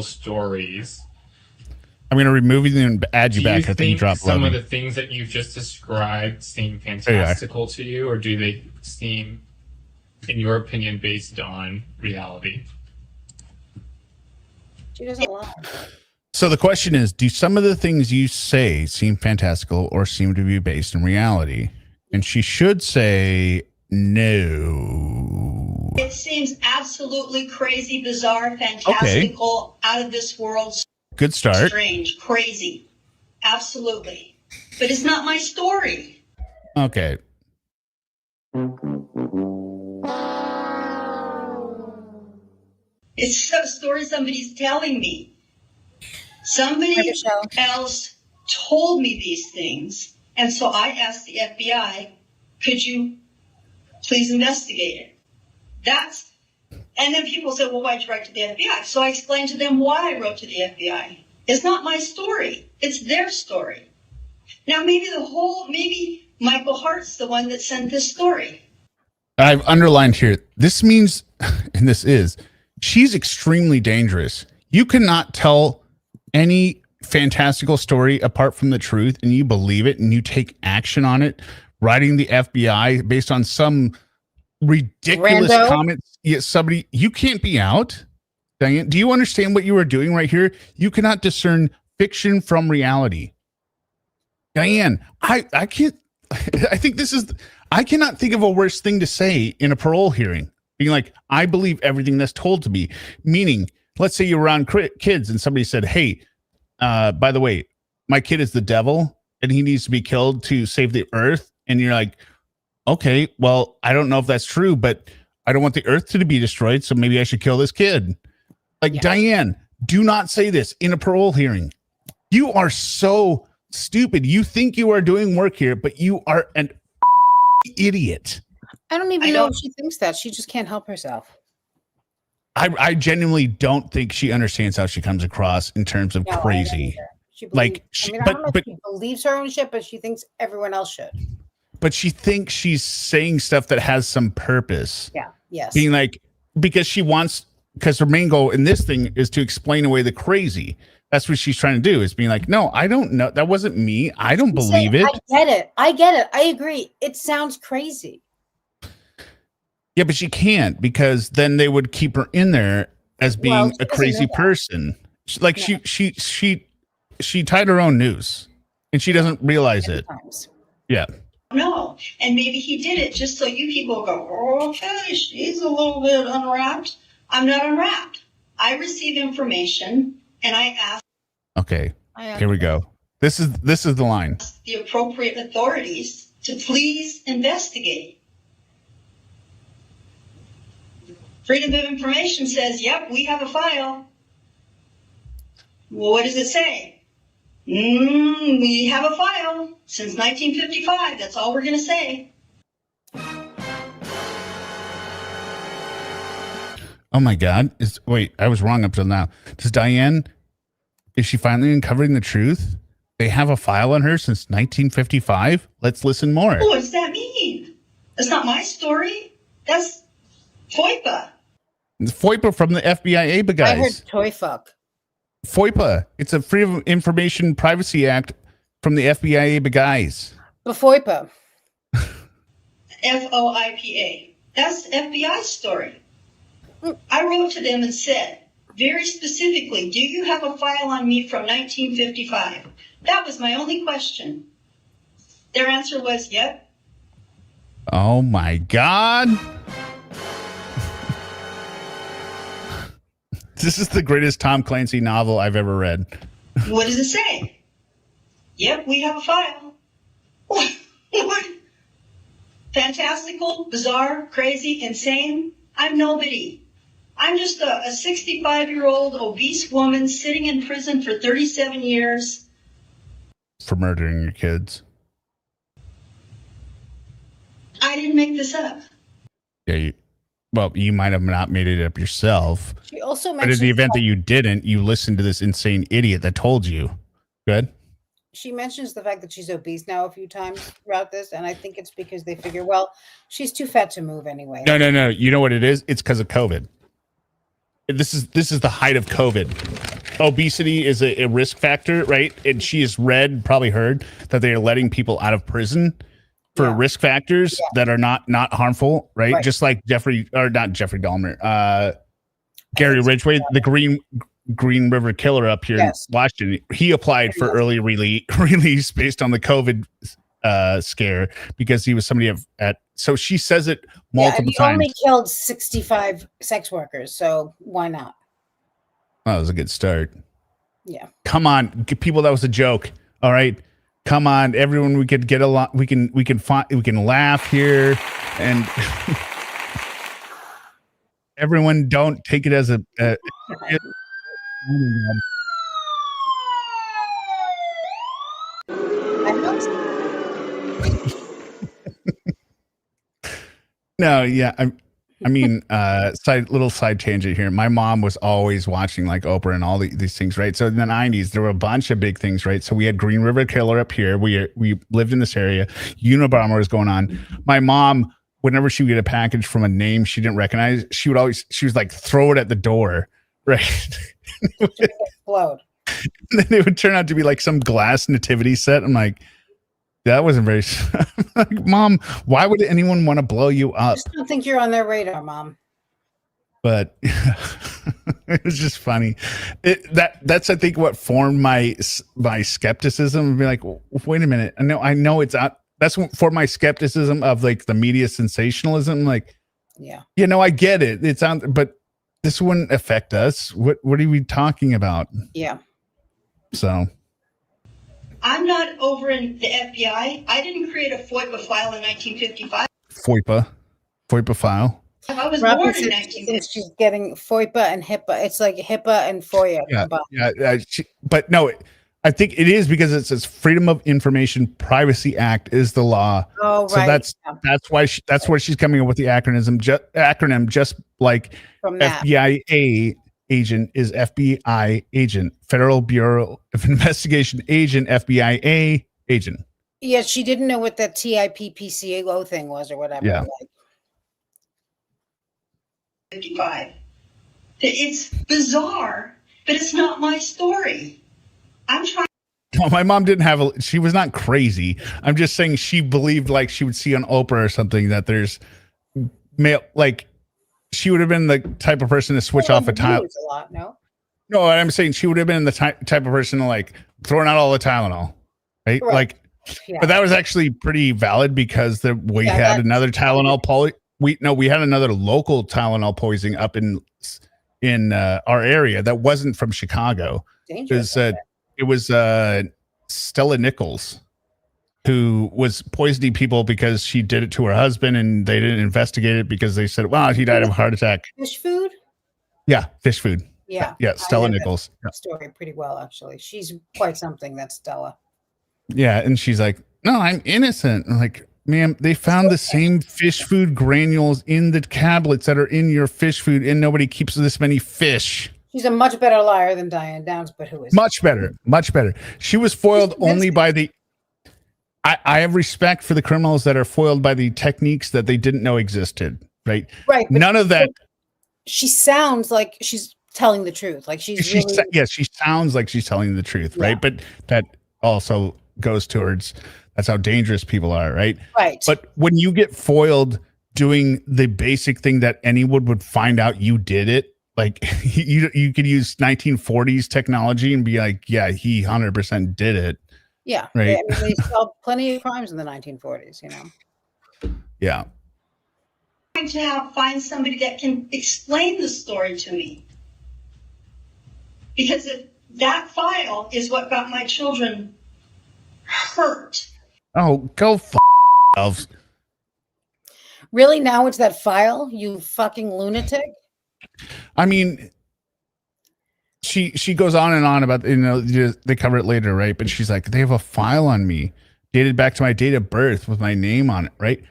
[SPEAKER 4] stories.
[SPEAKER 1] I'm going to remove you and add you back. I think you dropped
[SPEAKER 4] some of the things that you just described seem fantastical to you, or do they seem, in your opinion, based on reality?
[SPEAKER 2] She doesn't lie.
[SPEAKER 1] So the question is, do some of the things you say seem fantastical or seem to be based in reality? And she should say no.
[SPEAKER 5] It seems absolutely crazy, bizarre, fantastical, out of this world.
[SPEAKER 1] Good start.
[SPEAKER 5] Strange, crazy. Absolutely. But it's not my story.
[SPEAKER 1] Okay.
[SPEAKER 5] It's a story somebody's telling me. Somebody else told me these things. And so I asked the FBI, could you please investigate it? And then people said, well, why'd you write to the FBI? So I explained to them why I wrote to the FBI. It's not my story. It's their story. Now, maybe Michael Hart's the one that sent this story.
[SPEAKER 1] I've underlined here. This means, and this is, she's extremely dangerous. You cannot tell any fantastical story apart from the truth, and you believe it, and you take action on it, writing the FBI based on some ridiculous comments. Yeah, somebody, you can't be out. Diane, do you understand what you are doing right here? You cannot discern fiction from reality. Diane, I can't. I think I cannot think of a worse thing to say in a parole hearing. Being like, I believe everything that's told to me. Meaning, let's say you're around kids and somebody said, hey, by the way, my kid is the devil and he needs to be killed to save the earth. And you're like, okay, well, I don't know if that's true, but I don't want the earth to be destroyed. So maybe I should kill this kid. Like, yeah. Diane, do not say this in a parole hearing. You are so stupid. You think you are doing work here, but you are an idiot.
[SPEAKER 2] I don't even know if she thinks that. She just can't help herself.
[SPEAKER 1] I genuinely don't think she understands how she comes across in terms of crazy.
[SPEAKER 2] I don't know if she believes her own shit, but she thinks everyone else should.
[SPEAKER 1] But she thinks she's saying stuff that has some purpose.
[SPEAKER 2] Yeah. Yes.
[SPEAKER 1] Being like, because her main goal in this thing is to explain away the crazy. That's what she's trying to do, is being like, no, I don't know. That wasn't me. I don't believe it.
[SPEAKER 2] I get it. I agree. It sounds crazy.
[SPEAKER 1] Yeah, but she can't, because then they would keep her in there as being a crazy person. Like she tied her own noose and she doesn't realize it. Yeah.
[SPEAKER 5] No, and maybe he did it just so you people go, oh, okay, she's a little bit unwrapped. I'm not unwrapped. I receive information and I ask.
[SPEAKER 1] Okay, here we go. This is the line.
[SPEAKER 5] The appropriate authorities to please investigate. Freedom of Information says, yep, we have a file. Well, what does it say? We have a file since 1955. That's all we're going to say.
[SPEAKER 1] Oh my God. Wait, I was wrong up till now. Is she finally uncovering the truth? They have a file on her since 1955? Let's listen more.
[SPEAKER 5] What does that mean? That's not my story. That's FOIPA.
[SPEAKER 1] It's FOIPA from the FBI guys.
[SPEAKER 2] I heard toy fuck.
[SPEAKER 1] FOIPA. It's a Freedom of Information Privacy Act from the FBI guys.
[SPEAKER 2] The FOIPA.
[SPEAKER 5] FOIPA. That's FBI's story. I wrote to them and said, very specifically, do you have a file on me from 1955? That was my only question. Their answer was, yep.
[SPEAKER 1] Oh my God. This is the greatest Tom Clancy novel I've ever read.
[SPEAKER 5] What does it say? Yep, we have a file. What? Fantastical, bizarre, crazy, insane? I'm nobody. I'm just a 65-year-old obese woman sitting in prison for 37 years.
[SPEAKER 1] For murdering your kids.
[SPEAKER 5] I didn't make this up.
[SPEAKER 1] Yeah, you might have not made it up yourself.
[SPEAKER 2] She also
[SPEAKER 1] mentioned, but in the event that you didn't, you listened to this insane idiot that told you. Good.
[SPEAKER 2] She mentions the fact that she's obese now a few times throughout this, and I think it's because they figure, well, she's too fat to move anyway.
[SPEAKER 1] No. You know what it is? It's because of COVID. This is the height of COVID. Obesity is a risk factor, right? And she has probably heard that they are letting people out of prison for risk factors that are not harmful, right? Just like Gary Ridgway, the Green River Killer up here in Washington. He applied for early release based on the COVID scare because he was somebody so she says it multiple times.
[SPEAKER 2] He only killed 65 sex workers, so why not?
[SPEAKER 1] Oh, that was a good start.
[SPEAKER 2] Yeah.
[SPEAKER 1] Come on, people, that was a joke. All right. Come on, everyone, we could get along. We can laugh here, and everyone don't take it as a
[SPEAKER 2] Downs.
[SPEAKER 1] No, yeah. I mean, little side tangent here. My mom was always watching like Oprah and all these things, right? So in the 90s, there were a bunch of big things, right? So we had Green River Killer up here. We lived in this area. Unabomber was going on. My mom, whenever she would get a package from a name she didn't recognize, she was like, throw it at the door, right?
[SPEAKER 2] Explode.
[SPEAKER 1] And then it would turn out to be like some glass nativity set. I'm like, that wasn't very like, Mom, why would anyone want to blow you up?
[SPEAKER 2] I just don't think you're on their radar, Mom.
[SPEAKER 1] But it was just funny. That's I think what formed my skepticism. Be like, wait a minute. I know it's out. That's what for my skepticism of like the media sensationalism. Like,
[SPEAKER 2] yeah,
[SPEAKER 1] I get it. It's on, but this wouldn't affect us. What are we talking about?
[SPEAKER 2] Yeah.
[SPEAKER 1] So.
[SPEAKER 5] I'm not over in the FBI. I didn't create a FOIPA file in 1955.
[SPEAKER 1] FOIPA file.
[SPEAKER 5] I was
[SPEAKER 2] Robin
[SPEAKER 5] born in
[SPEAKER 2] says
[SPEAKER 5] 1950.
[SPEAKER 2] she's getting FOIPA and HIPAA. It's like HIPAA and FOIA.
[SPEAKER 1] Yeah. But no, I think it is because it says Freedom of Information Privacy Act is the law.
[SPEAKER 2] Oh, right.
[SPEAKER 1] So that's why she's coming up with the acronym, just like
[SPEAKER 2] from that.
[SPEAKER 1] FBI agent is FBI agent, Federal Bureau of Investigation agent, FBI agent.
[SPEAKER 2] Yeah, she didn't know what that TIPPCO thing was or whatever.
[SPEAKER 1] Yeah.
[SPEAKER 2] Like.
[SPEAKER 5] 55. It's bizarre, but it's not my story. I'm trying.
[SPEAKER 1] No, my mom didn't have she was not crazy. I'm just saying she believed like she would see on Oprah or something that there's male, like she would have been the type of person to switch off a Tylenol.
[SPEAKER 2] A lot, no,
[SPEAKER 1] I'm saying she would have been the type of person to like throwing out all the Tylenol, right? Like, yeah. But that was actually pretty valid because we had another Tylenol we had another local Tylenol poisoning up in our area that wasn't from Chicago.
[SPEAKER 2] Dangerous.
[SPEAKER 1] It was Stella Nichols, who was poisoning people because she did it to her husband and they didn't investigate it because they said, wow, he died of a heart attack.
[SPEAKER 2] Fish food?
[SPEAKER 1] Yeah, fish food.
[SPEAKER 2] Yeah.
[SPEAKER 1] Yeah, Stella Nichols.
[SPEAKER 2] Story pretty well, actually. She's quite something, that Stella.
[SPEAKER 1] Yeah, and she's like, no, I'm innocent. I'm like, ma'am, they found the same fish food granules in the tablets that are in your fish food and nobody keeps this many fish.
[SPEAKER 2] She's a much better liar than Diane Downs, but who is
[SPEAKER 1] much better? She was foiled only by the. I have respect for the criminals that are foiled by the techniques that they didn't know existed. Right.
[SPEAKER 2] Right.
[SPEAKER 1] None of that.
[SPEAKER 2] She sounds like she's telling the truth. Like she
[SPEAKER 1] sounds like she's telling the truth. Yeah. Right. But that also goes towards that's how dangerous people are. Right.
[SPEAKER 2] Right.
[SPEAKER 1] But when you get foiled doing the basic thing that anyone would find out you did it. Like you could use 1940s technology and be like, yeah, he 100% did it.
[SPEAKER 2] Yeah.
[SPEAKER 1] Right.
[SPEAKER 2] I mean, they solved plenty of crimes in the 1940s,
[SPEAKER 1] Yeah.
[SPEAKER 5] I'm trying to find somebody that can explain the story to me. Because that file is what got my children hurt.
[SPEAKER 1] Oh, go f yourselves.
[SPEAKER 2] Really? Now it's that file, you fucking lunatic?
[SPEAKER 1] I mean, she goes on and on about, they cover it later, right? But she's like, they have a file on me dated back to my date of birth with my name on it, right?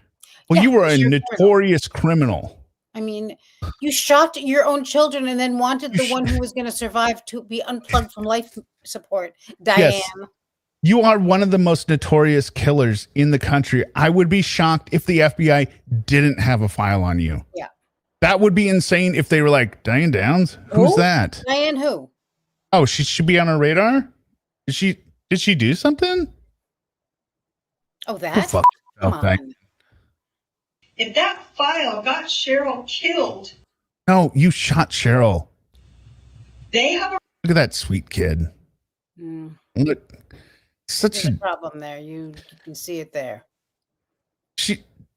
[SPEAKER 1] Well, you were a notorious criminal.
[SPEAKER 2] I mean, you shot your own children and then wanted the one who was going to survive to be unplugged from life support. Diane.
[SPEAKER 1] Yes. You are one of the most notorious killers in the country. I would be shocked if the FBI didn't have a file on you.
[SPEAKER 2] Yeah.
[SPEAKER 1] That would be insane if they were like, Diane Downs? Who's that?
[SPEAKER 2] Diane who?
[SPEAKER 1] Oh, she should be on our radar? Did she do something?
[SPEAKER 2] Oh, that?
[SPEAKER 1] Come on.
[SPEAKER 5] If that file got Cheryl killed.
[SPEAKER 1] No, you shot Cheryl.
[SPEAKER 5] They have a...
[SPEAKER 1] Look at that sweet kid. Look,
[SPEAKER 2] There's a problem there. You can see it there.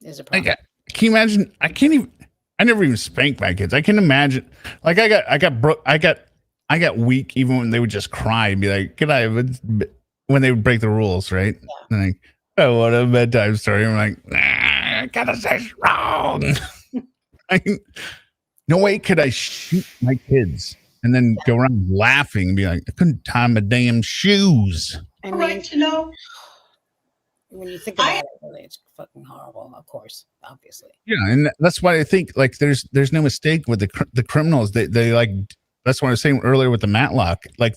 [SPEAKER 2] There's a problem.
[SPEAKER 1] Can you imagine? I never even spanked my kids. I can imagine. Like I got weak even when they would just cry and be like, "Good night," when they would break the rules, right? Yeah. And like, oh, what a bedtime story. I'm like, I gotta say it's wrong. No way could I shoot my kids and then go around laughing and be like, I couldn't tie my damn shoes.
[SPEAKER 5] Right to know.
[SPEAKER 2] when you think about it, really, it's fucking horrible. Of course, obviously.
[SPEAKER 1] Yeah, and that's why I think like there's no mistake with the criminals. They like, that's what I was saying earlier with the Matlock. Like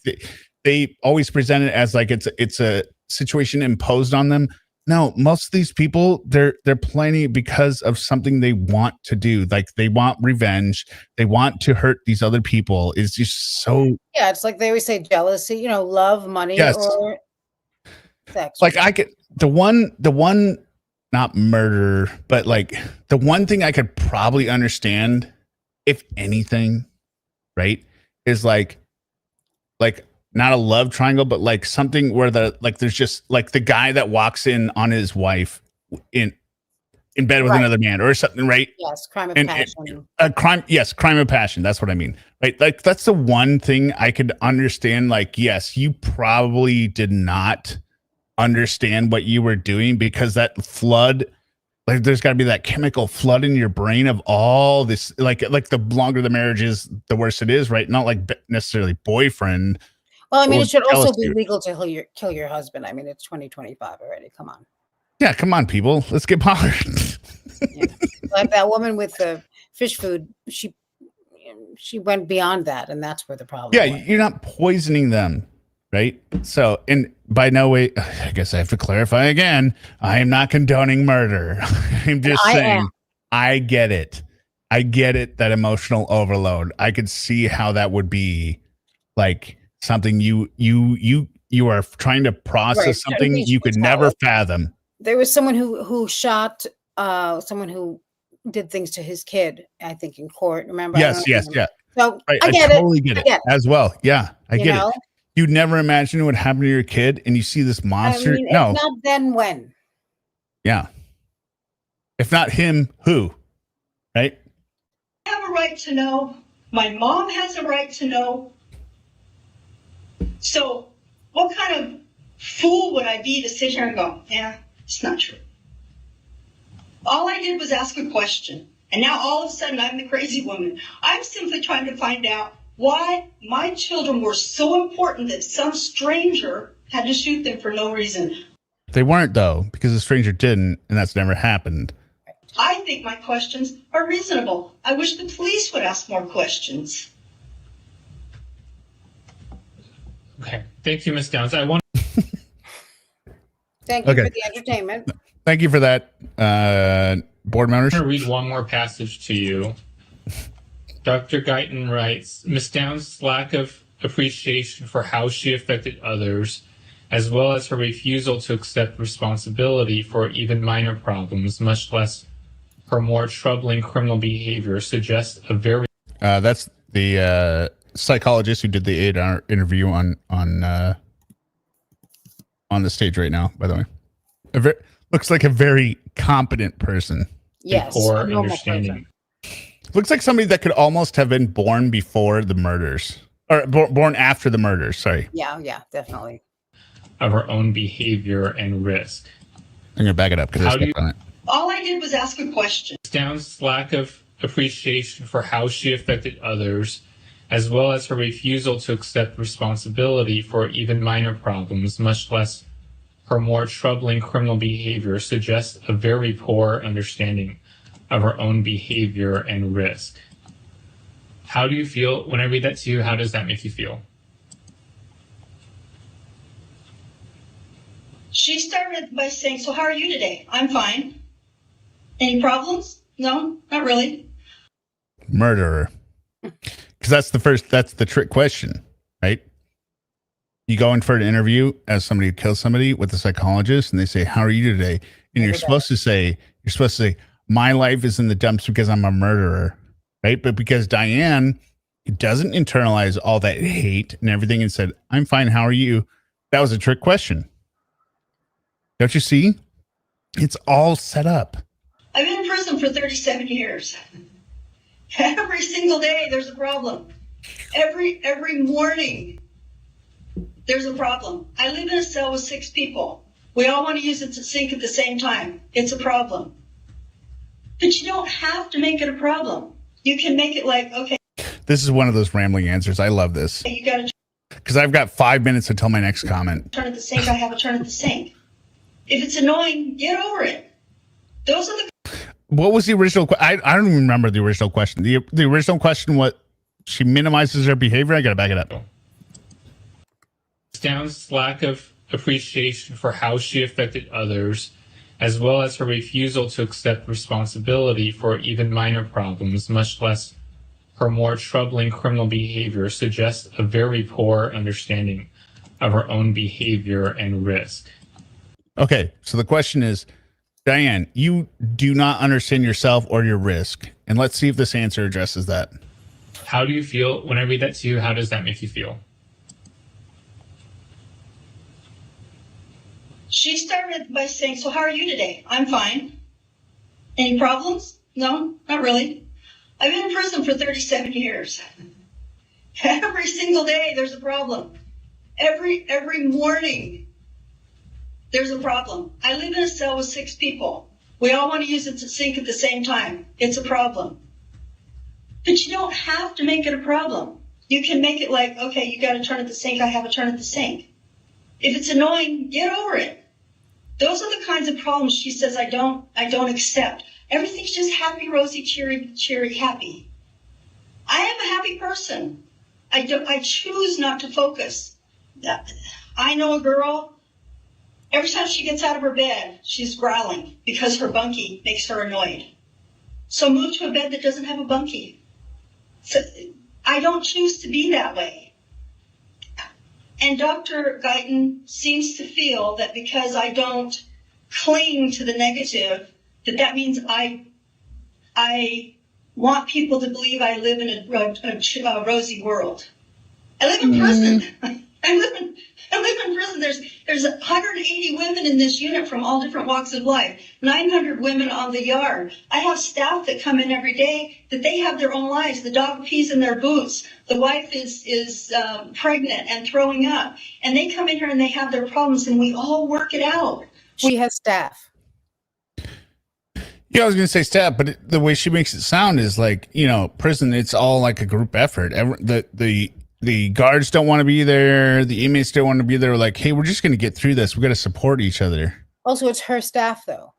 [SPEAKER 1] they always present it as like it's a situation imposed on them. No, most of these people they're planning because of something they want to do. Like they want revenge. They want to hurt these other people. It's just so.
[SPEAKER 2] Yeah, it's like they always say jealousy. You know, love, money,
[SPEAKER 1] Yes.
[SPEAKER 2] or sex.
[SPEAKER 1] Like I could the one not murder, but like the one thing I could probably understand, if anything, right, is like not a love triangle, but like something where there's just like the guy that walks in on his wife in bed with another man or something, right?
[SPEAKER 2] Yes, crime of passion.
[SPEAKER 1] Crime of passion. That's what I mean. Right? Like that's the one thing I could understand. Like, yes, you probably did not understand what you were doing because that flood, like there's got to be that chemical flood in your brain of all this. Like the longer the marriage is, the worse it is, right? Not like necessarily boyfriend.
[SPEAKER 2] Well, I mean, it should also be legal to kill your husband. I mean, it's 2025 already. Come on.
[SPEAKER 1] Yeah, come on, people. Let's get bothered.
[SPEAKER 2] Yeah. Like that woman with the fish food, she went beyond that, and that's where the problem.
[SPEAKER 1] Yeah, you're not poisoning them, right? So, and by no way, I guess I have to clarify again. I am not condoning murder. I'm just saying, I get it. I get it. That emotional overload. I could see how that would be like. Something you are trying to process, something you could never fathom.
[SPEAKER 2] There was someone who shot someone who did things to his kid, I think, in court. Remember?
[SPEAKER 1] Yes. Yeah.
[SPEAKER 2] So
[SPEAKER 1] I totally get it as well. Yeah, I get it. You'd never imagine it would happen to your kid, and you see this monster.
[SPEAKER 2] I mean, no, if not then when?
[SPEAKER 1] Yeah. If not him, who? Right?
[SPEAKER 5] I have a right to know. My mom has a right to know. So what kind of fool would I be to sit here and go, yeah, it's not true. All I did was ask a question. And now all of a sudden I'm the crazy woman. I'm simply trying to find out why my children were so important that some stranger had to shoot them for no reason.
[SPEAKER 1] They weren't, though, because the stranger didn't, and that's never happened.
[SPEAKER 5] I think my questions are reasonable. I wish the police would ask more questions.
[SPEAKER 4] Okay. Thank you, Ms. Downs.
[SPEAKER 2] Thank you for the entertainment.
[SPEAKER 1] Thank you for that, board members.
[SPEAKER 4] I'm going to read one more passage to you. Dr. Guyton writes, Ms. Downs' lack of appreciation for how she affected others, as well as her refusal to accept responsibility for even minor problems, much less her more troubling criminal behavior, suggests a very...
[SPEAKER 1] That's the... psychologist who did the 8-hour interview on the stage right now, by the way. Looks like a very competent person.
[SPEAKER 2] Yes.
[SPEAKER 4] Poor understanding.
[SPEAKER 1] Looks like somebody that could almost have been born before the murders. Or born after the murders, sorry.
[SPEAKER 2] Yeah, definitely.
[SPEAKER 4] Of her own behavior and risk.
[SPEAKER 1] I'm going to back it up because I stepped on it.
[SPEAKER 5] All I did was ask a question.
[SPEAKER 4] Downs' lack of appreciation for how she affected others, as well as her refusal to accept responsibility for even minor problems, much less her more troubling criminal behavior, suggests a very poor understanding of her own behavior and risk. How do you feel when I read that to you? How does that make you feel?
[SPEAKER 5] She started by saying, so how are you today? I'm fine. Any problems? No, not really.
[SPEAKER 1] Murderer. Because that's the trick question, right? You go in for an interview as somebody who kills somebody with a psychologist, and they say, how are you today? And you're supposed to say, my life is in the dumps because I'm a murderer, right? But because Diane doesn't internalize all that hate and everything and said, I'm fine, how are you? That was a trick question. Don't you see? It's all set up.
[SPEAKER 5] I've been in prison for 37 years. Every single day, there's a problem. Every morning, there's a problem. I live in a cell with 6 people. We all want to use it to sink at the same time. It's a problem. But you don't have to make it a problem. You can make it like, okay.
[SPEAKER 1] This is one of those rambling answers. I love this.
[SPEAKER 5] You got to.
[SPEAKER 1] Because I've got 5 minutes until my next comment.
[SPEAKER 5] Turn at the sink. I have a turn at the sink. If it's annoying, get over it. Those are the.
[SPEAKER 1] What was the original? I don't even remember the original question. The original question, what she minimizes her behavior. I got to back it up.
[SPEAKER 4] Downs' lack of appreciation for how she affected others, as well as her refusal to accept responsibility for even minor problems, much less her more troubling criminal behavior, suggests a very poor understanding of her own behavior and risk.
[SPEAKER 1] Okay, so the question is, Diane, you do not understand yourself or your risk. And let's see if this answer addresses that.
[SPEAKER 4] How do you feel when I read that to you? How does that make you feel?
[SPEAKER 5] She started by saying, so how are you today? I'm fine. Any problems? No, not really. I've been in prison for 37 years. Every single day there's a problem. Every morning there's a problem. I live in a cell with 6 people. We all want to use the sink at the same time. It's a problem. But you don't have to make it a problem. You can make it like, okay, you got to turn at the sink. I have a turn at the sink. If it's annoying, get over it. Those are the kinds of problems she says I don't accept. Everything's just happy, rosy, cheery, happy. I am a happy person. I choose not to focus. I know a girl, every time she gets out of her bed, she's growling because her bunkie makes her annoyed. So move to a bed that doesn't have a bunkie. So I don't choose to be that way. And Dr. Guyton seems to feel that because I don't cling to the negative, that means I want people to believe I live in a rosy world. I live in prison. I live in prison. There's 180 women in this unit from all different walks of life. 900 women on the yard. I have staff that come in every day that they have their own lives. The dog pees in their boots. The wife is pregnant and throwing up, and they come in here and they have their problems, and we all work it out.
[SPEAKER 2] She has staff.
[SPEAKER 1] Yeah, I was going to say staff, but the way she makes it sound is like, prison, it's all like a group effort. The guards don't want to be there. The inmates don't want to be there. Like, hey, we're just going to get through this. We got to support each other.
[SPEAKER 2] Also, it's her staff, though.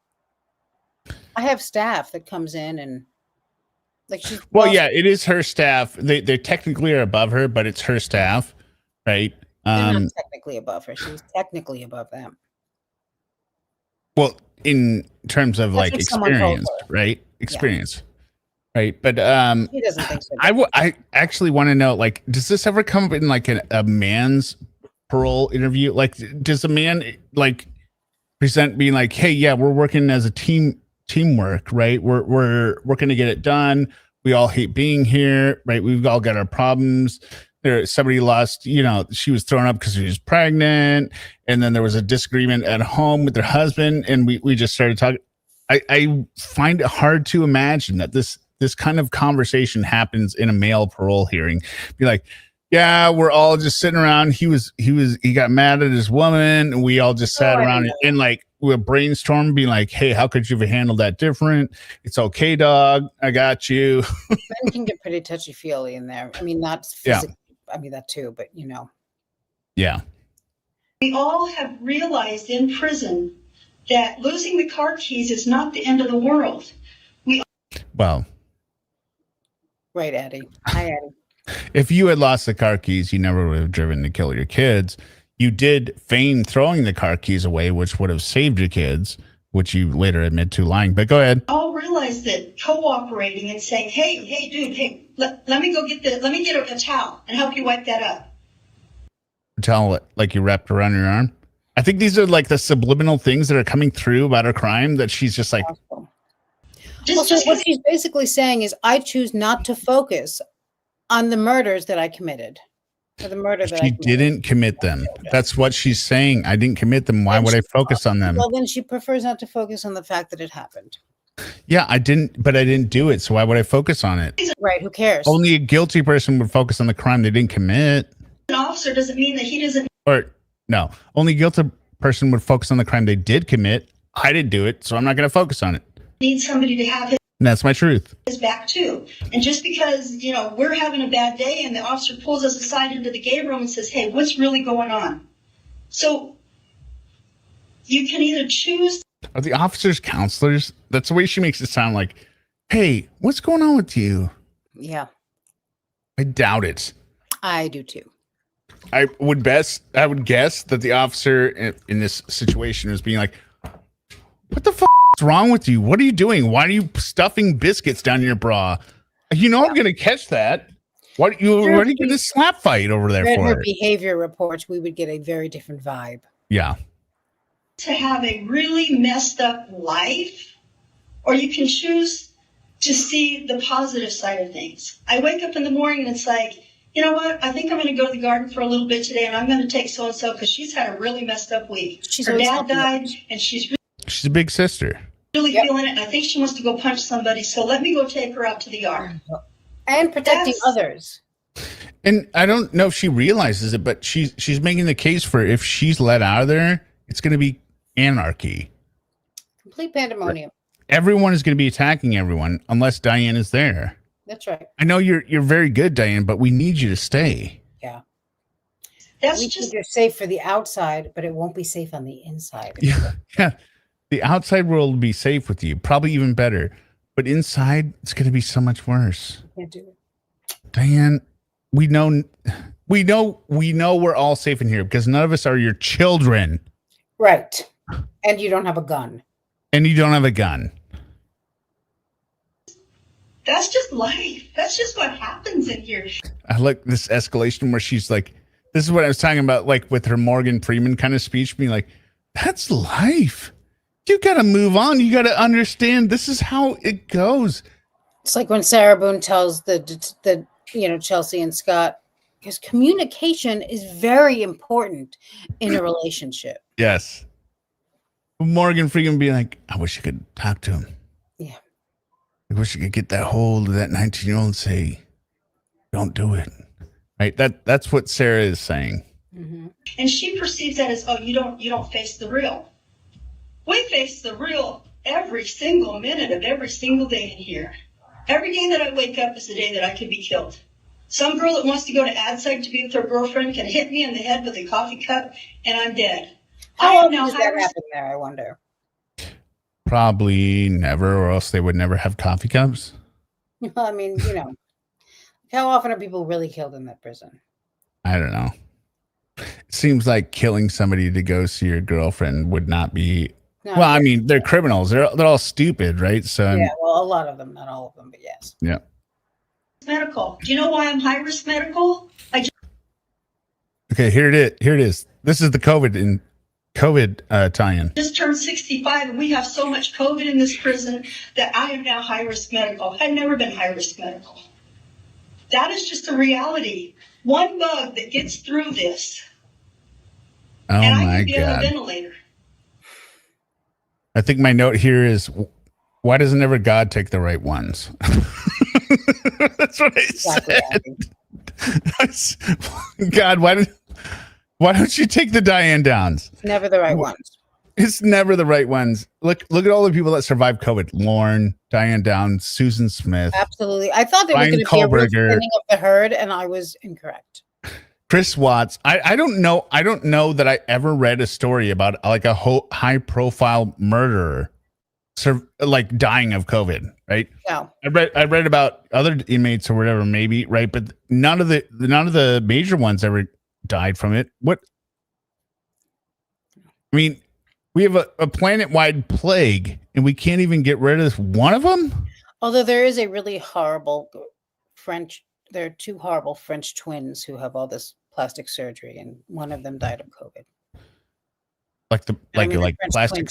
[SPEAKER 2] I have staff that comes in and she's.
[SPEAKER 1] Well, yeah, it is her staff. They technically are above her, but it's her staff, right?
[SPEAKER 2] They're not technically above her. She's technically above them.
[SPEAKER 1] Well, in terms of like experience, right? Experience. Yeah. Right. But
[SPEAKER 2] he doesn't think so.
[SPEAKER 1] I actually want to know, like, does this ever come up in like a man's parole interview? Like, does a man like present being like, hey, yeah, we're working as a teamwork, right? We're going to get it done. We all hate being here, right? We've all got our problems. Somebody lost, she was thrown up because she was pregnant, and then there was a disagreement at home with her husband, and we just started talking. I find it hard to imagine that this kind of conversation happens in a male parole hearing. Be like, yeah, we're all just sitting around. He got mad at his woman, and we all just sat around and like we brainstorm, being like, hey, how could you have handled that different? It's okay, dog. I got you.
[SPEAKER 2] Men can get pretty touchy-feely in there. I mean, not physically. Yeah. I mean, that too, but
[SPEAKER 1] Yeah.
[SPEAKER 5] We all have realized in prison that losing the car keys is not the end of the world.
[SPEAKER 1] Well.
[SPEAKER 2] Right, Eddie. Hi, Eddie.
[SPEAKER 1] If you had lost the car keys, you never would have driven to kill your kids. You did feign throwing the car keys away, which would have saved your kids, which you later admit to lying. But go ahead.
[SPEAKER 5] All realize that cooperating and saying, hey, dude, hey, let me get a towel and help you wipe that up.
[SPEAKER 1] A towel like you wrapped around your arm? I think these are like the subliminal things that are coming through about her crime that she's just like.
[SPEAKER 2] What she's basically saying is, I choose not to focus on the murders that I committed. Or the murder that
[SPEAKER 1] she didn't commit them. That's what she's saying. I didn't commit them. Why would I focus on them?
[SPEAKER 2] Well, then she prefers not to focus on the fact that it happened.
[SPEAKER 1] Yeah, I didn't do it. So why would I focus on it?
[SPEAKER 2] Right. Who cares?
[SPEAKER 1] Only a guilty person would focus on the crime they didn't commit.
[SPEAKER 5] An officer doesn't mean that he doesn't.
[SPEAKER 1] Or no, only a guilty person would focus on the crime they did commit. I didn't do it, so I'm not going to focus on it.
[SPEAKER 5] Need somebody to have
[SPEAKER 1] and that's my truth.
[SPEAKER 5] His back too. And just because, we're having a bad day and the officer pulls us aside into the gay room and says, hey, what's really going on? So You can either choose.
[SPEAKER 1] Are the officers counselors? That's the way she makes it sound like, hey, what's going on with you?
[SPEAKER 2] Yeah.
[SPEAKER 1] I doubt it.
[SPEAKER 2] I do too.
[SPEAKER 1] I would guess that the officer in this situation is being like, what the fuck is wrong with you? What are you doing? Why are you stuffing biscuits down your bra? You know I'm going to catch that. What you already get a slap fight over there for
[SPEAKER 2] her
[SPEAKER 1] it.
[SPEAKER 2] behavior reports, we would get a very different vibe.
[SPEAKER 1] Yeah.
[SPEAKER 5] To have a really messed up life, or you can choose to see the positive side of things. I wake up in the morning and it's like, you know what? I think I'm going to go to the garden for a little bit today, and I'm going to take so-and-so because she's had a really messed up week. Her dad died, and she's
[SPEAKER 1] a big sister.
[SPEAKER 5] Really feeling it, and I think she wants to go punch somebody, so let me go take her out to the yard.
[SPEAKER 2] And protecting others.
[SPEAKER 1] And I don't know if she realizes it, but she's making the case for if she's let out of there, it's going to be anarchy.
[SPEAKER 2] Complete pandemonium.
[SPEAKER 1] Everyone is going to be attacking everyone unless Diane is there.
[SPEAKER 2] That's right.
[SPEAKER 1] I know you're very good, Diane, but we need you to stay.
[SPEAKER 2] Yeah.
[SPEAKER 5] That's just
[SPEAKER 2] you're safe for the outside, but it won't be safe on the inside.
[SPEAKER 1] Yeah. The outside world will be safe with you, probably even better. But inside, it's going to be so much worse.
[SPEAKER 2] Can't do it.
[SPEAKER 1] Diane, we know we're all safe in here because none of us are your children.
[SPEAKER 2] Right. And you don't have a gun.
[SPEAKER 5] That's just life. That's just what happens in here.
[SPEAKER 1] I like this escalation where she's like, this is what I was talking about, like with her Morgan Freeman kind of speech, being like, that's life. You got to move on. You got to understand this is how it goes.
[SPEAKER 2] It's like when Sarah Boone tells the Chelsea and Scott, because communication is very important in a relationship.
[SPEAKER 1] Yes. Morgan Freeman being like, I wish I could talk to him.
[SPEAKER 2] Yeah.
[SPEAKER 1] I wish I could get that hold of that 19-year-old and say, don't do it. Right? That's what Sarah is saying.
[SPEAKER 2] Mm-hmm.
[SPEAKER 5] And she perceives that as, oh, you don't face the real. We face the real every single minute of every single day in here. Every day that I wake up is the day that I could be killed. Some girl that wants to go to AdSpsych to be with her girlfriend can hit me in the head with a coffee cup and I'm dead.
[SPEAKER 2] How often does that happen there, I wonder?
[SPEAKER 1] Probably never, or else they would never have coffee cups.
[SPEAKER 2] I mean, how often are people really killed in that prison?
[SPEAKER 1] I don't know. It seems like killing somebody to go see your girlfriend would not be. No, well, I mean, they're criminals. They're all stupid, right? So
[SPEAKER 2] yeah, well, a lot of them, not all of them, but yes.
[SPEAKER 1] Yeah.
[SPEAKER 5] Medical. Do you know why I'm high risk medical?
[SPEAKER 1] Okay, here it is. This is the COVID tie-in.
[SPEAKER 5] Just turned 65, and we have so much COVID in this prison that I am now high risk medical. I've never been high risk medical. That is just a reality. One bug that gets through this, and I could be on a ventilator.
[SPEAKER 1] I think my note here is, why doesn't ever God take the right ones? That's what I said. God, why don't you take the Diane Downs?
[SPEAKER 2] Never the right ones.
[SPEAKER 1] It's never the right ones. Look at all the people that survived COVID. Lauren, Diane Downs, Susan Smith.
[SPEAKER 2] Absolutely. I thought there was going to be a real spinning of the herd, and I was incorrect.
[SPEAKER 1] Chris Watts. I don't know. I don't know that I ever read a story about like a high profile murderer like dying of COVID, right?
[SPEAKER 2] No.
[SPEAKER 1] I read about other inmates or whatever, maybe, right? But none of the major ones ever died from it. What? I mean, we have a planet-wide plague, and we can't even get rid of one of them?
[SPEAKER 2] Although there is a really horrible there are two horrible French twins who have all this plastic surgery, and one of them died of COVID.
[SPEAKER 1] Like plastic,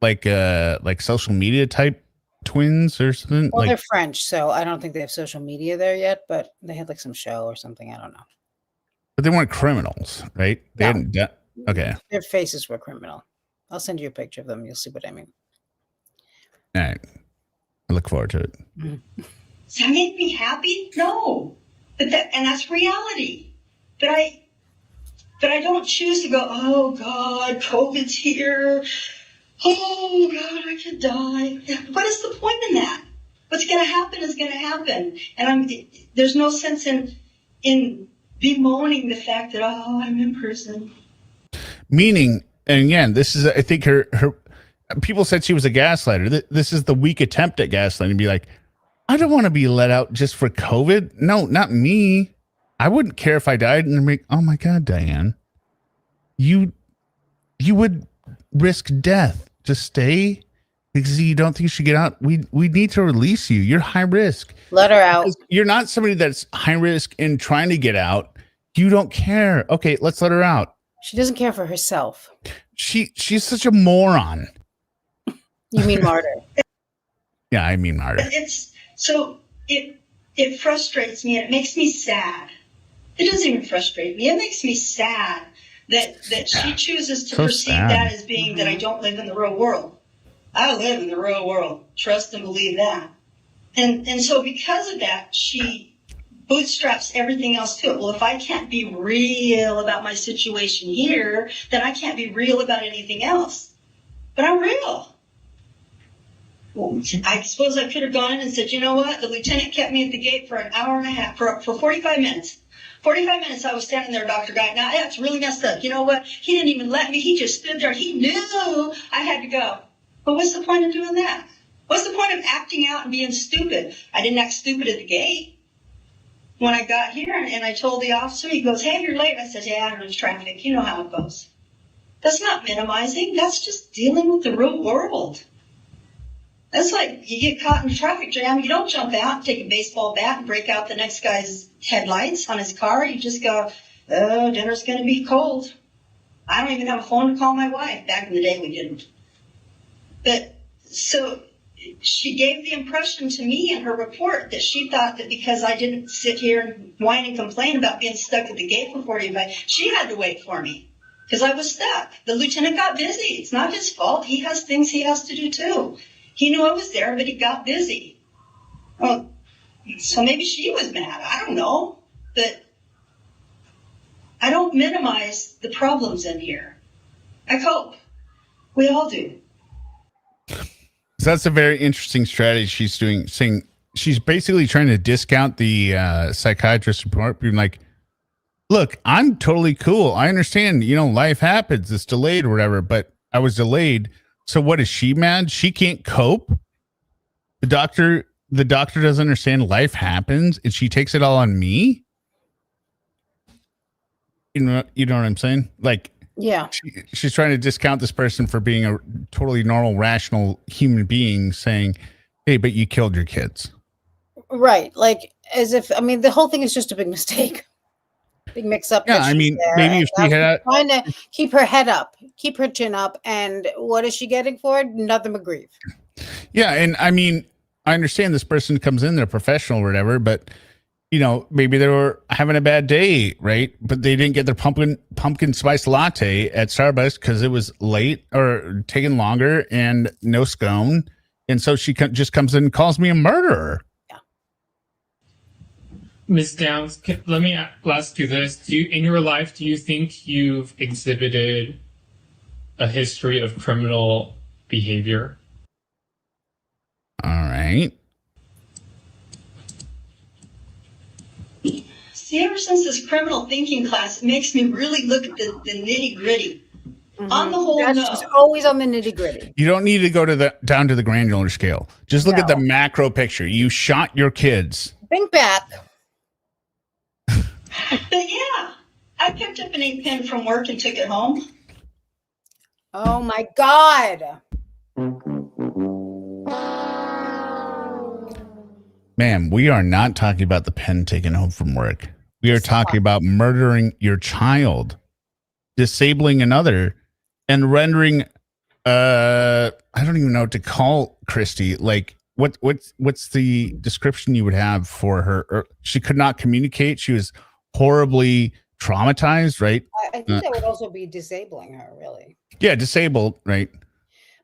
[SPEAKER 1] like social media type twins or something?
[SPEAKER 2] Well, they're French, so I don't think they have social media there yet, but they had like some show or something. I don't know.
[SPEAKER 1] But they weren't criminals, right? They hadn't done. Okay.
[SPEAKER 2] Their faces were criminal. I'll send you a picture of them. You'll see what I mean.
[SPEAKER 1] All right. I look forward to it.
[SPEAKER 2] Mm-hmm.
[SPEAKER 5] Does that make me happy? No. And that's reality. But I don't choose to go, oh God, COVID's here. Oh God, I could die. What is the point in that? What's going to happen is going to happen. And there's no sense in bemoaning the fact that, oh, I'm in prison.
[SPEAKER 1] Meaning And again, this is, I think her people said she was a gaslighter. This is the weak attempt at gaslighting. Be like, I don't want to be let out just for COVID. No, not me. I wouldn't care if I died. And they're like, oh my God, Diane, you would risk death to stay because you don't think you should get out. We need to release you. You're high risk.
[SPEAKER 2] Let her out.
[SPEAKER 1] You're not somebody that's high risk in trying to get out. You don't care. Okay, let's let her out.
[SPEAKER 2] She doesn't care for herself.
[SPEAKER 1] She's such a moron.
[SPEAKER 2] You mean martyr?
[SPEAKER 1] Yeah, I mean martyr.
[SPEAKER 5] It frustrates me and it makes me sad. It doesn't even frustrate me. It makes me sad that she chooses to perceive that as being that I don't live in the real world. I live in the real world. Trust and believe that. And so because of that, she bootstraps everything else to it. Well, if I can't be real about my situation here, then I can't be real about anything else. But I'm real. Well, I suppose I could have gone in and said, you know what? The lieutenant kept me at the gate for an hour and a half, for 45 minutes. 45 minutes I was standing there, Dr. Guy. Now, that's really messed up. You know what? He didn't even let me. He just stood there. He knew I had to go. But what's the point of doing that? What's the point of acting out and being stupid? I didn't act stupid at the gate. When I got here and I told the officer, he goes, hey, you're late. I said, yeah, there's traffic. You know how it goes. That's not minimizing. That's just dealing with the real world. That's like you get caught in a traffic jam. You don't jump out and take a baseball bat and break out the next guy's headlights on his car. You just go, oh, dinner's going to be cold. I don't even have a phone to call my wife. Back in the day, we didn't. But so she gave the impression to me in her report that she thought that because I didn't sit here and whine and complain about being stuck at the gate for 45, she had to wait for me because I was stuck. The lieutenant got busy. It's not his fault. He has things he has to do too. He knew I was there, but he got busy. Well, so maybe she was mad. I don't know. But I don't minimize the problems in here. I cope. We all do.
[SPEAKER 1] So that's a very interesting strategy she's doing. Saying she's basically trying to discount the psychiatrist report, being like, look, I'm totally cool. I understand, life happens. It's delayed or whatever, but I was delayed. So what is she mad? She can't cope. The doctor doesn't understand life happens and she takes it all on me. You know what I'm saying? Like,
[SPEAKER 2] yeah,
[SPEAKER 1] she's trying to discount this person for being a totally normal, rational human being, saying, hey, but you killed your kids.
[SPEAKER 2] Right. Like as if, the whole thing is just a big mistake. Big mix up.
[SPEAKER 1] Yeah, maybe if she had
[SPEAKER 2] trying to keep her head up, keep her chin up, and what is she getting for it? Nothing but grief.
[SPEAKER 1] Yeah, and I understand this person comes in, they're professional or whatever, but maybe they were having a bad day, right? But they didn't get their pumpkin spice latte at Starbucks because it was late or taking longer and no scone, and so she just comes in and calls me a murderer.
[SPEAKER 4] Ms. Downs, let me ask you this. In your life, do you think you've exhibited a history of criminal behavior?
[SPEAKER 1] All right.
[SPEAKER 5] See, ever since this criminal thinking class, it makes me really look at the nitty gritty. Mm-hmm. On the whole,
[SPEAKER 2] that's just always on the nitty gritty.
[SPEAKER 1] You don't need to go down to the granular scale. Just look at the macro picture. You shot your kids.
[SPEAKER 2] Think back.
[SPEAKER 5] But yeah, I picked up an ink pen from work and took it home.
[SPEAKER 2] Oh my God.
[SPEAKER 1] Ma'am, we are not talking about the pen taken home from work. We are talking about murdering your child, disabling another, and rendering I don't even know what to call Christie. Like what's the description you would have for her? She could not communicate. She was horribly traumatized, right?
[SPEAKER 2] I think that would also be disabling her, really.
[SPEAKER 1] Yeah, disabled, right?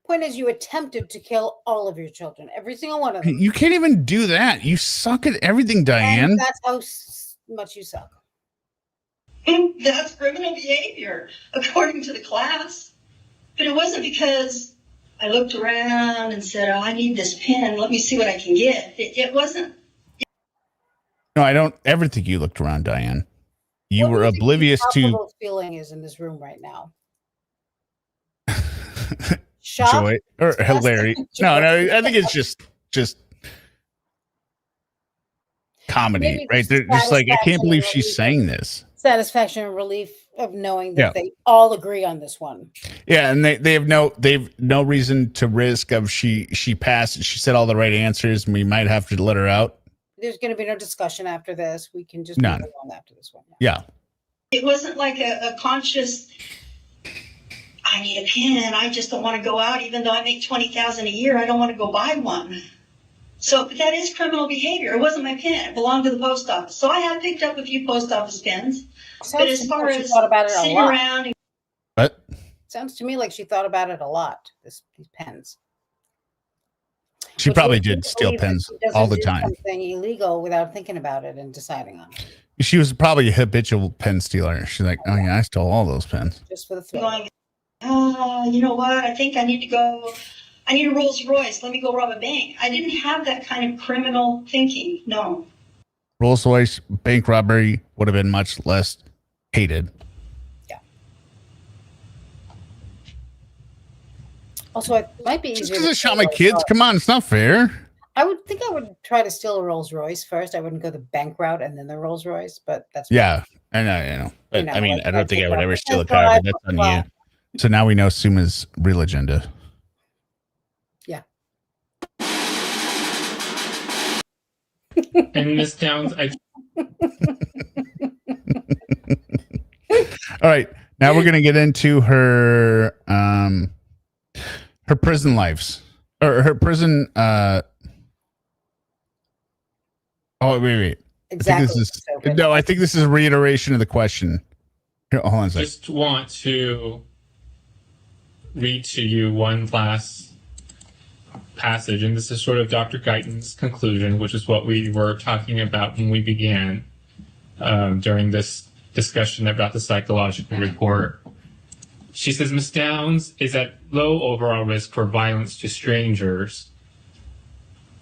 [SPEAKER 2] Point is, you attempted to kill all of your children, every single one of them.
[SPEAKER 1] You can't even do that. You suck at everything, Diane.
[SPEAKER 2] And that's how much you suck.
[SPEAKER 5] That's criminal behavior, according to the class. But it wasn't because I looked around and said, oh, I need this pen. Let me see what I can get. It wasn't.
[SPEAKER 1] No, I don't ever think you looked around, Diane. You were oblivious to.
[SPEAKER 2] What feeling is in this room right now? Shock?
[SPEAKER 1] joy or hilarious. No, I think it's just comedy,
[SPEAKER 2] Maybe
[SPEAKER 1] right? They're just like, I can't believe she's saying this.
[SPEAKER 2] Satisfaction and relief of knowing that
[SPEAKER 1] Yeah.
[SPEAKER 2] they all agree on this one.
[SPEAKER 1] Yeah, and they've no reason to risk of she passed. She said all the right answers, and we might have to let her out.
[SPEAKER 2] There's going to be no discussion after this. We can just
[SPEAKER 1] None.
[SPEAKER 2] move along after this one.
[SPEAKER 1] Yeah.
[SPEAKER 5] It wasn't like a conscious, I need a pen. I just don't want to go out, even though I make $20,000 a year. I don't want to go buy one. So that is criminal behavior. It wasn't my pen. It belonged to the post office. So I have picked up a few post office pens. But as far as
[SPEAKER 2] thought about it
[SPEAKER 5] sitting around,
[SPEAKER 1] What?
[SPEAKER 2] Sounds to me like she thought about it a lot. These pens.
[SPEAKER 1] She
[SPEAKER 2] Which
[SPEAKER 1] probably
[SPEAKER 2] would
[SPEAKER 1] did
[SPEAKER 2] lead to
[SPEAKER 1] steal
[SPEAKER 2] believe that
[SPEAKER 1] pens
[SPEAKER 2] she doesn't
[SPEAKER 1] all the
[SPEAKER 2] do
[SPEAKER 1] time.
[SPEAKER 2] Something illegal without thinking about it and deciding on it.
[SPEAKER 1] She was probably a habitual pen stealer. She's like, oh yeah, I stole all those pens.
[SPEAKER 2] Just for the thrill.
[SPEAKER 5] going, you know what? I think I need to go. I need a Rolls Royce. Let me go rob a bank. I didn't have that kind of criminal thinking. No.
[SPEAKER 1] Rolls Royce bank robbery would have been much less hated.
[SPEAKER 2] Yeah. Also, it might be
[SPEAKER 1] Just
[SPEAKER 2] easier.
[SPEAKER 1] because I shot my kids, come on, it's not fair.
[SPEAKER 2] I would think I would try to steal a Rolls Royce first. I wouldn't go the bank route and then the Rolls Royce, but that's
[SPEAKER 1] Yeah, I know. But
[SPEAKER 2] You know,
[SPEAKER 1] I mean,
[SPEAKER 2] like,
[SPEAKER 1] I don't think I would ever steal a
[SPEAKER 2] that's
[SPEAKER 1] car,
[SPEAKER 2] why
[SPEAKER 1] but that's on
[SPEAKER 2] well,
[SPEAKER 1] you. So now we know Suma's real agenda.
[SPEAKER 2] Yeah.
[SPEAKER 4] And Miss Downs,
[SPEAKER 1] All right, now we're gonna get into her prison lives or her prison. Oh wait.
[SPEAKER 2] Exactly.
[SPEAKER 1] I think this is a reiteration of the question. Here, hold on a second.
[SPEAKER 4] just want to read to you one last passage, and this is sort of Dr. Guyton's conclusion, which is what we were talking about when we began during this discussion about the psychological report. She says, Ms. Downs is at low overall risk for violence to strangers,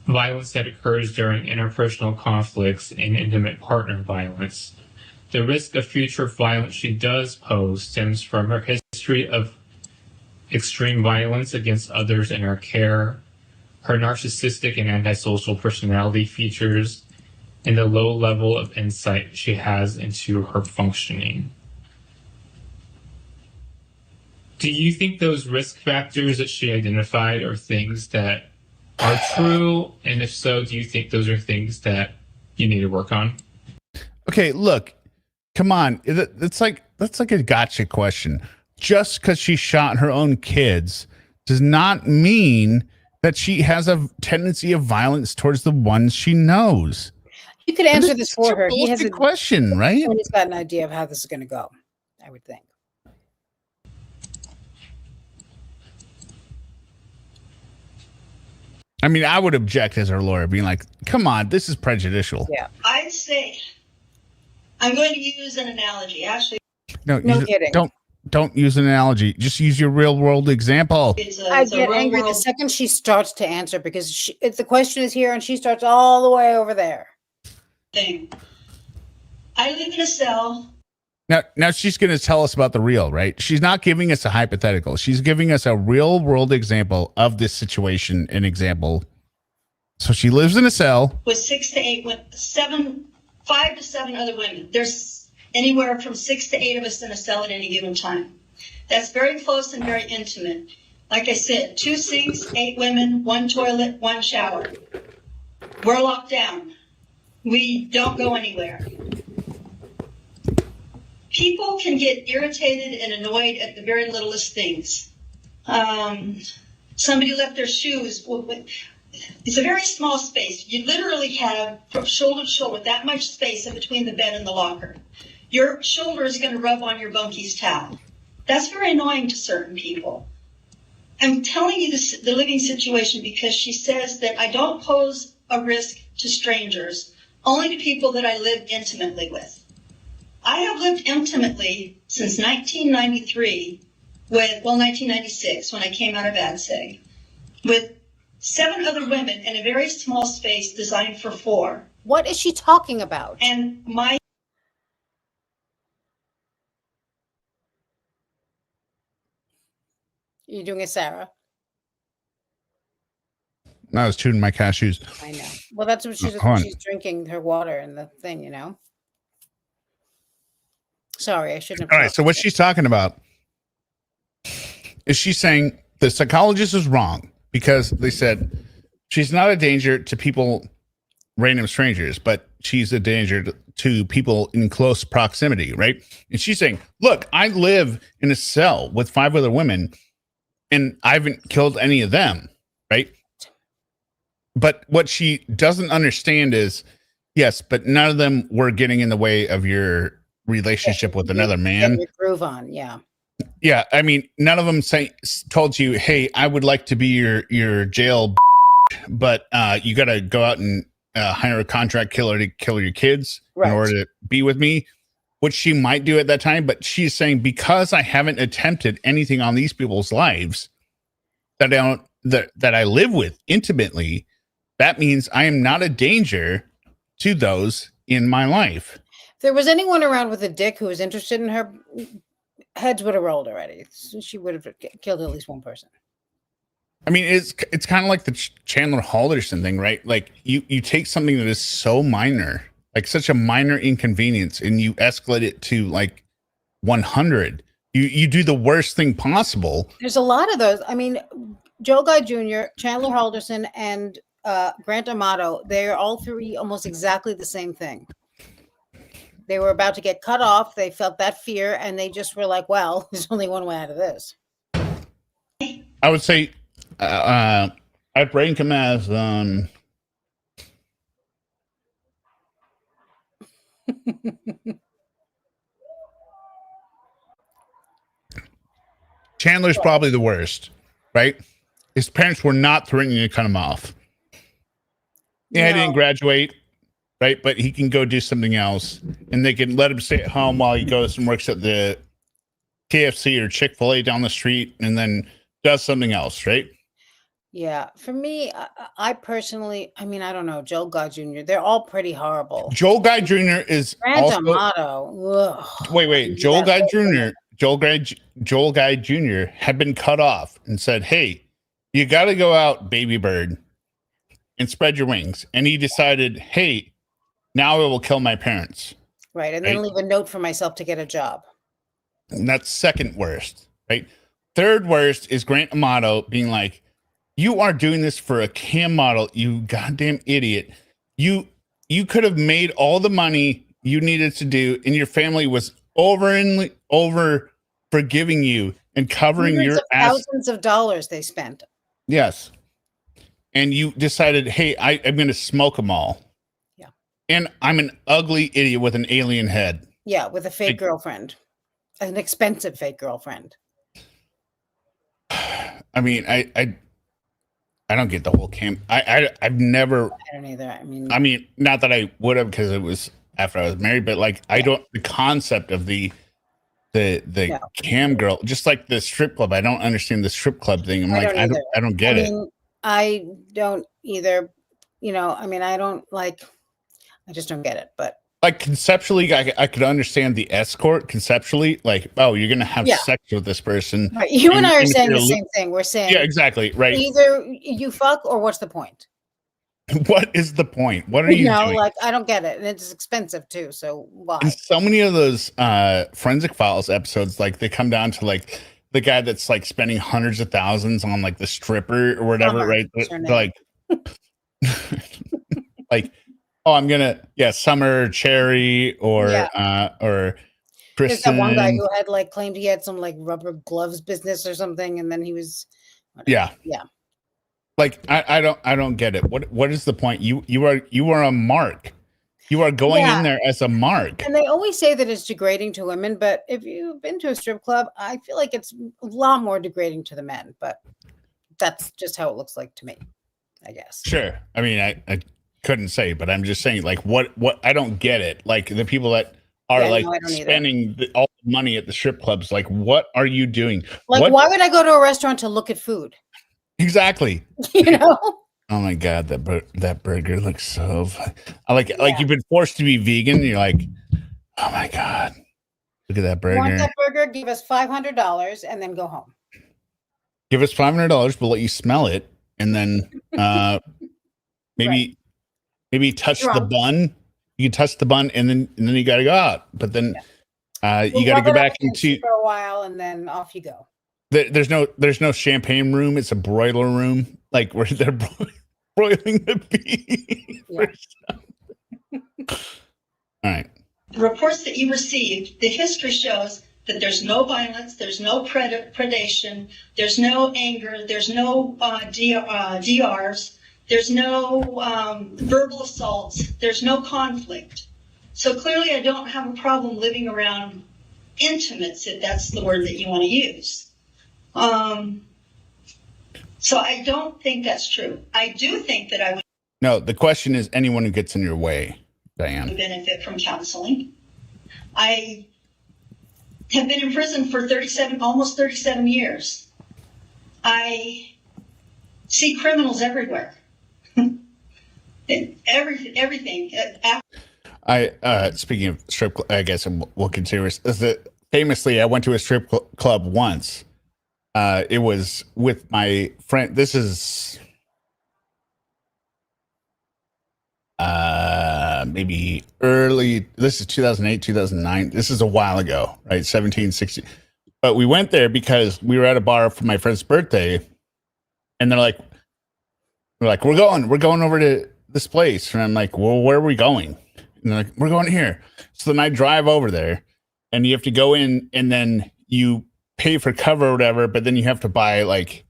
[SPEAKER 4] violence that occurs during interpersonal conflicts, and intimate partner violence. The risk of future violence she does pose stems from her history of extreme violence against others in her care, her narcissistic and antisocial personality features, and the low level of insight she has into her functioning. Do you think those risk factors that she identified are things that are true? And if so, do you think those are things that you need to work on?
[SPEAKER 1] Okay, look, come on. That's like a gotcha question. Just because she shot her own kids does not mean that she has a tendency of violence towards the ones she knows.
[SPEAKER 2] You could answer this for her.
[SPEAKER 1] He has a question, right?
[SPEAKER 2] He's got an idea of how this is going to go, I would think.
[SPEAKER 1] I mean, I would object as her lawyer, being like, come on, this is prejudicial.
[SPEAKER 2] Yeah.
[SPEAKER 5] I'd say, I'm going to use an analogy. Actually,
[SPEAKER 2] No kidding.
[SPEAKER 1] Don't use an analogy. Just use your real world example.
[SPEAKER 2] I get angry the second she starts to answer because if the question is here and she starts all the way over there.
[SPEAKER 5] Thing. I live in a cell.
[SPEAKER 1] Now she's going to tell us about the real, right? She's not giving us a hypothetical. She's giving us a real world example of this situation, an example. So she lives in a cell
[SPEAKER 5] With 5 to 7 other women. There's anywhere from 6 to 8 of us in a cell at any given time. That's very close and very intimate. Like I said, 2 sinks, 8 women, 1 toilet, 1 shower. We're locked down. We don't go anywhere. People can get irritated and annoyed at the very littlest things. Somebody left their shoes. It's a very small space. You literally have from shoulder to shoulder that much space in between the bed and the locker. Your shoulder is going to rub on your bunky's towel. That's very annoying to certain people. I'm telling you the living situation because she says that I don't pose a risk to strangers, only to people that I live intimately with. I have lived intimately since 1993 1996 when I came out of ADSEG, with 7 other women in a very small space designed for 4.
[SPEAKER 2] What is she talking about?
[SPEAKER 5] And my
[SPEAKER 2] You're doing a Sarah.
[SPEAKER 1] I was tuning my cashews.
[SPEAKER 2] I know. Well, that's what she's drinking her water in the thing, you know. Sorry, I shouldn't have.
[SPEAKER 1] All right. So what she's talking about is she's saying the psychologist is wrong because they said she's not a danger to people, random strangers, but she's a danger to people in close proximity, right? And she's saying, look, I live in a cell with 5 other women and I haven't killed any of them, right? But what she doesn't understand is, yes, but none of them were getting in the way of your relationship with another man.
[SPEAKER 2] Your groove on, yeah.
[SPEAKER 1] Yeah, I mean, none of them told you, hey, I would like to be your jail, but you got to go out and hire a contract killer to kill your kids in order to be with me, which she might do at that time. But she's saying, because I haven't attempted anything on these people's lives that I live with intimately, that means I am not a danger to those in my life.
[SPEAKER 2] If there was anyone around with a dick who was interested in her, heads would have rolled already. She would have killed at least one person.
[SPEAKER 1] I mean, it's kind of like the Chandler Halderson thing, right? Like you take something that is so minor, like such a minor inconvenience, and you escalate it to like 100. You do the worst thing possible.
[SPEAKER 2] There's a lot of those. I mean, Joe Guy Jr., Chandler Halderson, and Grant Amato, they're all 3 almost exactly the same thing. They were about to get cut off. They felt that fear, and they just were like, well, there's only one way out of this.
[SPEAKER 1] I would say I rank him as Chandler's probably the worst, right? His parents were not threatening to cut him off. Yeah, he didn't graduate, right? But he can go do something else, and they can let him stay at home while he goes and works at the KFC or Chick-fil-A down the street, and then does something else, right?
[SPEAKER 2] Yeah, for me, I personally, I mean, I don't know, Joel Guy Jr., they're all pretty horrible.
[SPEAKER 1] Joel Guy Jr. is
[SPEAKER 2] Grant
[SPEAKER 1] also...
[SPEAKER 2] Amato.
[SPEAKER 1] Wait. Joel Guy Jr. had been cut off and said, hey, you got to go out, baby bird, and spread your wings. And he decided, hey, now I will kill my parents.
[SPEAKER 2] Right, and then leave a note for myself to get a job.
[SPEAKER 1] And that's second worst, right? Third worst is Grant Amato being like, you are doing this for a cam model, you goddamn idiot. You could have made all the money you needed to do, and your family was over forgiving you and covering your ass.
[SPEAKER 2] Thousands of dollars they spent.
[SPEAKER 1] Yes. And you decided, hey, I'm going to smoke them all.
[SPEAKER 2] Yeah.
[SPEAKER 1] And I'm an ugly idiot with an alien head.
[SPEAKER 2] Yeah, with a fake girlfriend. An expensive fake girlfriend.
[SPEAKER 1] I mean, I don't get the whole camp. I've never.
[SPEAKER 2] I don't either.
[SPEAKER 1] I mean, not that I would have because it was after I was married, but like I don't. The concept of the cam girl, just like the strip club. I don't understand the strip club thing. I don't get it.
[SPEAKER 2] I don't either. You know, I mean, I just don't get it. But
[SPEAKER 1] like conceptually, I could understand the escort conceptually. Like, oh, you're gonna have sex with this person.
[SPEAKER 2] Right. You and I are saying the same thing. We're saying,
[SPEAKER 1] yeah, exactly. Right.
[SPEAKER 2] Either you fuck or what's the point?
[SPEAKER 1] What is the point? What are you doing?
[SPEAKER 2] Like, I don't get it. And it's expensive too. So why?
[SPEAKER 1] And so many of those Forensic Files episodes, like they come down to like the guy that's like spending hundreds of thousands on like the stripper or whatever, right? They're like, like, oh, I'm gonna, Summer Cherry or Kristen.
[SPEAKER 2] There's that one guy who had like claimed he had some like rubber gloves business or something, and then he was,
[SPEAKER 1] yeah. Like I don't get it. What is the point? You are a mark. You are going in there as a mark.
[SPEAKER 2] And they always say that it's degrading to women, but if you've been to a strip club, I feel like it's a lot more degrading to the men. But that's just how it looks like to me, I guess.
[SPEAKER 1] Sure. I mean, I couldn't say, but I'm just saying, like, what I don't get it. Like the people that are spending all the money at the strip clubs, like, what are you doing?
[SPEAKER 2] Like, why would I go to a restaurant to look at food?
[SPEAKER 1] Exactly.
[SPEAKER 2] You know?
[SPEAKER 1] Oh my God, that burger looks so like you've been forced to be vegan. And you're like, oh my God, look at that burger.
[SPEAKER 2] Want that burger? Give us $500 and then go home.
[SPEAKER 1] Give us $500. We'll let you smell it, and then maybe touch the bun. You can touch the bun, and then you got to go out. But then you got to go back into
[SPEAKER 2] for a while, and then off you go.
[SPEAKER 1] There's no champagne room. It's a broiler room, like where they're broiling the beef.
[SPEAKER 2] Yeah.
[SPEAKER 1] All right.
[SPEAKER 5] The reports that you received, the history shows that there's no violence, there's no predation, there's no anger, there's no DRs, there's no verbal assaults, there's no conflict. So clearly I don't have a problem living around intimates, if that's the word that you want to use. So I don't think that's true. I do think that I would.
[SPEAKER 1] No, the question is anyone who gets in your way, Diane.
[SPEAKER 5] Benefit from counseling. I have been in prison for almost 37 years. I see criminals everywhere. Everything.
[SPEAKER 1] Speaking of strip, I guess we'll continue. Famously, I went to a strip club once. It was with my friend. This is maybe early. This is 2008, 2009. This is a while ago, right? 17, 16. But we went there because we were at a bar for my friend's birthday, and we're like, we're going over to this place, and I'm like, well, where are we going? And they're like, we're going here. So then I drive over there, and you have to go in, and then you pay for cover or whatever, but then you have to buy like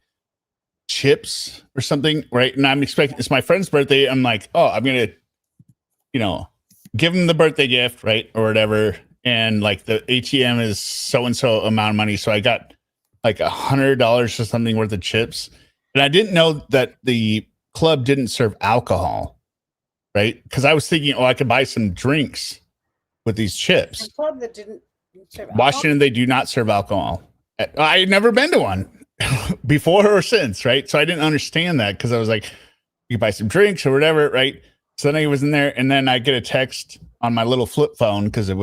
[SPEAKER 1] chips or something, right? And I'm expecting, it's my friend's birthday. I'm like, oh, I'm gonna, give him the birthday gift, right, or whatever. And like the ATM is so and so amount of money, so I got like $100 or something worth of chips, and I didn't know that the club didn't serve alcohol, right? Because I was thinking, I could buy some drinks with these chips.
[SPEAKER 2] A club that didn't serve alcohol?
[SPEAKER 1] Washington, they do not serve alcohol. I had never been to one before or since, right? So I didn't understand that because I was like, you buy some drinks or whatever, right? So then I was in there, and then I get a text on my little flip phone because I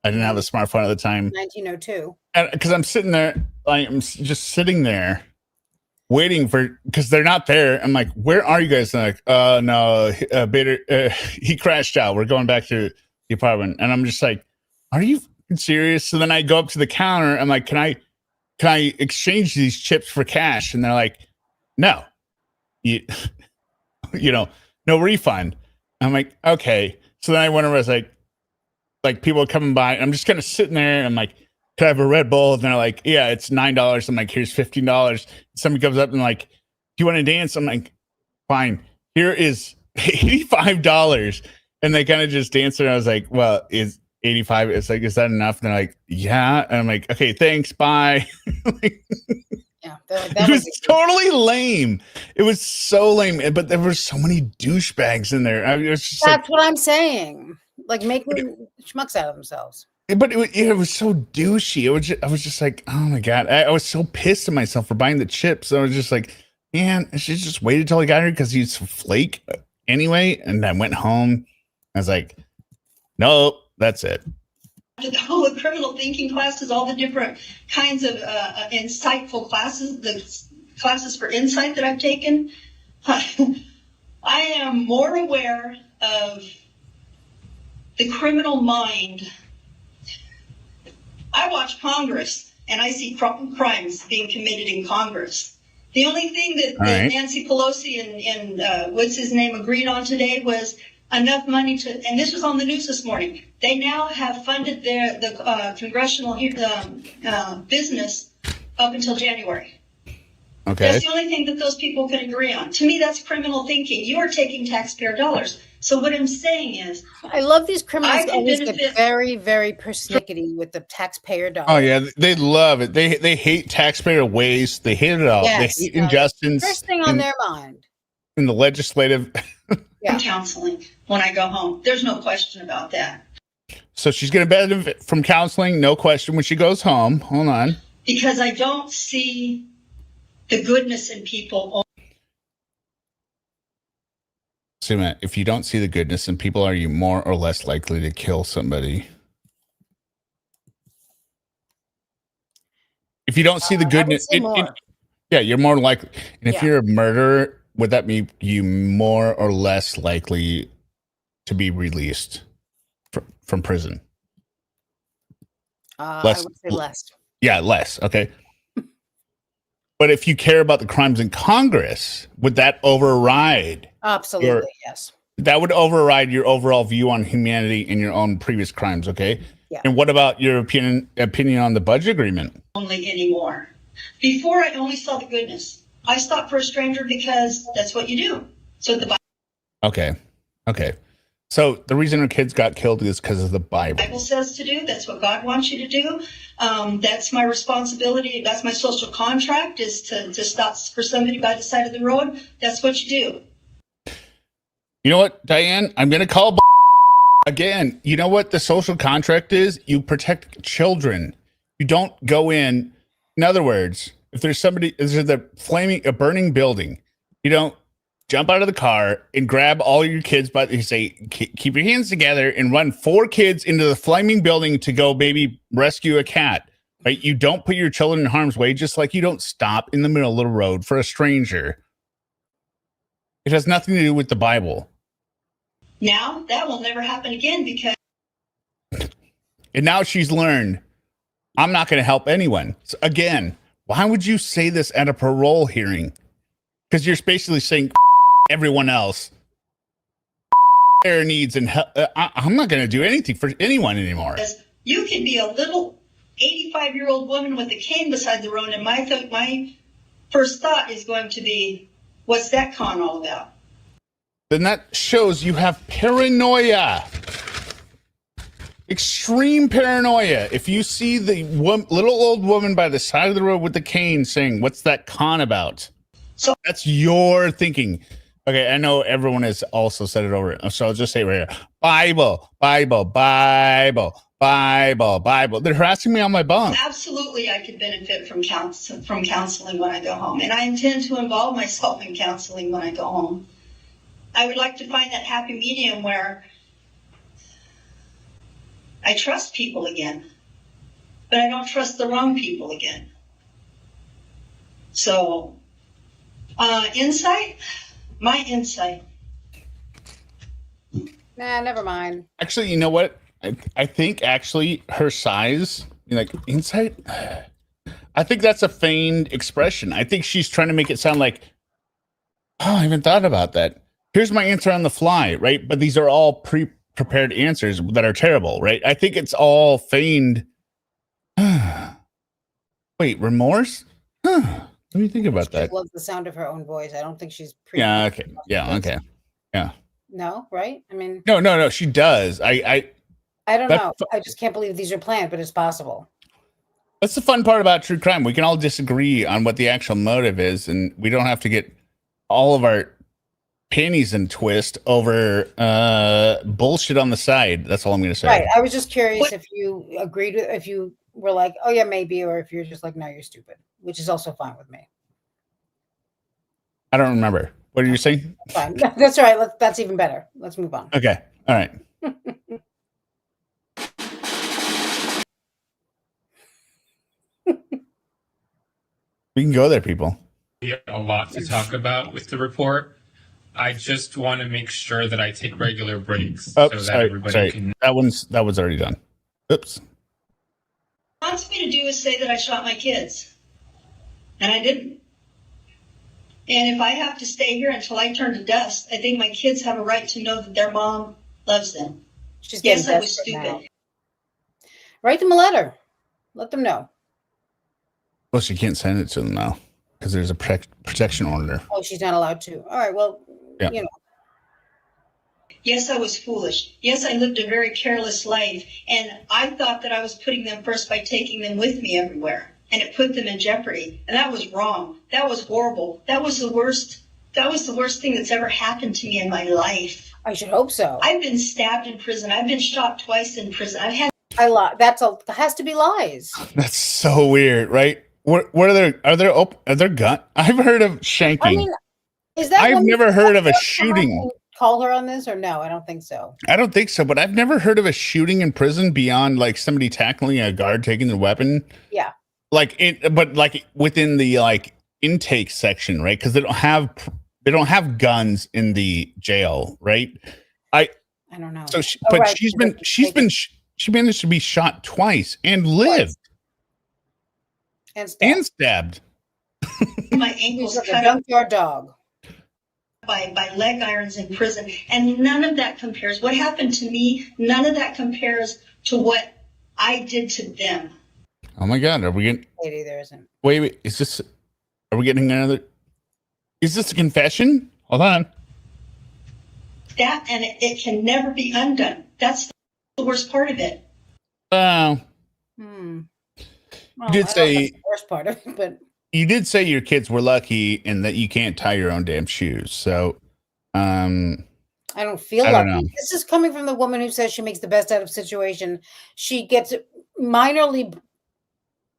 [SPEAKER 1] didn't have a smartphone at the time.
[SPEAKER 2] 1902.
[SPEAKER 1] Because I'm sitting there, I'm just sitting there waiting because they're not there. I'm like, where are you guys? And they're like, no, he crashed out. We're going back to the apartment. And I'm just like, are you serious? So then I go up to the counter. I'm like, can I exchange these chips for cash? And they're like, no, no refund. I'm like, okay. So then I went over, I was like people are coming by. I'm just kind of sitting there. And I'm like, can I have a Red Bull? And they're like, yeah, it's $9. I'm like, here's $15. Somebody comes up and like, do you want to dance? I'm like, fine. Here is $85. And they kind of just dance. And I was like, well, is 85? It's like, is that enough? And they're like, yeah. And I'm like, okay, thanks. Bye.
[SPEAKER 2] Yeah,
[SPEAKER 1] it was totally lame. It was so lame, but there were so many douchebags in there.
[SPEAKER 2] That's what I'm saying. Like making schmucks out of themselves.
[SPEAKER 1] But it was so douchey. I was just like, oh my God. I was so pissed at myself for buying the chips. I was just like, man, I should just waited till I got here because he's a flake anyway. And I went home. I was like, nope, that's it.
[SPEAKER 5] All the criminal thinking classes, all the different kinds of insightful classes, the classes for insight that I've taken, I am more aware of the criminal mind. I watch Congress and I see crimes being committed in Congress. The only thing that Nancy Pelosi and what's his name agreed on today was enough money and this was on the news this morning. They now have funded the congressional business up until January.
[SPEAKER 1] Okay.
[SPEAKER 5] That's the only thing that those people can agree on. To me, that's criminal thinking. You are taking taxpayer dollars. So what I'm saying is,
[SPEAKER 2] I love these criminals always get very, very persnickety with the taxpayer dollars.
[SPEAKER 1] Oh yeah, they love it. They hate taxpayer waste. They hate it all.
[SPEAKER 2] Yes,
[SPEAKER 1] they hate injustice.
[SPEAKER 2] First thing on their mind.
[SPEAKER 1] In the legislative.
[SPEAKER 5] Yeah. Counseling when I go home. There's no question about that.
[SPEAKER 1] So she's going to benefit from counseling, no question, when she goes home. Hold on.
[SPEAKER 5] Because I don't see the goodness in people.
[SPEAKER 1] So, if you don't see the goodness in people, are you more or less likely to kill somebody? If you don't see the goodness, Yeah, you're more likely. And if
[SPEAKER 2] Yeah.
[SPEAKER 1] you're a murderer, would that make you more or less likely to be released from prison?
[SPEAKER 2] I would say less.
[SPEAKER 1] Yeah, less. Okay. But if you care about the crimes in Congress, would that override?
[SPEAKER 2] Absolutely, yes.
[SPEAKER 1] That would override your overall view on humanity and your own previous crimes, okay?
[SPEAKER 2] Yeah.
[SPEAKER 1] And what about your opinion on the budget agreement?
[SPEAKER 5] Only anymore. Before, I only saw the goodness. I stopped for a stranger because that's what you do. So the
[SPEAKER 1] Okay. So the reason our kids got killed is because of the Bible.
[SPEAKER 5] Bible says to do. That's what God wants you to do. That's my responsibility. That's my social contract, is to stop for somebody by the side of the road. That's what you do.
[SPEAKER 1] You know what, Diane? I'm going to call again. You know what the social contract is? You protect children. You don't go in. In other words, if there's a burning building, you don't jump out of the car and grab all your kids, but you say, keep your hands together and run 4 kids into the flaming building to go maybe rescue a cat. Right? You don't put your children in harm's way, just like you don't stop in the middle of the road for a stranger. It has nothing to do with the Bible.
[SPEAKER 5] Now, that will never happen again because...
[SPEAKER 1] And now she's learned, I'm not going to help anyone. So again, why would you say this at a parole hearing? Because you're basically saying everyone else their needs and help. I'm not going to do anything for anyone anymore.
[SPEAKER 5] You can be a little 85-year-old woman with a cane beside the road, and my first thought is going to be, what's that con all about?
[SPEAKER 1] Then that shows you have paranoia. Extreme paranoia. If you see the little old woman by the side of the road with the cane saying, what's that con about?
[SPEAKER 5] So
[SPEAKER 1] that's your thinking. Okay, I know everyone has also said it over. So I'll just say it right here. Bible. They're harassing me on my bunk.
[SPEAKER 5] Absolutely, I could benefit from counseling when I go home. And I intend to involve myself in counseling when I go home. I would like to find that happy medium where I trust people again, but I don't trust the wrong people again. So, insight? My insight.
[SPEAKER 2] Nah, never mind.
[SPEAKER 1] Actually, you know what? I think actually her size, like insight, I think that's a feigned expression. I think she's trying to make it sound like, oh, I haven't thought about that. Here's my answer on the fly, right? But these are all prepared answers that are terrible, right? I think it's all feigned. Wait, remorse? Let me think about that.
[SPEAKER 2] She loves the sound of her own voice. I don't think she's
[SPEAKER 1] Yeah, okay. Yeah, okay. Yeah.
[SPEAKER 2] No, right? I mean,
[SPEAKER 1] no, she does. I
[SPEAKER 2] don't know. I just can't believe these are planned, but it's possible.
[SPEAKER 1] That's the fun part about true crime. We can all disagree on what the actual motive is, and we don't have to get all of our panties in twist over bullshit on the side. That's all I'm going to say.
[SPEAKER 2] Right. I was just curious if you agreed with, if you were like, oh yeah, maybe, or if you're just like, no, you're stupid, which is also fine with me.
[SPEAKER 1] I don't remember. What are you saying?
[SPEAKER 2] Fine. That's all right. That's even better. Let's move on.
[SPEAKER 1] Okay. All right. We can go there, people.
[SPEAKER 4] We have a lot to talk about with the report. I just want to make sure that I take regular breaks
[SPEAKER 1] Oh,
[SPEAKER 4] so that
[SPEAKER 1] sorry.
[SPEAKER 4] everybody can.
[SPEAKER 1] That one's already done. Oops.
[SPEAKER 5] What wants me to do is say that I shot my kids, and I didn't. And if I have to stay here until I turn to dust, I think my kids have a right to know that their mom loves them.
[SPEAKER 2] She's
[SPEAKER 5] yes,
[SPEAKER 2] getting
[SPEAKER 5] I was
[SPEAKER 2] desperate
[SPEAKER 5] stupid.
[SPEAKER 2] now. Write them a letter. Let them know.
[SPEAKER 1] Well, she can't send it to them now because there's a protection order.
[SPEAKER 2] Oh, she's not allowed to. All right. Well,
[SPEAKER 1] Yeah.
[SPEAKER 2] you know.
[SPEAKER 5] Yes, I was foolish. Yes, I lived a very careless life, and I thought that I was putting them first by taking them with me everywhere, and it put them in jeopardy. And that was wrong. That was horrible. That was the worst. That was the worst thing that's ever happened to me in my life.
[SPEAKER 2] I should hope so.
[SPEAKER 5] I've been stabbed in prison. I've been shot twice in prison. I've had.
[SPEAKER 2] I lie. That has to be lies.
[SPEAKER 1] That's so weird, right? What are there gun? I've heard of shanking.
[SPEAKER 2] I mean, is that?
[SPEAKER 1] I've never heard of a shooting.
[SPEAKER 2] Call her on this or no? I don't think so.
[SPEAKER 1] I don't think so, but I've never heard of a shooting in prison beyond like somebody tackling a guard taking the weapon.
[SPEAKER 2] Yeah.
[SPEAKER 1] But within the intake section, right? Because they don't have guns in the jail, right?
[SPEAKER 2] I don't know.
[SPEAKER 1] So, she managed to be shot twice and lived and stabbed.
[SPEAKER 5] My ankles
[SPEAKER 2] Like a
[SPEAKER 5] cut up
[SPEAKER 2] junkyard dog.
[SPEAKER 5] by leg irons in prison, and none of that compares. What happened to me? None of that compares to what I did to them.
[SPEAKER 1] Oh my God, are we getting?
[SPEAKER 2] There isn't.
[SPEAKER 1] Wait, is this? Are we getting another? Is this a confession? Hold on.
[SPEAKER 5] That, and it can never be undone. That's the worst part of it.
[SPEAKER 2] Well,
[SPEAKER 1] you did
[SPEAKER 2] I don't know
[SPEAKER 1] say
[SPEAKER 2] if that's the worst part of it, but
[SPEAKER 1] you did say your kids were lucky and that you can't tie your own damn shoes. So,
[SPEAKER 2] I don't feel
[SPEAKER 1] I
[SPEAKER 2] lucky.
[SPEAKER 1] don't know.
[SPEAKER 2] This is coming from the woman who says she makes the best out of situation. She gets minorly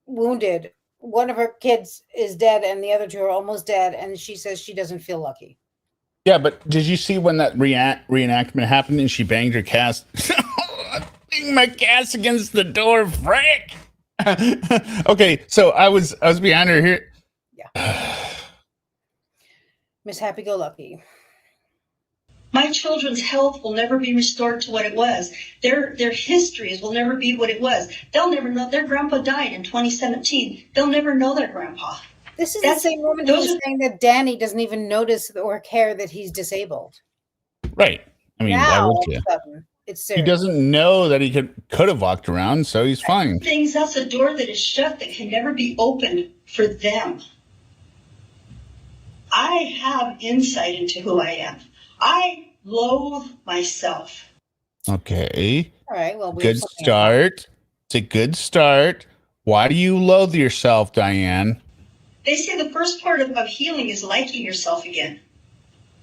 [SPEAKER 2] wounded. One of her kids is dead, and the other two are almost dead, and she says she doesn't feel lucky.
[SPEAKER 1] yeah, but did you see when that reenactment happened and she banged her cast? Bang my cast against the door, frick. Okay, so I was behind her here.
[SPEAKER 2] Yeah. Miss Happy Go Lucky.
[SPEAKER 5] My children's health will never be restored to what it was. Their histories will never be what it was. They'll never know. Their grandpa died in 2017. They'll never know their grandpa.
[SPEAKER 2] This is the same woman who was saying that Danny doesn't even notice or care that he's disabled.
[SPEAKER 1] Right. I mean,
[SPEAKER 2] Now,
[SPEAKER 1] why would
[SPEAKER 2] all
[SPEAKER 1] you?
[SPEAKER 2] of a sudden, it's
[SPEAKER 1] He
[SPEAKER 2] serious.
[SPEAKER 1] doesn't know that he could have walked around, so he's fine.
[SPEAKER 5] That's a door that is shut that can never be opened for them. I have insight into who I am. I loathe myself.
[SPEAKER 1] Okay.
[SPEAKER 2] All right. Well,
[SPEAKER 1] Good start. It's a good start. Why do you loathe yourself, Diane?
[SPEAKER 5] They say the first part of healing is liking yourself again.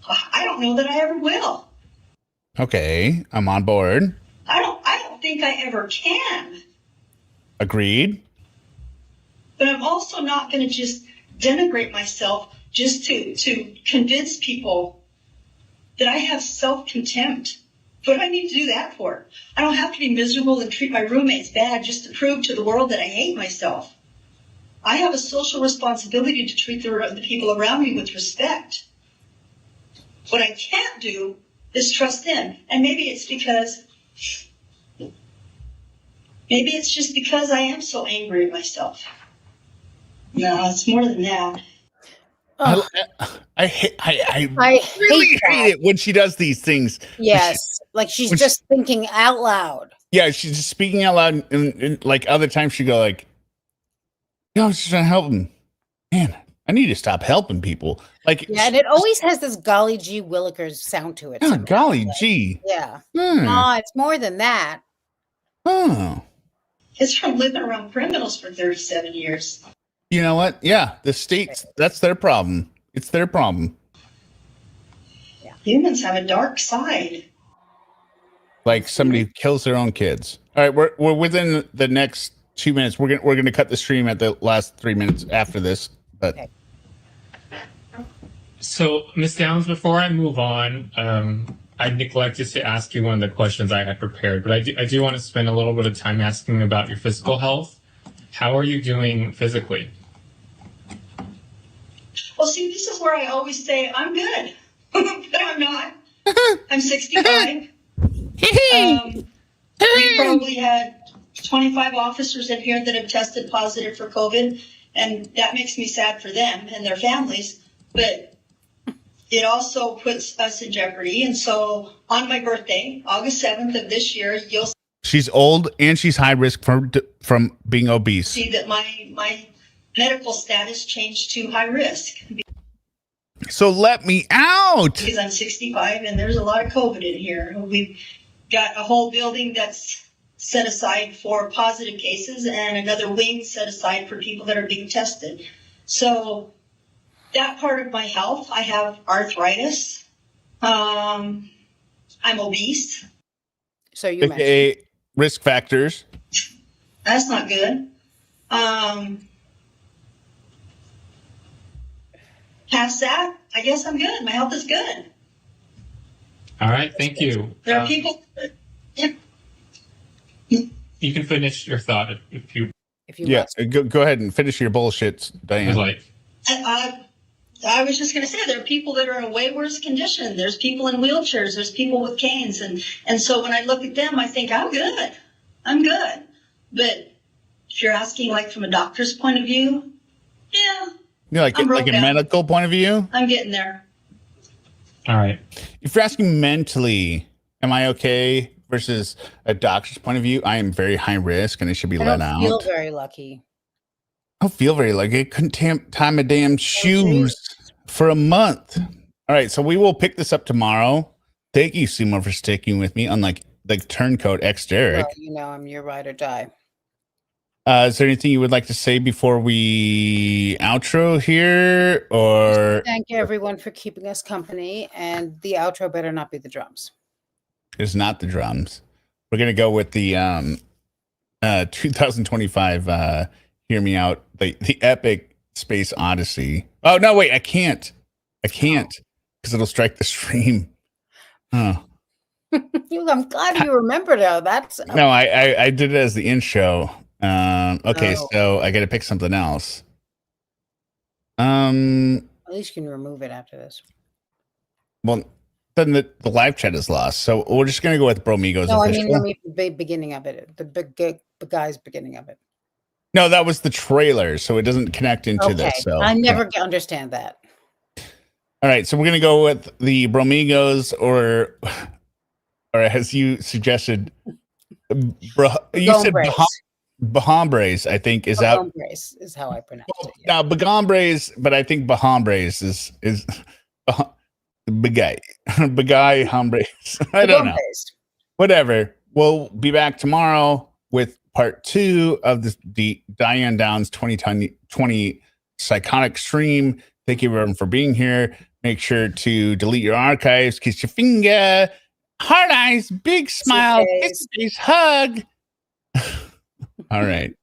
[SPEAKER 5] I don't know that I ever will.
[SPEAKER 1] Okay, I'm on board.
[SPEAKER 5] I don't think I ever can.
[SPEAKER 1] Agreed.
[SPEAKER 5] But I'm also not going to just denigrate myself just to convince people that I have self-contempt. What do I need to do that for? I don't have to be miserable and treat my roommates bad just to prove to the world that I hate myself. I have a social responsibility to treat the people around me with respect. What I can't do is trust them. And maybe it's just because I am so angry at myself. No, it's more than that.
[SPEAKER 1] I really hate it when she does these things.
[SPEAKER 2] Yes, like she's just thinking out loud.
[SPEAKER 1] Yeah, she's just speaking out loud, and like other times she go like, "No, I was just trying to help him." Man, I need to stop helping people. Like,
[SPEAKER 2] Yeah, and it always has this golly gee willikers sound to it.
[SPEAKER 1] oh,
[SPEAKER 2] somehow.
[SPEAKER 1] golly gee.
[SPEAKER 2] Yeah.
[SPEAKER 1] Hmm.
[SPEAKER 2] No, it's more than that.
[SPEAKER 1] Oh.
[SPEAKER 5] It's from living around criminals for 37 years.
[SPEAKER 1] You know what? Yeah, the states, that's their problem. It's their problem.
[SPEAKER 5] Yeah. Humans have a dark side.
[SPEAKER 1] Like somebody kills their own kids. All right, we're within the next 2 minutes. We're gonna cut the stream at the last 3 minutes after this. But
[SPEAKER 2] okay.
[SPEAKER 4] So, Ms. Downs, before I move on, I neglected to ask you one of the questions I had prepared, but I do want to spend a little bit of time asking about your physical health. How are you doing physically?
[SPEAKER 5] Well, see, this is where I always say I'm good, but I'm not. I'm 65. We probably had 25 officers in here that have tested positive for COVID, and that makes me sad for them and their families, but it also puts us in jeopardy. And so on my birthday, August 7th of this year, you'll
[SPEAKER 1] she's old and she's high risk from being obese.
[SPEAKER 5] see that my medical status changed to high risk
[SPEAKER 1] So let me out.
[SPEAKER 5] because I'm 65 and there's a lot of COVID in here. We've got a whole building that's set aside for positive cases and another wing set aside for people that are being tested. So that part of my health, I have arthritis. I'm obese.
[SPEAKER 2] So you mentioned.
[SPEAKER 1] AKA risk factors.
[SPEAKER 5] That's not good. Past that, I guess I'm good. My health is good.
[SPEAKER 4] All right, thank you.
[SPEAKER 5] There are people.
[SPEAKER 4] You can finish your thought if you
[SPEAKER 1] Yeah, go ahead and finish your bullshit, Diane.
[SPEAKER 4] would like.
[SPEAKER 5] I was just going to say, there are people that are in way worse condition. There's people in wheelchairs. There's people with canes. And so when I look at them, I think, I'm good. I'm good. But if you're asking like from a doctor's point of view, yeah.
[SPEAKER 1] Like a medical point of view?
[SPEAKER 5] I'm getting there.
[SPEAKER 4] All right.
[SPEAKER 1] If you're asking mentally, am I okay versus a doctor's point of view, I am very high risk and I should be let out.
[SPEAKER 2] I feel very lucky.
[SPEAKER 1] I don't feel very lucky. I couldn't tie my damn shoes for a month. All right, so we will pick this up tomorrow. Thank you, Seymour, for sticking with me, unlike the turncoat ExDerek.
[SPEAKER 2] Well, you know I'm your ride or die.
[SPEAKER 1] Is there anything you would like to say before we outro here? Or
[SPEAKER 2] thank everyone for keeping us company, and the outro better not be the drums.
[SPEAKER 1] It's not the drums. We're gonna go with the 2025 Hear Me Out, the epic Space Odyssey. Oh no, wait, I can't because it'll strike the stream. Oh.
[SPEAKER 2] I'm glad you remembered how that's.
[SPEAKER 1] No, I did it as the intro. Okay, so I got to pick something else.
[SPEAKER 2] At least you can remove it after this.
[SPEAKER 1] Well, then the live chat is lost, so we're just gonna go with Bromigos.
[SPEAKER 2] No, official. I mean the beginning of it, the guy's beginning of it.
[SPEAKER 1] No, that was the trailer, so it doesn't connect into this. So
[SPEAKER 2] I never understand that.
[SPEAKER 1] All right, so we're gonna go with the Bromigos, or as you suggested, you said Bahombres, I think is out.
[SPEAKER 2] Bahombres is how I pronounce it. Yeah.
[SPEAKER 1] Now Bagombres, but I think Bahombres is Bagay Hombres. I don't know. Whatever. We'll be back tomorrow with part 2 of the Diane Downs 2020 psychotic stream. Thank you everyone for being here. Make sure to delete your archives, kiss your finger, heart eyes, big smile, kiss, hug. All right.